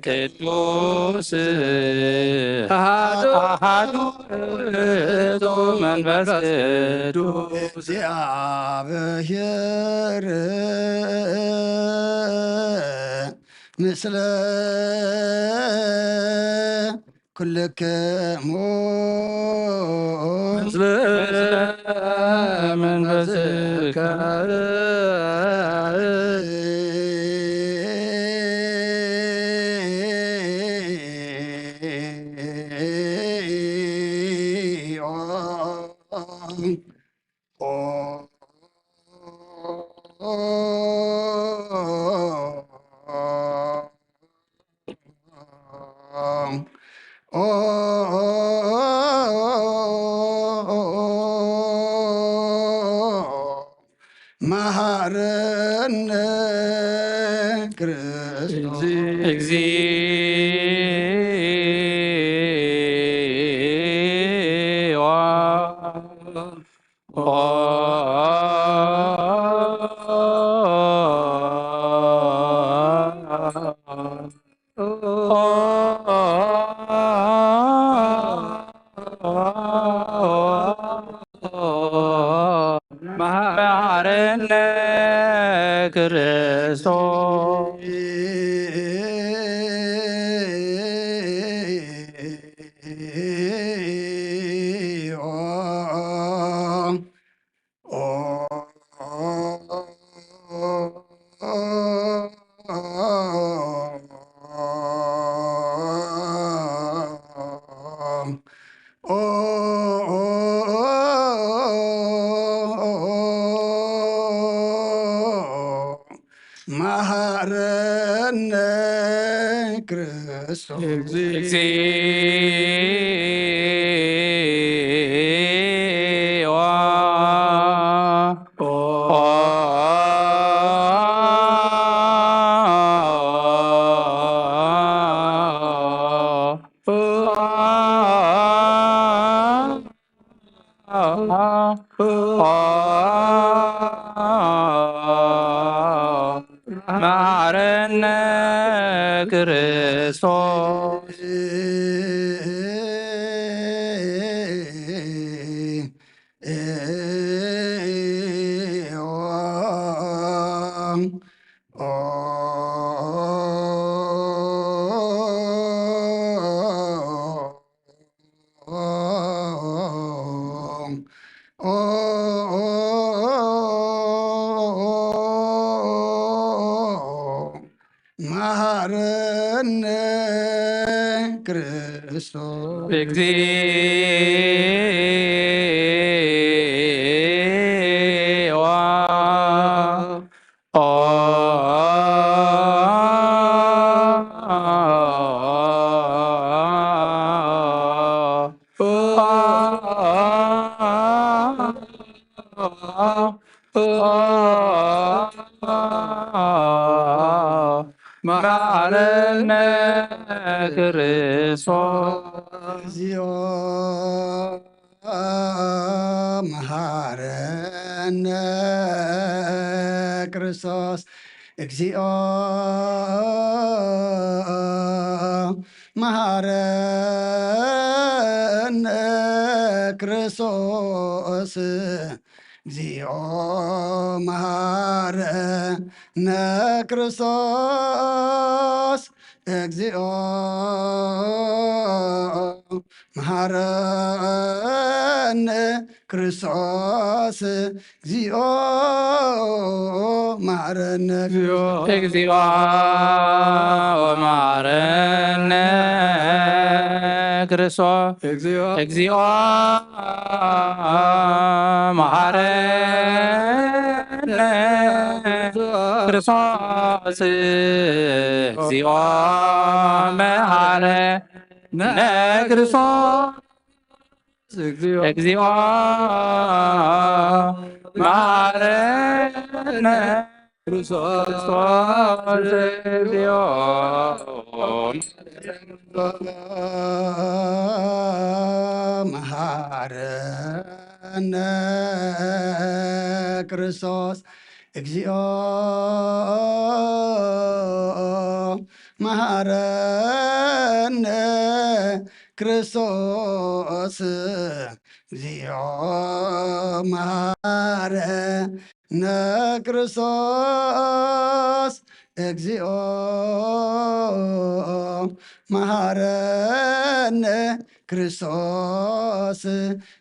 ቅዱስ አሐዱ ውእቱ መንፈስ ቅዱስ እግዚአብሔር ምስለ ኩልክሙ ምስለ መንፈስከ መሐረነ ክርስቶስ እግዚኦ መሐረነ ክርስቶስ መሐረነ ክርስቶስ እግዚኦ መሐረነ ክርስቶስ ኦ መሐረነ ክርስቶስ እግዚኦ መሐረነ ክርስቶስ እግዚኦ መሐረነ ክርስቶስ እግዚኦ መሐረነ ክርስቶስ እግዚኦ መሐረነ ክርስቶስ እግዚኦ መሐረነ ክርስቶስ እግዚኦ መሐረነ እግዚኦ መሐረነ ክርስቶስ እግዚኦ መሐረነ ክርስቶስ እግዚኦ መሐረነ ክርስቶስ እግዚኦ መሐረነ ክርስቶስ እግዚኦ መሐረነ ክርስቶስ እግዚኦ መሐረነ ክርስቶስ እግዚኦ መሐረነ ክርስቶስ እግዚኦ መሐረነ ክርስቶስ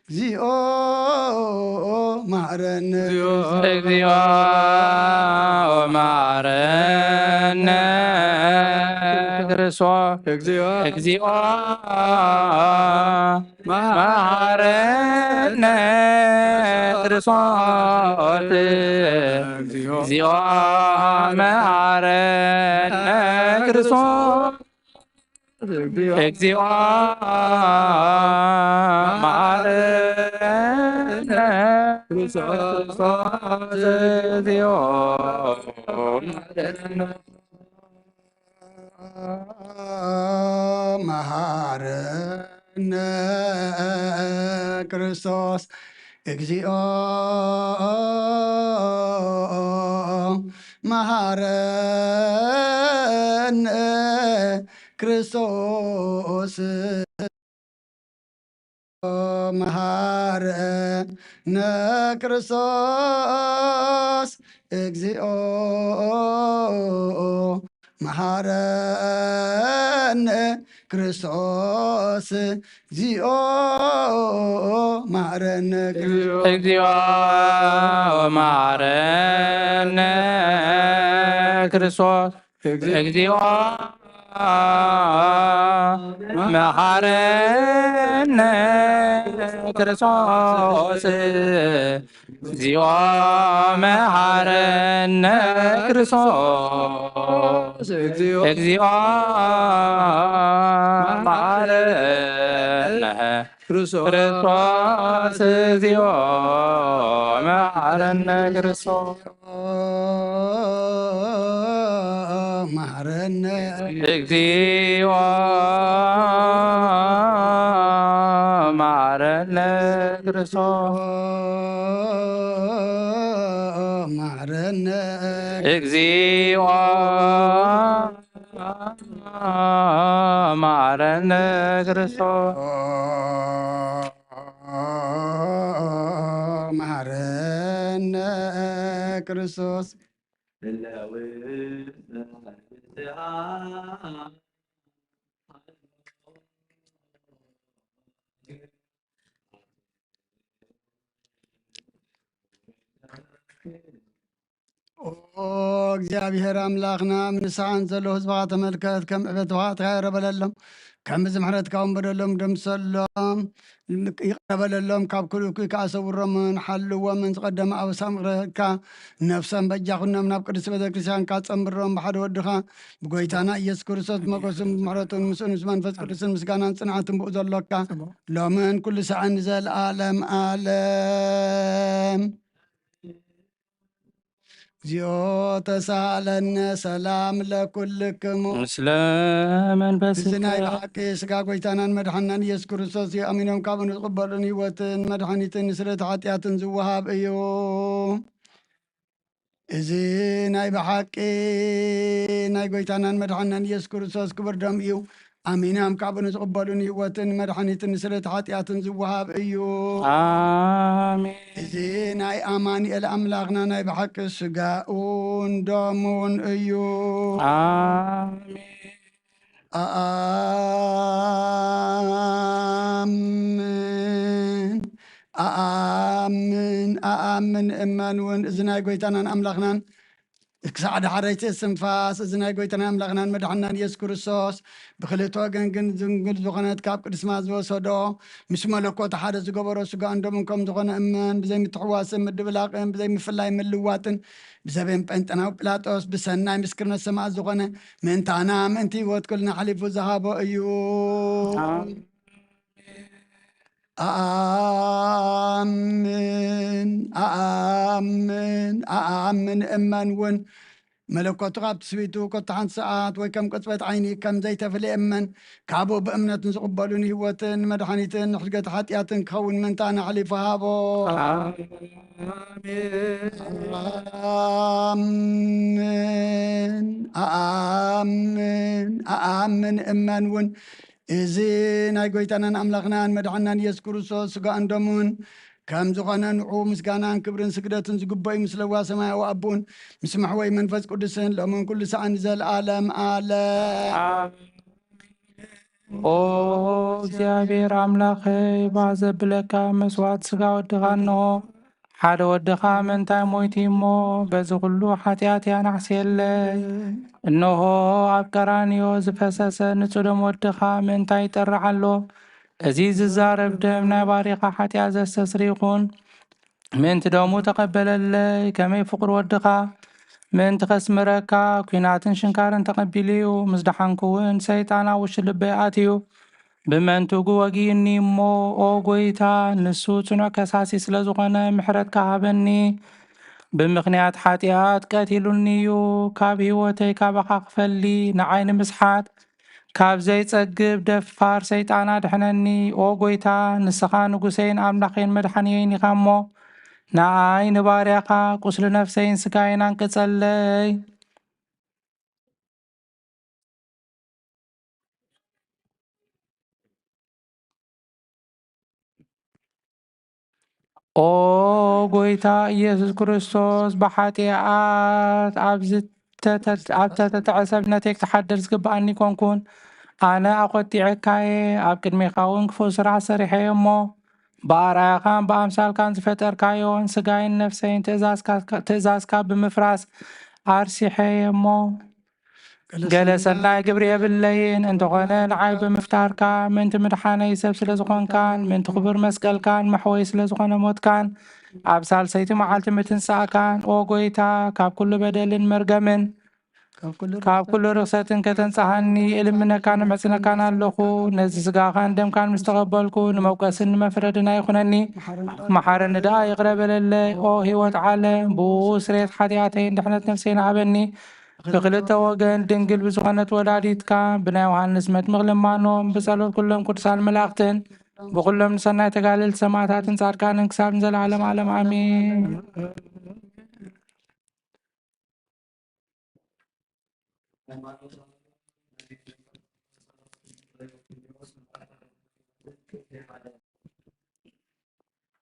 እግዚኦ መሐረነ እግዚኦ መሐረነ ክርስቶስ እግዚኦ መሐረነ ክርስቶስ እግዚኦ መሐረነ ክርስቶስ እግዚኦ መሐረነ ክርስቶስ እግዚኦ መሐረነ ክርስቶስ እግዚኦ መሐረነ ክርስቶስ መሐረነ ክርስቶስ እግዚኦ መሐረነ ክርስቶስ እግዚኦ መሐረነ እግዚኦ መሐረነ ክርስቶስ እግዚኦ መሐረነ ክርስቶስ እግዚኦ መሐረነ ክርስቶስ እግዚኦ መሐረነ ክርስቶስ እግዚኦ መሐረነ ክርስቶስ መሐረነ እግዚኦ መሐረነ ክርስቶስ መሐረነ እግዚኦ መሐረነ ክርስቶስ መሐረነ ክርስቶስ እግዚአብሔር አምላኽና ምንስዓን ዘሎ ህዝብኻ ተመልከት ከም ዕበትኻ ተረበለሎም ከም ዝምሕረትካ በደሎም ደምሰሎም ይቀበለሎም ካብ ኩልኩ ከኣሰውሮምን ሓልዎምን ዝቀደመ ኣበሳ ምሕረትካ ነፍሶም በጃኹኖም ናብ ቅዱስ ቤተ ክርስቲያን ካፀምብሮም ብሓደ ወድኻ ብጎይታና ኢየሱስ ክርስቶስ መጎስን ምሕረቱን ምስኡን ምስ መንፈስ ቅዱስን ምስጋናን ጽንዓትን ብኡ ዘሎካ ሎምን ኩሉ ሰዓን ዘለኣለም ኣለም እግዚኦ ተሳለነ ሰላም ለኩልክሙ ምስለ መንፈስከ ብዝናይ ብሓቂ ስጋ ጎይታናን መድሓናን ኢየሱስ ክርስቶስ እዩ ኣሚኖም ካብኡ ዝቕበሉን ህይወትን መድሓኒትን ስርየት ሓጢኣትን ዝወሃብ እዩ እዚ ናይ ብሓቂ ናይ ጎይታናን መድሓናን ኢየሱስ ክርስቶስ ክብር ደም እዩ ኣሚኖም ካብኡ ዝቕበሉን ህይወትን መድሓኒትን ስርየት ሓጢኣትን ዝወሃብ እዩ አሜን። እዚ ናይ ኣማኒኤል ኣምላኽና ናይ ብሓቂ ስጋኡን ደሙን እዩ አሜን። ኣአምን ኣአምን ኣአምን እመን እውን እዚ ናይ ጎይታናን ኣምላኽናን ክሳዕ ዳሓረይቲ ስንፋስ እዚ ናይ ጎይታናን ኣምላኽናን መድሓናን ኢየሱስ ክርስቶስ ብክልተ ወገን ግን ዝንግል ዝኾነት ካብ ቅድስማ ዝወሰዶ ምስ መለኮት ሓደ ዝገበሮ ስጋኡን ደሙን ከም ዝኾነ እመን ብዘይ ምትሕዋስን ምድብላቅን ብዘይ ምፍላይ ምልዋጥን ብሰበን ጴንጠናዊ ጲላጦስ ብሰናይ ምስክርነት ሰማዕት ዝኾነ ምእንታና ምእንቲ ህይወት ኩልና ሓሊፉ ዝሃቦ እዩ ኣአምን ኣአምን ኣአምን እመን እውን መለኮቱ ካብ ትስቢቱ ኮታ ሓንቲ ሰዓት ወይ ከም ቅፅበት ዓይኒ ከም ዘይተፍልየ እመን ካብኡ ብእምነት ንዝቕበሉን ህይወትን መድሓኒትን ሕድገት ሓጢኣትን ክኸውን ምንታና ሓሊፉ ሃቦ ኣአምን ኣአምን ኣአምን እመን እውን እዚ ናይ ጎይታናን ኣምላኽናን መድሓናን ኢየሱስ ክርስቶስ ስጋኡን ደሙን ከም ዝኾነ ንዑ ምስጋናን ክብርን ስግደትን ዝግበዩ ምስ ለዋ ሰማያዊ ኣቦን ምስ ማሕወይ መንፈስ ቅዱስን ሎምን ኩሉ ሰዓን ዘለኣለም ኣለ ኦ እግዚአብሔር አምላኸይ ባዘብለካ መስዋዕት ስጋ ወድኻ እንሆ ሓደ ወድኻ ምንታይ ሞይቲ እሞ በዚ ኩሉ ሓጢኣት ያናሕስየለይ እንሆ ኣብ ቀራንዮ ዝፈሰሰ ንጹህ ደም ወድኻ ምንታይ ይጠርሕ ኣሎ እዚ ዝዛረብ ደም ናይ ባሪኻ ሓጢኣት ዘስተስሪ ይኹን ምእንቲ ደሙ ተቐበለለይ ከመይ ፍቅሪ ወድኻ ምእንቲ ከስምረካ ኩናትን ሽንካርን ተቐቢሉ እዩ ምስ ደሓንኩ እውን ሰይጣን ኣብ ውሽጢ ልበይ ኣትዩ ብመንትጉ ወጊእኒ እሞ ኦ ጎይታ ንሱ ጽኑዕ ከሳሲ ስለ ዝኾነ ምሕረትካ ሃበኒ ብምኽንያት ሓጢኣት ቀቲሉኒ እዩ ካብ ህይወተይ ካባኻ ክፈሊ ንዓይ ንምስሓት ካብ ዘይጸግብ ደፋር ሰይጣን ኣድሕነኒ ኦ ጎይታ ንስኻ ንጉሰይን ኣምላኸይን መድሓኒየይን ኢኻ እሞ ንኣይ ንባርያኻ ቁስሊ ነፍሰይን ስጋይን አንቅጸለይ ኦ ጎይታ ኢየሱስ ክርስቶስ ብሓጢኣት ኣብ ዝተተዕሰ እምነተይ ክትሓድር ዝግባኣኒ ኮንኩን ኣነ ኣቆጢዐካየ ኣብ ቅድሚኻ እውን ክፉእ ስራሕ ሰሪሐየ እሞ ብኣርኣያኻን ብኣምሳልካን ዝፈጠርካዮን ስጋይን ነፍሰይን ትእዛዝካ ብምፍራስ ኣርሲሐየ እሞ ገለ ሰናይ ግብሪ የብለይን እንተኾነ ንዓይ ብምፍታርካ ምእንቲ ምድሓነይ ሰብ ስለ ዝኾንካን ምእንቲ ክቡር መስቀልካን መሕወይ ስለ ዝኾነ ሞትካን ኣብ ሳልሰይቲ መዓልቲ ምትንሳእካን ኦ ጎይታ ካብ ኩሉ በደልን መርገምን ካብ ኩሉ ርክሰትን ከተንጻሃኒ እልምነካን ንመጽነካን ኣለኹ ነዚ ስጋኻን ደምካን ምስ ተቐበልኩ ንመውቀስን ንመፍረድን ኣይኹነኒ መሓረኒ ደኣ ይቕረበለለይ ኦ ህይወት ዓለም ብኡ ስርየት ሓጢኣተይን ድሕነት ነፍሰይን ሃበኒ ብክልተ ወገን ድንግል ብዝኾነት ወላዲትካ ብናይ ዮሃንስ መጥምቕ ልማኖም ብጸሎት ኩሎም ቅዱሳን መላእኽትን ብኩሎም ንሰናይ ተጋልልቲ ሰማዕታትን ጻድቃንን ክሳብ ንዘለዓለም ዓለም ኣሜን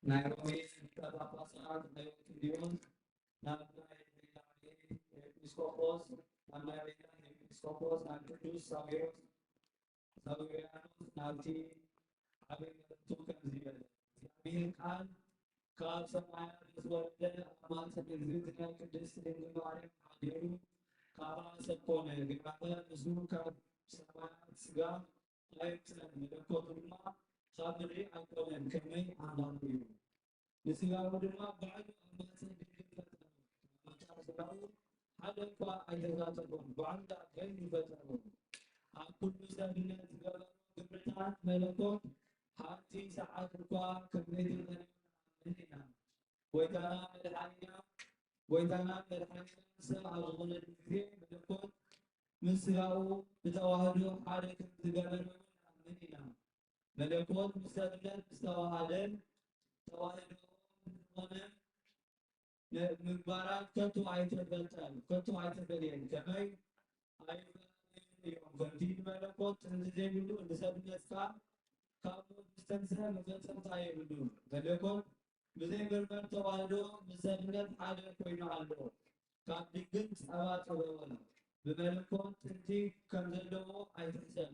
Nairobi pada saat Nairobi Episcopos, American Episcopos, and Kudus Savianus, nanti kami tentukan dia. Kami kan ካብ ሰማያት ዝወረደ ኣማልክት እግዝእትነ ቅድስት ድንግል ማርያም ሓዲሩ ካብኣ ሰብ ኮነ። ግናኸ ንሱ ካብ ሰማያት ስጋ ኣይምፅአን፣ መለኮቱ ድማ ካብ ምድሪ ኣይኮነን፣ ከመይ ኣምላኽ እዩ። ንስጋው ድማ ባዕሉ ኣማልክት ድንግል ፈጠረ። ኣብታ ስጋው ሓደ እኳ ኣይተሳተፎም፣ ባዕሉ ግን ይፈጠሩ። ኣብ ኩሉ ሰብነት ዝገበሮ ግብርታት መለኮት ሓንቲ ሰዓት እኳ ከምዘይተጠርዩ ኢና። ጎይታና መድሓኒና ሰብ ኣብ ዝኾነሉ ግዜ መለኮት ምስ ስጋኡ ብተዋህዶ ሓደ ከም ዝገበረ ንኣምን ኢና። መለኮት ምስ ሰብነት ዝተዋሃደን ተዋህዶ ዝኾነ ምግባራት ከቶ ኣይተፈልየን፣ ከመይ እዮም። ከምቲ ንመለኮት ጥንቲ ዘይብሉ ንሰብነትካ ካብ ሞት ዝተንስአ መፈፀምታ የብሉን። መለኮት ብዘይምርመር ተዋህዶ ምስ ሰብነት ሓደ ኮይኑ ኣሎ። ካብ ድንግል ጸባ ፀበበ። ብመለኮት ጥንቲ ከም ዘለዎ ኣይትሕሰብ።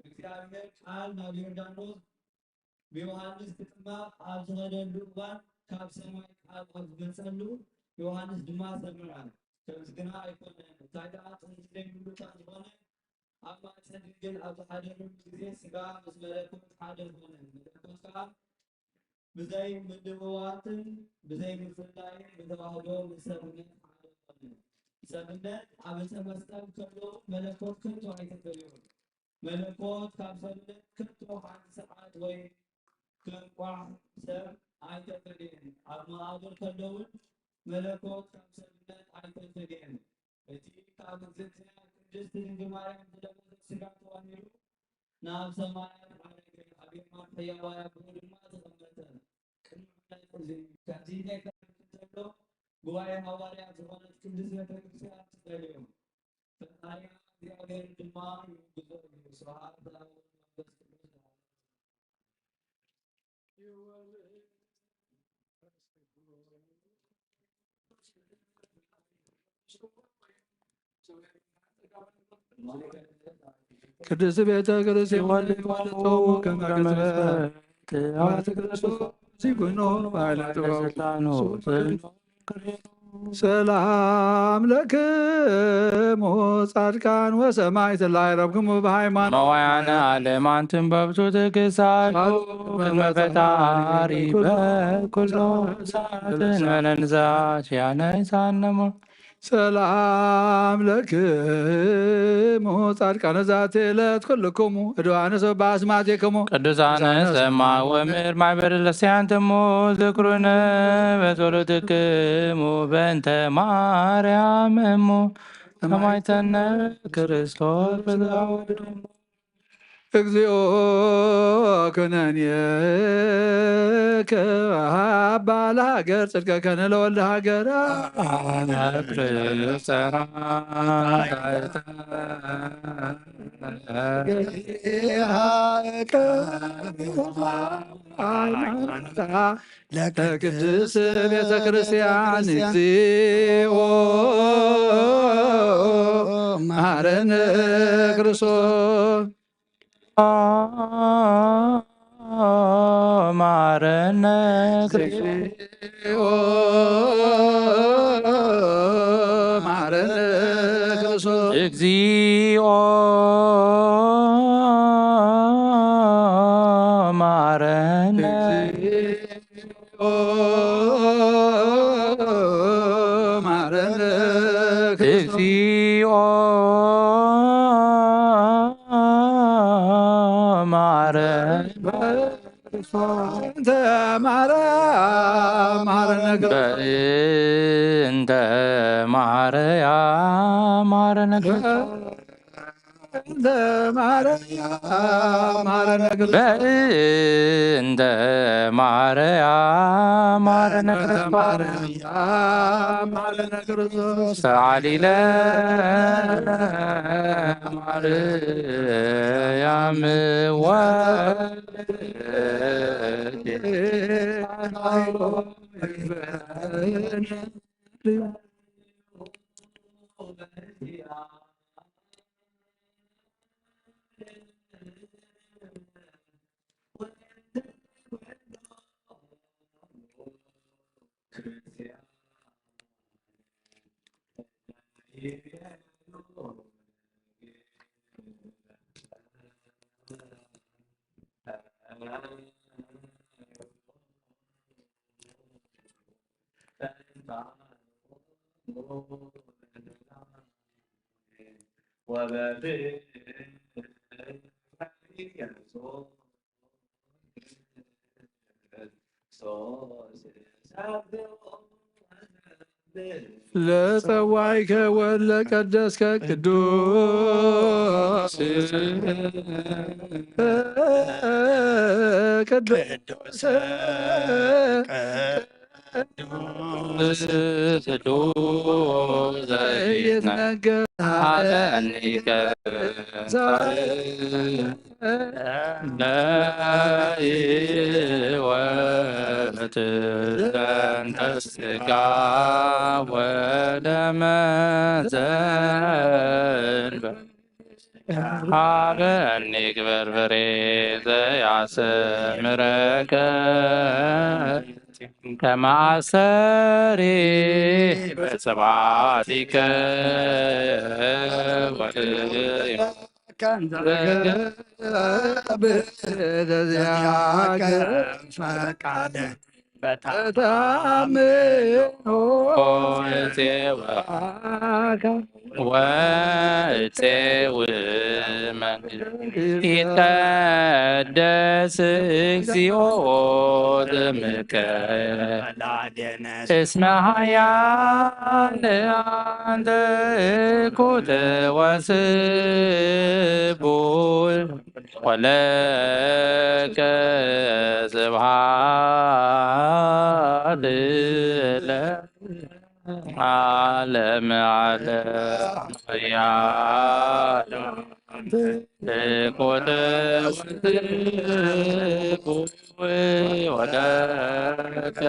እግዚአብሔር ቃል ናብ ዮርዳኖስ ብዮሐንስ ክጥምቅ ኣብ ዝኸደሉ እዋን ካብ ሰማይ ቃል ኣብ ዝመፀሉ ዮሐንስ ድማ ሰምዐ። ከምዚ ግና ኣይኮነን። እንታይ ደኣ ጥንቲ ዘይብሉ ካብ ዝኾነ ኣብ ማእፀን ድንግል ኣብ ዝሓደረሉ ግዜ ስጋ ምስ መለኮት ሓደ ዝኾነ። መለኮት ከዓ ብዘይ ምድብዋትን ብዘይ ምፍላይን ብተዋህዶ ምስ ሰብነት ሓደ ዝኾነ። ሰብነት ኣብ ዕፀ መስቀል ከሎ መለኮት ከቶ ኣይተፈልዮም። መለኮት ካብ ሰብነት ከቶ ሓንቲ ሰዓት ወይ ከም ቋዕ ሰብ ኣይተፈልየን። ኣብ መቃብር ከለውን መለኮት ካብ ሰብነት ኣይተፈልየን። እቲ ካብ እግዝእትና ቅድስት ድንግል ማርያም ዝለበሰት ስጋ ተዋሂዱ ናብ ሰማያት ዓረገ። ኣብ የማን ሕያዋን ኣብኡ ድማ ተቐመጠ። ከዚ ከይተረክብ ዘሎ ጉባኤ ሐዋርያት ዝኾነት ቅድስት ቤተክርስቲያን ትፈልዮም። ፈጣሪያ እግዚአብሔር ድማ ይውግዞ እዩ። ስብሐት ለአብ ወወልድ ወመንፈስ ቅዱስ። ቅድስት ቤተ ክርስቲያን ወለጾሙ ከመ ገዝረት ክርስቶስ ሲጉኖ ባለጥበቡ ሰላም ለክሙ ጻድቃን ወሰማዕት ላዕረብክሙ በሃይማኖት መዋያነ ዓለም አንትም በብቱ ትግሳሉ ቅድመ ፈጣሪ በኩሎ ሰዓትን በለንዛት ያነሳነሞ ሰላም ለክሙ ጻድቃነ ዛቲ ዕለት ኩልክሙ ዕድዋነ ሰብ በአስማቲክሙ ቅዱሳነ ሰማ ወምር ማኅበረ ክርስቲያንትሙ ዝክሩነ በጸሎትክሙ በእንተ ማርያም እሙ ሰማዕተነ ክርስቶስ በዘአወድሙ እግዚኦ ኩነኔከ አባ ለሀገር ጽድቀከ ለወልደ ሀገር ለቅድስት ቤተ ክርስቲያን እግዚኦ መሐረነ ክርስቶስ ማረነ እግዚኦ መሐረነ ክርስቶስ እግዚኦ ማረነ መሐረነ እግዚኦ እንተ ማርያም መሐረነ በእንተ ማርያም መሐረነ እንተ ማርያም መሐረነ በእንተ ማርያም መሐረነ መሐረነ ክርስቶስ ሰዓሊለ ማርያም ለጸዋይከ ወለቀደስከ ቅዱስ ቅዱስ ይትነገር ለሕይወት ዘንተ ሥጋ ወደመ ዘእንበለ ሀበኒ ግበርበሬ ዘያሰምረከ ከመ አሰሬ በጽባቲከ በዚያከ ፈቃደ በታምኖ ወፄው ይትቀደስ እግዚኦ ዘእምከ እስመ ኃያል አንተ እኩት ወስቡሕ ወለከ ስብሐት ዓለም ዓለም ኃያል እኩት ወስቡሕ ወለከ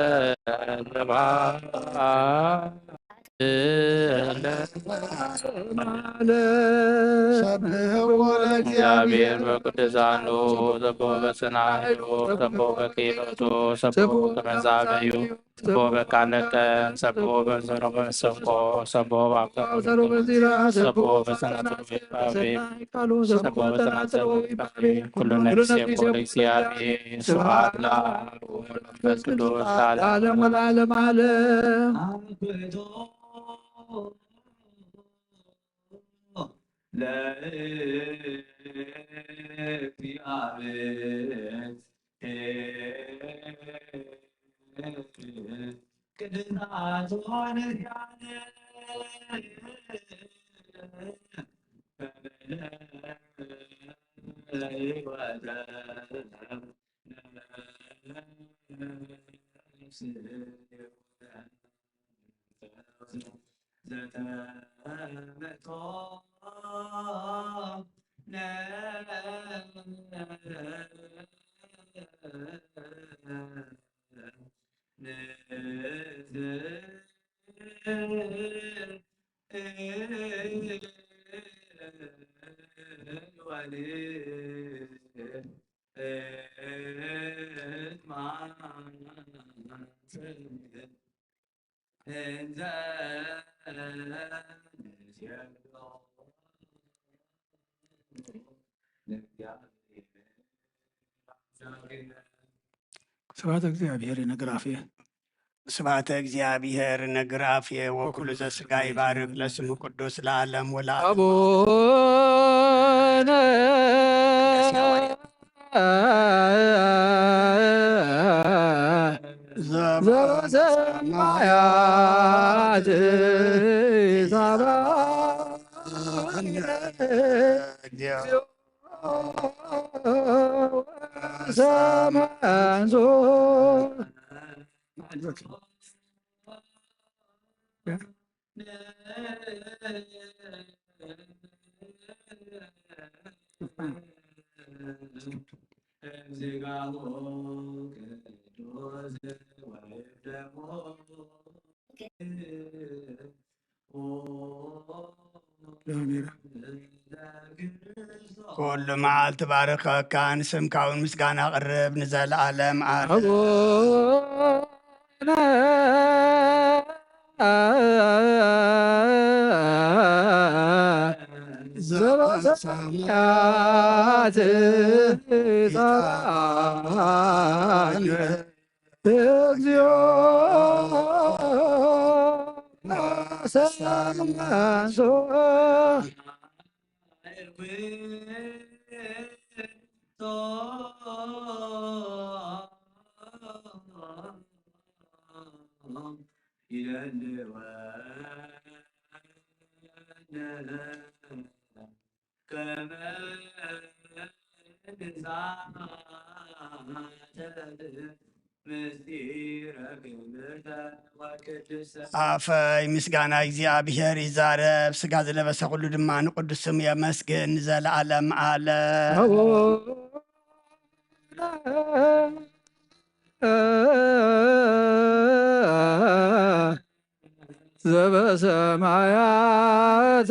ስብሐት እግዚአብሔር በቅዱሳኑ ዘቦ በጽናዕዩ ዘቦ በክህሎቱ ዘቦ በመዛበዩ ዘቦ በቃለቀ ዘቦ በዘሮ በሰቆ ዘቦ በአካሉ ዘቦ በጸናጽሉ ዘቦ በጸናጽሉ ኩሉ ነፍስ የቆለ እግዚአብሔር ስብሐት ለአብ ወመንፈስ ቅዱስ ለዓለሙ ለዓለመ ዓለም ስብሐተ እግዚአብሔር ይነግራፍየ ስብሐተ እግዚአብሔር ነግራፍየ ወኩሉ ዘሥጋ ይባርክ ለስሙ ቅዱስ ለዓለም ወለዓለም አቡነ ዘበሰማያት ሰማንዞ ኩሉ መዓልቲ ባርከካ ንስምካውን ምስጋና ቅርብ ንዘለዓለም ዓለም አቡነ ሰማያት ይጠራን እግዚኦ ሰማንሶ አፈይ ምስጋና እግዚአብሔር ይዛረብ ስጋ ዝለበሰ ኩሉ ድማ ንቅዱስ ስሙ የመስግን ዘለዓለም ዓለም ዘበሰማያት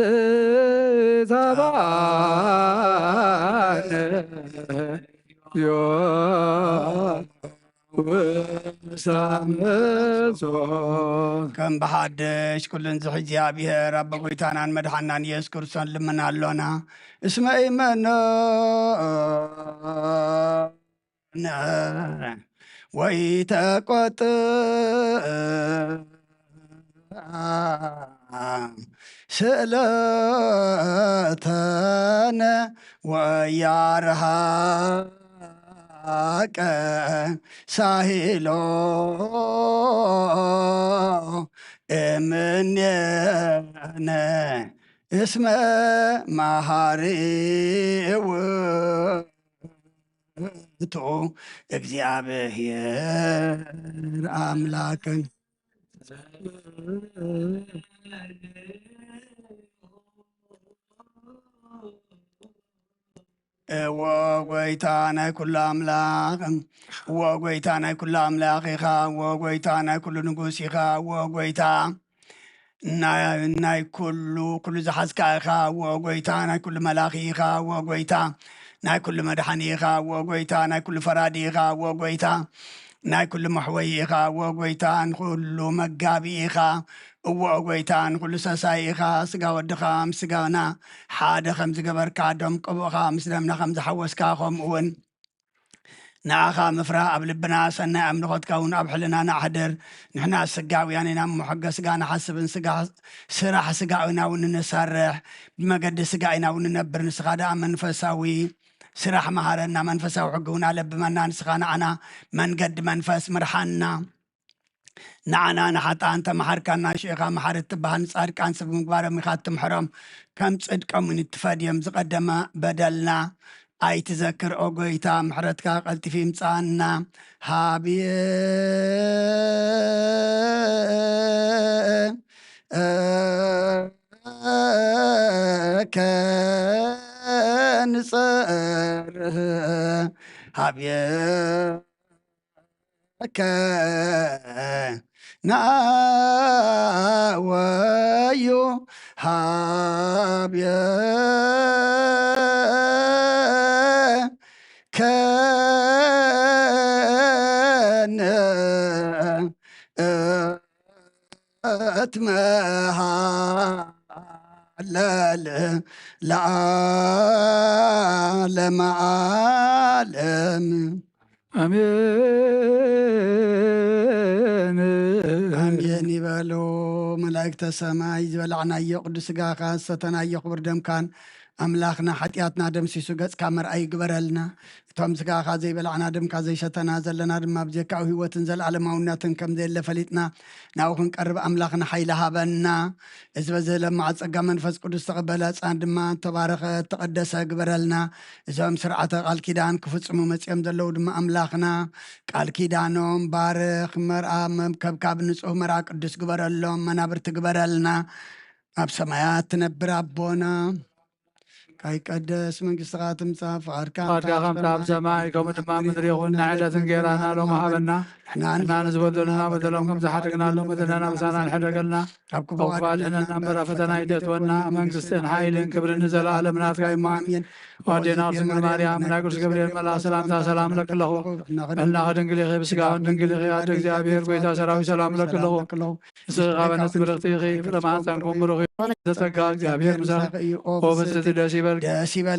ታባነ ከም ብሓድሽ ኩሉን ዝሕ እግዚኣብሔር ኣቦ ጎይታናን መድሓናን ኢየሱስ ክርስቶስ ልምና ኣሎና እስመ ኢመኖ ወይተቆጥእ ስእለተነ ወያርሃቀ ሳሂሎ እምኔነ እስመ መሃሪ ውእቱ እግዚአብሔር አምላክን ወጎይታ ናይ ኩሉ ኣምላኽ ወጎይታ ናይ ኩሉ ኣምላኽ ኢኻ ወጎይታ ናይ ኩሉ ንጉስ ኢኻ ወጎይታ ናይ ኩሉ ዝሓዝካ ኢኻ ወጎይታ ናይ ኩሉ መላኺ ኢኻ ወጎይታ ናይ ኩሉ መድሓኒ ኢኻ ወጎይታ ናይ ኩሉ ፈራዲ ኢኻ ወጎይታ ናይ ኩሉ መሕወይ ኢኻ ወጎይታ ንኩሉ መጋቢ ኢኻ እዎ ጎይታ ንኩሉ ሰሳይ ኢኻ ስጋ ወድኻ ምስ ስጋና ሓደ ከም ዝገበርካ ዶም ቅቡእኻ ምስ ደምና ከም ዝሓወስካ ከምኡ እውን ንዓኻ ምፍራህ ኣብ ልብና ሰናይ ኣምልኾትካ እውን ኣብ ሕልና ናሕድር ንሕና ስጋውያን ኢና ምሕገ ስጋ ንሓስብን ስራሕ ስጋዊና እውን ንሰርሕ ብመገዲ ስጋ ኢና እውን ንነብር ንስኻ ደኣ መንፈሳዊ ስራሕ መሃረና መንፈሳዊ ሕጊ እውን ኣለብመና ንስኻ ንዓና መንገዲ መንፈስ ምርሓና ንዓና ንሓጣን ተመሓርካና ሽኢኻ መሓር እትበሃል ንፃድቃን ሰብ ምግባሮም ኢኻ እትምሕሮም ከም ፅድቆም እውን እትፈድዮም ዝቐደመ በደልና ኣይትዘክር ኦ ጎይታ ምሕረትካ ቀልጢፍ ይምፃና ሃብየ ከንፀርህ ሃብየ ናወዩ ሃብየ እትመሃለል ለዓለመ ዓለም አሜን አሜን ይበሉ መላእክተ ሰማይ ዝበላዕናዮ ቅዱስ ስጋኻ ዝሰተናዮ ክቡር ደምካን ኣምላኽና ሓጢኣትና ደምሲሱ ገጽካ መርኣይ ይግበረልና እቶም ስጋኻ ዘይበላዕና ደምካ ዘይሰተና ዘለና ድማ ብዘካዊ ህይወትን ዘለዓለማውነትን ከም ዘየለ ፈሊጥና ናብኡ ክንቀርብ ኣምላኽና ሓይሊ ሃበና እዚ በዚ ለማዕ ፀጋ መንፈስ ቅዱስ ተቐበለ ፃን ድማ ተባረኸ ተቐደሰ ግበረልና እዞም ስርዓተ ቃል ኪዳን ክፍፅሙ መፅኦም ዘለው ድማ ኣምላኽና ቃል ኪዳኖም ባርኽ መርኣ መምከብካ ብንፁህ መርኣ ቅዱስ ግበረሎም መናብርቲ ግበረልና ኣብ ሰማያት ትነብር ኣቦና ካይቀደስ መንግስትኻ ትምፃእ ፍቃድካ ፈቃድካ ከምቲ ኣብ ሰማይ ከምኡ ድማ ምድሪ ይኹን ንዕለት እንጀራና ሎሚ ሃበና احنا نزبدلنا بدلهم كم زحدقنا لهم بدلنا بسانا الحدقلنا أقبال إن نمبر فتنا يدتونا منقستين حايلين كبر نزل على منات قايمين وادينا أرسل مريم ناقص جبريل ملا سلام لك له إلنا غدنقلي غيب سقاون دنقلي غيب عدق زابير قويتا سراوي سلام لك له سغابنا تبرغتي غيب لما تنكم بروغي تتقاق زابير مساق وبست داسيبل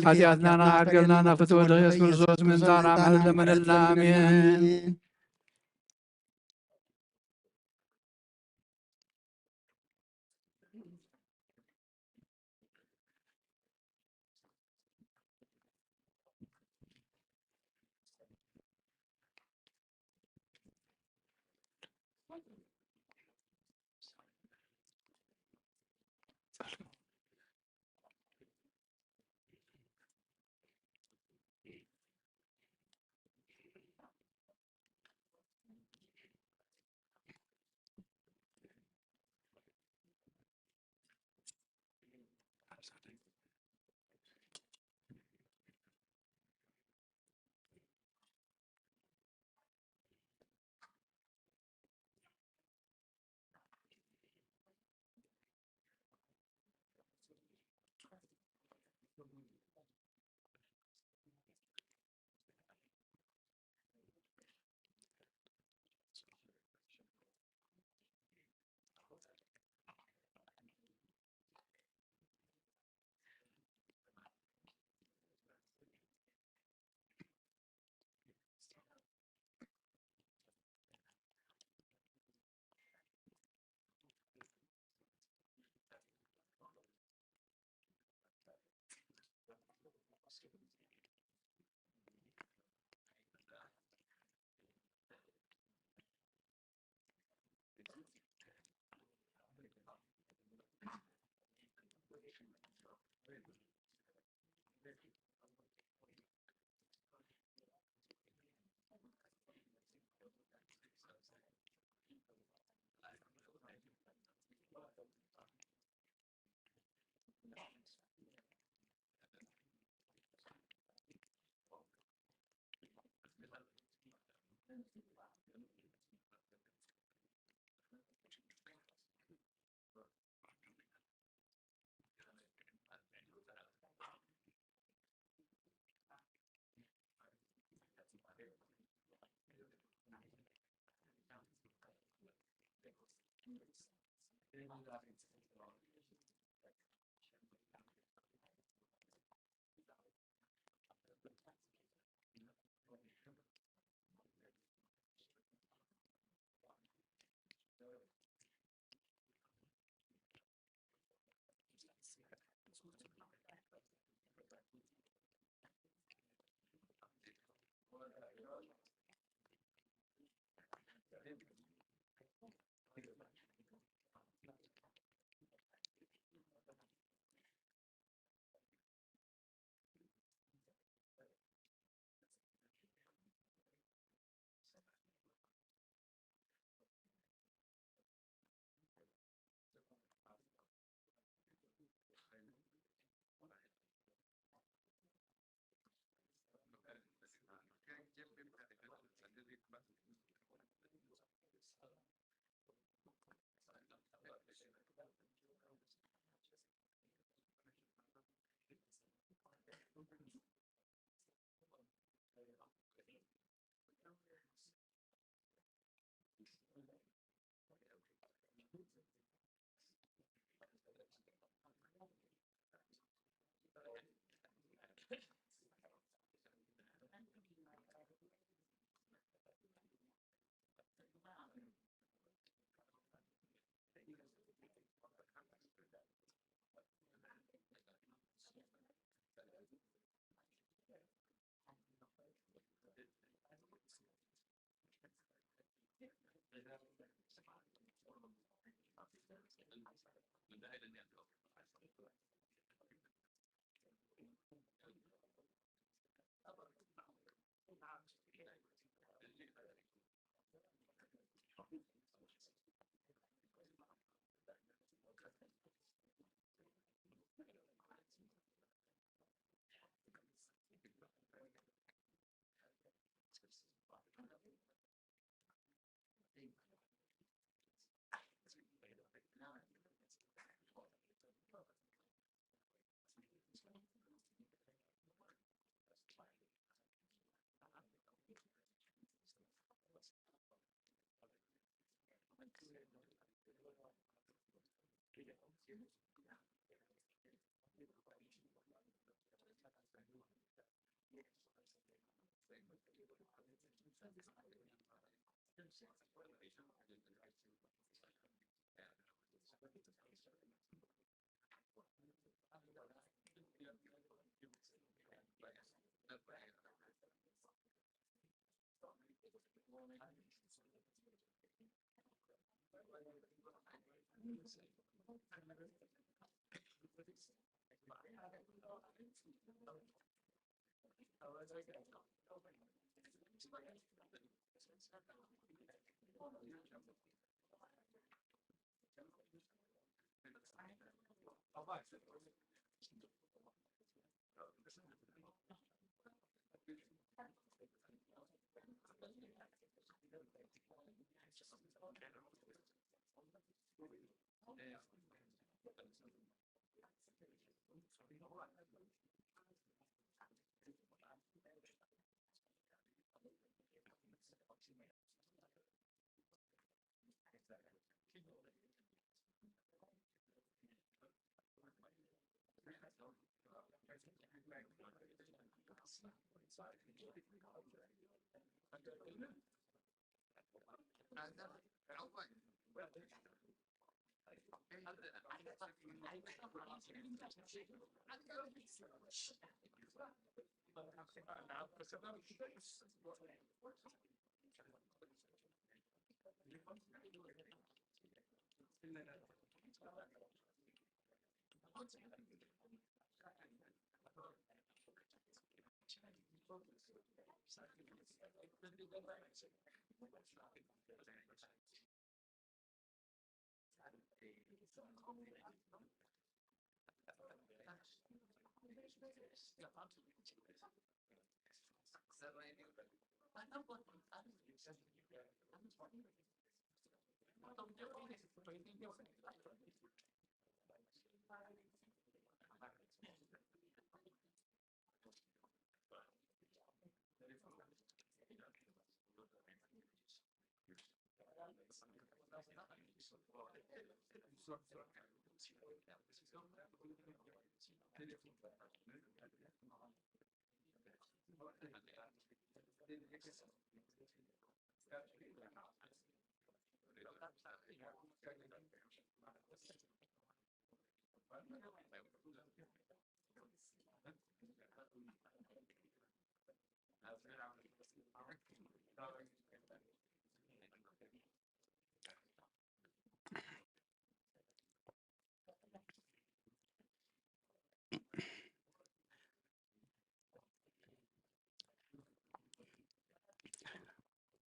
هاتياتنا نعرقلنا نفتو الغيس كرسوس من زانا محل من الآمين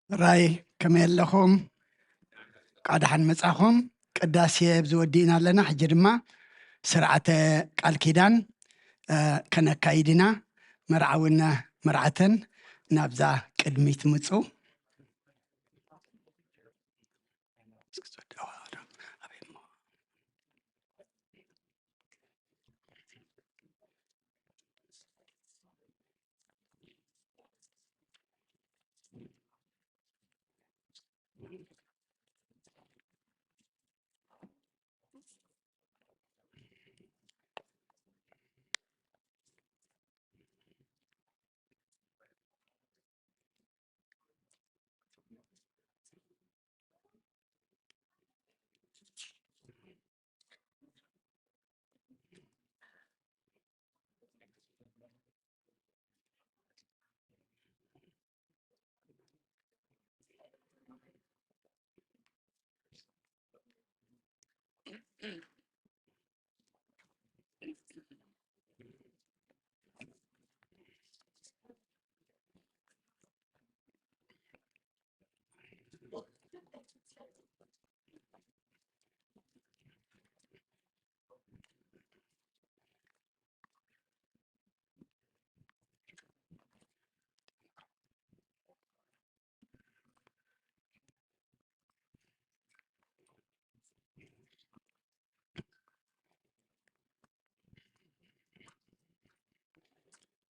ራይ ከመይ ኣለኹም ቃድሓን መጻኹም ቅዳሴ ብዝወዲእና ኣለና ሕጂ ድማ ስርዓተ ቃል ኪዳን ከነካይድ ኢና መርዓውን መርዓትን ናብዛ ቅድሚት ምፁ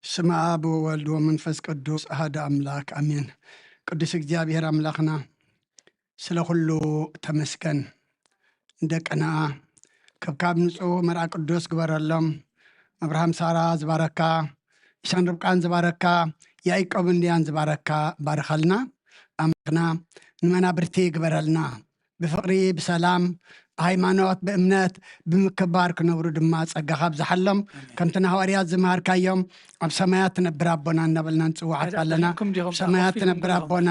ስመ አብ ወወልድ ወመንፈስ ቅዱስ አሐዱ አምላክ አሜን። ቅዱስ እግዚአብሔር አምላክና ስለ ሁሉ ተመስገን። እንደቀና كبكاب نصو مرأة قدوس قبرالهم أبراهام سارة زباركا إشان ربقان زباركا يايقوب انديان زباركا بارخلنا أمقنا نمنا برتي قبرالنا بفقري بسلام ሃይማኖት በእምነት ብምክባር ክነብሩ ድማ ጸጋ ካብ ዝሓሎም ከምቲ ሃዋርያት ዝማሃርካዮም ኣብ ሰማያት ትነብር ኣቦና እናበልና ንፅዋዓት ኣለና ሰማያት ትነብር ኣቦና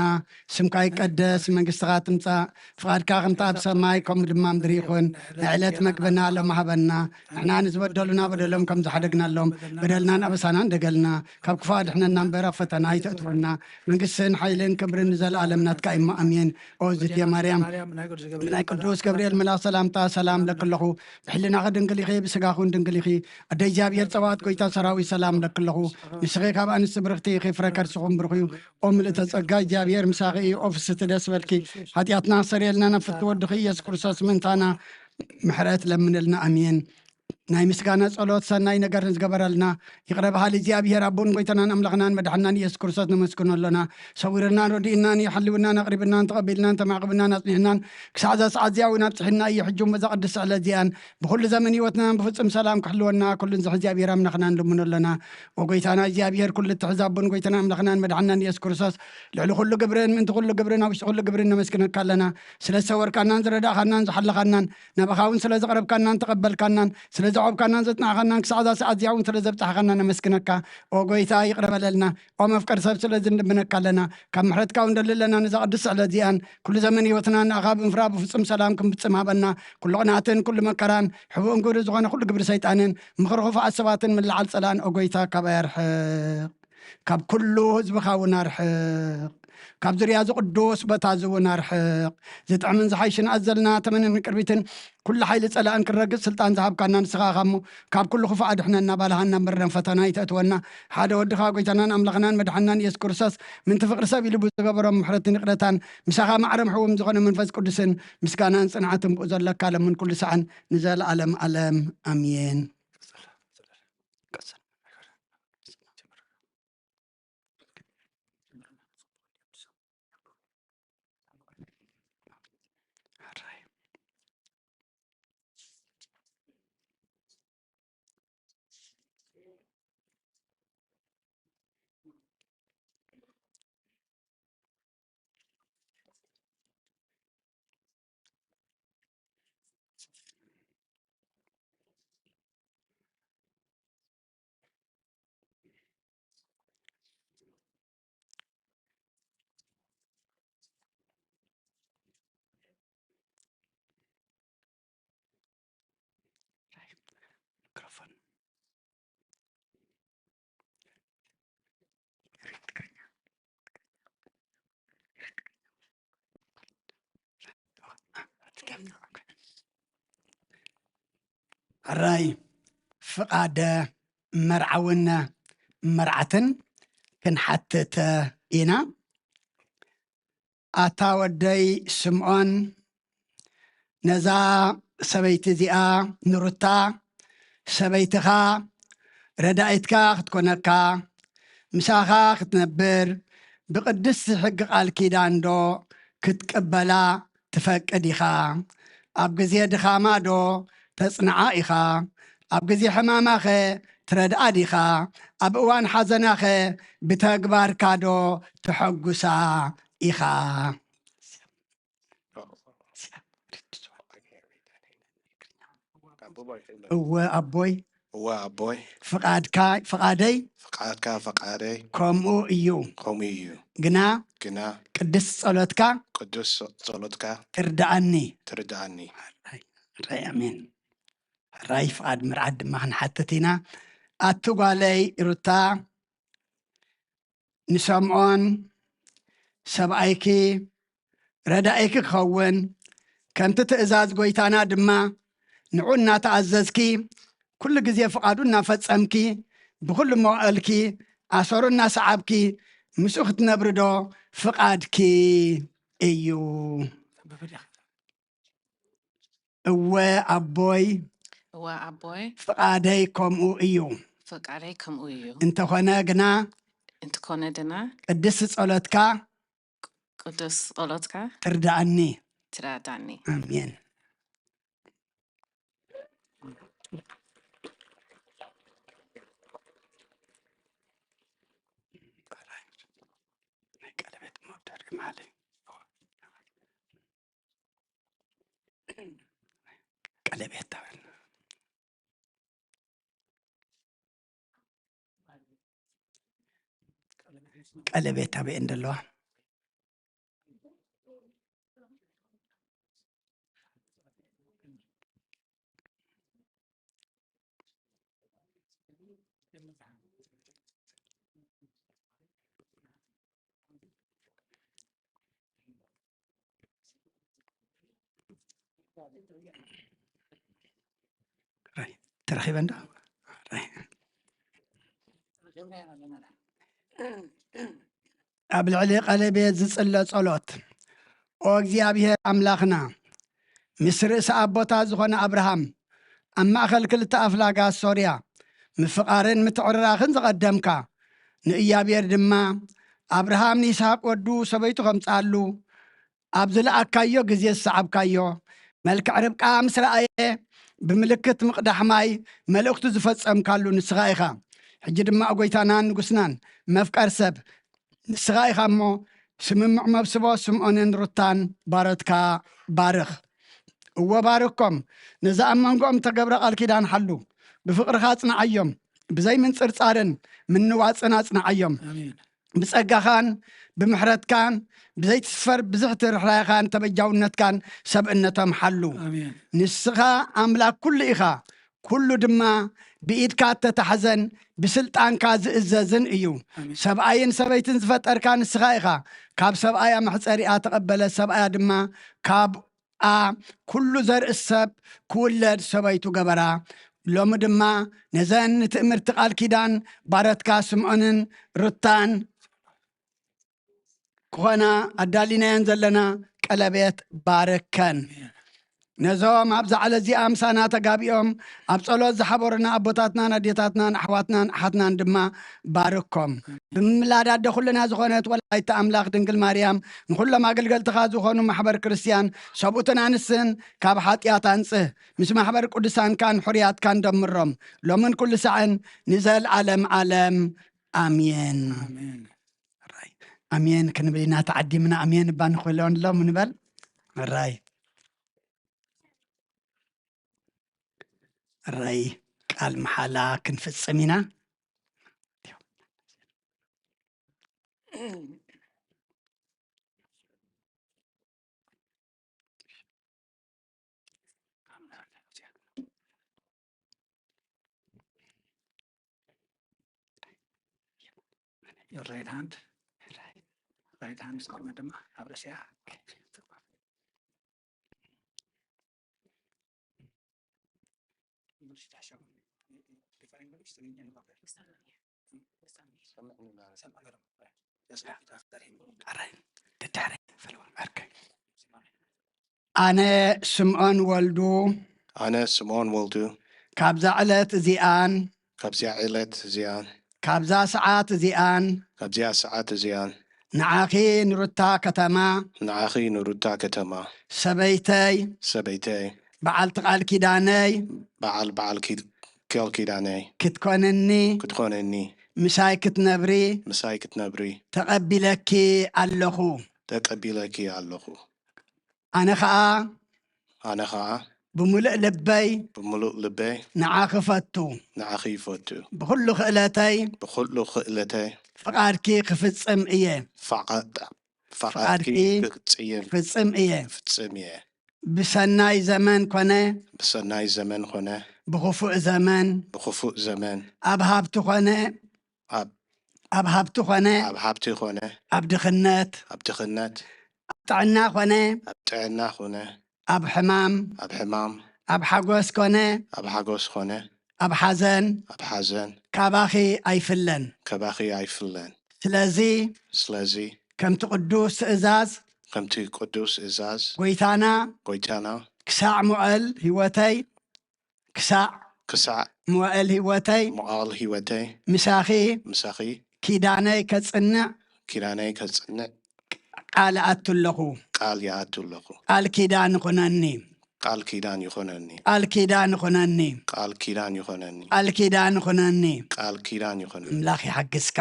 ስምካ ይቀደስ መንግስትኻ ትምፃእ ፍቓድካ ከምቲ ኣብ ሰማይ ከምኡ ድማ ምድሪ ይኹን ንዕለት መግብና ሎም ሃበና ንሕና ንዝበደሉና በደሎም ከም ዝሓደግናሎም በደልናን ኣበሳና እንደገልና ካብ ክፉ ኣድሕነና እምበር ኣብ ፈተና ኣይተእትወና መንግስትን ሓይልን ክብርን ንዘለኣለም ናትካ እሞ ኣሜን ኦ ዝትየ ማርያም ናይ ቅዱስ ገብርኤል መላክ ሰላምታ ሰላም ለክለኹ ብሕልና ድንግል ኢኺ ብስጋኹን ድንግል ኢኺ ኣደ እግዚኣብሔር ፀባዖት ጎይታ ሰራዊት ሰላም ለክለኹ ንስኺ ካብ ኣንስቲ ብርክቲ ኢኺ ፍረ ከርስኹም ብርኽ እዩ ኦ ምልእተ ፀጋ እግዚኣብሔር ምሳኺ እዩ ኦ ፍስቲ ደስ በልኪ ሓጢኣትና ሰሪየልና ነፍቲ ወድኺ ኢየሱስ ክርስቶስ ምንታና ምሕረት ለምንልና ኣሜን ናይ ምስጋና ጸሎት ሰናይ ነገር ዝገበረልና ይቅረ ባህል እግዚአብሔር አቦን ጎይተናን አምላክናን መድኃናን ኢየሱስ ክርስቶስ ነመስግኖለና ሰዊርናን ረዲእናን ይሐልውናን አቅሪብናን ተቀቢልናን ተማቅብናን አጽኒሕናን ክሳዕዛ ሰዓት ዚያውን አብጽሕና እየሕጁም በዛ ቅድስ ስዕለት ዚያን ብኩሉ ዘመን ህይወትናን ብፍጹም ሰላም ክሕልወና ኩሉን ዝሕ እግዚአብሔር አምላክናን ልምኖለና ወጎይታና እግዚአብሔር ኩሉ ትሕዛ አቦን ጎይተናን አምላክናን መድኃናን ኢየሱስ ክርስቶስ ልዕሊ ኩሉ ግብርን ምንቲ ኩሉ ግብርን ኣብ ውሽጢ ኩሉ ግብርን ነመስግነካ ኣለና ስለ ሰወርካናን ዝረዳእካናን ዝሓለኻናን ናባኻውን ስለ ዘቕረብካናን ተቐበልካናን ስለ زعوبكنا نزتنا خنا كسعة ساعات زياون تلزبت خنا نمسكنك أو قويتا يقرب لنا أو مفكر سبت لزن بنك لنا كم حرت كون دلنا نزق دس على زيان كل زمن يوتنا أغاب انفراب في سلامكم بتسمع بنا كل عناتن كل مكران حبوب نقول زغنا كل قبر سيطانين مخرخوف عصبات من العل سلان أو قويتا كبير كاب كله زبخاونا رحق كاب زريا قدوس بتازونا رحق زت عمن زحيشن أزلنا تمن من كربيتن كل حيل سلان كرقص سلطان ذهب كنا نسخا خمو كاب كله خفعد احنا نبالهنا مرن فتنا يتأتونا حدا ودخا قيتنا أملغنا مدحنا يذكر ساس من تفقر سبيل بوزغبر محرتين قرتان مسخا معرم حوم زغنا منفس قدسن مسكانا صنعتم بوزل لك من كل سعن نزال علم امين الراي فقاد مرعونا مرعتن كن حتى إنا أتا ودي سمعون نزا سبيت زيا نورتا سبيتخا ردايتكا ختكونكا مساخا ختنبر بقدس حق قال كيداندو كتقبلا تفقديخا أبغزي دخامادو تصنع إخا أبغزي حماماخ تردأ ديخا أبوان حزناخ بتكبر كادو تحقسا إخا هو أبوي فقادي كومو إيو جنا قدس صلوتك تردأني رأي أمين رأي فقاد مرعد ما حتتنا أتوغالي إروتا نسمعون سبعيكي ردائك خون كنت تأزاز قويتانا دما نعونا تعززكي كل قزي فقادونا فتسامكي بكل موالكي أسرونا سعابكي مسوخت نبردو فقادكي أيو وأبوي فقاديكم إيو انت خنا دنا قدس صلوتك تردعني آمين ቀለበት ማውደር ማለት ቀለበት ቀለበት ታበይ እንደለዋ ترحيبا قبل علي قلبي زصلى صلوت او እግዚአብሔር አምላኽና ምስ ርእሲ ኣቦታ ዝኾነ አብርሃም ኣብ ማእኸል ክልተ ኣፍላጋት ሶርያ ምፍቃርን ምትዕርራኽን ዝቐደምካ ንእግዚአብሔር ድማ አብርሃም ንይስሐቅ ወዱ ሰበይቱ ከምፃሉ ኣብ ዝለኣካዮ ግዜ ዝሰዓብካዮ መልክዕ ርብቃ ምስ ረኣየ ብምልክት ምቅዳሕ ማይ መልእክቱ ዝፈፀምካሉ ንስኻ ኢኻ ሕጂ ድማ ጎይታናን ንጉስናን መፍቀር ሰብ ንስኻ ኢኻ እሞ ስምምዕ መብስቦ ስምዖንን ሩታን ባረትካ ባርኽ እወ ባርክኮም ነዛ ኣብ መንጎኦም ተገብረ ቃል ኪዳን ሓሉ ብፍቅርካ ኣጽንዓዮም ብዘይ ምንፅርፃርን ምንዋፅን ኣጽንዓዮም ብፀጋኻን ብምሕረትካን ብዘይ ትስፈር ብዙሕ ትርሕራይኻን ተበጃውነትካን ሰብእነቶም ሓሉ ንስኻ ኣምላክ ኩሉ ኢኻ ኩሉ ድማ ብኢድካ ተታሕዘን ብስልጣንካ ዝእዘዝን እዩ ሰብኣይን ሰበይትን ዝፈጠርካ ንስኻ ኢኻ ካብ ሰብኣያ መሕፀሪኣ ተቐበለ ሰብኣያ ድማ ካብኣ ኩሉ ዘርኢ ሰብ ክውለድ ሰበይቱ ገበራ ሎሚ ድማ ነዘን ትእምርቲ ቃል ኪዳን ባረትካ ስምዖንን ሩታን ክኾና ኣዳሊናየን ዘለና ቀለቤት ባርከን ነዞም ኣብ ዛዕለ እዚኣ ምሳና ተጋቢኦም ኣብ ጸሎት ዝሓበሩና ኣቦታትናን ኣዴታትናን ኣሕዋትናን ኣሓትናን ድማ ባርኮም ብምምላድ ኣደ ኩልና ዝኾነት ወላዲተ ኣምላኽ ድንግል ማርያም ንኩሎም ኣገልገልትኻ ዝኾኑ ማሕበር ክርስቲያን ሰብኡትን ኣንስትን ካብ ሓጢኣት ኣንጽህ ምስ ማሕበር ቅዱሳንካን ሕሩያትካን ደምሮም ሎምን ኩሉ ሰዕን ንዘለዓለም ዓለም ኣሜን ኣሜን ክንብል ኢና ተዓዲምና ኣሜን እባ ንኽብሎን ሎም ንበል ራይ ራይ ቃል መሓላ ክንፍጽም ኢና Your right hand. Right hand is called Madam Abrasia. أنا سمعان والدو كابزا علت زيان كابزا ساعات زيان نعاخي نرتا كتما سبيتي بعل تقال كيداني كتكونني مساي كتنبري تقبلك اللخو أنا خاء بملء لبي نعاخي فتو بخلو خئلتي فقاركي خفصم إيه فقاركي خفصم إيه بسناي زمان كونه بخفوء زمان أبهبت خونه أبدخنات أبتعنا خونه أبحمام أبحاقوس خونه أبحزن كاباخي أيفلن سلازي كم تقدوس إزاز قويتانا كساع مؤل هوتي مساخي كيداني كتصنع قال يأتو اللخو قال كيدان خناني ቃል ኪዳን ይሆነኒ ቃል ኪዳን ይኹነኒ ቃል ኪዳን ይሆነኒ ቃል ኪዳን ይኹነኒ ቃል ኪዳን ይሆነኒ አምላኽ ይሓግዝካ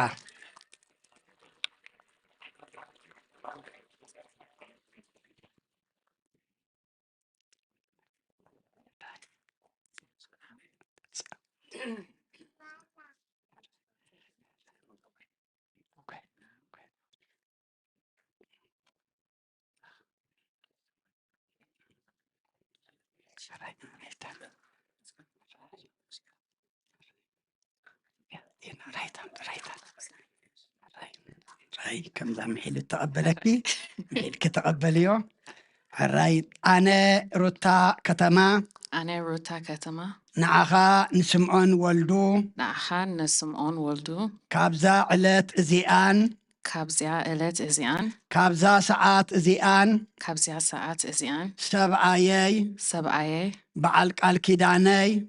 راي كم ذا محيل تقبلك محيل كتقبليه الراي أنا روتا كتما أنا روتا كتما نعخا نسمعون ولدو نعخا نسمعون ولدو كابزا علت زيان كابزيا إلت إزيان كابزا ساعات زيان كابزيا ساعات إزيان سبعاي بعل كالكيداني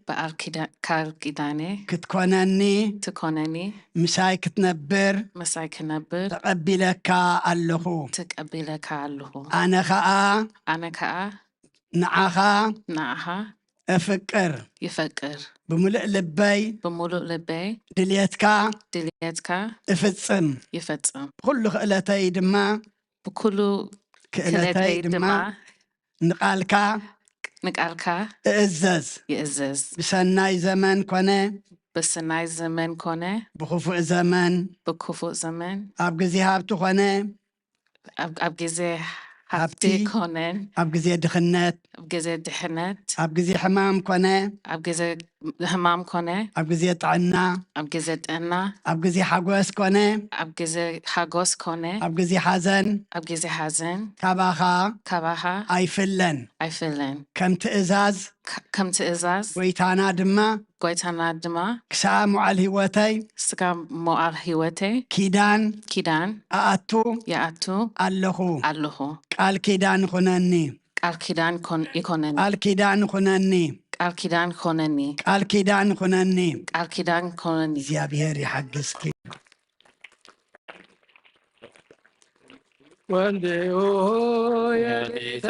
كالكيداني كتكونني تكونني مساي كتنبر مساي كنبر تقبلك اللهو تقبلك اللهو أنا كا نعخا يفكر بملء لبي دليتك يفتصم كل خلتي دما بكل خلتي دما نقالك يأزز بسناي زمن كونه بخفوء زمن أبجزي هابتو كونه أبجزي هابتي كونن أبجزي دخنت أبجزي حمام كونه أبجزي طعنا أبجزي حقوس كونه أبجزي حزن كباخا أيفلن كم تأزاز ويتانا دما كسام على هوتي كيدان أأتو اللهو قال كيدان خنني قال كيدان يكونني قال كيدان خنني قال كيدان خونني قال كيدان خنني قال كيدان خونني زيابير يحقسك والدي هو يليت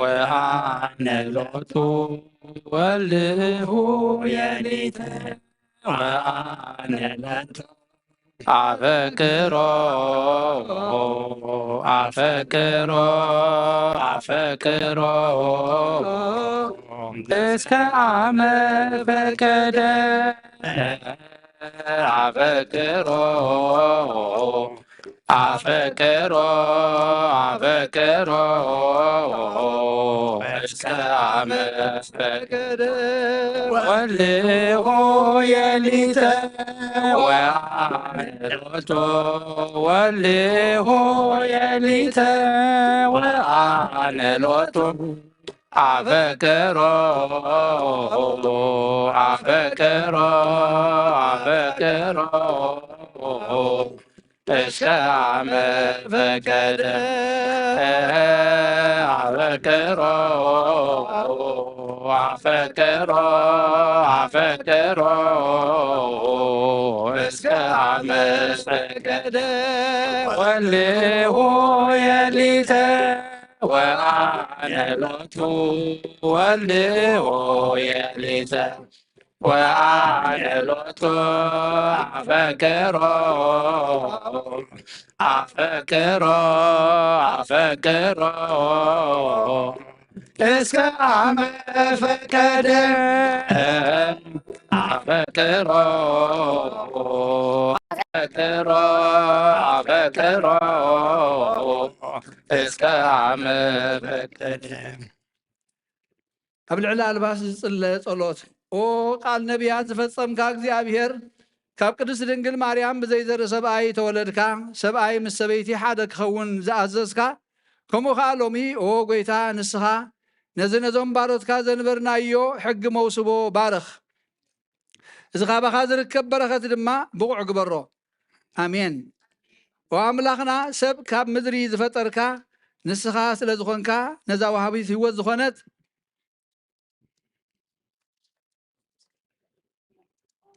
وأنا لوتو والدي هو يليت وأنا لوتو أفكرو اسك عمل فكده أفكرو اسك عمل فكده واللي هو يليت وعملته واللي هو يليت وعملته أفكروا اسكام فكده أفكروا اسكام فكده واللي هو يليت وأنا لوتو واللي هو يليت وأنا لوتو أفكروا اسكام فكده أفكروا اسكام فكده قبل على الباس صلوت وقال نبيات فصم كاغزيابير ካብ ቅድስት ድንግል ማርያም ብዘይዘረ ሰብኣይ ተወለድካ ሰብኣይ ምስ ሰበይቲ ሓደ ክኸውን ዝኣዘዝካ ከምኡ ከዓ ሎሚ ኦ ጎይታ ንስኻ ነዚ ነዞም ባሮትካ ዘንበርናዮ ሕጊ መውስቦ ባርኽ እዚ ካባኻ ዝርከብ በረኸት ድማ ብቑዕ ግበሮ ኣሜን ወኣምላኽና ሰብ ካብ ምድሪ ዝፈጠርካ ንስኻ ስለ ዝኾንካ ነዛ ወሃቢት ህይወት ዝኾነት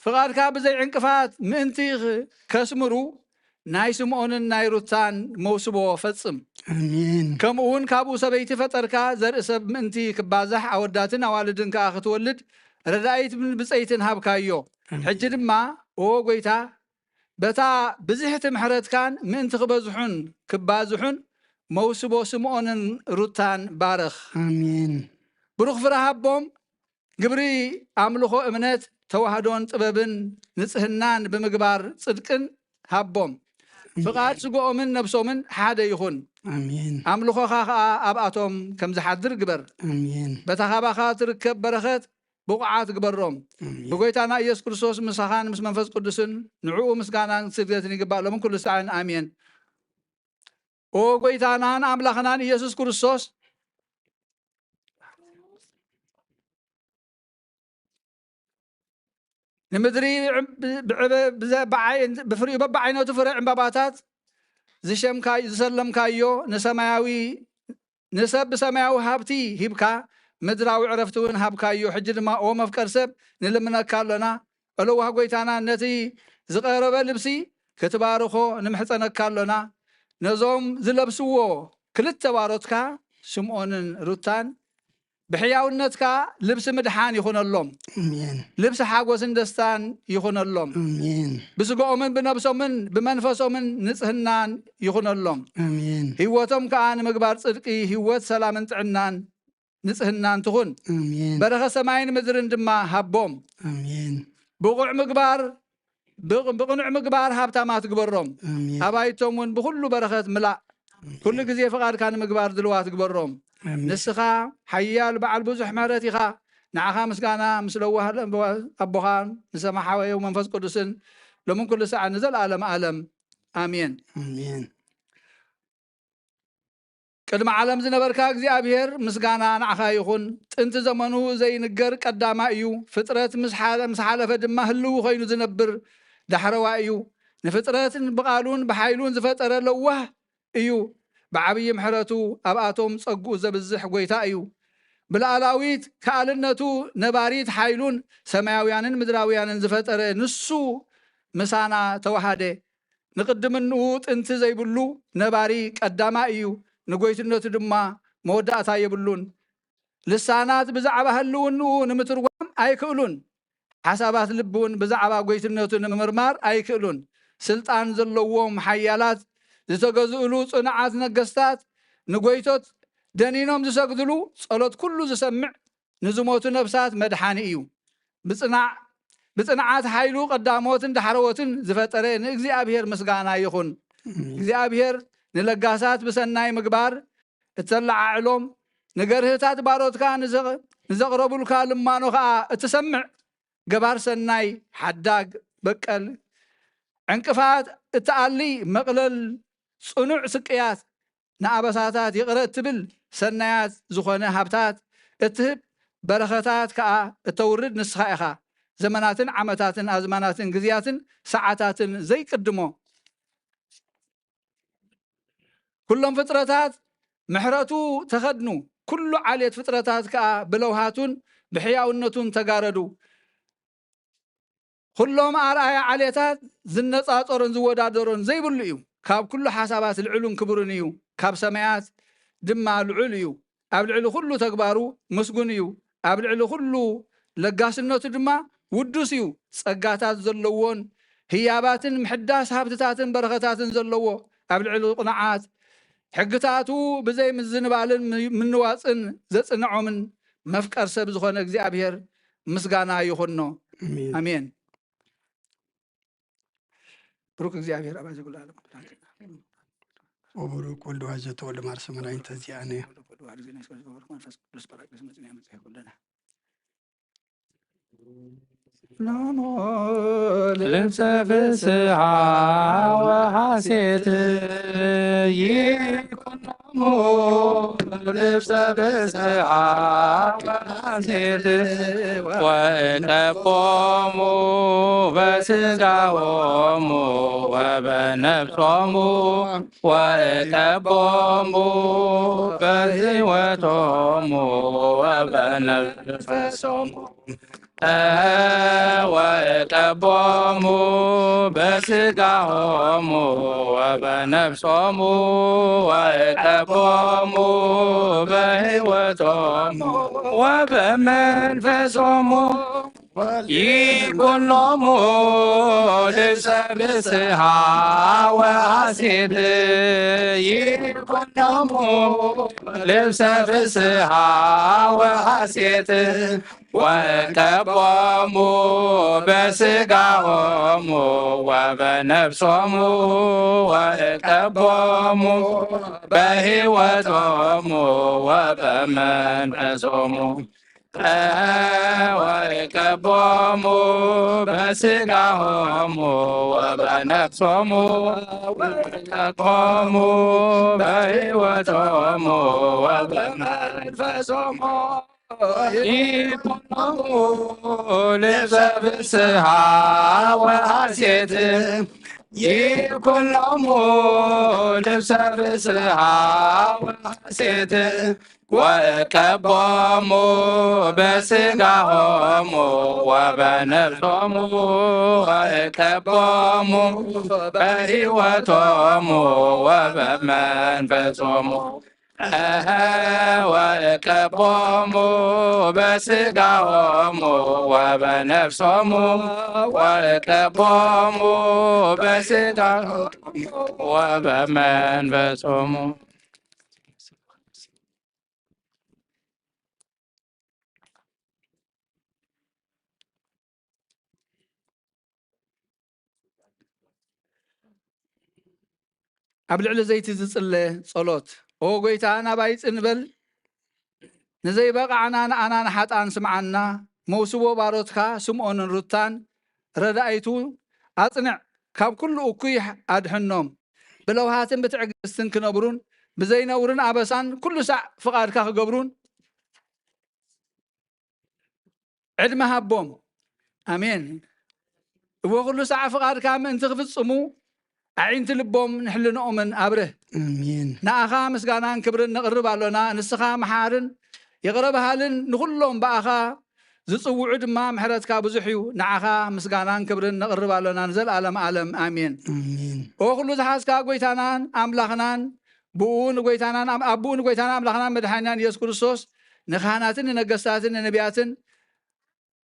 فقالك بزي عنقفات منتي كسمرو ናይ ስምዖንን ናይ ሩታን መውስቦ ፈጽም ኣሜን ከምኡውን ካብኡ ሰበይቲ ፈጠርካ ዘርኢ ሰብ ምእንቲ ክባዛሕ ኣወዳትን ኣዋልድን ከዓ ክትወልድ ረዳኢትን ብፀይትን ሃብካዮ ሕጂ ድማ ኦ ጎይታ በታ ብዝሕቲ ምሕረትካን ምእንቲ ክበዝሑን ክባዝሑን መውስቦ ስምዖንን ሩታን ባረኽ ኣሜን ብሩኽ ፍረሃቦም ግብሪ ኣምልኾ እምነት ተዋህዶን ጥበብን ንጽህናን ብምግባር ጽድቅን ሃቦም ፍቃድ ስጎኦምን ነብሶምን ሓደ ይኹን ኣሜን ኣምልኾኻ ከዓ ኣብኣቶም ከም ዝሓድር ግበር ኣሜን በታ ካባኻ ትርከብ በረኸት ብቑዓት ግበሮም ብጎይታና ኢየሱስ ክርስቶስ ምሳኻን ምስ መንፈስ ቅዱስን ንዕኡ ምስጋናን ስግደትን ይግባእ ኩሉ ሰዓን ኣሜን ኦ ጎይታናን ኣምላኽናን ኢየሱስ ክርስቶስ ንምድሪ ብፍሪኡ በብዓይነቱ ፍረ ዕምባባታት ዝሰለምካዮ ንሰብ ብሰማያዊ ሃብቲ ሂብካ ምድራዊ ዕረፍቲ እውን ሃብካዮ ሕጂ ድማ ኦ መፍቀር ሰብ ንልምነካ ኣለና እለዋህ ጎይታና ነቲ ዝቐረበ ልብሲ ክትባርኾ ንምሕፀነካ ኣለና ነዞም ዝለብስዎ ክልተ ባሮትካ ስምዖንን ሩታን ብሕያውነትካ ልብሲ ምድሓን ይኹነሎም ኣሜን ልብሲ ሓጎስን ደስታን ይኹነሎም ኣሜን ብስግኦምን ብነብሶምን ብመንፈሶምን ንጽህናን ይኹነሎም ኣሜን ህይወቶም ከዓ ንምግባር ጽድቂ ህይወት ሰላምን ጥዕናን ንጽህናን ትኹን ኣሜን በረኸ ሰማይን ምድርን ድማ ሃቦም ኣሜን ብቕኑዕ ምግባር ሃብታማት ግበሮም ኣሜን ኣባይቶም እውን ብኩሉ በረኸት ምላእ ኩሉ ግዜ ፍቃድካ ንምግባር ድልዋት ግበሮም ንስኻ ሓያል በዓል ብዙሕ ምሕረት ኢኻ ንዓኻ ምስጋና ምስ ለዋህ ኣቦኻ ንሰማሓወዮ መንፈስ ቅዱስን ሎምን ኩሉ ሰዓት ንዘለኣለም ዓለም ኣሜን ኣሜን ቅድሚ ዓለም ዝነበርካ እግዚኣብሔር ምስጋና ንዓኻ ይኹን ጥንቲ ዘመኑ ዘይንገር ቀዳማ እዩ ፍጥረት ምስ ሓለፈ ድማ ህልው ኮይኑ ዝነብር ዳሕረዋ እዩ ንፍጥረትን ብቓሉን ብሓይሉን ዝፈጠረ ለዋህ እዩ ብዓብይ ምሕረቱ ኣብኣቶም ጸጉኡ ዘብዝሕ ጎይታ እዩ ብላዕላዊት ከኣልነቱ ነባሪት ሓይሉን ሰማያውያንን ምድራውያንን ዝፈጠረ ንሱ ምሳና ተዋሃደ ንቅድምንኡ ጥንቲ ዘይብሉ ነባሪ ቀዳማ እዩ ንጎይትነቱ ድማ መወዳእታ የብሉን ልሳናት ብዛዕባ ህልውንኡ ንምትርጓም ኣይክእሉን ሓሳባት ልብውን ብዛዕባ ጎይትነቱ ንምርማር ኣይክእሉን ስልጣን ዘለዎም ሓያላት ዝተገዝእሉ ጽኑዓት ነገስታት ንጎይቶት ደኒኖም ዝሰግድሉ ጸሎት ኩሉ ዝሰምዕ ንዝሞቱ ነፍሳት መድሓኒ እዩ ብጽንዓት ሓይሉ ቀዳሞትን ዳሕረዎትን ዝፈጠረ ንእግዚኣብሔር ምስጋና ይኹን እግዚአብሔር ንለጋሳት ብሰናይ ምግባር እተለዓዕሎም ንገርህታት ባሮትካ ንዘቕረቡልካ ልማኖ ከዓ እትሰምዕ ገባር ሰናይ ሓዳግ በቀል ዕንቅፋት እትኣሊ መቕለል ጽኑዕ ስቅያት ንኣበሳታት ይቕረ እትብል ሰናያት ዝኾነ ሃብታት እትህብ በረኸታት ከዓ እተውርድ ንስኻ ኢኻ ዘመናትን ዓመታትን ኣዝማናትን ግዝያትን ሰዓታትን ዘይቅድሞ ኩሎም ፍጥረታት ምሕረቱ ተኸድኑ ኩሉ ዓልየት ፍጥረታት ከዓ ብለውሃቱን ብሕያውነቱን ተጋረዱ ኩሎም ኣርኣያ ዓልየታት ዝነጻጸሮን ዝወዳደሮን ዘይብሉ እዩ ካብ ኩሉ ሓሳባት ልዕሉን ክብሩን እዩ ካብ ሰማያት ድማ ልዑል እዩ ኣብ ልዕሊ ኩሉ ተግባሩ ምስጉን እዩ ኣብ ልዕሊ ኩሉ ለጋስነቱ ድማ ውዱስ እዩ ጸጋታት ዘለዎን ህያባትን ምሕዳስ ሃብትታትን በረኸታትን ዘለዎ ኣብ ልዕሊ ቁንዓት ሕግታቱ ብዘይ ምዝንባልን ምንዋፅን ዘጽንዖምን መፍቀር ሰብ ዝኾነ እግዚአብሔር ምስጋና ይኹኖ አሜን ብሩክ እግዚአብሔር አባዘ ኩሉ ዓለም ወብሩክ ወልድ ዋሕድ ዘተወልደ ማርያም መድኃኒተ ዚአነ ልብሰ ፍስሓ ወሐሴት ይኩኖሙ ልብሰ ፍስሓ ወሐሴት ወእተቆሙ በሥጋዎሙ ወበነፍሶሙ ወእተቆሙ በሕይወቶሙ ወበነፍሶሙ ወቀቦሙ በስጋሆሙ ወበነፍሶሙ ወቀቦሙ በሕይወቶሙ ወበመንፈሶሙ ይኩኖሙ ልብሰ ብስሃ ወሐሴት ይኩኖሙ ልብሰ ብስሃ ወሐሴት ወቀቦሙ በስጋሆሙ ወበነፍሶሙ ወቀቦሙ በሕይወቶሙ ወበመንፈሶሙ ወቀቦሙ በስጋሆሙ ወበነፍሶሙ ወቀቦሙ በሕይወቶሙ ወበመንፈሶሙ ይኩኖሙ ልብሰ ብስሃ ወሐሴት ይኩኖሙ ልብሰ ብስሃ ወሐሴት ወቀቦሙ በስጋሆሙ ወበነፍሶሙ ወቀቦሙ በሕይወቶሙ ወበመንፈሶሙ ወቀቦሙ በስጋሆሙ ወበነፍሶሙ ወቀቦሙ በስጋሆሙ ወበመንፈሶሙ ኣብ ልዕሊ ዘይቲ ዝጽለ ጸሎት ኦ ጎይታ ናባይ ጽንበል ንዘይበቕዓና ንኣና ንሓጣን ስምዓና መውስቦ ባሮትካ ስምዖንን ሩታን ረዳኢቱ ኣጽንዕ ካብ ኩሉ እኩይ ኣድሕኖም ብለውሃትን ብትዕግስትን ክነብሩን ብዘይነውርን ኣበሳን ኩሉ ሳዕ ፍቓድካ ክገብሩን ዕድመ ሃቦም ኣሜን እዎ ኩሉ ሳዕ ፍቓድካ ምእንቲ ክፍጽሙ أعين تلبهم نحل نؤمن أبره آمين نأخا مسكانا كبرن نقرب علينا نسخا محارن يقرب هالن نخلهم بأخا زصو عد ما محرت كابزحيو نأخا مسكانا كبرن نقرب علينا نزل عالم عالم آمين آمين وكل زحاس كاغويتانان أملاخنان بون غويتانان أبون غويتانان أملاخنان مدحانان يسوع كريستوس نخاناتن نجساتن نبياتن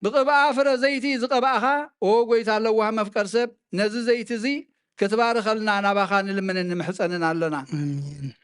بقبا فر زيتي زقباخا او غويتا لوها مفكر سب نز زيت زي كتبارخ لنا نباخان لمن نمحصنن علنا آمين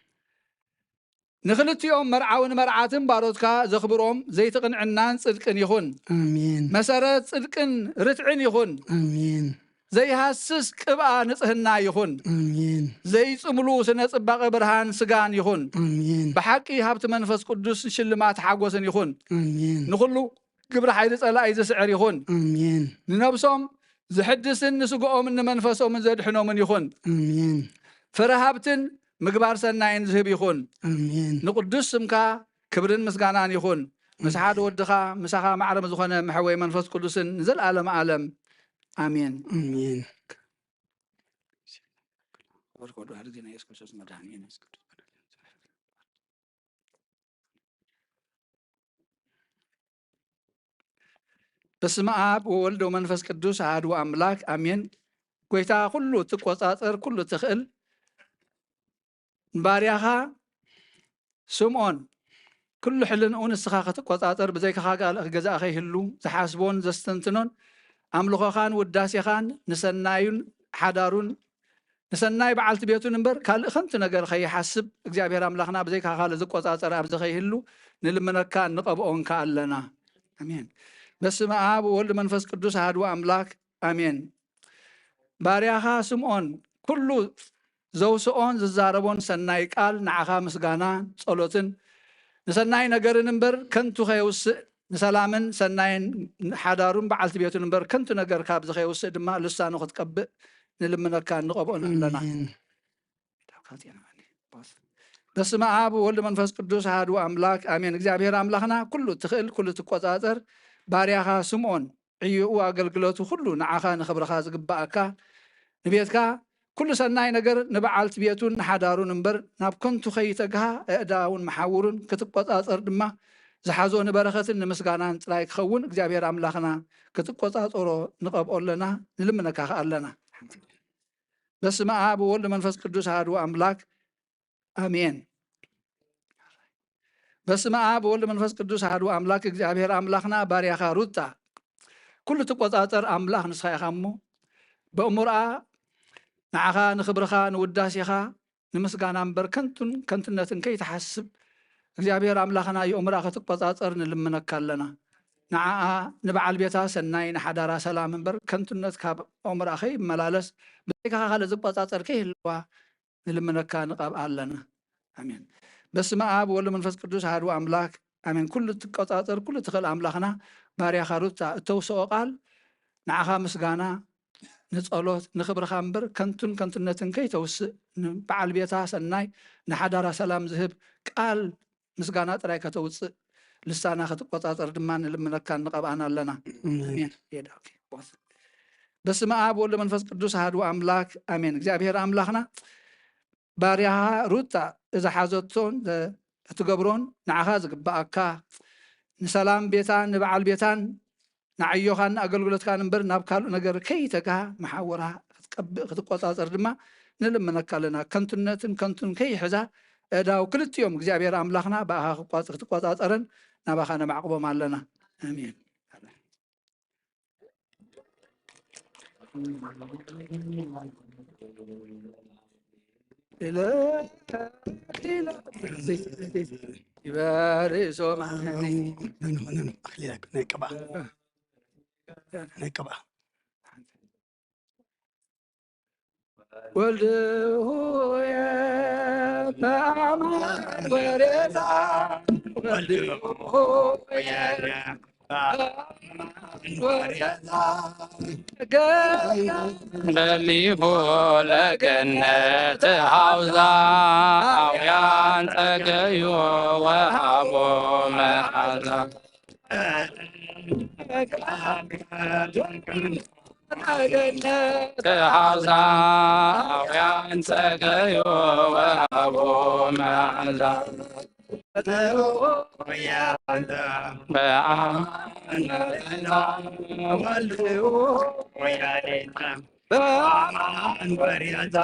نخلتيوم مرعون مرعاتن باروتكا زخبروم زيت قنعنان صدقن يخون آمين مسارات صدقن رتعن يخون آمين زي هاسس قبا نصهنا يخون آمين زي صملو سنه صباق برهان سغان يخون آمين بحقي هبت منفس قدوس شلمات حاغوسن يخون آمين نخلو قبر حيد صلاة إذا سعر يخون آمين ننبسهم زحدسن نسقوهم من منفسهم من زدحنهم من يخون آمين فرهابتن مقبار سناين زهب يخون آمين نقدس سمكا كبرن مسقانان يخون مسحاد ودخا مسخا معرم زخونه محوي منفس قدوسن نزل عالم عالم آمين آمين بسم آب وولد ومنفس قدوس عاد وأملاك آمين كويتا كله تقوصاصر كله تخل بارياها سمعون كل حلن اون السخاخه تقوصاصر بزيك خاقال غزا اخي هلو زحاسبون زستنتنون املخو خان وداسي خان نسنايون حدارون نسناي بعلت بيتون نمبر قال خنت نجر خي حسب እግዚአብሔር አምላክና بزيك خال زقوصاصر اب زخي هلو نلمنካ نقبون كالنا امين بسم آب وولد منفس قدوس هادو أملاك آمين بارياها سمعون كله زوسون ززاربون سناي قال نعخا مسغانا صلوتن نسناي نجر نمبر كنتو خيوس نسلامن سناي حدارون بعلت بيتو نمبر كنتو نجر كاب زخيوس دما لسانو خطقب نلمنكا نقبون لنا بسم آب وولد منفس قدوس هادو أملاك آمين እግዚአብሔር አምላክና كله تخيل كله تقوصاصر بارياها سمعون عيو أقلقلوتو كله نعاخا نخبرخا زقباكا نبيتكا كل سناي نجر نبعالت بيتون نحدارون نمبر ناب كنتو خيتقها اعداون محاورون كتبقات أصر دما ዝሓዞ ንበረኸትን ንምስጋናን ጥራይ ክኸውን እግዚኣብሔር ኣምላኽና ክትቆፃፀሮ ንቐብኦ ኣለና ንልምነካ ኣለና በስመ አብ ወወልድ መንፈስ ቅዱስ አሐዱ አምላክ አሜን በስመ አብ ወወልድ መንፈስ ቅዱስ አሐዱ አምላክ እግዚአብሔር አምላኽና ባርያኻ ሩታ ኩሉ ትቆፃፀር አምላኽ ንስኻ ኢኻ እሞ በእሙርኣ ንዓኻ ንኽብርኻ ንውዳሴኻ ንምስጋና እምበር ከንትነትን ከይትሓስብ እግዚአብሔር አምላኽና የእሙርኣ ክትቆፃፀር ንልምነካ ኣለና ንዓኣ ንበዓል ቤታ ሰናይ ንሓዳራ ሰላም እምበር ከንትነት ካብ እሙርኣ ከይመላለስ ብዘይካ ካልእ ዝቆፃፀር ከይህልዋ ንልምነካ ንቐብኣ ኣለና አሜን በስመ አብ ወወልድ መንፈስ ቅዱስ አሐዱ አምላክ አሜን ኩሉ ትቆፃፀር ኩሉ ትኽእል አምላኽና ባርያኻ ሩታ እተውስኦ ቃል ንዓኻ ምስጋና ንጸሎት ንኽብርኻ እምበር ከንትነትን ከይተውስእ ንበዓል ቤታ ሰናይ ንሓዳራ ሰላም ዝህብ ቃል ምስጋና ጥራይ ከተውፅእ ልሳና ክትቆፃፀር ድማ ንልምነካ ንቐብኣና ኣለና አሜን በስመ አብ ወወልድ መንፈስ ቅዱስ አሐዱ አምላክ አሜን እግዚአብሔር አምላኽና ባርያኻ ሩታ እዛ ሓዘቶን እትገብሮን ንዓኻ ዝግባኣካ ንሰላም ቤታን ንበዓል ቤታን ንዓዮኻን ንኣገልግሎትካን እምበር ናብ ካልእ ነገር ከይተጋ መሓወራ ክትቆፃፀር ድማ ንልምነካ ኣለና ከንትነትን ከንቱን ከይሕዛ እዳው ክልትዮም እግዚአብሔር አምላኽና ብኣኻ ክትቆፃፀረን ናባኻ ነማዕቅቦም ኣለና አሜን يبارسوا معنا أخليلك نقبع ولد هو يا فاما ورثا ولد هو يا للي هو لجنة حوزة ويان تقيو وهبو محزة حوزة ويان تقيو وهبو محزة يا بأمان بريدا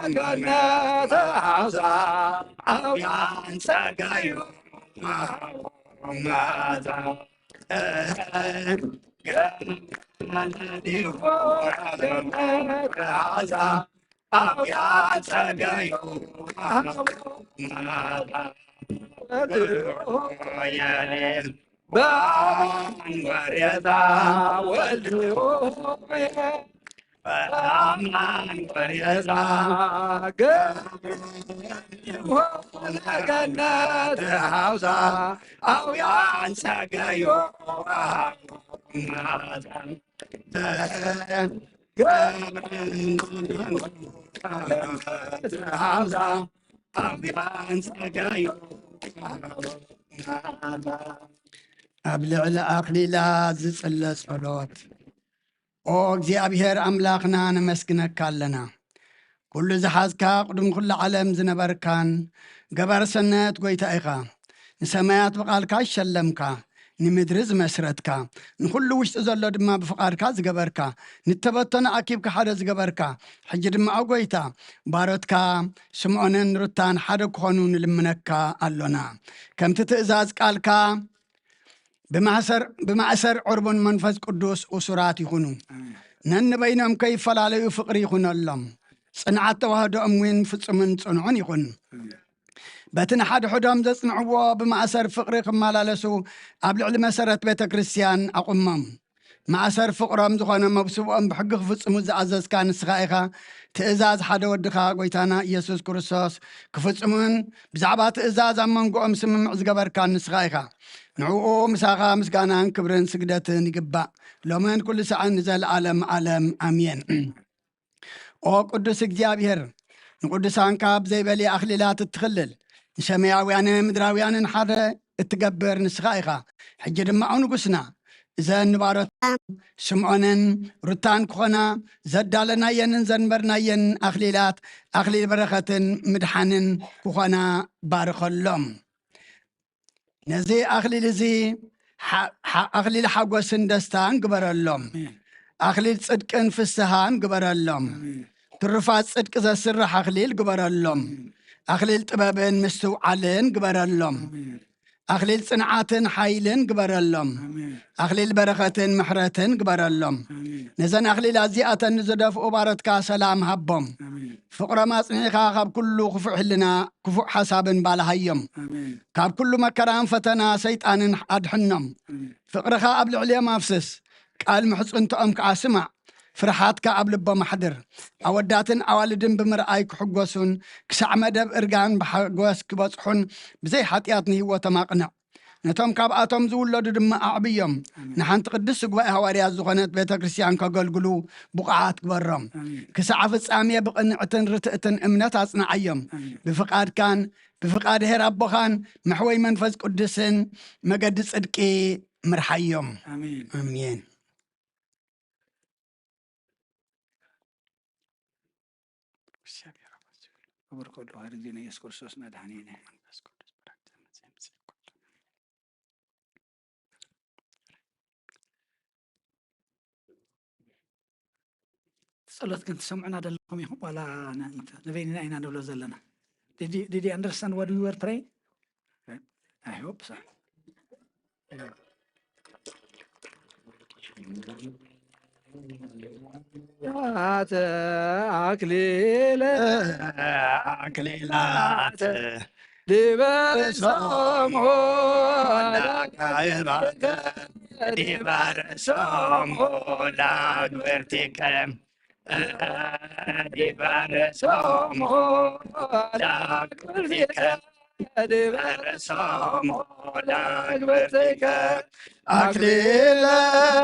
قنات حوزة أو ينسى قيو ماذا أو ينسى قيو ماذا بأمان بريدا والروح بأمان بريدا قنات حوزة أو ينسى قيو حوزة أو ينسى قيو أبلغ أخليلا زل صلوات أو እግዚአብሔር አምላኽና ነመስግነካ ኣለና ኩሉ ዝሓዝካ ቅድም ኩሉ ዓለም ዝነበርካን ገባር ሰናያት ጎይታ ኢኻ ንሰማያት ብቓልካ ሸለምካ ንምድሪ ዝመስረትካ ንኩሉ ውሽጢ ዘሎ ድማ ብፍቓድካ ዝገበርካ ንተበተነ ኣኪብካ ሓደ ዝገበርካ ሕጂ ድማ ጎይታ ባሮትካ ስምዖንን ሩታን ሓደ ክኾኑ ንልምነካ ኣሎና ከምቲ ትእዛዝ ቃልካ بمعسر عربون منفذ قدوس أسرات يخونو نن بينهم كيف فلالو فقر يخون اللهم صنعت توهدو أموين فتصمن صنعون يخون باتن حد حدام تصنعوا بمعسر فقر خمالالسو قبل علم مسرت بيت كريستيان أقمم معسر فقرام زخوانا مبسوبهم بحق فتصمو زعزز كان سخائخا تأزاز حدا ودخا قويتانا يسوس كرسوس كفتصمون بزعبات تأزاز أمان قوم سمم عزقبر كان سخائخا نعو مساقا مسكانا كبرن سجدتن يقبع لومن كل ساعة نزل عالم أمين أو قدس እግዚአብሔር ንቅዱሳን ካብ ዘይበሊ ኣኽሊላት እትኽልል ንሰማያውያንን ምድራውያንን ሓደ እትገብር ንስኻ ኢኻ ሕጂ ድማ ንጉስና إذا نبارت سمعونن رتان كخنا زدالنا ين زنبرنا ين أخليلات أخليل بركة مدحنن كخنا بارك اللهم نزي أخليل زي أخليل حقوسن دستان قبر اللهم أخليل صدق انفسهان قبر اللهم ترفات صدق ذا سر أخليل قبر اللهم أخليل طبابين مستوعلين قبر اللهم أخليل صنعاتن حيلن قبر اللهم أخليل بركة محرتن قبر اللهم نزن أخليل أزيئة نزدف أبارتك سلام هبهم فقر ما صنعيخا خاب كله خفع لنا كفع حساب بالهيم خاب كله مكران فتنا سيطان أدحنم فقرخا قبل عليا مافسس قال محص انت أمك عاسمع فرحاتك قبل بمحضر أوداتن أوالدن بمرأيك حقوسون كسع مدب إرقان بحقوس كبصحون بزي حطياتني هو تماقنا نتوم كاباتهم زولو دم أعبيهم نحن تقدس قبائها وارياز زخونات بيتا كريستيان كقلقلو بقعات كبرم كسع فتصامية بقنعتن رتئتن امنات أصنعيهم بفقاد هير أبوخان محوي منفذ قدسن مقدس أدكي مرحيهم آمين وبركة الله هردينا يسكر سوسنا دحنينا صلت كنت سمعنا دلهم يهم ولا نبينا أين نقول زلنا did you understand what we were praying? I hope so. أكليلات دبرسهم هولاك دبرسهم هولاك برتكم دبرسهم هولاك برتكم دبرسهم هولاك برتكم أكليلات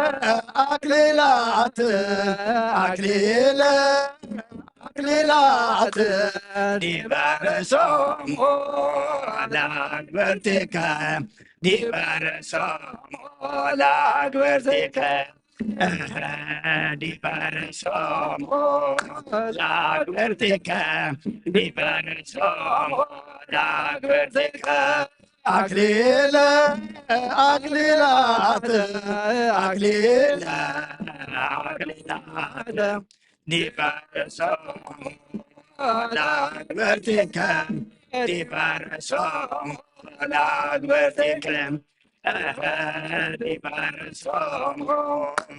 دبرسهم هولاك برتكم دبرسهم هولاك برتكم دبرسهم هولاك برتكم دبرسهم هولاك برتكم أكليلات دبرسهم هولاك برتكم دبرسهم هولاك برتكم دبرسهم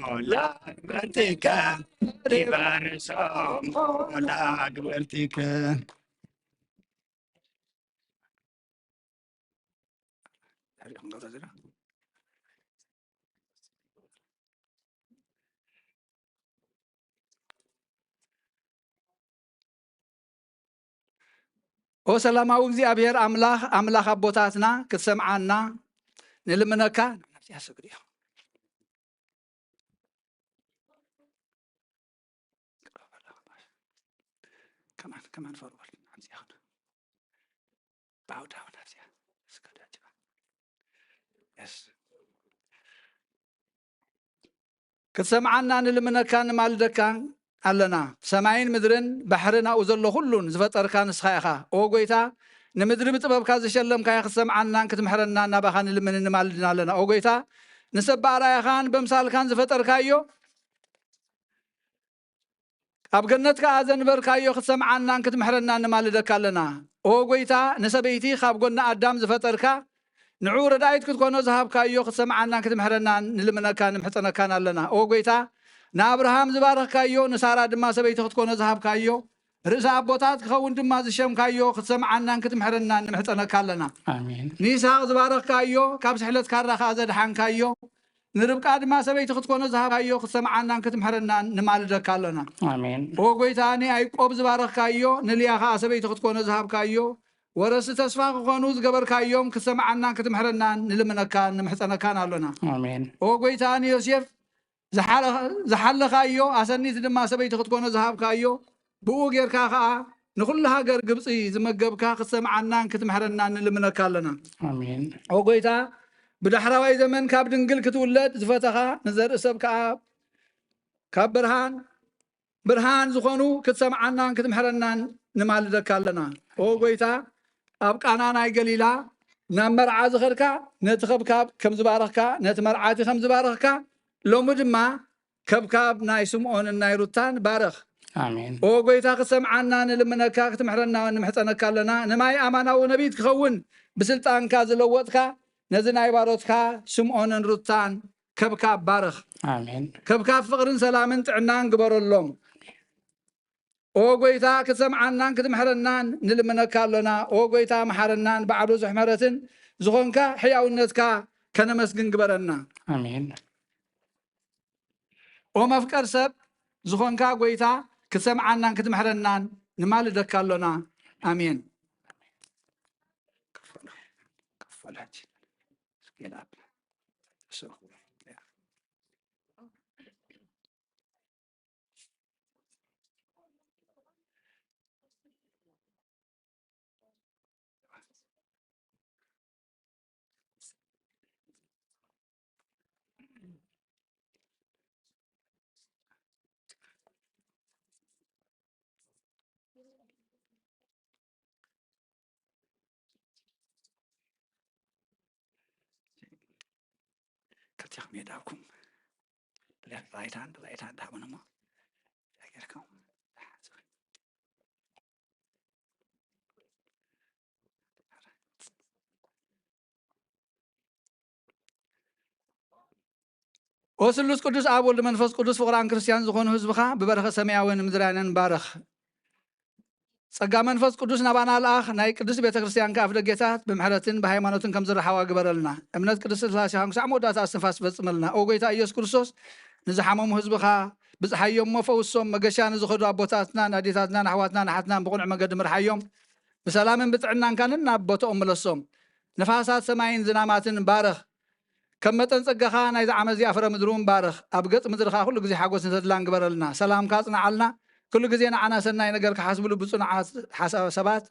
هولاك برتكم دبرسهم هولاك برتكم وسلاماو እግዚአብሔር አምላክ አቦታትና ክትሰምዓና ንልምነካ ያሰግድ كمان forward bow down yes ክትሰምዓና ንልምነካ ንማልደካ አለና ሰማይን ምድርን ባሕርን አው ዘሎ ሁሉን ዝፈጠርካ ንስኻ ኢኻ ኦ ጎይታ ንምድሪ ብጥበብካ ዝሸለምካ ክትሰምዓናን ክትምሕረና ናባኻን ንልምን ንማልድና አለና ኦ ጎይታ ንሰባራያኻን በምሳልካን ዝፈጠርካዮ ኣብ ገነትካ ዘንበርካዮ ክትሰምዓናን ክትምሕረናን ንማልደካ አለና ኦ ጎይታ ንሰበይቲ ካብ ጎና ኣዳም ዝፈጠርካ ንዑ ረዳይት ክትኮኖ ዝሃብካዮ ክትሰምዓናን ክትምሕረናን ንልምነካን ንምሕፀነካን አለና ኦ ጎይታ ንአብርሃም ዝባረኽካዮ ንሳራ ድማ ሰበይቲ ክትኮኖ ዝሃብካዮ ርእሰ ኣቦታት ክኸውን ድማ ዝሸምካዮ ክትሰምዓናን ክትምሕረናን ንምሕፀነካ አለና አሜን ንይስሐቅ ዝባረኽካዮ ካብ ስሕለት ካራኻ ዘድሓንካዮ ንርብቃ ድማ ሰበይቲ ክትኮኖ ዝሃብካዮ ክትሰምዓናን ክትምሕረናን ንማልደካ አለና አሜን ኦ ጎይታ ንያዕቆብ ዝባረኽካዮ ንልያኻ ሰበይቲ ክትኮኖ ዝሃብካዮ ወረስ ተስፋ ክኾኑ ዝገበርካዮም ክትሰምዓናን ክትምሕረናን ንልምነካን ንምሕፀነካን አለና አሜን ኦ ጎይታ ንዮሴፍ ዝሓለኻዮ ኣሰኒት ድማ ሰበይቲ ክትኮኖ ዝሃብካዮ ብኡ ጌርካ ከዓ ንኩሉ ሃገር ግብፂ ዝመገብካ ክትሰምዓናን ክትምሕረናን ንልምነካ አለና አሜን ኦ ጎይታ بدحراوي زمن كاب دنقل كتولد زفتخا نزر سب كاب برهان زخونو كتسمعنا كتمحرنا نمالدك لنا او قويتا ابقانا ناي قليلا نمرعا زخركا نتخبكاب كم زبارخكا نتمرعاتي خم زبارخكا لو مدما كبكاب ناي سمعون ناي روتان بارخ آمين او قويتا كتسمعنا نلمنكا كتمحرنا ونمحطنك لنا نماي امانا ونبيت كخون بسلطان كازلوتكا نزناي باروتكا سمعون روتان كبكاب بارخ آمين كبكاب فقرن سلامن طعنان قبروا اللهم او قويتا كتسمعنا كتمحرنا نلمنك لنا او قويتا محرنا بعد زحمرتن زخونكا حياونتكا كنمسكن قبرنا آمين او مفكر سب زخونكا قويتا كتسمعنا كتمحرنا نمالدك لنا امين كفلت سكيلاب سو كتيخ ميداكم لا رايتان دابنا ما اجركم وسلوس قدوس اب ولد منفس قدوس فقران كريستيان زخون حزبخا ببرخه سماوين مدرانن بارخ صقا منفس قدوس نبانا الاخ ناي قدوس بيت كريستيان كاف دغيتات بمحرتن بهايمانوتن كم زرحوا غبرلنا امنات قدوس سلاسي هانك سعمودات استنفاس بصملنا او غيتا ايوس كريستوس نزحمم حزبخا بزحيوم مفوسهم مغشان زخدو ابوتاتنا ناديتاتنا نحواتنا نحتنا بقنع مقد مرحيوم بسلام بتعنان كاننا ابوتهم ملصوم نفاسات سماين زناماتن بارخ كمتن صقخا ناي زعمزي افر مدرون بارخ ابقط مدرخا كل غزي حاغوس نتدلان غبرلنا سلام كاصنعلنا كل غزي انا سناي نغير كحسبلو بصنعات حسابات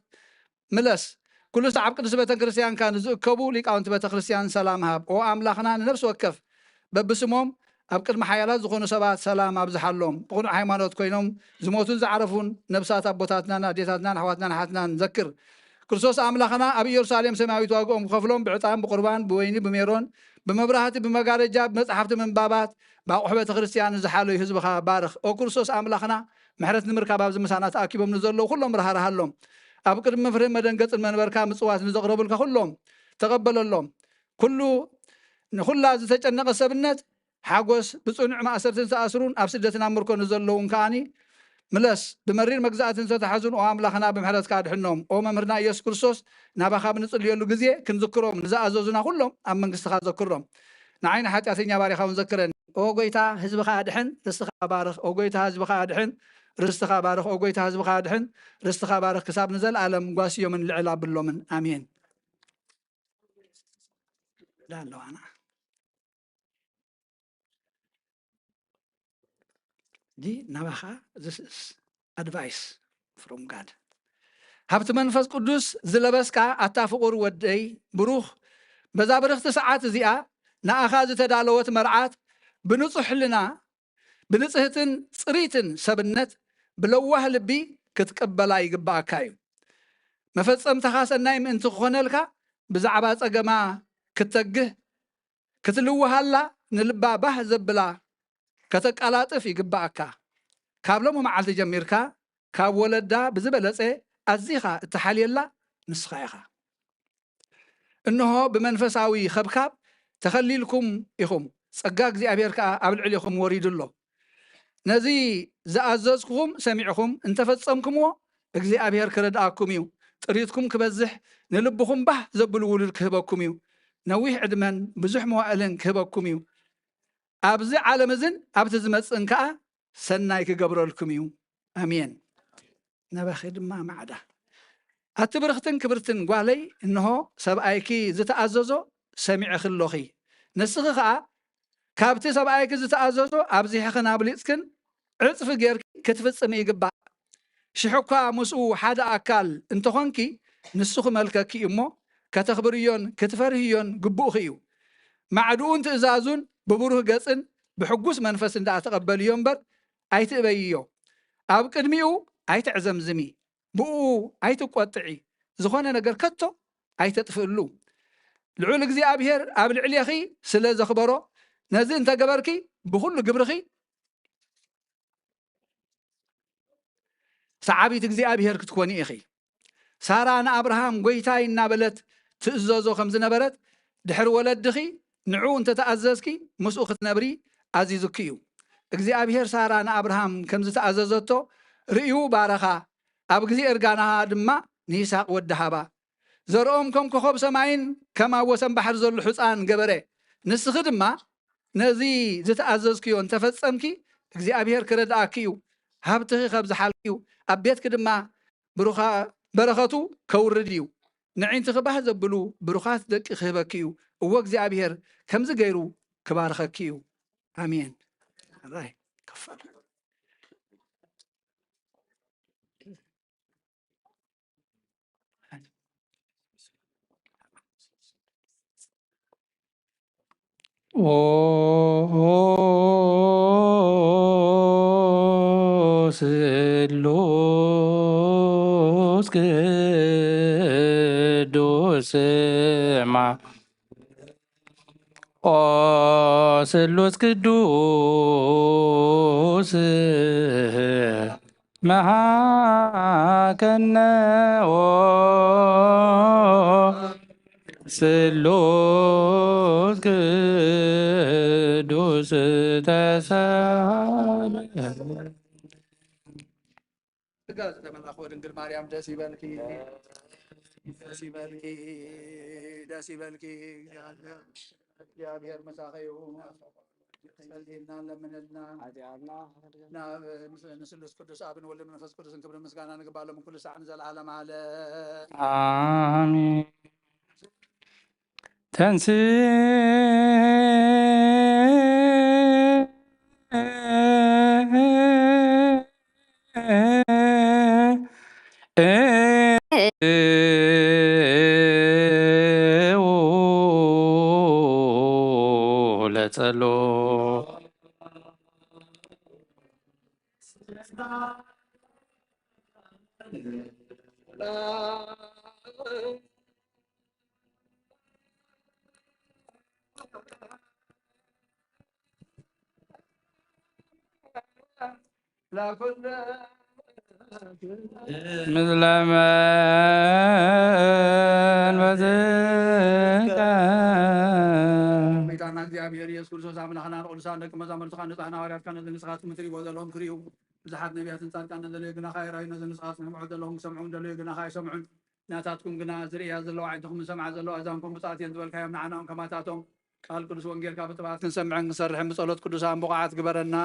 ملس كل صعب قدس بيت كريستيان كان زكبو ليقاونت بيت كريستيان سلام هاب او املاخنا نفس وكف ببسموم ابقد محايلات زخونو سبات سلام ابزحلهم بقون هيمانوت كوينهم زموتون زعرفون نبسات ابوتاتنا ناديتاتنا نحواتنا نحتنا نذكر كريستوس املاخنا ابي يرسالم سماويت واقوم خفلهم بعطام بقربان بويني بميرون بمبراهات بمغارجا بمصحفت منبابات باقحبه كريستيان زحالو حزبخا بارخ او كريستوس املاخنا محرت نمركا باب زمسانات اكيبم نزلو كلهم رهرهالهم اب قدم مفرم مدنقص المنبركا مصوات نزقربلكا كلهم تقبللهم كله نخلا زتጨነቀ ሰብነት حاغوس بصنع مأسرتن تأسرون اب سدتنا مركو نزلون كاني ملس بمرير مجزاتن ستحزون او املاخنا بمحرت كادحنهم او ممرنا يسوع كريستوس نابخا بنصليلو غزي كنذكرهم نزازوزنا كلهم ام منغستخا ذكرهم نعين حاتياتنيا باريخا نذكرن او غويتا حزبخا ادحن رستخا بارخ او غويتا حزبخا ادحن رستخا بارخ او غويتا حزبخا ادحن رستخا بارخ كساب نزل عالم غاسيو من العلا بلومن امين لا لا انا دي نبخا this is advice from God هبت منفس قدوس زلبسكا اتافقور ودي بروخ بذا برخت ساعات زيا ناخاز تدالوت مرعات بنصح لنا بنصهتن صريتن سبنت بلوه لبي كتقبلا يغباكايو مفصم تخاسناي من تخونلكا بزعبا صقما كتغه كتلوهالا نلبا باه زبلا كتقلاطف يغباكا كابلو معالت جميركا كاب ولدا بزبلصه ازيخا تحاليلا نسخايخا انه بمنفساوي خبكاب تخليلكم يخم صقا እግዚአብሔርካ አብልዕልኩም ወሪድሎ ነዚ ዘአዘዝኩም ሰሚዕኩም እንተፈጸምኩምዎ እግዚአብሔር ክረዳአኩም እዩ ጥሪትኩም ክበዝሕ ንልብኩም ባህ ዘብሉ ውሉድ ክህበኩም እዩ ነዊሕ ዕድመን ብዙሕ መዋዕልን ክህበኩም እዩ ኣብዚ ዓለም እዝን ኣብቲ ዝመፅን ከዓ ሰናይ ክገብረልኩም እዩ አሜን ነባኺ ድማ ማዕዳ አትብርኽትን ክብርትን ጓለይ እንሆ ሰብአይኪ ዝተአዘዞ ሰሚዕ ክሎኺ ንስኺ ከዓ ካብቲ ሰብአይኪ ዝተአዘዞ ኣብዚ ሕኽና ብሊፅክን ዕፅፊ ጌርኪ ክትፍፅም ይግባእ ሽሕኳ ምስኡ ሓደ ኣካል እንተኾንኪ ንስኹ መልከኪ እሞ ከተኽብርዮን ክትፈርህዮን ግቡእኺ እዩ معدون تأزازون ببروه قصن بحقوس منفس دا تقبل ينبر أي تبيو أب قدميو أي تعزمزمي بو أي تقطعي زخونا نقر كتو أي تطفلو لعول እግዚአብሔር ኣብ ልዕሊ እኺ ስለ ዘኽበሮ ነዚ እንተ ገበርኪ ብኩሉ ግብርኺ ሰዓቢት እግዚአብሔር ክትኮኒ ኢኺ ሳራ ንኣብርሃም ጎይታይ እናበለት ትእዘዞ ከም ዝነበረት ድሕሪ ወለድኺ ንዑ እንተ ተኣዘዝኪ ምስኡ ክትነብሪ ኣዚዙኪ እዩ እግዚአብሔር ሳራ ንኣብርሃም ከም ዝተኣዘዘቶ ርእዩ ባረኻ ኣብ ግዜ እርጋናኻ ድማ ንይስሐቅ ወዲ ሃባ ዘርኦም ከም ኮኸብ ሰማይን ከም ኣብ ወሰን ባሕር ዘሎ ሕፃን ገበረ ንስኺ ድማ ነዚ ዝተኣዘዝክዮ እንተፈፀምኪ እግዚአብሔር ክረድኣኪ እዩ ሃብትኺ ካብ ዝሓልኪ እዩ ኣብ ቤትኪ ድማ በረኸቱ ከውርድ እዩ ንዒንትኺ ባህ ዘብሉ ብሩኻት ደቂ ክህበኪ እዩ እዎ እግዚአብሔር ከምዚ ገይሩ ክባርኸኪ እዩ ኣሜን ራይ ከፋል ስሉስ ቅዱስ ስሉስ ቅዱስ መሃከነ ስሉስ ቅዱስ ተሳለ ተመላክ ወድንግል ማርያም ደስ ይበልኪ ደስ ይበልኪ ደስ ይበልኪ እግዚአብሔር መሳኸዩ ጸልይና ለምንልና ንስሉስ ቅዱስ አብን ወልድ መንፈስ ቅዱስን ክብር ምስጋና ንግባሎም ኩሉ ሰዓት ዘለዓለም አለ አሜን ተንስ ለጸሎት ምዝለመን በዝቀ ጌታና እግዚአብሔር ኢየሱስ ክርስቶስ አምላክና ቅዱሳን ደቀ መዛሙርትካ ንጹሐን ሐዋርያት ካነ ንስኻትኩም እትሪእዎ ዘለኹም ትሪኡ ብዙሓት ነቢያትን ጻድቃንን ዘለዩ ግና ካይራዩ ነዚ ንስኻት ንሰምዑ ዘለኹም ክሰምዑን ዘለዩ ግና ካይሰምዑን ናታትኩም ግና ዝርያ ዘለዋ ዓይንትኩም ሰምዓ ዘለዋ እዛንኩም ብፅኣት እየን ዝበልካዮም ንዓናኦም ከማታቶም ቃል ቅዱስ ወንጌልካ ብጥባት ክንሰምዕን ክንሰርሕን ብጸሎት ቅዱሳን ብቕዓት ግበረና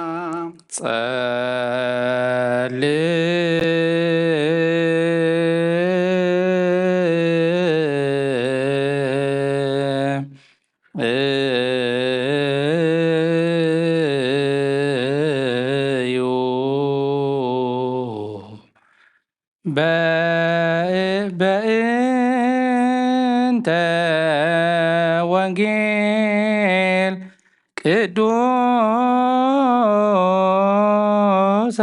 በእንተ ወንጌል ቅዱስ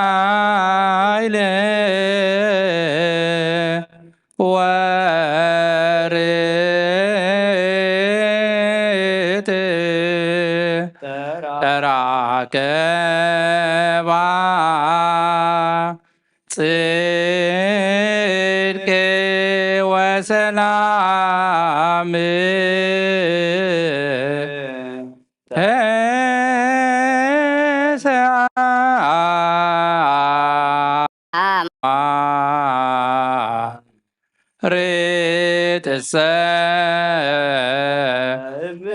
ሳይለ ወርት ተራከባ ጽድቅ ወሰላም ርትሰ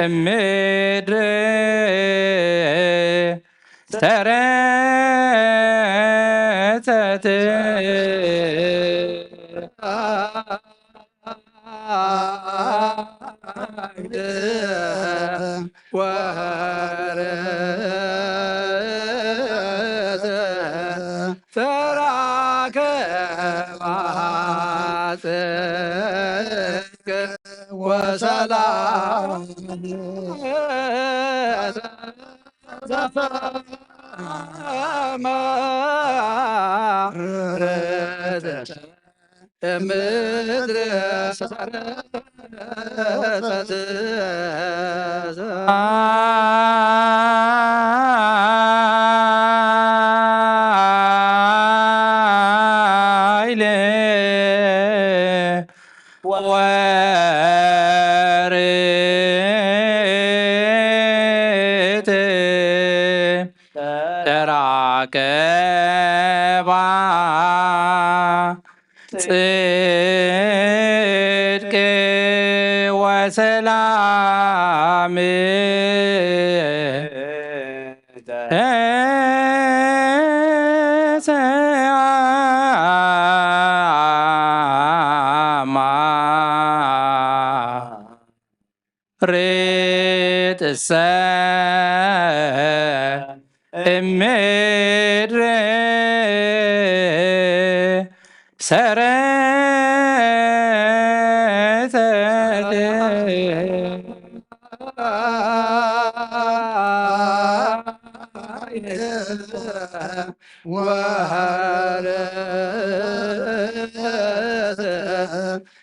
እምድር ሰረተት ወሰላም ምድር ወርት ተራከባ ጽድቅ ወሰላም ተሰአማ ርትሰ እምድር ሰረተት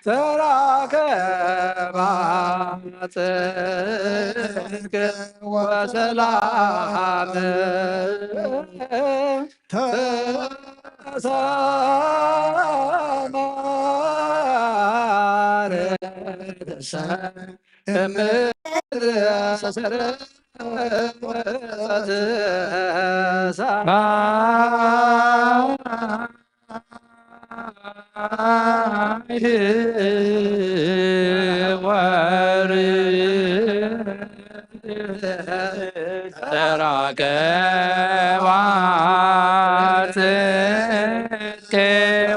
ተራከባ ጽድቅ ወሰላም ተራከባ ጽድቅ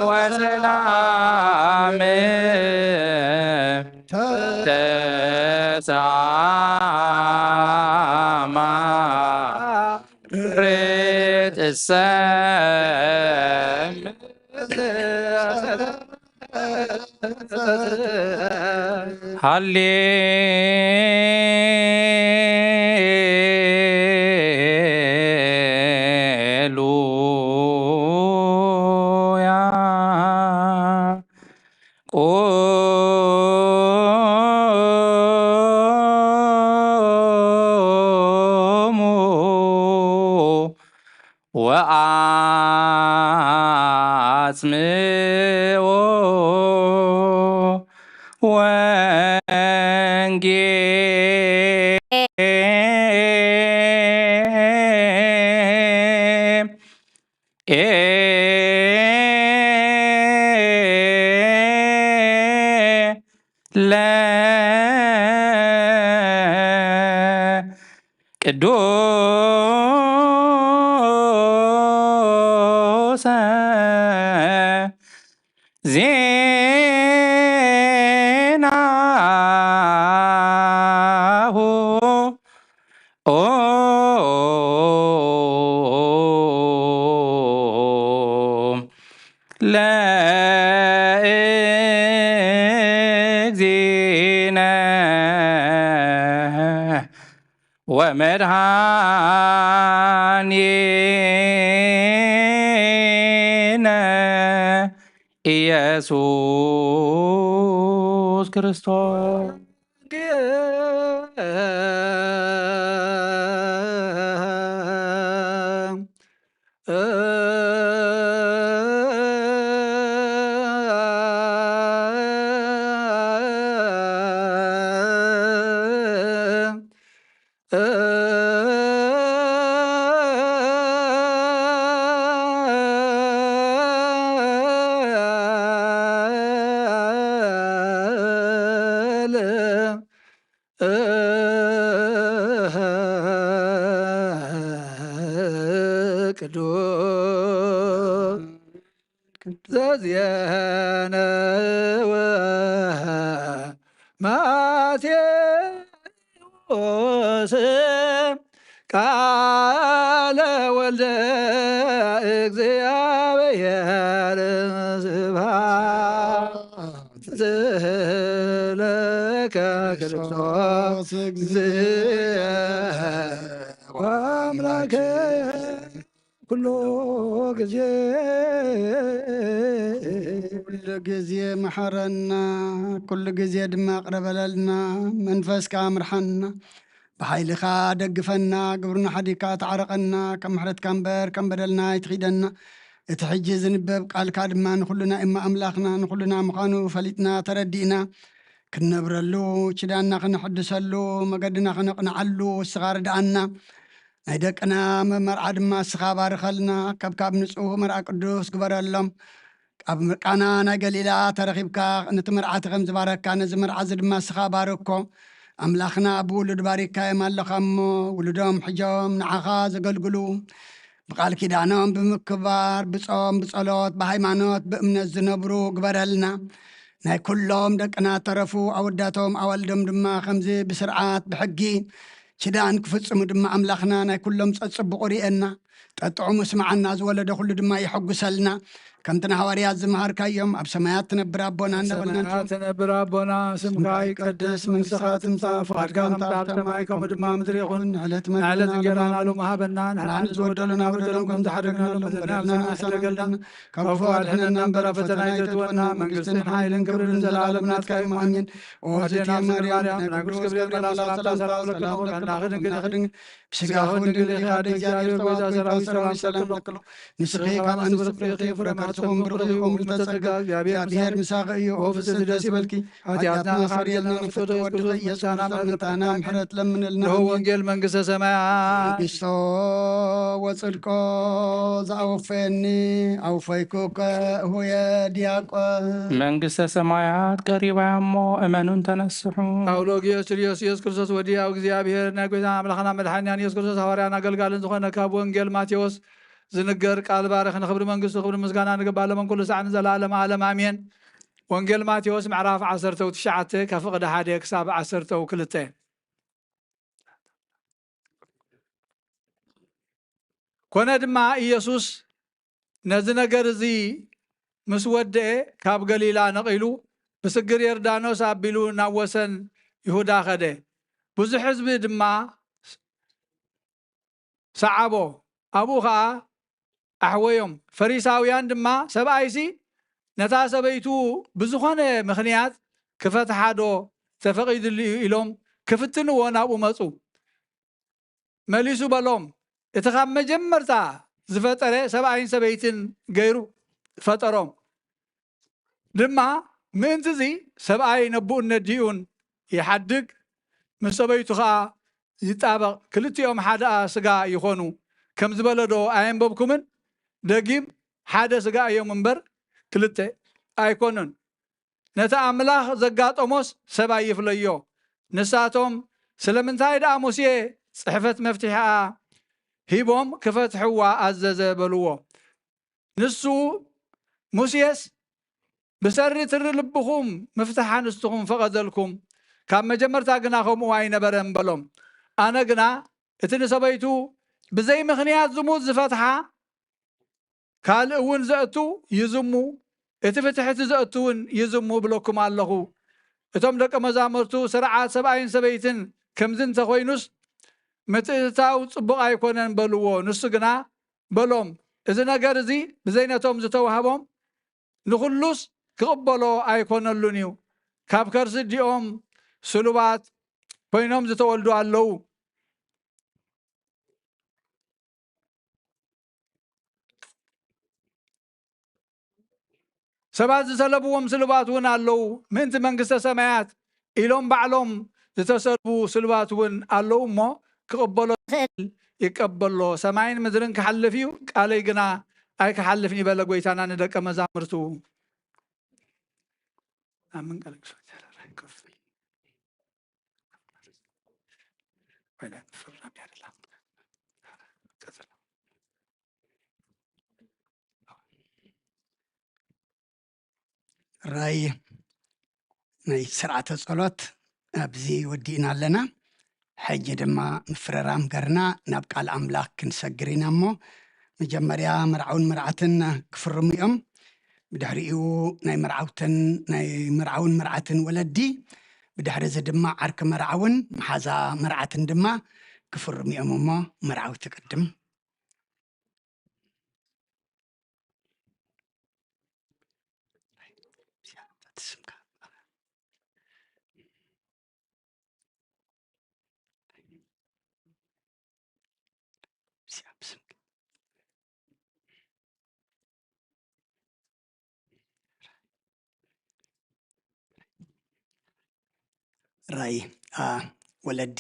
ወሰላም ተሰአማ ርትሰ ሃሌሉያ ቆሙ ወአጽምዖ ቅዱስ ዜናሁ ለእግዚእነ ወመድኃኒነ ኢየሱስ ክርስቶስ ቅዱስ ዘዝየነወ ማቴዎስ ቃለ ወልደ እግዚአብሔር ስብሐት ለከ ክርስቶስ እግዚእ ወአምላከ ኩሉ ጊዜ ኩሉ ጊዜ መሐረና ኩሉ ጊዜ ድማ ቅረበለልና መንፈስካ ምርሐና ብሓይልኻ ደግፈና ግብርና ሓዲካ ተዓረቐና ከም ምሕረትካ እምበር ከም በደልና ይትኺደና እቲ ሕጂ ዝንበብ ቃልካ ድማ ንኩሉና እማ ኣምላኽና ንኩሉና ምዃኑ ፈሊጥና ተረዲእና ክንነብረሉ ችዳና ክነሕድሰሉ መገድና ክነቕንዓሉ እስኻ ርድኣና ናይ ደቅና መርዓ ድማ እስኻ ባርኸልና ከብካብ ንጹህ መርዓ ቅዱስ ግበረሎም ኣብ ቃና ናይ ገሊላ ተረኺብካ ነቲ መርዓቲ ከም ዝባረካ ነዚ መርዓዚ ድማ እስኻ ባርኮ ኣምላኽና ብውሉድ ባሪካዮም ኣለኻ እሞ ውሉዶም ሕጆም ንዓኻ ዘገልግሉ ብቓል ኪዳኖም ብምክባር ብጾም ብጸሎት ብሃይማኖት ብእምነት ዝነብሩ ግበረልና ናይ ኩሎም ደቅና ተረፉ ኣወዳቶም ኣዋልዶም ድማ ከምዚ ብስርዓት ብሕጊ ችዳን ክፍጽሙ ድማ ኣምላኽና ናይ ኩሎም ጸጽብቑ ርአና ጠጥዑሙ ስምዓና ዝወለደ ኩሉ ድማ ይሐጉሰልና ከምቲ ንሃዋርያት ዝመሃርካዮም ኣብ ሰማያት ትነብር ኣቦና ሰማያት ትነብር ኣቦና ስምካ ይቀደስ መንግሥትኻ ትምጻእ ፍቓድካ ከምቲ ኣብ ሰማይ ከምኡ ድማ ምድሪ ይኹን ንዕለት እንጀራና ሎሚ ሃበና ንሕና ዝወደሉና በደሎም ከም ዝሓደግናሎም በደልና ኣይተገልጠና ካብ ክፉ ኣድሕነና እምበር ኣብ ፈተና ኣይተትወና መንግስትን ሓይልን ክብርን ዘለዓለም ናትካ እዩ ኣሜን። ኦ እግዝእትየ ማርያም ናይ ቅዱስ ገብርኤል መልኣክ ሰላምታ ሰላም ለኪ ቀናኺ ድንግል ብስጋኹን ድንግል ኢኻ እግዚአብሔር ጎይታ ሰራዊት ሰላም ለክሎ ንስኺ ካብ ኣንስቲ ፍሬኺ ፍረ ማኅፀንኩም ብሩኽ ኢኹም ዝተጸጋ እግዚአብሔር ምሳኺ እዩ ኦ ፍስሕቲ ደስ ይበልኪ ኃጢአትና ካርየልና ንፍቶ ወድኸ ኢየሱስና መርገታና ምሕረት ለምንልና ወንጌል መንግሥተ ሰማያት መንግሥቶ ወጽድቆ ዘአውፈኒ አውፈይኩከ ሁየ ዲያቆን መንግሥተ ሰማያት ቀሪባ እሞ እመኑን ተነስሑ አውሎጊዮስ ኢየሱስ ክርስቶስ ወዲያው እግዚአብሔር ናይ ጎይታ አምላኽና መድኃኒያን ኢየሱስ ክርስቶስ ሐዋርያን አገልጋልን ዝኾነ ካብ ወንጌል ማቴዎስ ዝንገር ቃል ባረኽ ንኽብሪ መንግሥቱ ክብሪ ምስጋና ንግባለመን ኩሉ ሰዓን ዘላለም ዓለም አሜን። ወንጌል ማቴዎስ ምዕራፍ 19 ካብ ፍቕዲ 1 ክሳብ 12 ኮነ ድማ ኢየሱስ ነዚ ነገር እዚ ምስ ወድአ ካብ ገሊላ ነቒሉ ብስግር ዮርዳኖስ ኣቢሉ ናብ ወሰን ይሁዳ ኸደ ብዙሕ ህዝቢ ድማ ሰዓቦ ኣብኡ ከዓ ኣሕወዮም ፈሪሳውያን ድማ ሰብኣይሲ ነታ ሰበይቱ ብዝኾነ ምኽንያት ክፈትሓዶ ተፈቒድሉ ኢሎም ክፍትንዎ ናብኡ መፁ መሊሱ በሎም እቲ ካብ መጀመርታ ዝፈጠረ ሰብኣይን ሰበይትን ገይሩ ፈጠሮም ድማ ምእንቲ እዚ ሰብኣይ ነብኡነት ዲኡን ይሓድግ ምስ ሰበይቱ ከዓ ይጣበቕ ክልቲኦም ሓደ ስጋ ይኾኑ ከም ዝበለዶ ኣየንበብኩምን ደጊም ሓደ ስጋ እዮም እምበር ክልተ ኣይኮኑን ነታ ኣምላኽ ዘጋጠሞስ ሰብኣይ ይፍለዮ ንሳቶም ስለምንታይ ደኣ ሙሴ ጽሕፈት መፍትሒኣ ሂቦም ክፈትሕዋ ኣዘዘ በልዎ ንሱ ሙሴስ ብሰሪ ትሪ ልብኹም ምፍትሓ ንስትኹም ፈቐደልኩም ካብ መጀመርታ ግና ከምኡ ኣይነበረን በሎም ኣነ ግና እቲ ንሰበይቱ ብዘይ ምኽንያት ዝሙት ዝፈትሓ ካልእ እውን ዘእቱ ይዝሙ እቲ ፍትሕቲ ዘእቱ እውን ይዝሙ ብለኩም ኣለኹ እቶም ደቀ መዛሙርቱ ስርዓት ሰብኣይን ሰበይትን ከምዚ እንተኾይኑስ ምትእትታው ጽቡቕ ኣይኮነን በልዎ ንሱ ግና በሎም እዚ ነገር እዚ ብዘይ ነቶም ዝተዋህቦም ንኹሉስ ክቕበሎ ኣይኮነሉን እዩ ካብ ከርሲ ዲኦም ስሉባት ኮይኖም ዝተወልዱ ኣለዉ ሰባት ዝተለብዎም ስሉባት እውን ኣለዉ ምእንቲ መንግሥተ ሰማያት ኢሎም ባዕሎም ዝተሰልቡ ስሉባት እውን ኣለዉ እሞ ክቕበሎ ይቀበሎ ሰማይን ምድርን ክሓልፍ እዩ ቃለይ ግና ኣይክሓልፍን ይበለ ጎይታና ንደቀ መዛሙርቱ አምን ቀለቅሶ ራይ ናይ ስርዓተ ጸሎት ኣብዚ ወዲእና ኣለና ሕጂ ድማ ምፍረራም ገርና ናብ ቃል ኣምላኽ ክንሰግር ኢና እሞ መጀመርያ መርዓውን መርዓትን ክፍርሙ እዮም ብድሕሪኡ ናይ መርዓውን መርዓትን ወለዲ ብድሕሪ እዚ ድማ ዓርኪ መርዓውን መሓዛ መርዓትን ድማ ክፍርሙ እዮም እሞ መርዓዊ ትቅድም ራይ ወለዲ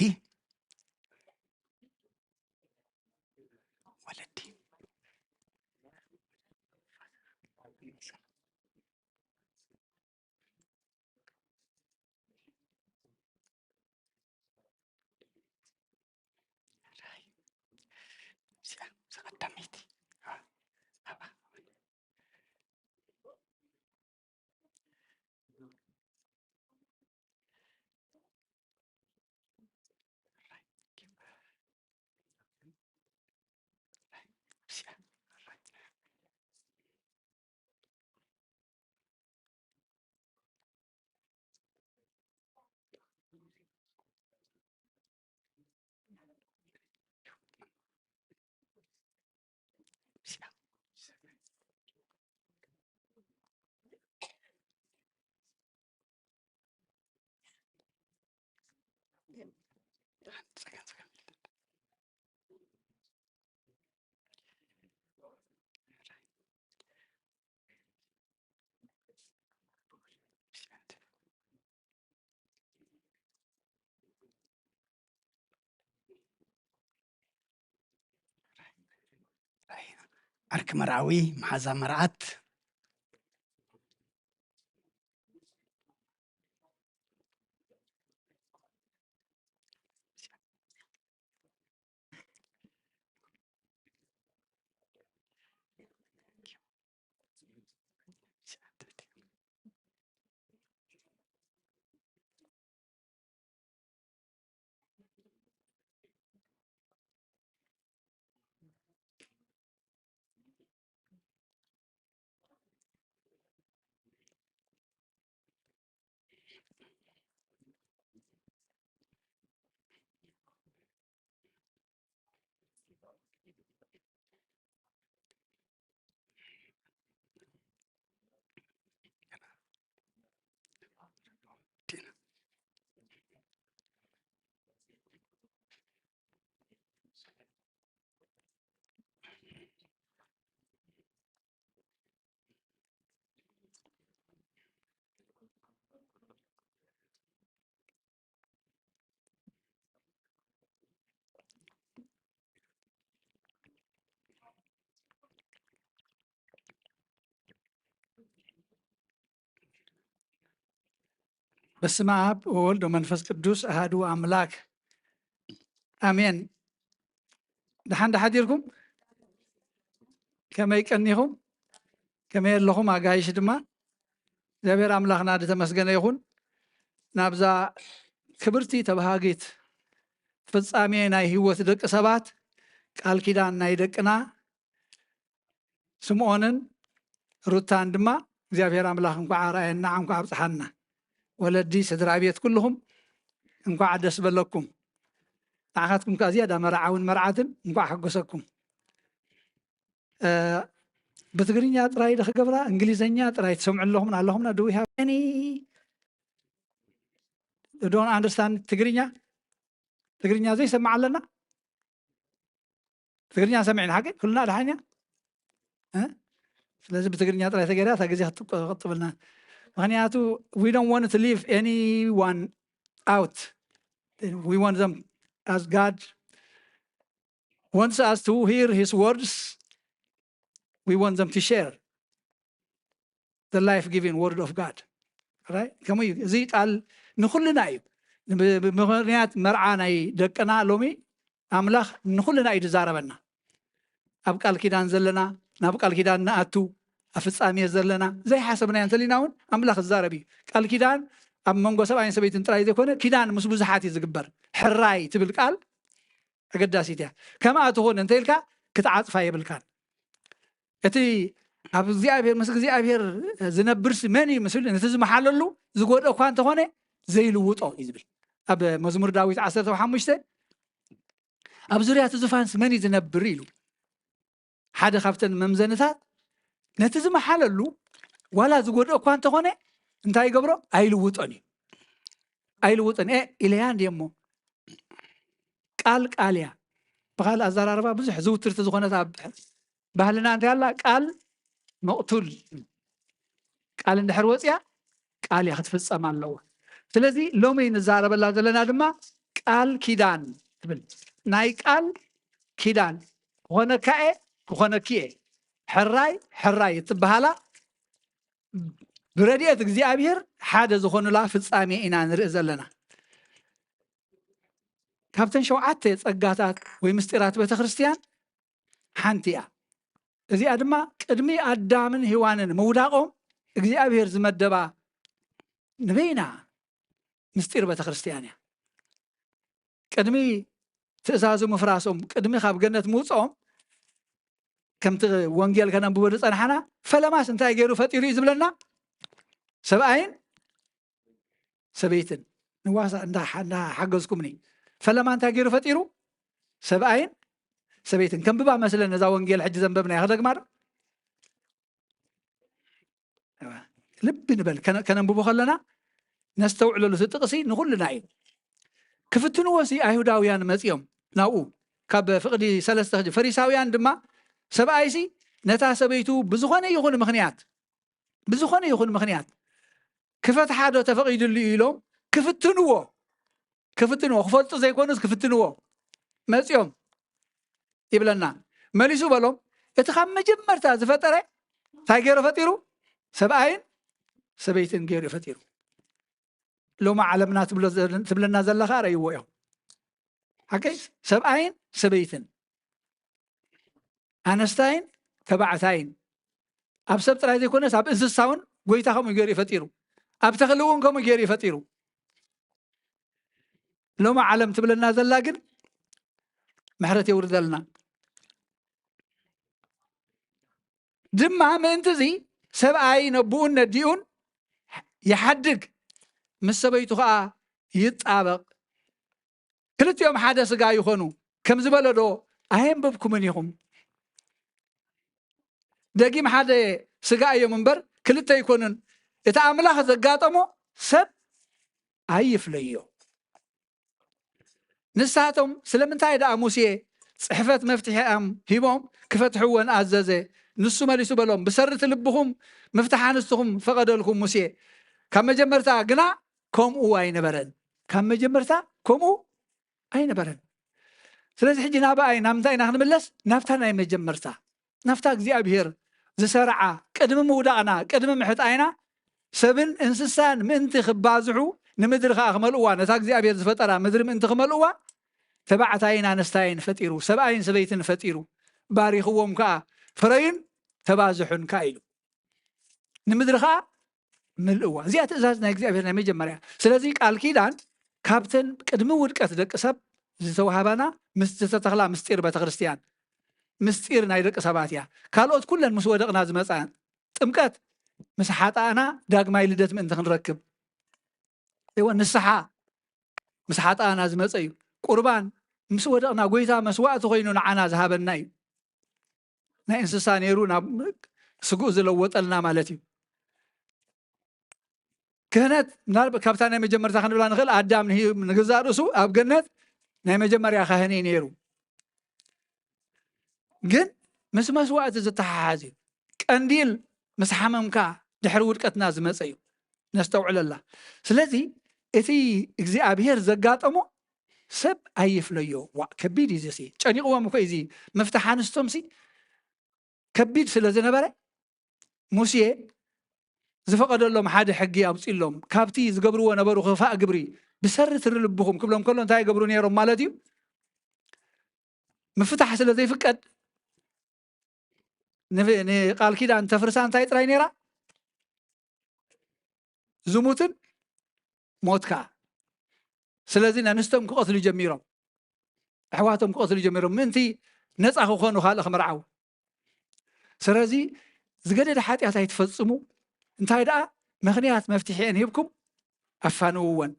ዓርኪ መርዓዊ መሓዛ መርዓት በስመ አብ ወወልድ ወመንፈስ ቅዱስ አሐዱ አምላክ አሜን። ድሓን ሓዲርኩም ከመይ ቀኒኹም ከመይ ኣለኹም ኣጋይሽ ድማ እግዚአብሔር አምላኽና ተመስገነ ይኹን። ናብዛ ክብርቲ ተባሃጊት ፍጻሜ ናይ ህይወት ደቂ ሰባት ቃል ኪዳን ናይ ደቅና ስምዖንን ሩታን ድማ እግዚአብሔር አምላኽ እንኳ ኣርኣየና እንኳ ኣብፅሓና ወለዲ ስድራ ቤት ኩልኹም እንኳዕ ደስ በለኩም ንዓኻትኩም ከዓ ዝያዳ መርዓውን መርዓትን እንኳዕ ሓጎሰኩም። በትግርኛ ጥራይ ክገብራ እንግሊዘኛ ጥራይ ትሰምዑ ኣለኹምና do we have any you don't understand ትግርኛ ዘይሰማዕ ኣለና ትግርኛ ሰምዕና ሓቂ ኩልና ድሓኛ ስለዚ በትግርኛ ጥራይ ተገይራ እታ ግዜ ክትቅጥብልና ምክንያቱ we don't want to leave anyone out. We want them as God wants us to hear his words. We want them to share the life-giving word of God. Right? كما زي قال نخلنا እዩ ብምክንያት መርዓ ናይ ደቅና ሎሚ ኣምላኽ ንኩልና እዩ ዝዛረበና ኣብ ቃል ኪዳን ዘለና ናብ ቃል ኪዳን ንኣቱ أفصامي زلنا زي حسبنا ينتليناون أملاخ الزاربي قال كيدان أم منغو سبعين سبيت انتراي زي كونه كيدان مس بزحاتي زقبر حراي تبل قال أقداسيتها كما أتهون انتلكا كتعاطفا يبلكان أتي أب زيابير مسك زيابير زنبرس ماني مسؤول نتزم حللو زقود أخوان تهونه زي لوطو يزبل أب مزمور داويت 15 أب زريات زفانس ماني زنبريلو حدا خافتن ممزنتات نتزم حللو ولا زقود أخوان تهونه انتاي قبرو أيلوطني أيلوطني إليان ديمو قال يا بقال أزار 4 بزح زوتر تزغونت أب بهلنا أنت يلا قال مقتول قال اندحر وصيا قال يا ክትፍጸም አለው ስለዚህ ሎሚ ንዛረበላ ዘለና ድማ ቃል ኪዳን ትብል ናይ ቃል ኪዳን ሆነ ካኤ ሆነ ኪኤ ሕራይ ትበሃላ ብረድኤት እግዚአብሔር ሓደ ዝኾኑላ ፍጻሜ ኢና ንርኢ ዘለና ካብተን ሸውዓተ ጸጋታት ወይ ምስጢራት ቤተክርስቲያን ሓንቲ እያ እዚኣ ድማ ቅድሚ ኣዳምን ሔዋንን መውዳቆም እግዚአብሔር ዝመደባ ንበይና ምስጢር ቤተክርስቲያን እያ ቅድሚ ትእዛዙ ምፍራሶም ቅድሚ ካብ ገነት ምውፅኦም ከምቲ ወንጌል ከነንብቦ ዝፀንሓና ፈለማስ እንታይ ገይሩ ፈጢሩ እዩ ዝብለና ሰብኣይን ሰበይትን ንዋሳ እንዳሓገዝኩምኒ ፈለማ እንታይ ገይሩ ፈጢሩ ሰብኣይን ሰበይትን ከንብባ መስለን እዛ ወንጌል ሕጂ ዘንበብና ይኸደግማ ዶ ልብ ንበል ከነንብቦ ከለና ነስተውዕለሉ ትጥቕሲ ንኩልና እዩ ክፍትንዎሲ ኣይሁዳውያን መፅኦም ናብኡ ካብ ፍቕዲ 3 ፈሪሳውያን ድማ ሰብኣይሲ ነታ ሰበይቱ ብዝኾነ ይኹን ምኽንያት ክፈትሓ ዶ ተፈቒድሉ ኢሎም ክፍትንዎ ክፈልጡ ዘይኮኑስ ክፍትንዎ መፅኦም ይብለና መሊሱ በሎም እቲ ካብ መጀመርታ ዝፈጠረ እንታይ ገይሩ ፈጢሩ ሰብኣይን ሰበይትን ገይሩ ፈጢሩ ሎማ ዓለምና ትብለና ዘለኻ ረይዎ እዮም ሓቀይ ሰብኣይን ሰበይትን ኣነስታይን ተባዕታይን ኣብ ሰብ ጥራይ ዘይኮነስ ኣብ እንስሳውን ጎይታ ከምኡ ገይሩ ፈጢሩ ኣብ ተኽሊ እውን ከምኡ ገይሩ ፈጢሩ ሎማ ዓለም ትብለና ዘላ ግን ምሕረት የውርደልና ድማ ምእንቲ እዚ ሰብኣይ ነብኡን ነዲኡን يحدق مسبيتو خا يطابق كلتيوم حدا سغا يخونو كم زبلدو ايم ببكم منيهم دقيم حدا سغا يمنبر كلتا يكونن اتا املاح زغاطمو سب ايفليو نساتهم سلمنتاي دا موسى صحفت مفتاح ام هيبوم كفتحون ازازه نسو ماليسو بلوم بسرت لبهم مفتاح انستهم فقدلكم موسى كم جمرتا غنا كومو اينبرن كم جمرتا كومو اينبرن ስለዚህ ሕጂ ናባይ ናምታይ ናክንምለስ ናፍታ ናይ መጀመርታ ናፍታ እግዚአብሔር ዝሰርዓ ቅድሚ ምውዳቕና ቅድሚ ምሕጣይና ሰብን እንስሳን ምእንቲ ክባዝሑ ንምድሪ ከዓ ክመልእዋ ነታ እግዚአብሔር ዝፈጠራ ምድሪ ምእንቲ ክመልእዋ ተባዕታይን ኣነስታይን ፈጢሩ ሰብኣይን ሰበይትን ፈጢሩ ባሪኽዎም ከዓ ፍረይን ተባዝሑን ከዓ ኢሉ ንምድሪ ከዓ ምልእዋ እዚኣ ትእዛዝ ናይ እግዚአብሔር ናይ መጀመርያ ስለዚ ቃል ኪዳን ካብተን ቅድሚ ውድቀት ደቂ ሰብ ዝተዋሃባና ዝተተኽላ ምስጢር ቤተክርስቲያን ምስጢር ናይ ደቂ ሰባት እያ ካልኦት ኩለን ምስ ወደቕና ዝመፃን ጥምቀት ምስ ሓጣና ዳግማይ ልደት ምእንቲ ክንረክብ እወ ንስሓ ምስ ሓጣና ዝመፀ እዩ ቁርባን ምስ ወደቕና ጎይታ መስዋዕቲ ኮይኑ ንዓና ዝሃበና እዩ ናይ እንስሳ ነይሩ ናብ ስጉእ ዝለወጠልና ማለት እዩ ክህነት ምናልባት ካብታ ናይ መጀመርታ ክንብላ ንኽእል ኣዳም ንገዛእ ርእሱ ኣብ ገነት ናይ መጀመርያ ካህኒ ነይሩ ግን ምስ መስዋዕቲ ዝተሓሓዝ እዩ ቀንዲል ምስ ሓመምካ ድሕሪ ውድቀትና ዝመፀ እዩ ነስተውዕለላ ስለዚ እቲ እግዚኣብሔር ዘጋጠሞ ሰብ ኣይፍለዮ ከቢድ እዩ እዚ ጨኒቕዎም እኮ እዚ መፍትሕ ኣንስቶምሲ ከቢድ ስለ ዝነበረ ሙሴ ዝፈቀደሎም ሓደ ሕጊ ኣውፂሎም ካብቲ ዝገብርዎ ነበሩ ክፋእ ግብሪ بسرت رلبهم كلهم كلهم تاي قبرون يا رب مالتي مفتح سلا زي فقد قال كده أنت فرسان تاي تراي نيرا زموتن موتكا سلازين أنستم كقتل جميرهم أحواتهم كقتل جميرهم منتي نسأخو خونو خالق مرعو سلازي زقدد حاتي هاي تفصمو انتاي دا مغنيات مفتيحين يبكم أفانوون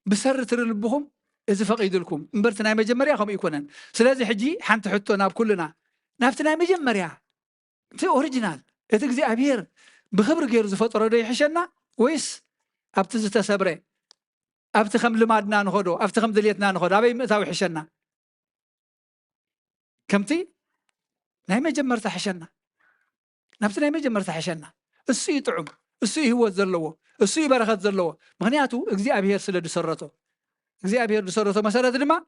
بسر ترلبهم إذا فقيد لكم مبرتنا مجمريا خم يكونن سلازي حجي حنت حطونا بكلنا نافتنا مجمريا انت أوريجينال اتكزي أبير بخبر غير زفطر دي حشنا ويس أبتز تسبري أبتخم لمادنا نخدو أبتخم دليتنا نخدو أبي متاوي حشنا كمتي ناي مجمرت حشنا نافتنا مجمرت حشنا السي طعم السي هو زلوه السي بركة زلوه مغنياتو اكزي أبير سلا دسرته اكزي أبير دسرته مسألة لما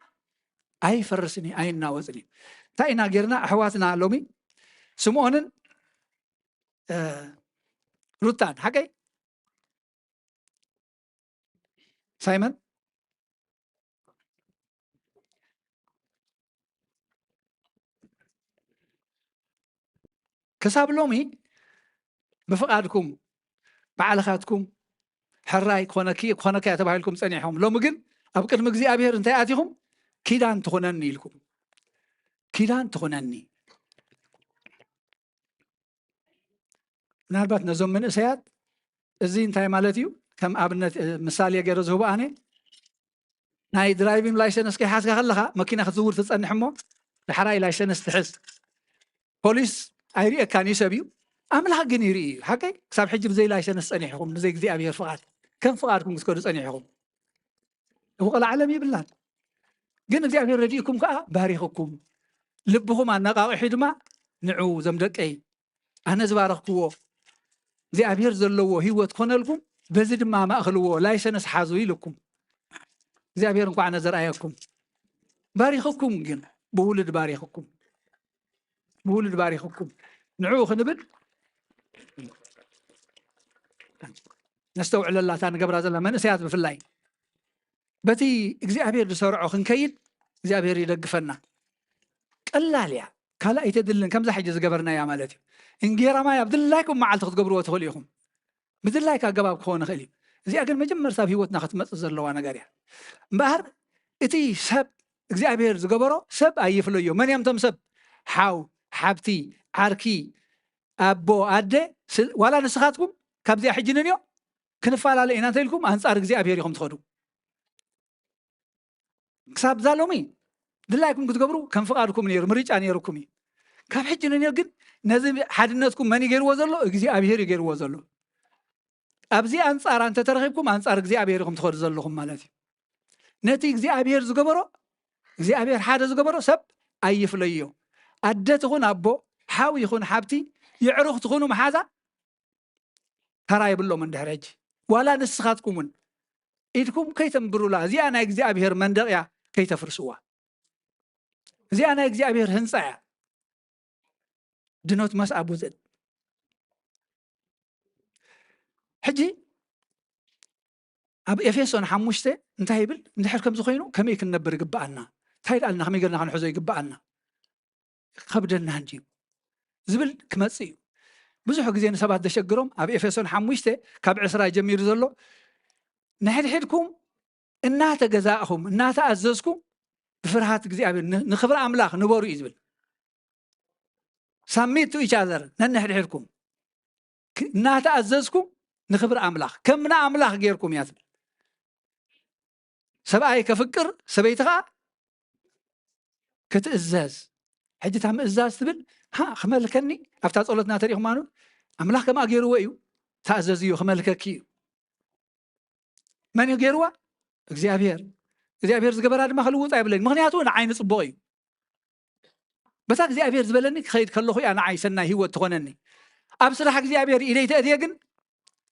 أي فرسني أي ناوزني تاينا غيرنا أحواتنا لومي سمونن روتان حقي سايمون كساب لومي بفقادكم بعلخاتكم حراي خونكي تبعي لكم صنيحهم لو مجن أبقى المجزي أبير انت آتيهم كيدان تخونني لكم كيدان تخونني نالبات نزوم من إسيات الزين تاي مالتيو كم أبنت مثال يجرى زهباني ناي درايفين لايسنس كي حاسك خلها ماكينة خزور تصنح مو لحراي لايسنس تحس بوليس أيري كان يسبيو أملا جنيري حكي كسب حجب زي لايسنس صنيحهم زي زي أبير فقط كم فقاركم تسكروا صنيحهم هو العالمي بالله جن زي أبير رجيكم كأ باريخكم لبهم أن نقاع حدما نعو زمدك أي أنا زبارخكوا زي أبير زلوا هو تكون لكم بزد ما أخلوه لايسنس حازوي لكم زي أبير نقع نظر أيكم باريخكم جن بولد باريخكم بولد باريخكم نعو خنبل نستوعب الله تاني قبل هذا من سيات في الله بتي إجزابير بسرعة خنكيد إجزابير يدقفنا قلال يا كلا يتدلن كم زحجز قبرنا يا مالتي إنجيرا ما يبدل الله مع التخذ قبر وتخليهم بدل الله كجباب خون خلي زي أقل مجمر صاب هيوتنا خت متصل لو أنا قاري بهر إتي سب إجزابير زقبره سب أي فلويو من يوم تم سب حاو حبتي عركي أبو أدي ولا نسخاتكم كبزي حجننيو كنفعل على إنان تلكم أنصار إجزابير يخم تخدو كساب زالومي دلايكم كتقبروا كم فقاركم نيرو مريج عن يروكمي كم حجنا نيرجن نازم حدناتكم ماني غير وزلو إجزي أبيهر غير وزلو أبزي أنصار أنت ترغبكم أنصار إجزي أبيهركم تخرج زلهم مالتي نتي إجزي أبيهر زقبرو إجزي أبيهر حدا زقبرو سب أي فليو أدت تكون أبو حاوي يكون حبتي يعرف تكونوا محاذا تراي بالله من دهرج ولا نسخاتكم من إيدكم كي تنبروا لا زي أنا إجزي أبيهر من دقيا كي تفرسوا زي أنا إجزي أبيهر هنسايا دنوت مس أبو زد حجي أب إفيسون حموشته انتهي بال ندحر كم زخينو كم يكن نبر قبعنا تايد قالنا خمي قلنا عن حزي قبعنا خبدنا هنجيب زبل كمسي بزح جزين سبعة دشجرهم أب إفيسون حموشته كابع سراي جميل زلو نحد حدكم إنها تجزاءهم إنها تعززكم بفرحات جزي أبي نخبر أملاك نبوري إزبل سميتوا إيش هذا نحد حدكم إنها تعززكم نخبر أملاك كمنا أملاك غيركم يا زبل سبعي كفكر سبيتها كتأزاز حجة عم إزاز تبل ها خمالكني أفتات قولتنا تاريخ مانو أملاك ما غيروا ويو تعززيو خمالككيو من يغيروا እግዚአብሔር ዝገበራ ድማ ክልውጥ አይብለኝ ምክንያቱ ንዓይኒ ጽቡቕ እዩ በታ እግዚአብሔር ዝበለኒ ክኸይድ ከለኹ ያ ንዓይ ሰናይ ህይወት ትኾነኒ ኣብ ስራሕ እግዚአብሔር ኢለይ ተእትየ ግን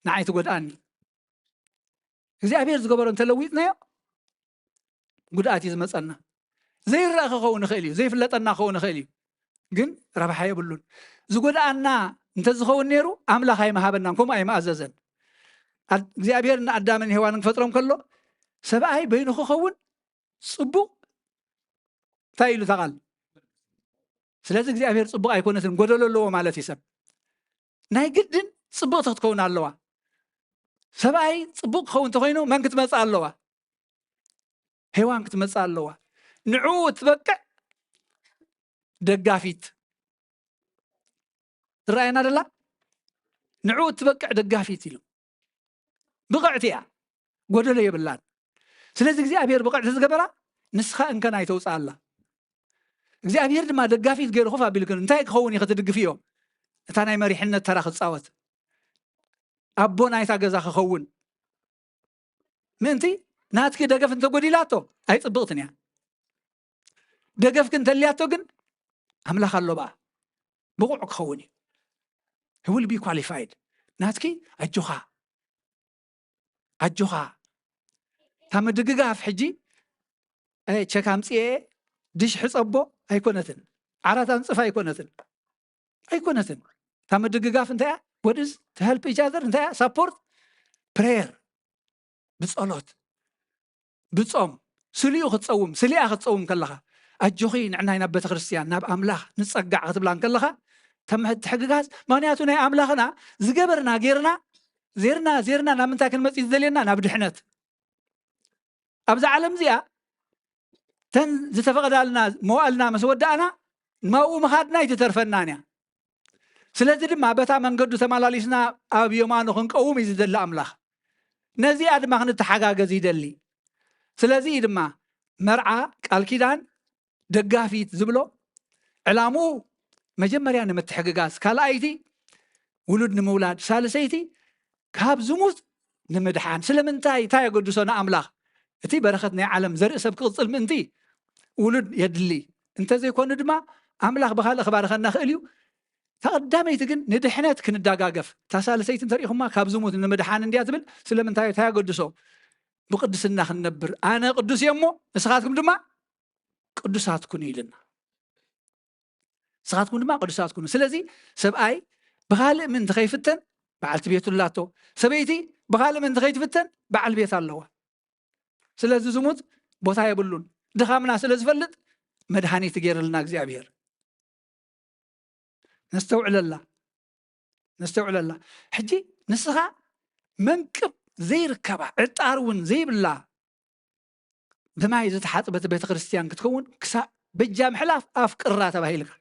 ንዓይ ትጎድኣኒ እግዚአብሔር ዝገበሮ እንተለዊጥናዮ ጉድኣት እዩ ዝመፀና ዘይረአ ክኸውን ይኽእል እዩ ዘይፍለጠና ክኸውን ይኽእል እዩ ግን ረብሓ የብሉን ዝጎድኣና እንተዝኸውን ነይሩ ኣምላኽ ኣይመሃበናን ከምኡ ኣይመኣዘዘን እግዚአብሔር ንኣዳምን ሔዋንን ክፈጥሮም ከሎ ሰብኣይ በይኑ ክኸውን ጽቡቕ እንታይ ኢሉ ተቓል ስለዚህ እግዚአብሔር ጽቡቕ ኣይኮነትን ጎደሎ ኣለዎ ማለት ይሰብ ናይ ግድን ጽቡቕ ክትከውን ኣለዋ ሰብኣይ ጽቡቕ ክኸውን ተኮይኑ መን ክትመጽእ ኣለዋ ሄዋን ክትመጽእ ኣለዋ ንዑ ትበቅዕ ደጋፊት ትረአየና ደላ ንዑ ትበቅዕ ደጋፊት ኢሉ ብቕዕቲ እያ ጎደሎ የብላን ስለዚህ እግዚአብሔር ብቕዕቲ ዝገበራ ንስኻ እንከን ኣይተውፅእ ኣላ እግዚአብሔር ድማ ደጋፊት ገይሩ ኸፍ ኣቢልክን እንታይ ክኸውን ይኽትድግፍዮ እታ ናይ መሪሕነት ተራ ክትፃወት ኣቦ ናይታ ገዛ ክኸውን ምእንቲ ናትኪ ደገፍ እንተጎዲላቶ ኣይፅብቕትን እያ ደገፍክ እንተልያቶ ግን ኣምላኽ ኣሎ በኣ ብቑዕ ክኸውን እዩ he will be qualified ናትኪ ኣጆኻ ታም ድግጋፍ ሕጂ ቸክ ኣምፅኤ ድሽ ሕፀቦ ኣይኮነትን ዓራት ኣንፅፍ ኣይኮነትን ታም ድግጋፍ እንታይ እያ what is to help each other እንታይ እያ support prayer ብጸሎት ብጾም ስሊኡ ክትጸውም ስሊኣ ክትጸውም ከለኻ ኣጆኺ ንዕና ናብ ቤተ ክርስቲያን ናብ ኣምላኽ ንጸጋዕ ክትብላን ከለኻ ተምሕት ትሕግጋዝ ምክንያቱ ናይ ኣምላኽና ዝገበርና ዜርና ናብ ምንታይ ክንመፅእ ዝደልየና ናብ ድሕነት ኣብዛ ዓለም እዚኣ ተን ዝተፈቐዳልና መዋእልና ምስ ወዳእና ማኡ ምኻድና ይትተርፈናን እያ ስለዚ ድማ በታ መንገዱ ተመላሊስና ኣብ የማኑ ክንቀውም እዩ ዝደሊ ኣምላኽ ነዚኣ ድማ ክንተሓጋገዝ ይደሊ ስለዚ ድማ መርዓ ቃል ኪዳን ደጋፊት ዝብሎ ዕላሙ መጀመርያ ንምትሕግጋዝ ካልኣይቲ ውሉድ ንምውላድ ሳልሰይቲ ካብ ዝሙት ንምድሓን ስለምንታይ እንታይ የገድሶና ኣምላኽ እቲ በረኸት ናይ ዓለም ዘርኢ ሰብ ክቕፅል ምእንቲ ውሉድ የድሊ እንተዘይኮኑ ድማ ኣምላኽ ብኻልእ ክባርኸና ክእል እዩ ተቐዳመይቲ ግን ንድሕነት ክንዳጋገፍ ታሳልሰይቲ እንተሪኢኹማ ካብ ዝሙት ንምድሓን እንድያ ትብል ስለምንታይ እንታይ የገድሶ ብቅድስና ክንነብር ኣነ ቅዱስ እየ እሞ ንስኻትኩም ድማ ቅዱሳት ኩኑ ኢልና ንስኻትኩም ድማ ቅዱሳት ኩኑ ስለዚ ሰብኣይ ብኻልእ ምንቲ ከይፍተን በዓልቲ ቤቱ ኣላቶ ሰበይቲ ብኻልእ ምንቲ ከይትፍተን በዓል ቤት ኣለዋ ስለዚ ዝሙት ቦታ የብሉን ድኻምና ስለ ዝፈልጥ መድሃኒት ገይረልና እግዚአብሔር ነስተውዕለላ ሕጂ ንስኻ መንቅብ ዘይርከባ ዕጣር እውን ዘይብላ ብማይ ዝተሓፅበት ቤተ ክርስቲያን ክትከውን ክሳብ በጃ ምሕላፍ ኣፍ ቅራ ተባሂልካ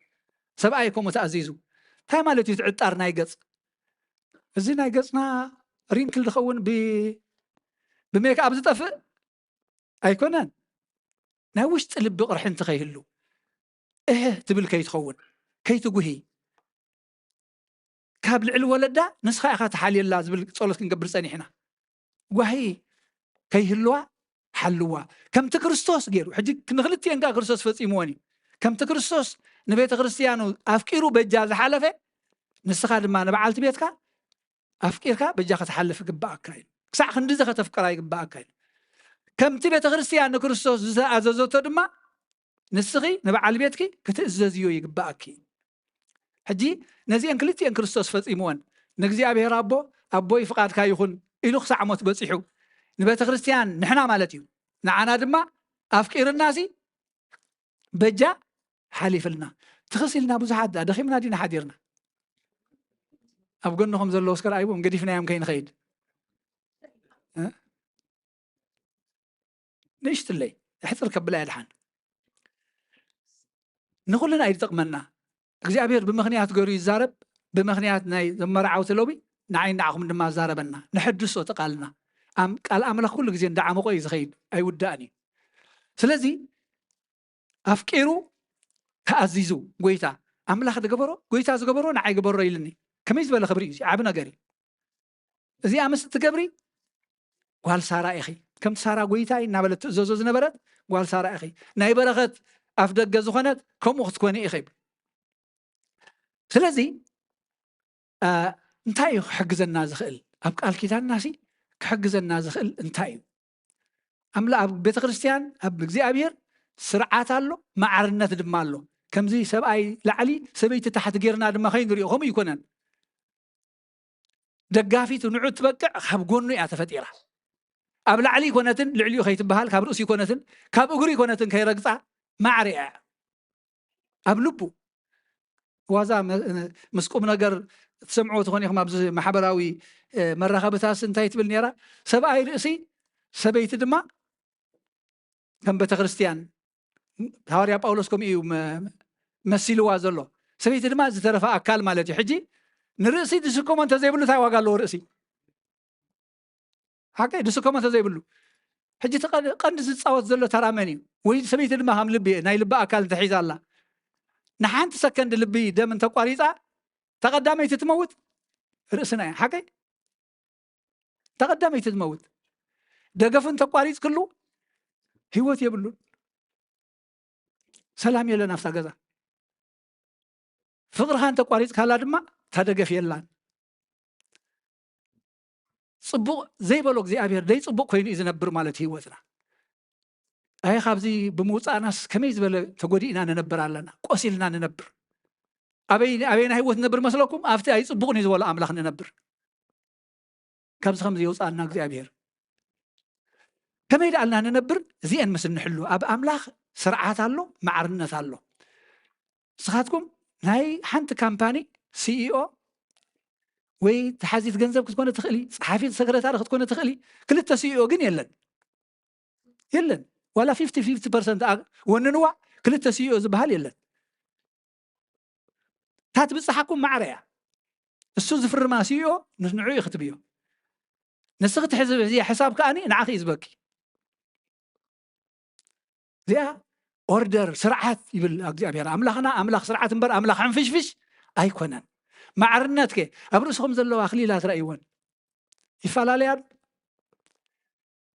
ሰብኣይ ከምኡ ተኣዚዙ እንታይ ማለት እዩ ዕጣር ናይ ገጽ እዚ ናይ ገጽና ሪንክል ዝኸውን ብሜክኣፕ ዝጠፍእ ኣይኮነን ናይ ውሽጢ ልቢ ቅርሒ እንትኸይህሉ ትብል ከይትኸውን ከይትጉሂ ካብ ልዕሊ ወለዳ ንስኻ ኢኻ ተሓልየላ ዝብል ጸሎት ክንገብር ፀኒሕና ጓሂ ከይህልዋ ሓልዋ ከምቲ ክርስቶስ ገይሩ ሕጂ ንኽልቲአን ጋ ክርስቶስ ፈጺምዎን እዩ ከምቲ ክርስቶስ ንቤተ ክርስቲያኑ ኣፍቂሩ በጃ ዝሓለፈ ንስኻ ድማ ንበዓልቲ ቤትካ ኣፍቂርካ በጃ ከተሓልፍ ግባእካ እዩ ክሳዕ ክንዲ ከተፍቅራ ይግባእካ እዩ ከምቲ ቤተ ክርስቲያን ንክርስቶስ ዝኣዘዘቶ ድማ ንስኺ ንበዓል ቤትኪ ክትእዘዝዮ ይግባእኪ ሕጂ ነዚአን ክልቲአን ክርስቶስ ፈጺምዎን ንእግዚአብሔር ኣቦይ ፍቓድካ ይኹን ኢሉ ክሳዕ ሞት በፂሑ ንቤተ ክርስቲያን ንሕና ማለት እዩ ንዓና ድማ ኣፍቂርናሲ በጃ ሓሊፍልና ትኽሲልና ብዙሓት ደኺምና ዲና ሓዲርና ኣብ ጎንኹም ዘለዎ ስከር ኣይቦም ገዲፍናዮም ከይንኸይድ ንእሽትለይ ሕፅር ከብላ የድሓን ንኹልና ይጠቕመና እግዚአብሔር ብምኽንያት ገይሩ ይዛረብ ብምኽንያት ናይ ዘመርዓውቲ ሎቢ ንዓይ ንዓኹም ድማ ዛረበና ንሕድሶ ተቃልና ቃል ኣምላኽ ኩሉ ግዜ እንዳዓመቆ እዩ ዝኸይድ ኣይውዳእን እዩ ስለዚ ኣፍቂሩ ተኣዚዙ ጎይታ ኣምላኽ ዝገበሮ ጎይታ ዝገበሮ ንዓይ ገበሮ ኢልኒ ከመይ ዝበለ ክብሪ እዩ ዓብ ነገር እዩ እዚኣ ምስ ትገብሪ ጓል ሳራ ኢኺ ከምቲ ሳራ ጎይታ እናበለት ትእዘዞ ዝነበረት ጓል ሳራ ኢኺ ናይ በረኸት ኣፍ ደገ ዝኾነት ከምኡ ክትኮኒ ኢኺ ስለዚ እንታይ እዩ ክሕግዘና ዝኽእል ኣብ ቃል ኪዳንናሲ ክሕግዘና ዝኽእል እንታይ እዩ ኣብ ቤተ ክርስቲያን ኣብ እግዚኣብሔር ስርዓት ኣሎ ማዕርነት ድማ ኣሎ ከምዚ ሰብኣይ ላዕሊ ሰበይቲ ታሕቲ ጌርና ድማ ከይንሪኦ ከምኡ ይኮነን ደጋፊት ንዑ ትበቅዕ ካብ ጎኑ እያ ተፈጢራ ኣብ ላዕሊ ኮነትን ልዕሊኡ ከይትበሃል ካብ ርእሲ ኮነትን ካብ እግሪ ኮነትን ከይረግፃ ማዕሪ እያ ኣብ ልቡ ዋዛ مسقوم ነገር تسمعوا تخون يخم أبز محبراوي مرخبة تاسن تايت بالنيرة سبعي رئيسي سبيت دما كم بتخرستيان هاريا باولوس كم إيو مسيلو وازلو سبيت دما زترفع أكال مالتي حجي نرئيسي دسكم أنت زي بلو تاي واقال له رئيسي حكي دسكم أنت زي بلو حجي قند زتصاوت زلو ترامني وي سبيت دما هم لبي ناي لبا أكال تحيز الله نحانت سكند لبي دم انت قاريصة تقدامي تتموت رأسنا حكي تقدامي تتموت دقف انت قاريص كله هيوت يبلون سلام يلا نفسها قذا فقرها انت قاريص كالا دما تدقف يلان صبو زي بلوك زي أبير دي صبو كوين إذا نبر مالت هيوتنا أي خابزي بموت ناس كميز بلا تقولينا ننبر علينا قوسيلنا ننبر أبينا هيوت نبر مسلكم أفتي أي صبغني ولا أملاخ ننبر كم خمسة يوصلنا زي أبير كم يدعلنا ننبر زي أن مثل نحلو أب أملاخ سرعات الله معرنة الله صحاتكم هاي حنت كامباني CEO وي تحازيت جنزب كتكون تخلي صحافي سكرتير كتكون تخلي كلتا CEO جن يلن ولا 50% وننوع كلتا CEO زبهال يلن تات بصحكم معريا السوز فرما CEO نعوي يختبيو نسخت حزب زي حساب كاني نعاخي يزبكي زي اوردر سرعات يبل اغزابير املاخنا املاخ سرعات انبر املاخ عنفشفش ايكونن معرنتك ابرسهم زلو اخليلات رايون يفلاليا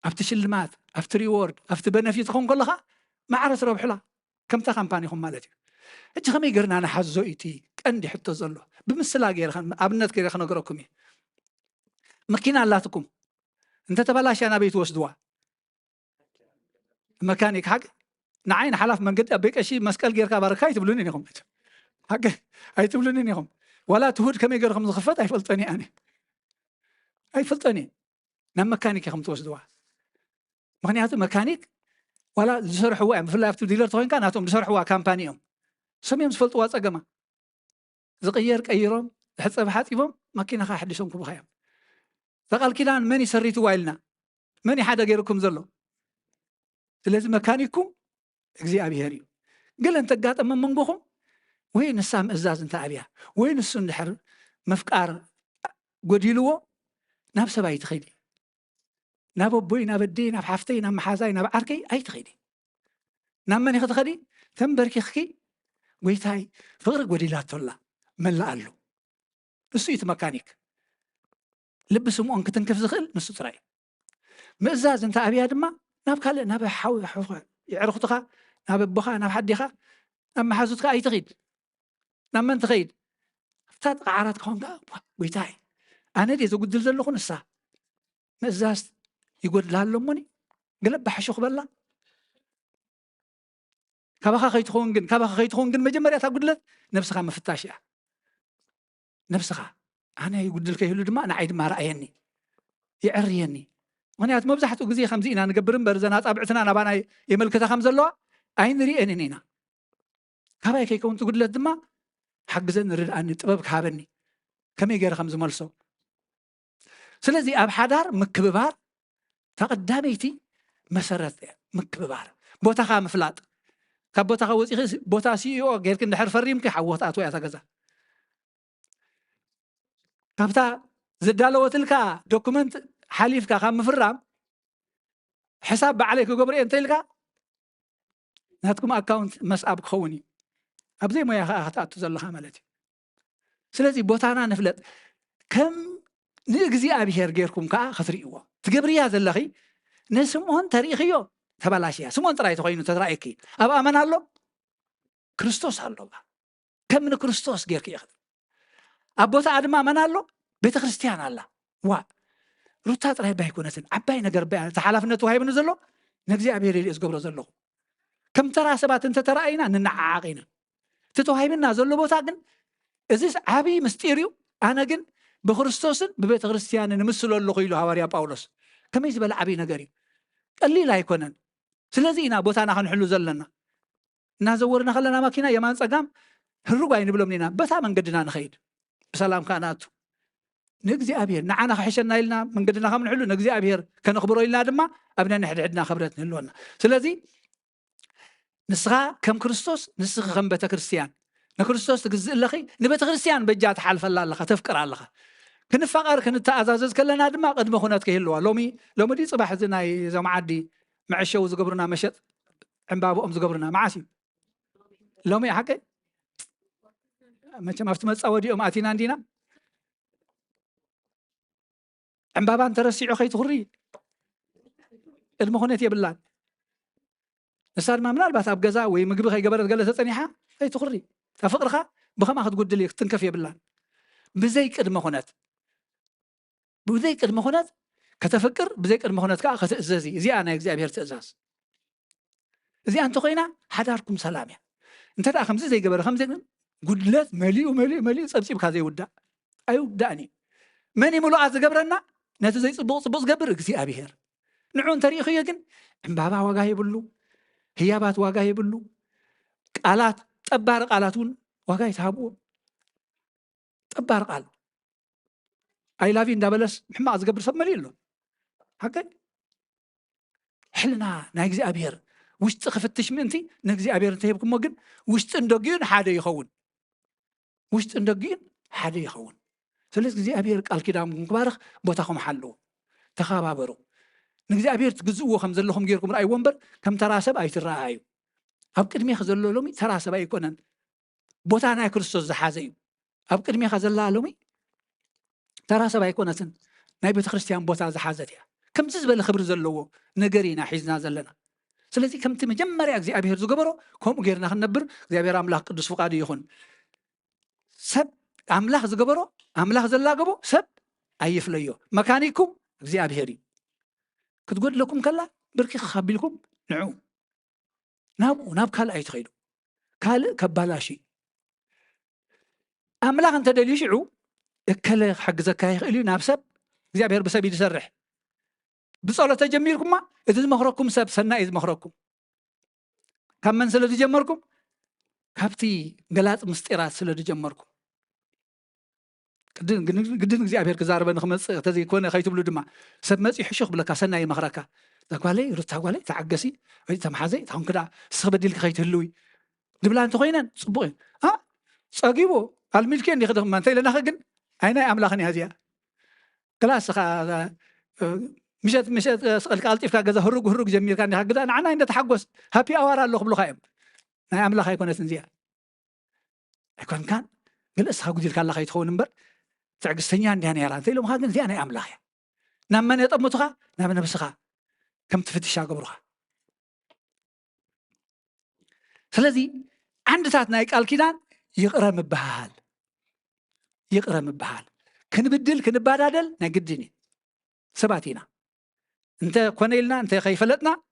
افتشلمات افتر ريورد افت بنفيت كون كلها معرس ربحلا كم تا كامبانيهم مالتي اجي خمي غيرنا انا حزو ايتي قندي حتى زلو بمسلا غير ابنت كده خنغركم مكينه اللاتكم انت تبلاش انا بيت وسدوا ميكانيك حق نعين حلف من قد ابيك شيء مسكل غير بركاي تبلوني نيهم حق اي تبلوني نيهم ولا تهود كم يغير خمس خفت اي فلطني انا اي فلطني نم ميكانيك خم توسدوا مغنيات ميكانيك ولا زرحوا مثل افتو ديلر توين كاناتهم زرحوا كامبانيهم سميهم سفلطوا صقما زغير قيرهم حصب حاطيبهم ماكينه حدثهم كبخيام فقال كده من يسريتوا وايلنا من حدا غيركم زلو ስለዚህ መካኒኩም እግዚአብሔር እዩ ግን እንተ ጋጠመ መንጎኹም ወይ ንሳም እዛዝ እንተ አብያ ወይ ንሱ እንድሕር መፍቃር ጎዲልዎ ናብ ሰባይ ትኸይዲ ናብ ቦይ ናብ ደይ ናብ ሓፍተይ ናብ መሓዛይ ናብ ዓርከይ ኣይትኸይዲ ናብ መን ይኽትኸዲ ተንበርኪኽኪ ወይታይ ፍቅሪ ጎዲላቶላ መላእ ኣሎ ንሱ እዩ መካኒክ ልብ ስምዖን ክትንክፍ ዝኽእል ንሱ ጥራይ ምእዛዝ እንተ አብያ ድማ ناب كله ناب حاول يعرفتك ناب بخا ناب حديك ناب محازتك أي تغيد ناب من تغيد فتات قعرات كون ويتاي أنا دي تقول دل لخون الساعة مزاز يقول لا لمني قلب بحشوخ بالله كبخا خيت خونجن مجمريا تقول له نفسها ما فتاشيا نفسها أنا يقول لك يقول دم أنا عيد ما رأيني يعريني ምክንያቱም መብዛሕትኡ ግዜ ከምዚ ኢና ንገብር እምበር ዘና ጣብዕትና ናባና የመልከታ ከም ዘለዋ ኣይንሪአን ኢና ካባይ ከይከውን ትጉድለት ድማ ሓግዘን ርድኣኒ ጥበብ ካበኒ ከመይ ገይረ ከም ዝመልሶ ስለዚ ኣብ ሓዳር ምክብባር ተቐዳመይቲ መሰረት ምክብባር ቦታኻ ምፍላጥ ካብ ቦታኻ ወፂኺ ቦታ ሲኦ ጌርክ እንድሕር ፈሪምክ ሓወታት ወይ ኣተገዛ ካብታ ዝዳለወትልካ ዶኩመንት حليفك خام مفرام حساب عليك قبري انت لك ناتكم اكاونت مساب خوني ابزي ما يا اخطات تزلخ مالتي سلازي بوتانا نفلط كم نغزي ابيهر غيركم كا خسريوا تقبريا زلخي نسمون تاريخيو تبلاشيا سمون طراي تخوينو ترايكي ابا امن الله ክርስቶስ الله كم من ክርስቶስ غيرك ياخذ ابوتا ادما امن الله بيت ክርስቲያን الله وا ሩታ ጥራይ ባይኮነትን ዓባይ ነገር ባይ ተሓላፍነቱ ሃይብን ዘሎ ንእግዚአብሔር ይልእስ ገብሮ ዘሎ ከም ተራ ሰባት እንተ ተራእይና ንነዓዓቂና ተተዋሂብና ዘሎ ቦታ ግን እዚስ ዓቢ ምስጢር እዩ ኣነ ግን ብክርስቶስን ብቤተ ክርስቲያንን ምስሎ ኣለኹ ኢሉ ሐዋርያ ጳውሎስ ከመይ ዝበለ ዓቢ ነገር እዩ ቀሊል ኣይኮነን ስለዚ ኢና ቦታና ክንሕሉ ዘለና እናዘወርና ከለና ማኪና የማን ፀጋም هرقاي نبلهم لنا بتا من قدنا نخيد بسلام كاناتو نجزي أبير نعنا خشنا لنا من قدنا خم نحلو نجزي أبير كان خبروا لنا دما أبنا نحد عندنا خبرتنا لنا سلذي نسخة كم كريستوس نسخة كم بيت كريستيان نكريستوس تجزء لخي نبيت كريستيان بجات حلف الله لخ تفكر على لخ كن فقر كن تعزز كلنا دما قد ما خنات كهلوا لومي دي صباح زناي زي ما عدي مع الشو زقبرنا مشت عم بابو أم زقبرنا معاسي لومي حكي ما فتمت أودي أم أتينا عندنا عم بابا أنت رسيعو خيط خري المخونات يبلان نصار ما منال بات أبجزا ويمجب خي جبرت قالت تانيها خيط خري تفقرها بخم أخذ قد ليك تنكف يبلان بزيك المخونات بزيك المخونات كتفكر بزيك المخونات كا خت إزازي زي أنا يجزي أبير تأزاز زي أنتو خينا حداركم سلامي أنت ترى خمسة زي جبر خمسة قدلت ملي صبسي بخازي ودا أيو داني ماني ملوعات جبرنا ناس زي صبوص جبر زي أبير نعون تاريخي يجن عم بابا واجاه يبلو هيابات واجاه يبلو قالات تبار قالاتون واجاه يتهابو تبار قال أي لافين دابلس محمد أزقبر سب مليلو حقا حلنا ناجزي أبير وش تخفتش منتي ناجزي أبير تهيبكم مجن وش تندقين حدا يخون وش تندقين حدا يخون ثلاث جزي أبير قال كده مكبارخ بوتاخم حلو تخابروا نجزي أبير تجزؤوا خمس لهم غيركم رأي ومبر كم تراسب أي ترأيو أبكر مي خزل لومي تراسب أي كونن بوتانا كريستوس زحازيو أبكر مي خزل لومي تراسب أي كونن ناي بيت كريستيان بوتا زحازتيا كم تزبل خبر زلوو نجرينا حيزنا زلنا سلازي كم تمجمر يا جزي أبير زجبرو كم غيرنا خنبر جزي أبير أملاك قدس فقادي يخون سب أملاك زجبرو أملاك زلاقبو سب أي فليو مكانيكم جزي أبيري كتقول لكم كلا بركي خبيلكم نعوم ناب كلا أي تخيلوا كلا كبالاشي أملاك أنت دليشعو كلا حق زكاة إلي نابسب زي أبير بسبي يسرح بصلاة تجميركم ما إذا مخرجكم سب سنة إذا مخرجكم كم من سلة تجمركم كابتي قلات مستيرات سلة تجمركم قدن زي أبير كزاربا نخمس تزي كون خيتو بلو دما سب مزي حشوخ بلا كسنة أي مخركة تقولي رتقولي تعجسي أي تمحزي تهم كده سخبدي لك خيت هلوي دبلان تخينا صبوي ها صاقيبو الملكين يخدم من تيلا نخجن أين أملاخني هذه كلاس مشت الكالتيف كذا هروق جميل كان هكذا أنا عنا عند تحجس هابي أورا اللي قبله خايم أنا أملاخ يكون سنزيا يكون كان قل إسحاق قدير كان لخيت خون نمبر تعجس ثانيان دهني يران تيلو مخاجن ثاني أنا أملاخ نعم من يطب متخا نعم من بسخا كم تفتش قبرها فالذي عند ذاتنا يقال كيدان يقرأ مبهال كنبدل كنبادل نقدني سباتينا انت كونيلنا انت خيفلتنا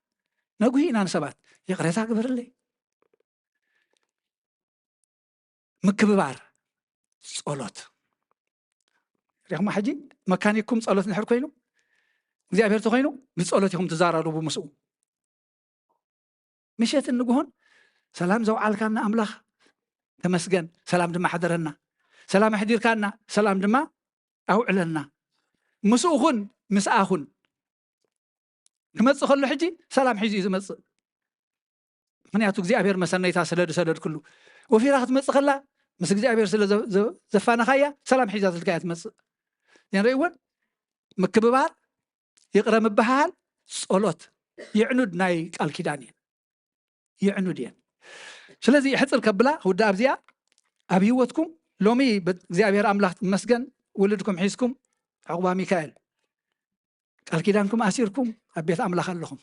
نقوينا سبات يقرأ قبر لي مكببار صلوت رغم حجي مكانكم صلوت نحر كوينو زي أبير تخينو بصلوتكم تزارروا بمسؤول مشيت النجوهن سلام زو عالكنا أملاخ تمسجن سلام دم حضرنا سلام حدير كنا سلام دم أو علنا مسؤون مسأهون كمت خلوا حجي سلام حجي إذا مت من يعطوك زي أبير مثلا يتعسل كله وفي راحت مت خلا مسك زي أبير سل زفانا خيا سلام حجي ذات الكائن مت يعني رأيون مكببار يقرأ مبهال صلوت يعنود ناي الكيداني يعنودين ስለዚህ ሕፅር ከብላ ውዳ ኣብዚያ ኣብ ህይወትኩም ሎሚ እግዚአብሔር ኣምላኽ መስገን ውልድኩም ሒዝኩም ዕቁባ ሚካኤል ቃል ኪዳንኩም ኣሲርኩም ኣብ ቤት ኣምላኽ ኣለኹም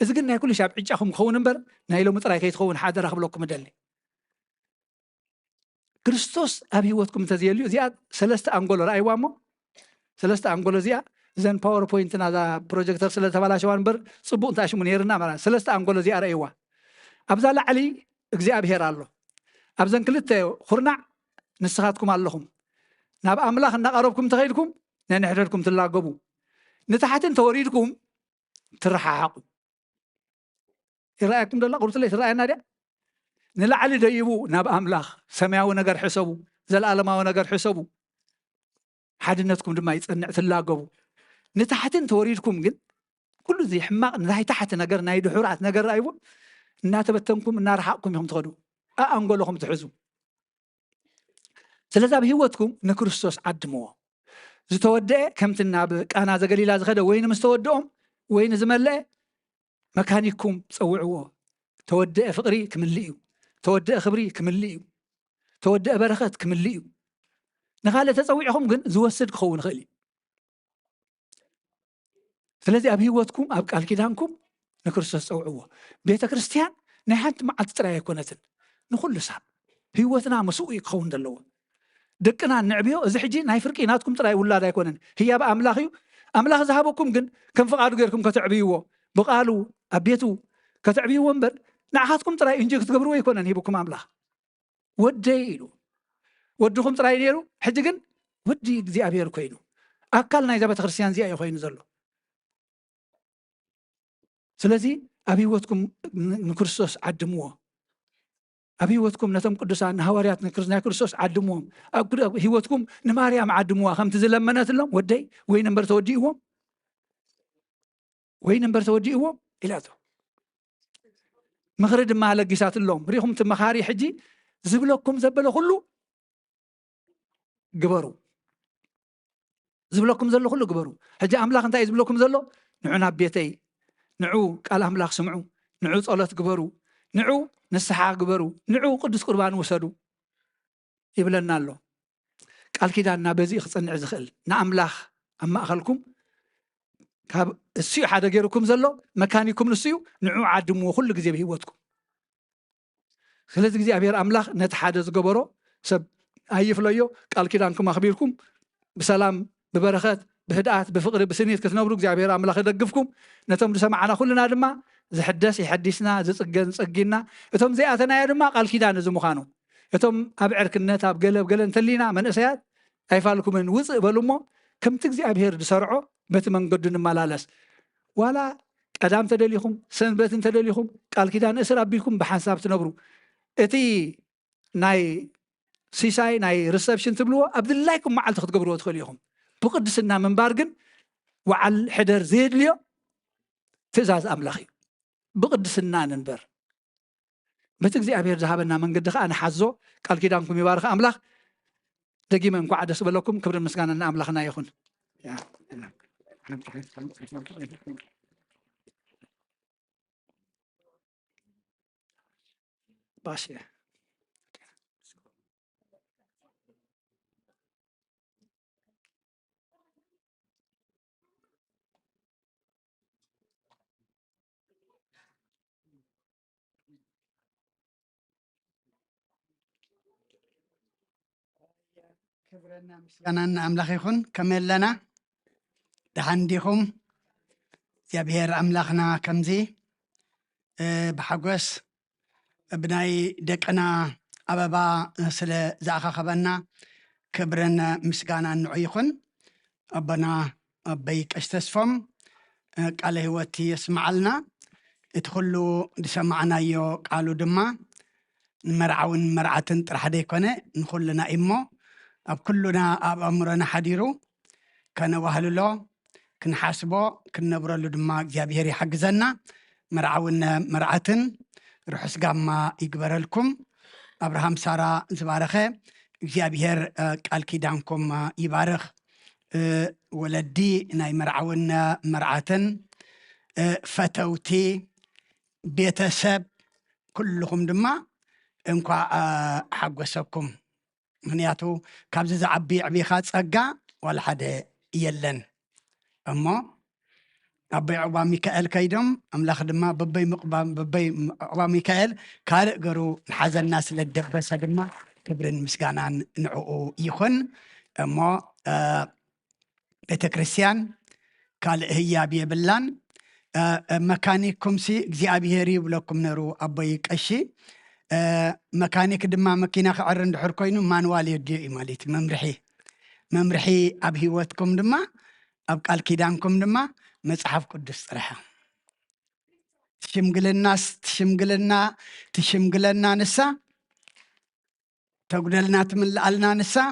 እዚ ግን ናይ ኩሉ ሻብ ዕጫኹም ክኸውን እምበር ናይ ሎሚ ጥራይ ከይትኸውን ሓደራ ክብለኩም እደሊ ክርስቶስ ኣብ ህይወትኩም እንተዝየልዩ እዚኣ ሰለስተ ኣንጎሎ ረኣይዋ እሞ ሰለስተ ኣንጎሎ እዚኣ ዘን ፓወርፖይንት ናዛ ፕሮጀክተር ስለተበላሸዋ እምበር ፅቡቅ እንተኣሽሙ ነይርና ማለት ሰለስተ ኣንጎሎ እዚኣ ረኣይዋ ኣብዛ ላዕሊ እግዚአብሔር ኣሎ ኣብዘን ክልተ ኩርናዕ ንስኻትኩም ኣለኹም ናብ ኣምላኽ እናቐረብኩም ተኸይድኩም ነንሕደድኩም ትላገቡ ንታሕትን ተወሪድኩም ትረሓሓቁ ይረኣየኩም ደላ ቁርፅለይ ትረኣየና ድያ نلعلي ديبو ناب أملاخ سماوي نجر حسبو زلالماوي نجر حسبو حدنتكم دما يتصنع تلاقبو نتحتن توريدكم جد كل ذي حماق نهاي تحت نجر نايد حرات نجر أيوة ناتبتمكم النار حقكم يوم تغدو أنقول لكم تحزو سلذا بهوتكم نكرستوس عدموه زتودع كم تنابك أنا ذا قليل هذا وين مستودعهم وين زملاء مكانكم تصوعوه تودع فقري كمليو تودع خبري كمليو تودع بركات كمليو نخالة تصوعهم جن زوسد خون خلي سلذا بهوتكم أبقى الكيدانكم نكرستوس تصوعوه بيت كريستيان نحنت مع تتراي كونتن نقول لساب هوتنا مسوي خون دلوه دكنا النعبيو إذا حجي ناي فرقيناتكم تراي ولا دا يكونن هي بقى أملاخيو أملاخ ذهبكم جن كم فقعدوا غيركم كتعبيوه بقالوا أبيتوا كتعبيوه ومبر نعهاتكم تراي إنجيك تقبروا يكونن هيبكم أملاخ وديلو ودكم تراي ديرو حجي جن ودي زي أبير كوينو أكلنا إذا بتخرسيان زي أيو خينو زلو سلذي أبيوتكم نكرسوس عدموه أبيوتكم نتم قدسان هواريات نكرسنا كرسوس عدموهم هيوتكم نماريام عدموها خمت زلمنات لهم ودي وين نمبر توديهم إلى ذو مغرد ما لقيسات اللهم ريهم تمخاري حجي زبلكم زبلوا كله قبروا زبلكم زلوا كله قبروا حجي أملاخ انت يزبلكم زلوا نعونا بيتي نعو قال أملاخ سمعوا نعو صلاة قبروا نعو نسحا قبروا نعو قدس قربان وسدوا يبلنا له قال كده بزي خصنع زخل نأملاخ أما أخلكم كاب السيو حدا غيركم زلو مكانكم السيو نعو عدمو كل غزي بهيوتكم خلت غزي أبير أملاخ نتحدى زقبرو سب أيفليو قال كده أنكم أخبيركم بسلام ببركات بهداءات بفقر بسنيت كتنبرو غزي أبير أملاخ يدقفكم نتم سمعنا كلنا دما زحدث يحدثنا زصقن صقينا اتم زياتنا يا دما قال كيدان زمخانو اتم ابعركنت اب قلب قلن تلينا منسيات ايفالكم من وص بلومو كم تغزي ابهر دسرعو بت منقدن مالالس ولا قدام تدليكم سنبت تدليكم قال كيدان اسر ابيكم بحساب تنبرو اتي ناي سيساي ناي ريسبشن تبلو عبد اللهكم معل تخدقبرو تخليهم بقدسنا منبارغن وعل حدر زيد ليو تزاز املاخي بقدسنا ننبر بتغزي أبير ذهبنا من قد أنا حزو قال كده أنكم يبارك أملاخ دقي من قعد سبلكم كبر المسكان أن أملاخنا يخون باشا كبرنا مسكنا أملاخ يخون كمل لنا دهنديكم يبهر أملاخنا كمزي بحقوس بناي دقنا أبابا سلا زاخا خبنا كبرنا مسكنا نعيخون أبنا أبيك أستسفم قال هوتي يسمع لنا ادخلوا لسمعنا يو قالوا دما مرعون مرعتن طرح ديكونه نخلنا إمو أب كلنا أب أمرنا حديرو كان وهللو كنحاسبو كنبرلو دما እግዚአብሔር يحجزنا مرعون مرعتن روح سقاما يقبر لكم أبراهام سارة زبارخه እግዚአብሔር قال كيدانكم يبارخ ولدي ناي مرعون مرعتن فتوتي بيتسب كلهم دما انكوا حقوسكم منياتو كابز زعبي عبيخا ጸጋ ولا حدا يلن اما أبي عبا ميكائيل كيدم أملاخ دما ببي مقبام ببي عبا ميكائيل كارق قرو نحاز الناس للدبس دما كبرن مسقانان نعو يخن اما بيت كريستيان قال هي بيبلان مكانيكم سي እግዚአብሔር ይብለኩም ነሩ አበይ ቀሺ መካኒክ ድማ መኪና ክዕር እንድሕር ኮይኑ ማንዋል የድዩ ማለት መምርሒ ኣብ ህይወትኩም ድማ ኣብ ቃል ኪዳንኩም ድማ መጽሐፍ ቅዱስ ጥራሕ تشمقلنا نسا تقولنا تملألنا نسا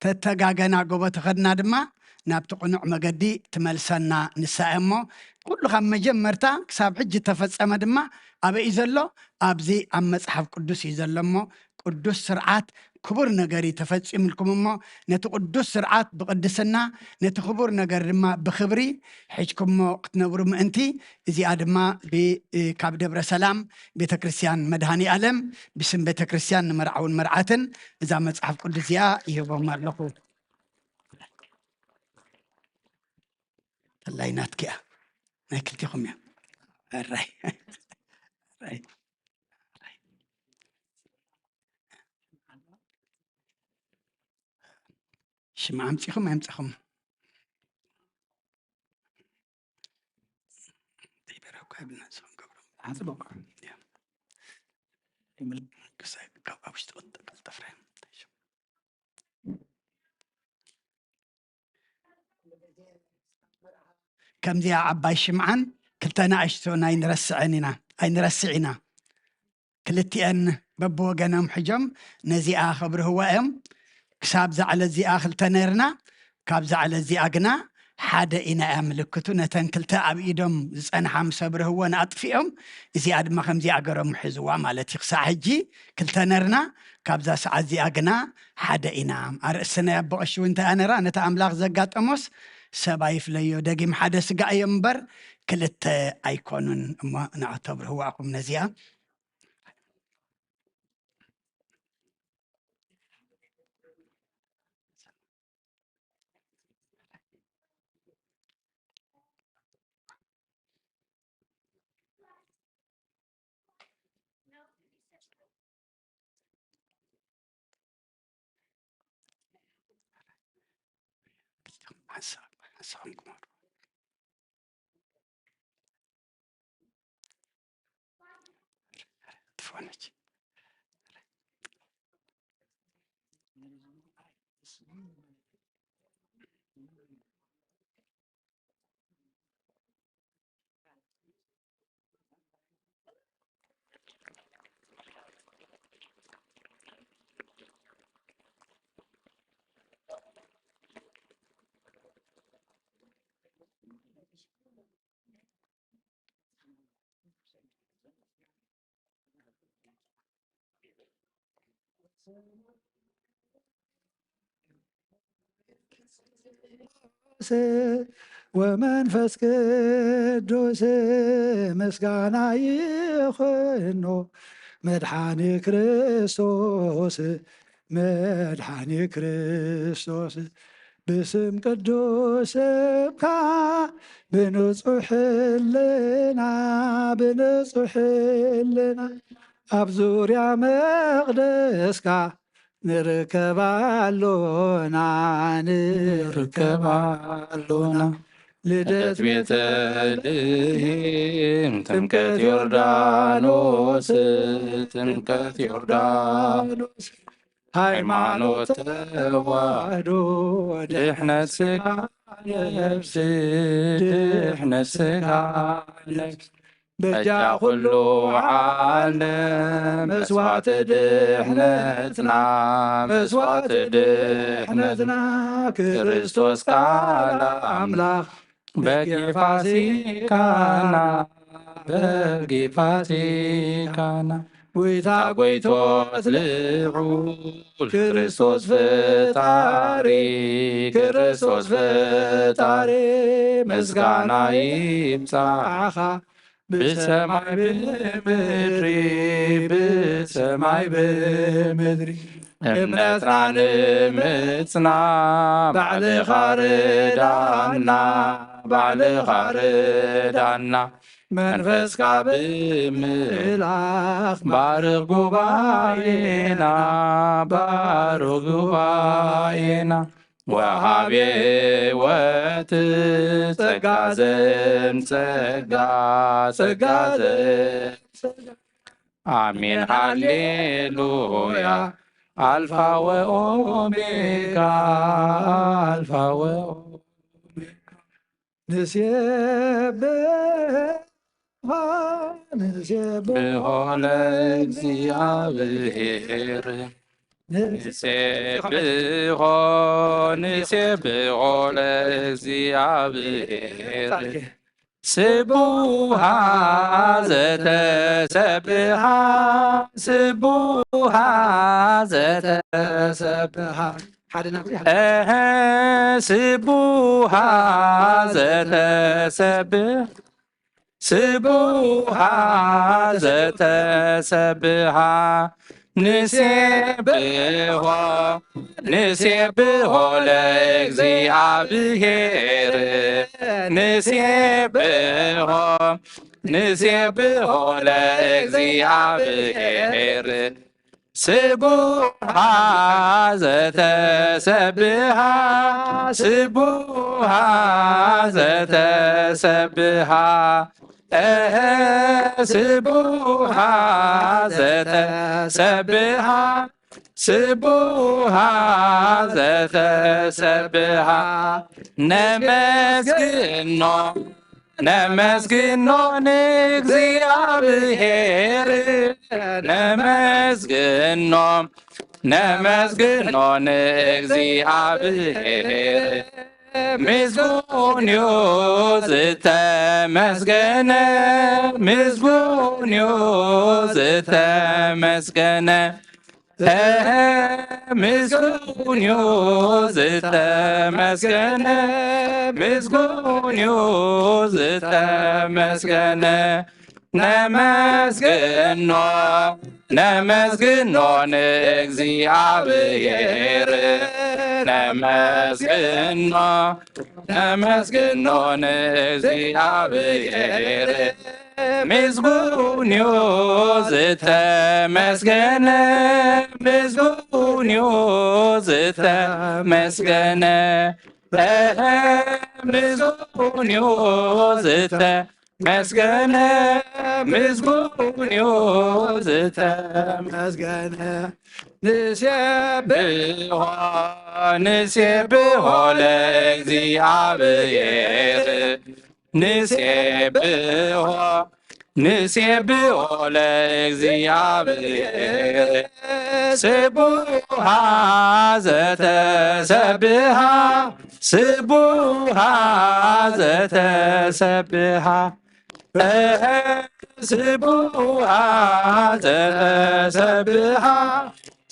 تتقاقنا قوبة خدنا دما نابتقنع مقدي تملسنا نسا امو كل خام مجمرتا كساب حج تفصم دما ابي يزلو ابزي ام مصحف قدوس يزلمو قدوس سرعات كبر نغري تفصم لكم امو نت قدوس سرعات بقدسنا نت خبر نغر دما بخبري حجكم قتنبرو انتي ازي ادما بكاب دبر سلام بيت كريستيان مدهاني عالم بسم بيت كريستيان مرعون مرعاتن اذا مصحف قدوس يا يهبهم لكم الله يناتك ما كنتيكم يا الراي الراي شما امتيكم امتيكم تيبراو كابنا سون قبل حسبوا يا يمل كساي قباوش تقطق التفرين كم ذي عباي شمعان كلتنا عشتونا ينرسعنا كلتي ان ببو قنام حجم نزي اخبر هو ام كساب على زي اخل تنيرنا كاب على زي اقنا حدا انا املكتو نتن كلتا اب ايدم زن حام صبر هو ناطفيهم زي ادم خمزي اقرم حزوا مالتي خصا حجي كلتا نرنا كاب ساعه زي اقنا حدا انا ارسنا يبقش وانت انا را نتا املاخ زقاطموس سبايف ليو دقيم حدث قاي ينبر كلت ايكونن ما نعتبر هو اقوم نزيا حسابكم تفونج ومنفس ቅዱስ ምስጋና ይኹኖ መድኃኒ ክርስቶስ መድኃኒ ክርስቶስ باسم ቅዱስ ስምካ بنጹሕ ህሊና ኣብ ዙርያ መቕደስካ ንርከባሎና ልደት ቤተልሔም ጥምቀት ዮርዳኖስ ሃይማኖት ተዋህዶ ድሕነት ሥጋ ነፍስ በጃ ኩሉ ዓለም መስዋዕት ድሕነትና ክርስቶስ ቃል አምላክ በጌ ፋሲካና ጎይታ ጎይቶት ልዑል ክርስቶስ ፈጣሪ ምስጋና ይብጻዕኻ بسماي بمدري ابنتنا نمتنا بعد خاردانا منفسك بملاخ بارغ قبائنا وهابي وتتقازم آمين هاليلويا ألفا وأوميغا نسيب ንሴብሖ ለእግዚአብሔር ንሴብሖ ለእግዚአብሔር ስቡሃ ዘተሰብሃ ስቡሃ ዘተሰብሃ ስቡሃ ዘተሰብህ ስቡሃ ዘተሰብሃ ንሴብሖ ለእግዚአብሔር ንሴብሖ ለእግዚአብሔር ስቡሃ ዘተሰብሃ ስቡሃ ዘተሰብሃ ስቡሃ ዘተሰብሃ ስቡሃ ዘተሰብሃ ነመስግኖ ንእግዚአብሔር ነመስግኖ ንእግዚአብሔር ምስጉንዩ ዝተመስገነ ምስጉንዩ ዝተመስገነ ምስጉንዩ ዝተመስገነ ምስጉንዩ ዝተመስገነ ነመስግኖ ንእግዚአብሔር ነመስግኖ ንእግዚአብሔር ምስጉንዩ ዝተመስገነ ምስጉንዩ ዝተመስገነ ምስጉንዩ ዝተመስገነ ምስጉንዩ ዝተመስገነ ንሴብሖ ለእግዚአብሔር ንሴብሖ ለእግዚአብሔር ስቡሃ ዘተሰብሃ ስቡሃ ዘተሰብሃ ስቡሃ ዘተሰብሃ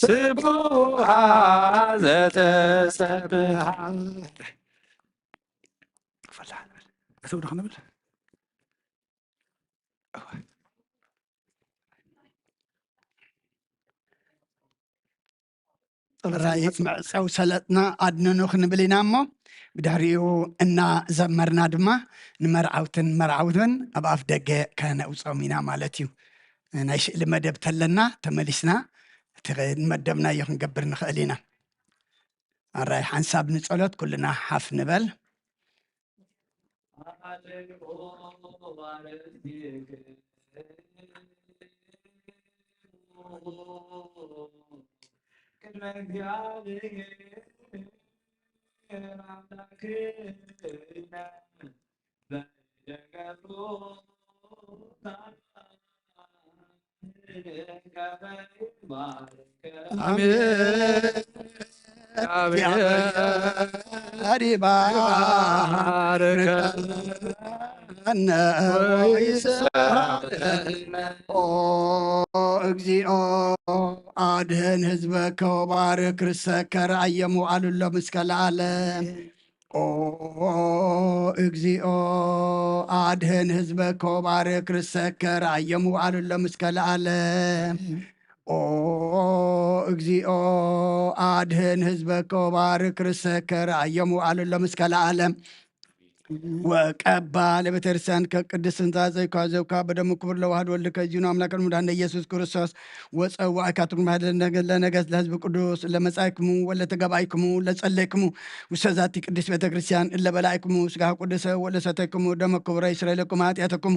ስቡሃ ዘተሰብሃ ራይ ምዕፀው ሰለጥና ኣድንኑ ክንብል ኢና እሞ ብድሕሪኡ እናዘመርና ድማ ንመርዓውትን መርዓውትን ኣብ ኣፍ ደገ ከነውፆም ኢና ማለት እዩ። ናይ ስእሊ መደብ ተለና ተመሊስና እቲ ንመደብናዮ ክንገብር ንኽእል ኢና። ኣራይ ሓንሳብ ንፀሎት ኩልና ሓፍ ንበል። እግዚኦ አድህን ህዝበከ ወባርክ ርሰከ ረአየሙ አሉሎ እስከ ለዓለም። እግዚኦ አድህን ህዝበከ ወባርክ ርሰከ ረአየሙ አሉሎ እስከ ለዓለም። እግዚኦ አድህን ህዝበከ ወባርክ ርሰከ ረአየሙ አሉሎ እስከ ለዓለም። ወቀባ ለቤተክርስቲያን ከቅድስት እንዛ ዘይኳዘውካ በደሙ ክቡር ለዋህድ ወልድከ እዚኑ አምላክ ሙዳነ ኢየሱስ ክርስቶስ ወፀዋእካትኩም ለነገስ ለህዝብ ቅዱስ ለመጻይክሙ ወለተገባይክሙ ለጸለይክሙ ውሰዛቲ ቅድስት ቤተክርስቲያን እለበላይክሙ ስጋ ቅዱሰ ወለሰተይክሙ ደመ ክቡረ ይስረይለኩም ኃጢአተክሙ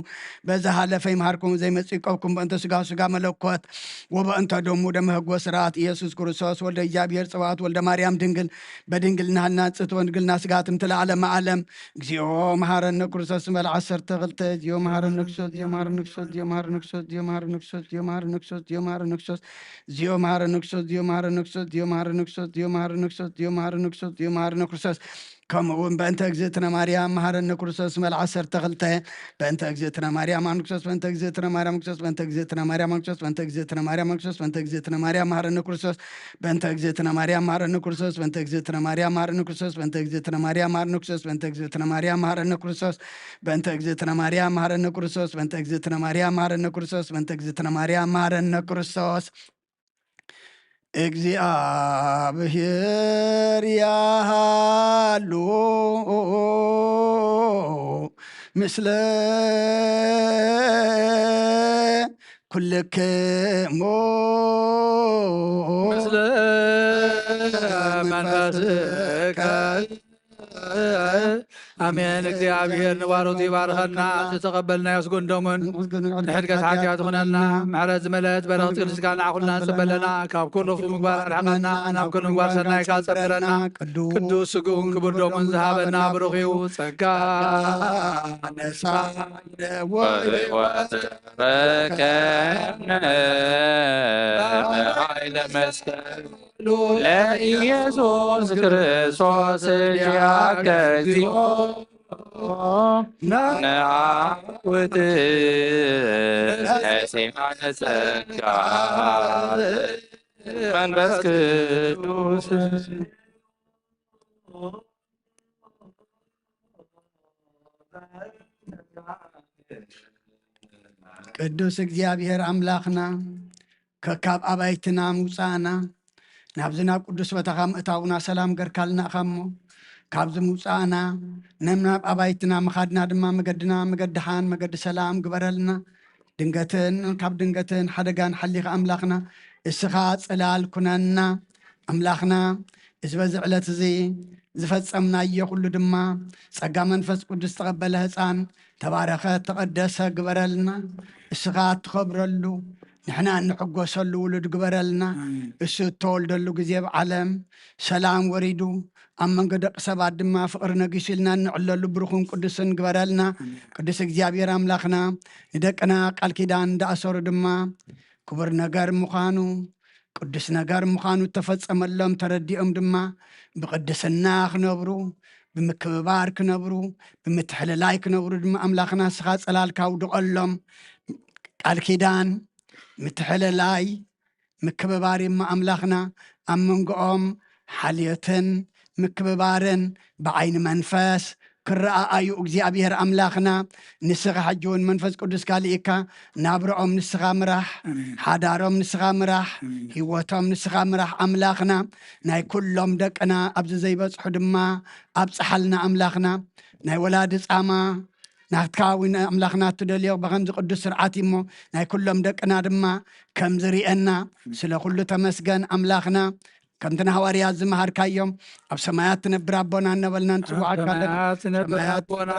በዛ ሃለፈ ይምሃርክሙ ዘይመጽእ ይቀብኩም በእንተ ስጋ መለኮት ወበእንተ ደሙ ደመ ህጎ ስርዓት ኢየሱስ ክርስቶስ ወልደ እግዚአብሔር ጽባኦት ወልደ ማርያም ድንግል በድንግልና ንጽሕት ወንድግልና ስጋትም ትለዓለመ ዓለም። እግዚኦ እግዚኦ መሐረነ ክርስቶስ በል 12 እግዚኦ መሐረነ ክርስቶስ እግዚኦ መሐረነ ክርስቶስ እግዚኦ መሐረነ ክርስቶስ እግዚኦ መሐረነ ክርስቶስ እግዚኦ መሐረነ ክርስቶስ እግዚኦ መሐረነ ክርስቶስ እግዚኦ መሐረነ ክርስቶስ እግዚኦ መሐረነ ክርስቶስ እግዚኦ መሐረነ ክርስቶስ እግዚኦ መሐረነ ክርስቶስ እግዚኦ መሐረነ ክርስቶስ እግዚኦ መሐረነ ክርስቶስ ከምኡውን በእንተ እግዝእትነ ማርያም መሐረነ ክርስቶስ በል 12 በእንተ እግዝእትነ ማርያም ክርስቶስ በእንተ እግዝእትነ ማርያም ክርስቶስ በእንተ እግዝእትነ ማርያም ክርስቶስ በእንተ እግዝእትነ ማርያም ክርስቶስ በእንተ እግዝእትነ ማርያም መሐረነ ክርስቶስ በእንተ እግዝእትነ ማርያም መሐረነ ክርስቶስ በእንተ እግዝእትነ ማርያም መሐረነ ክርስቶስ በእንተ እግዝእትነ ማርያም መሐረነ ክርስቶስ በእንተ እግዝእትነ ማርያም መሐረነ ክርስቶስ በእንተ እግዝእትነ ማርያም መሐረነ ክርስቶስ በእንተ እግዝእትነ ማርያም መሐረነ ክርስቶስ በእንተ እግዝእትነ ማርያም መሐረነ ክርስቶስ እግዚአብሔር ያሃሉ ምስለ ኩልክሙ ምስለ መንፈስከ አሜን። እግዚአብሔር ንባሮቱ ይባርከና ዝተቀበልና ያስጎን ደሙን ንሕድገት ሓትያት ይኹነና ምሕረት ዝመልአት በረኽቲ ቅድስካ ንዓኹልና ንፅበለና ካብ ኩሉ ክፉእ ምግባር ኣርሕቐና ናብ ኩሉ ምግባር ሰናይካ ፀብረና ቅዱስ ስጉን ክቡር ደሙን ዝሃበና ብሩኽ እዩ ጸጋ ረከብነ ሃይለ መስቀል ለኢየሱስ ክርስቶስ ያከ እግዚኦ ነዓውት ነሲማነ ጸጋ መንፈስ ቅዱስ ቅዱስ እግዚአብሔር አምላኽና ከካብ ኣባይትና ምውፃእና ናብዝና ቅዱስ በታኻ ምእታውና ሰላም ገርካልና ኢኻ እሞ ካብዚ ምውፃእና ነምናብ ኣባይትና ምኻድና ድማ መገድና መገዲ ሓን መገዲ ሰላም ግበረልና ድንገትን ካብ ድንገትን ሓደጋን ሓሊኻ ኣምላኽና እስኻ ጽላል ኩነና ኣምላኽና እዚ በዚ ዕለት እዚ ዝፈጸምናዮ ኩሉ ድማ ጸጋ መንፈስ ቅዱስ ተቐበለ ህፃን ተባረኸ ተቐደሰ ግበረልና እስኻ ትኸብረሉ ንሕና እንሕጐሰሉ ውሉድ ግበረልና እሱ እተወልደሉ ግዜ ብዓለም ሰላም ወሪዱ ኣብ መንገዲ ደቂ ሰባት ድማ ፍቕሪ ነጊሱ ኢልና ንዕለሉ ብሩኹን ቅዱስን ግበረልና ቅዱስ እግዚኣብሔር ኣምላኽና ንደቅና ቃል ኪዳን እንዳኣሰሩ ድማ ክቡር ነገር ምዃኑ ቅዱስ ነገር ምዃኑ ተፈጸመሎም ተረዲኦም ድማ ብቅድስና ክነብሩ ብምክብባር ክነብሩ ብምትሕልላይ ክነብሩ ድማ ኣምላኽና ስኻ ፀላልካ ውድቐሎም ቃል ኪዳን ምትሕልላይ ምክብባር እማ ኣምላኽና ኣብ መንጎኦም ሓልዮትን ምክብባርን ብዓይኒ መንፈስ ክረኣዩ እግዚኣብሔር ኣምላኽና ንስኻ ሕጂ እውን መንፈስ ቅዱስ ካልኢካ ናብርኦም ንስኻ ምራሕ ሓዳሮም ንስኻ ምራሕ ህይወቶም ንስኻ ምራሕ ኣምላኽና ናይ ኩሎም ደቅና ኣብዚ ዘይበፅሑ ድማ ኣብፅሓልና ኣምላኽና ናይ ወላዲ ፃማ ናትካዊ ኣምላኽና ትደልዮ ብኸምዚ ቅዱስ ስርዓት እሞ ናይ ኩሎም ደቅና ድማ ከም ዝርአና ስለ ኩሉ ተመስገን ኣምላኽና ከምትና ሃዋርያት ዝመሃርካዮም ኣብ ሰማያት ትነብር ኣቦና እነበልና ንፅዋዓካ ሰማያት ትነብር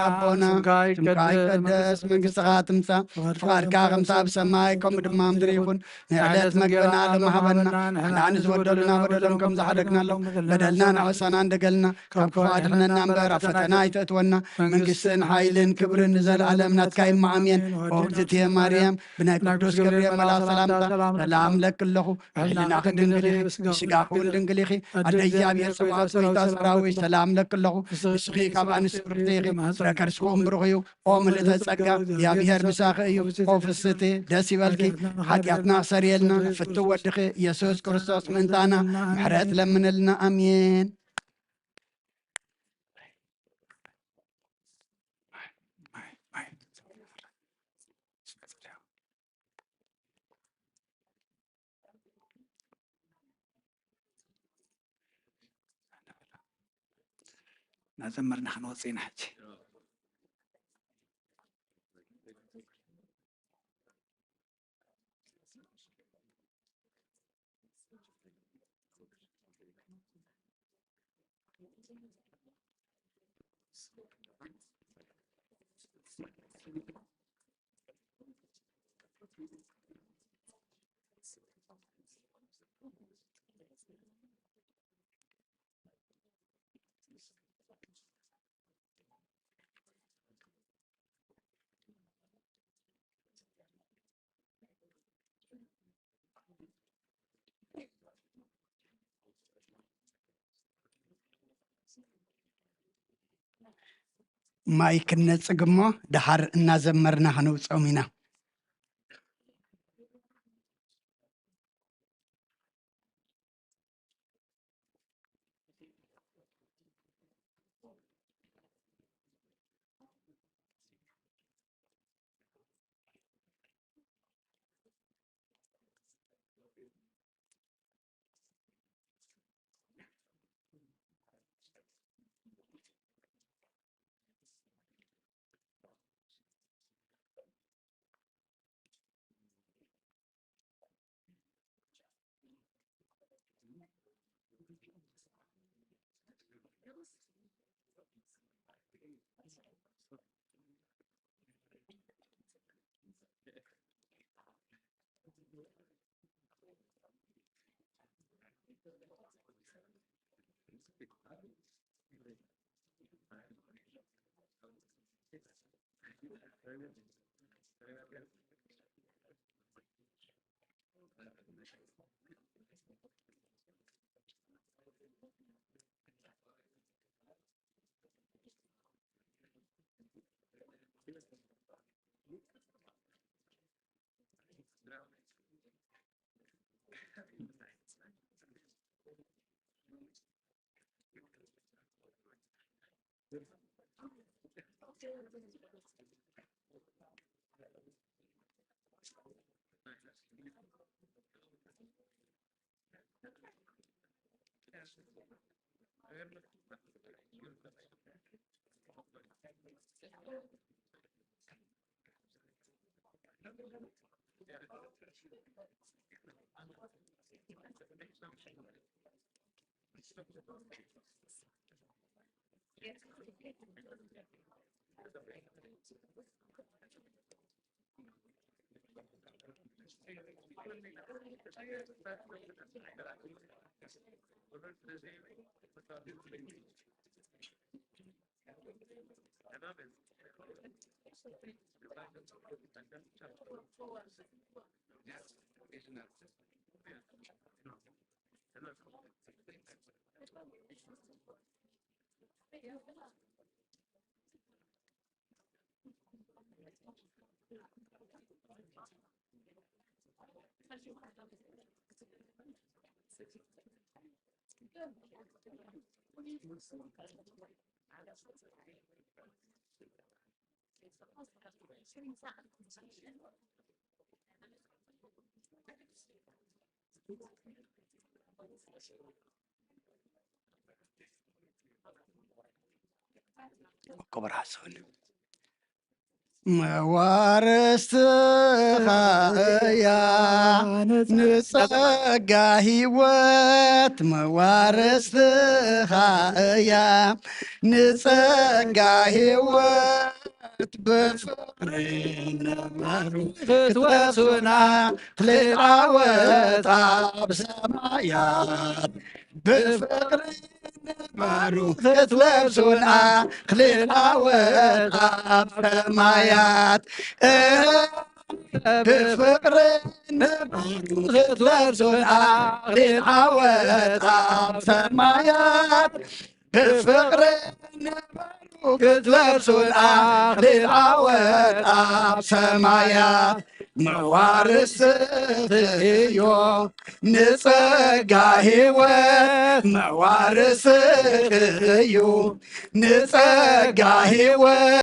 ኣቦና ስምካ ይቀደስ መንግስትኻ ትምፃእ ፍቓድካ ከምቲ ኣብ ሰማይ ከምኡ ድማ ምድሪ ይኹን ናይ ዕለት መግብና ለመሃበና ንሕና ንዝበደሉና በደሎም ከም ዝሓደግናሎም በደልና ንዕወሳና እንደገልና ካብ ክፉ ኣድሕነና እምበር ኣብ ፈተና ኣይተእትወና መንግስትን ሓይልን ክብርን ንዘለኣለም ናትካ ኢማ ኣሜን ኦ እግዝእትየ ማርያም ብናይ ቅዱስ ገብርኤል መልኣክ ሰላምታ ሰላም ለክ ኣለኹ ሕሊናኺ ድንግል ኢኺ ስጋኹን ድንግል ኢኺ ኣደ እግዚኣብሔር ሰብኣብ ሰዊታ ሰራዊት ሰላም ለክ ኣለኹ ንስኺ ካብ ኣንስቲ ብርክቲ ኢኺ ፍረ ከርስኩም ብሩኽ እዩ ኦ ምልእተ ጸጋ እግዚኣብሔር ምሳኺ እዩ ኦ ፍስቲ ደስ ይበልኪ ሓጢኣትና ሰሪየልና ፍቱ ወድኺ ኢየሱስ ክርስቶስ ምእንታና ምሕረት ለምንልና ኣሜን ናዘመርና ክንወፅኢና ሕጂ ማይክ ነጽግሞ ድሓር እናዘመርና ክንውፀም ኢና كبراسون مواردتك يا نصقى هيوت مواردتك يا نصقى هيوت بفقرنا معروف وسنا للعوات بسمايات بفقرنا معروف تلبسونا خلينا وغاب سمايات بفقر معروف تلبسونا خلينا وغاب سمايات بفقر معروف تلبسونا خلينا وغاب سمايات موارث يوم نصقى هيوت موارث يوم نصقى هيوت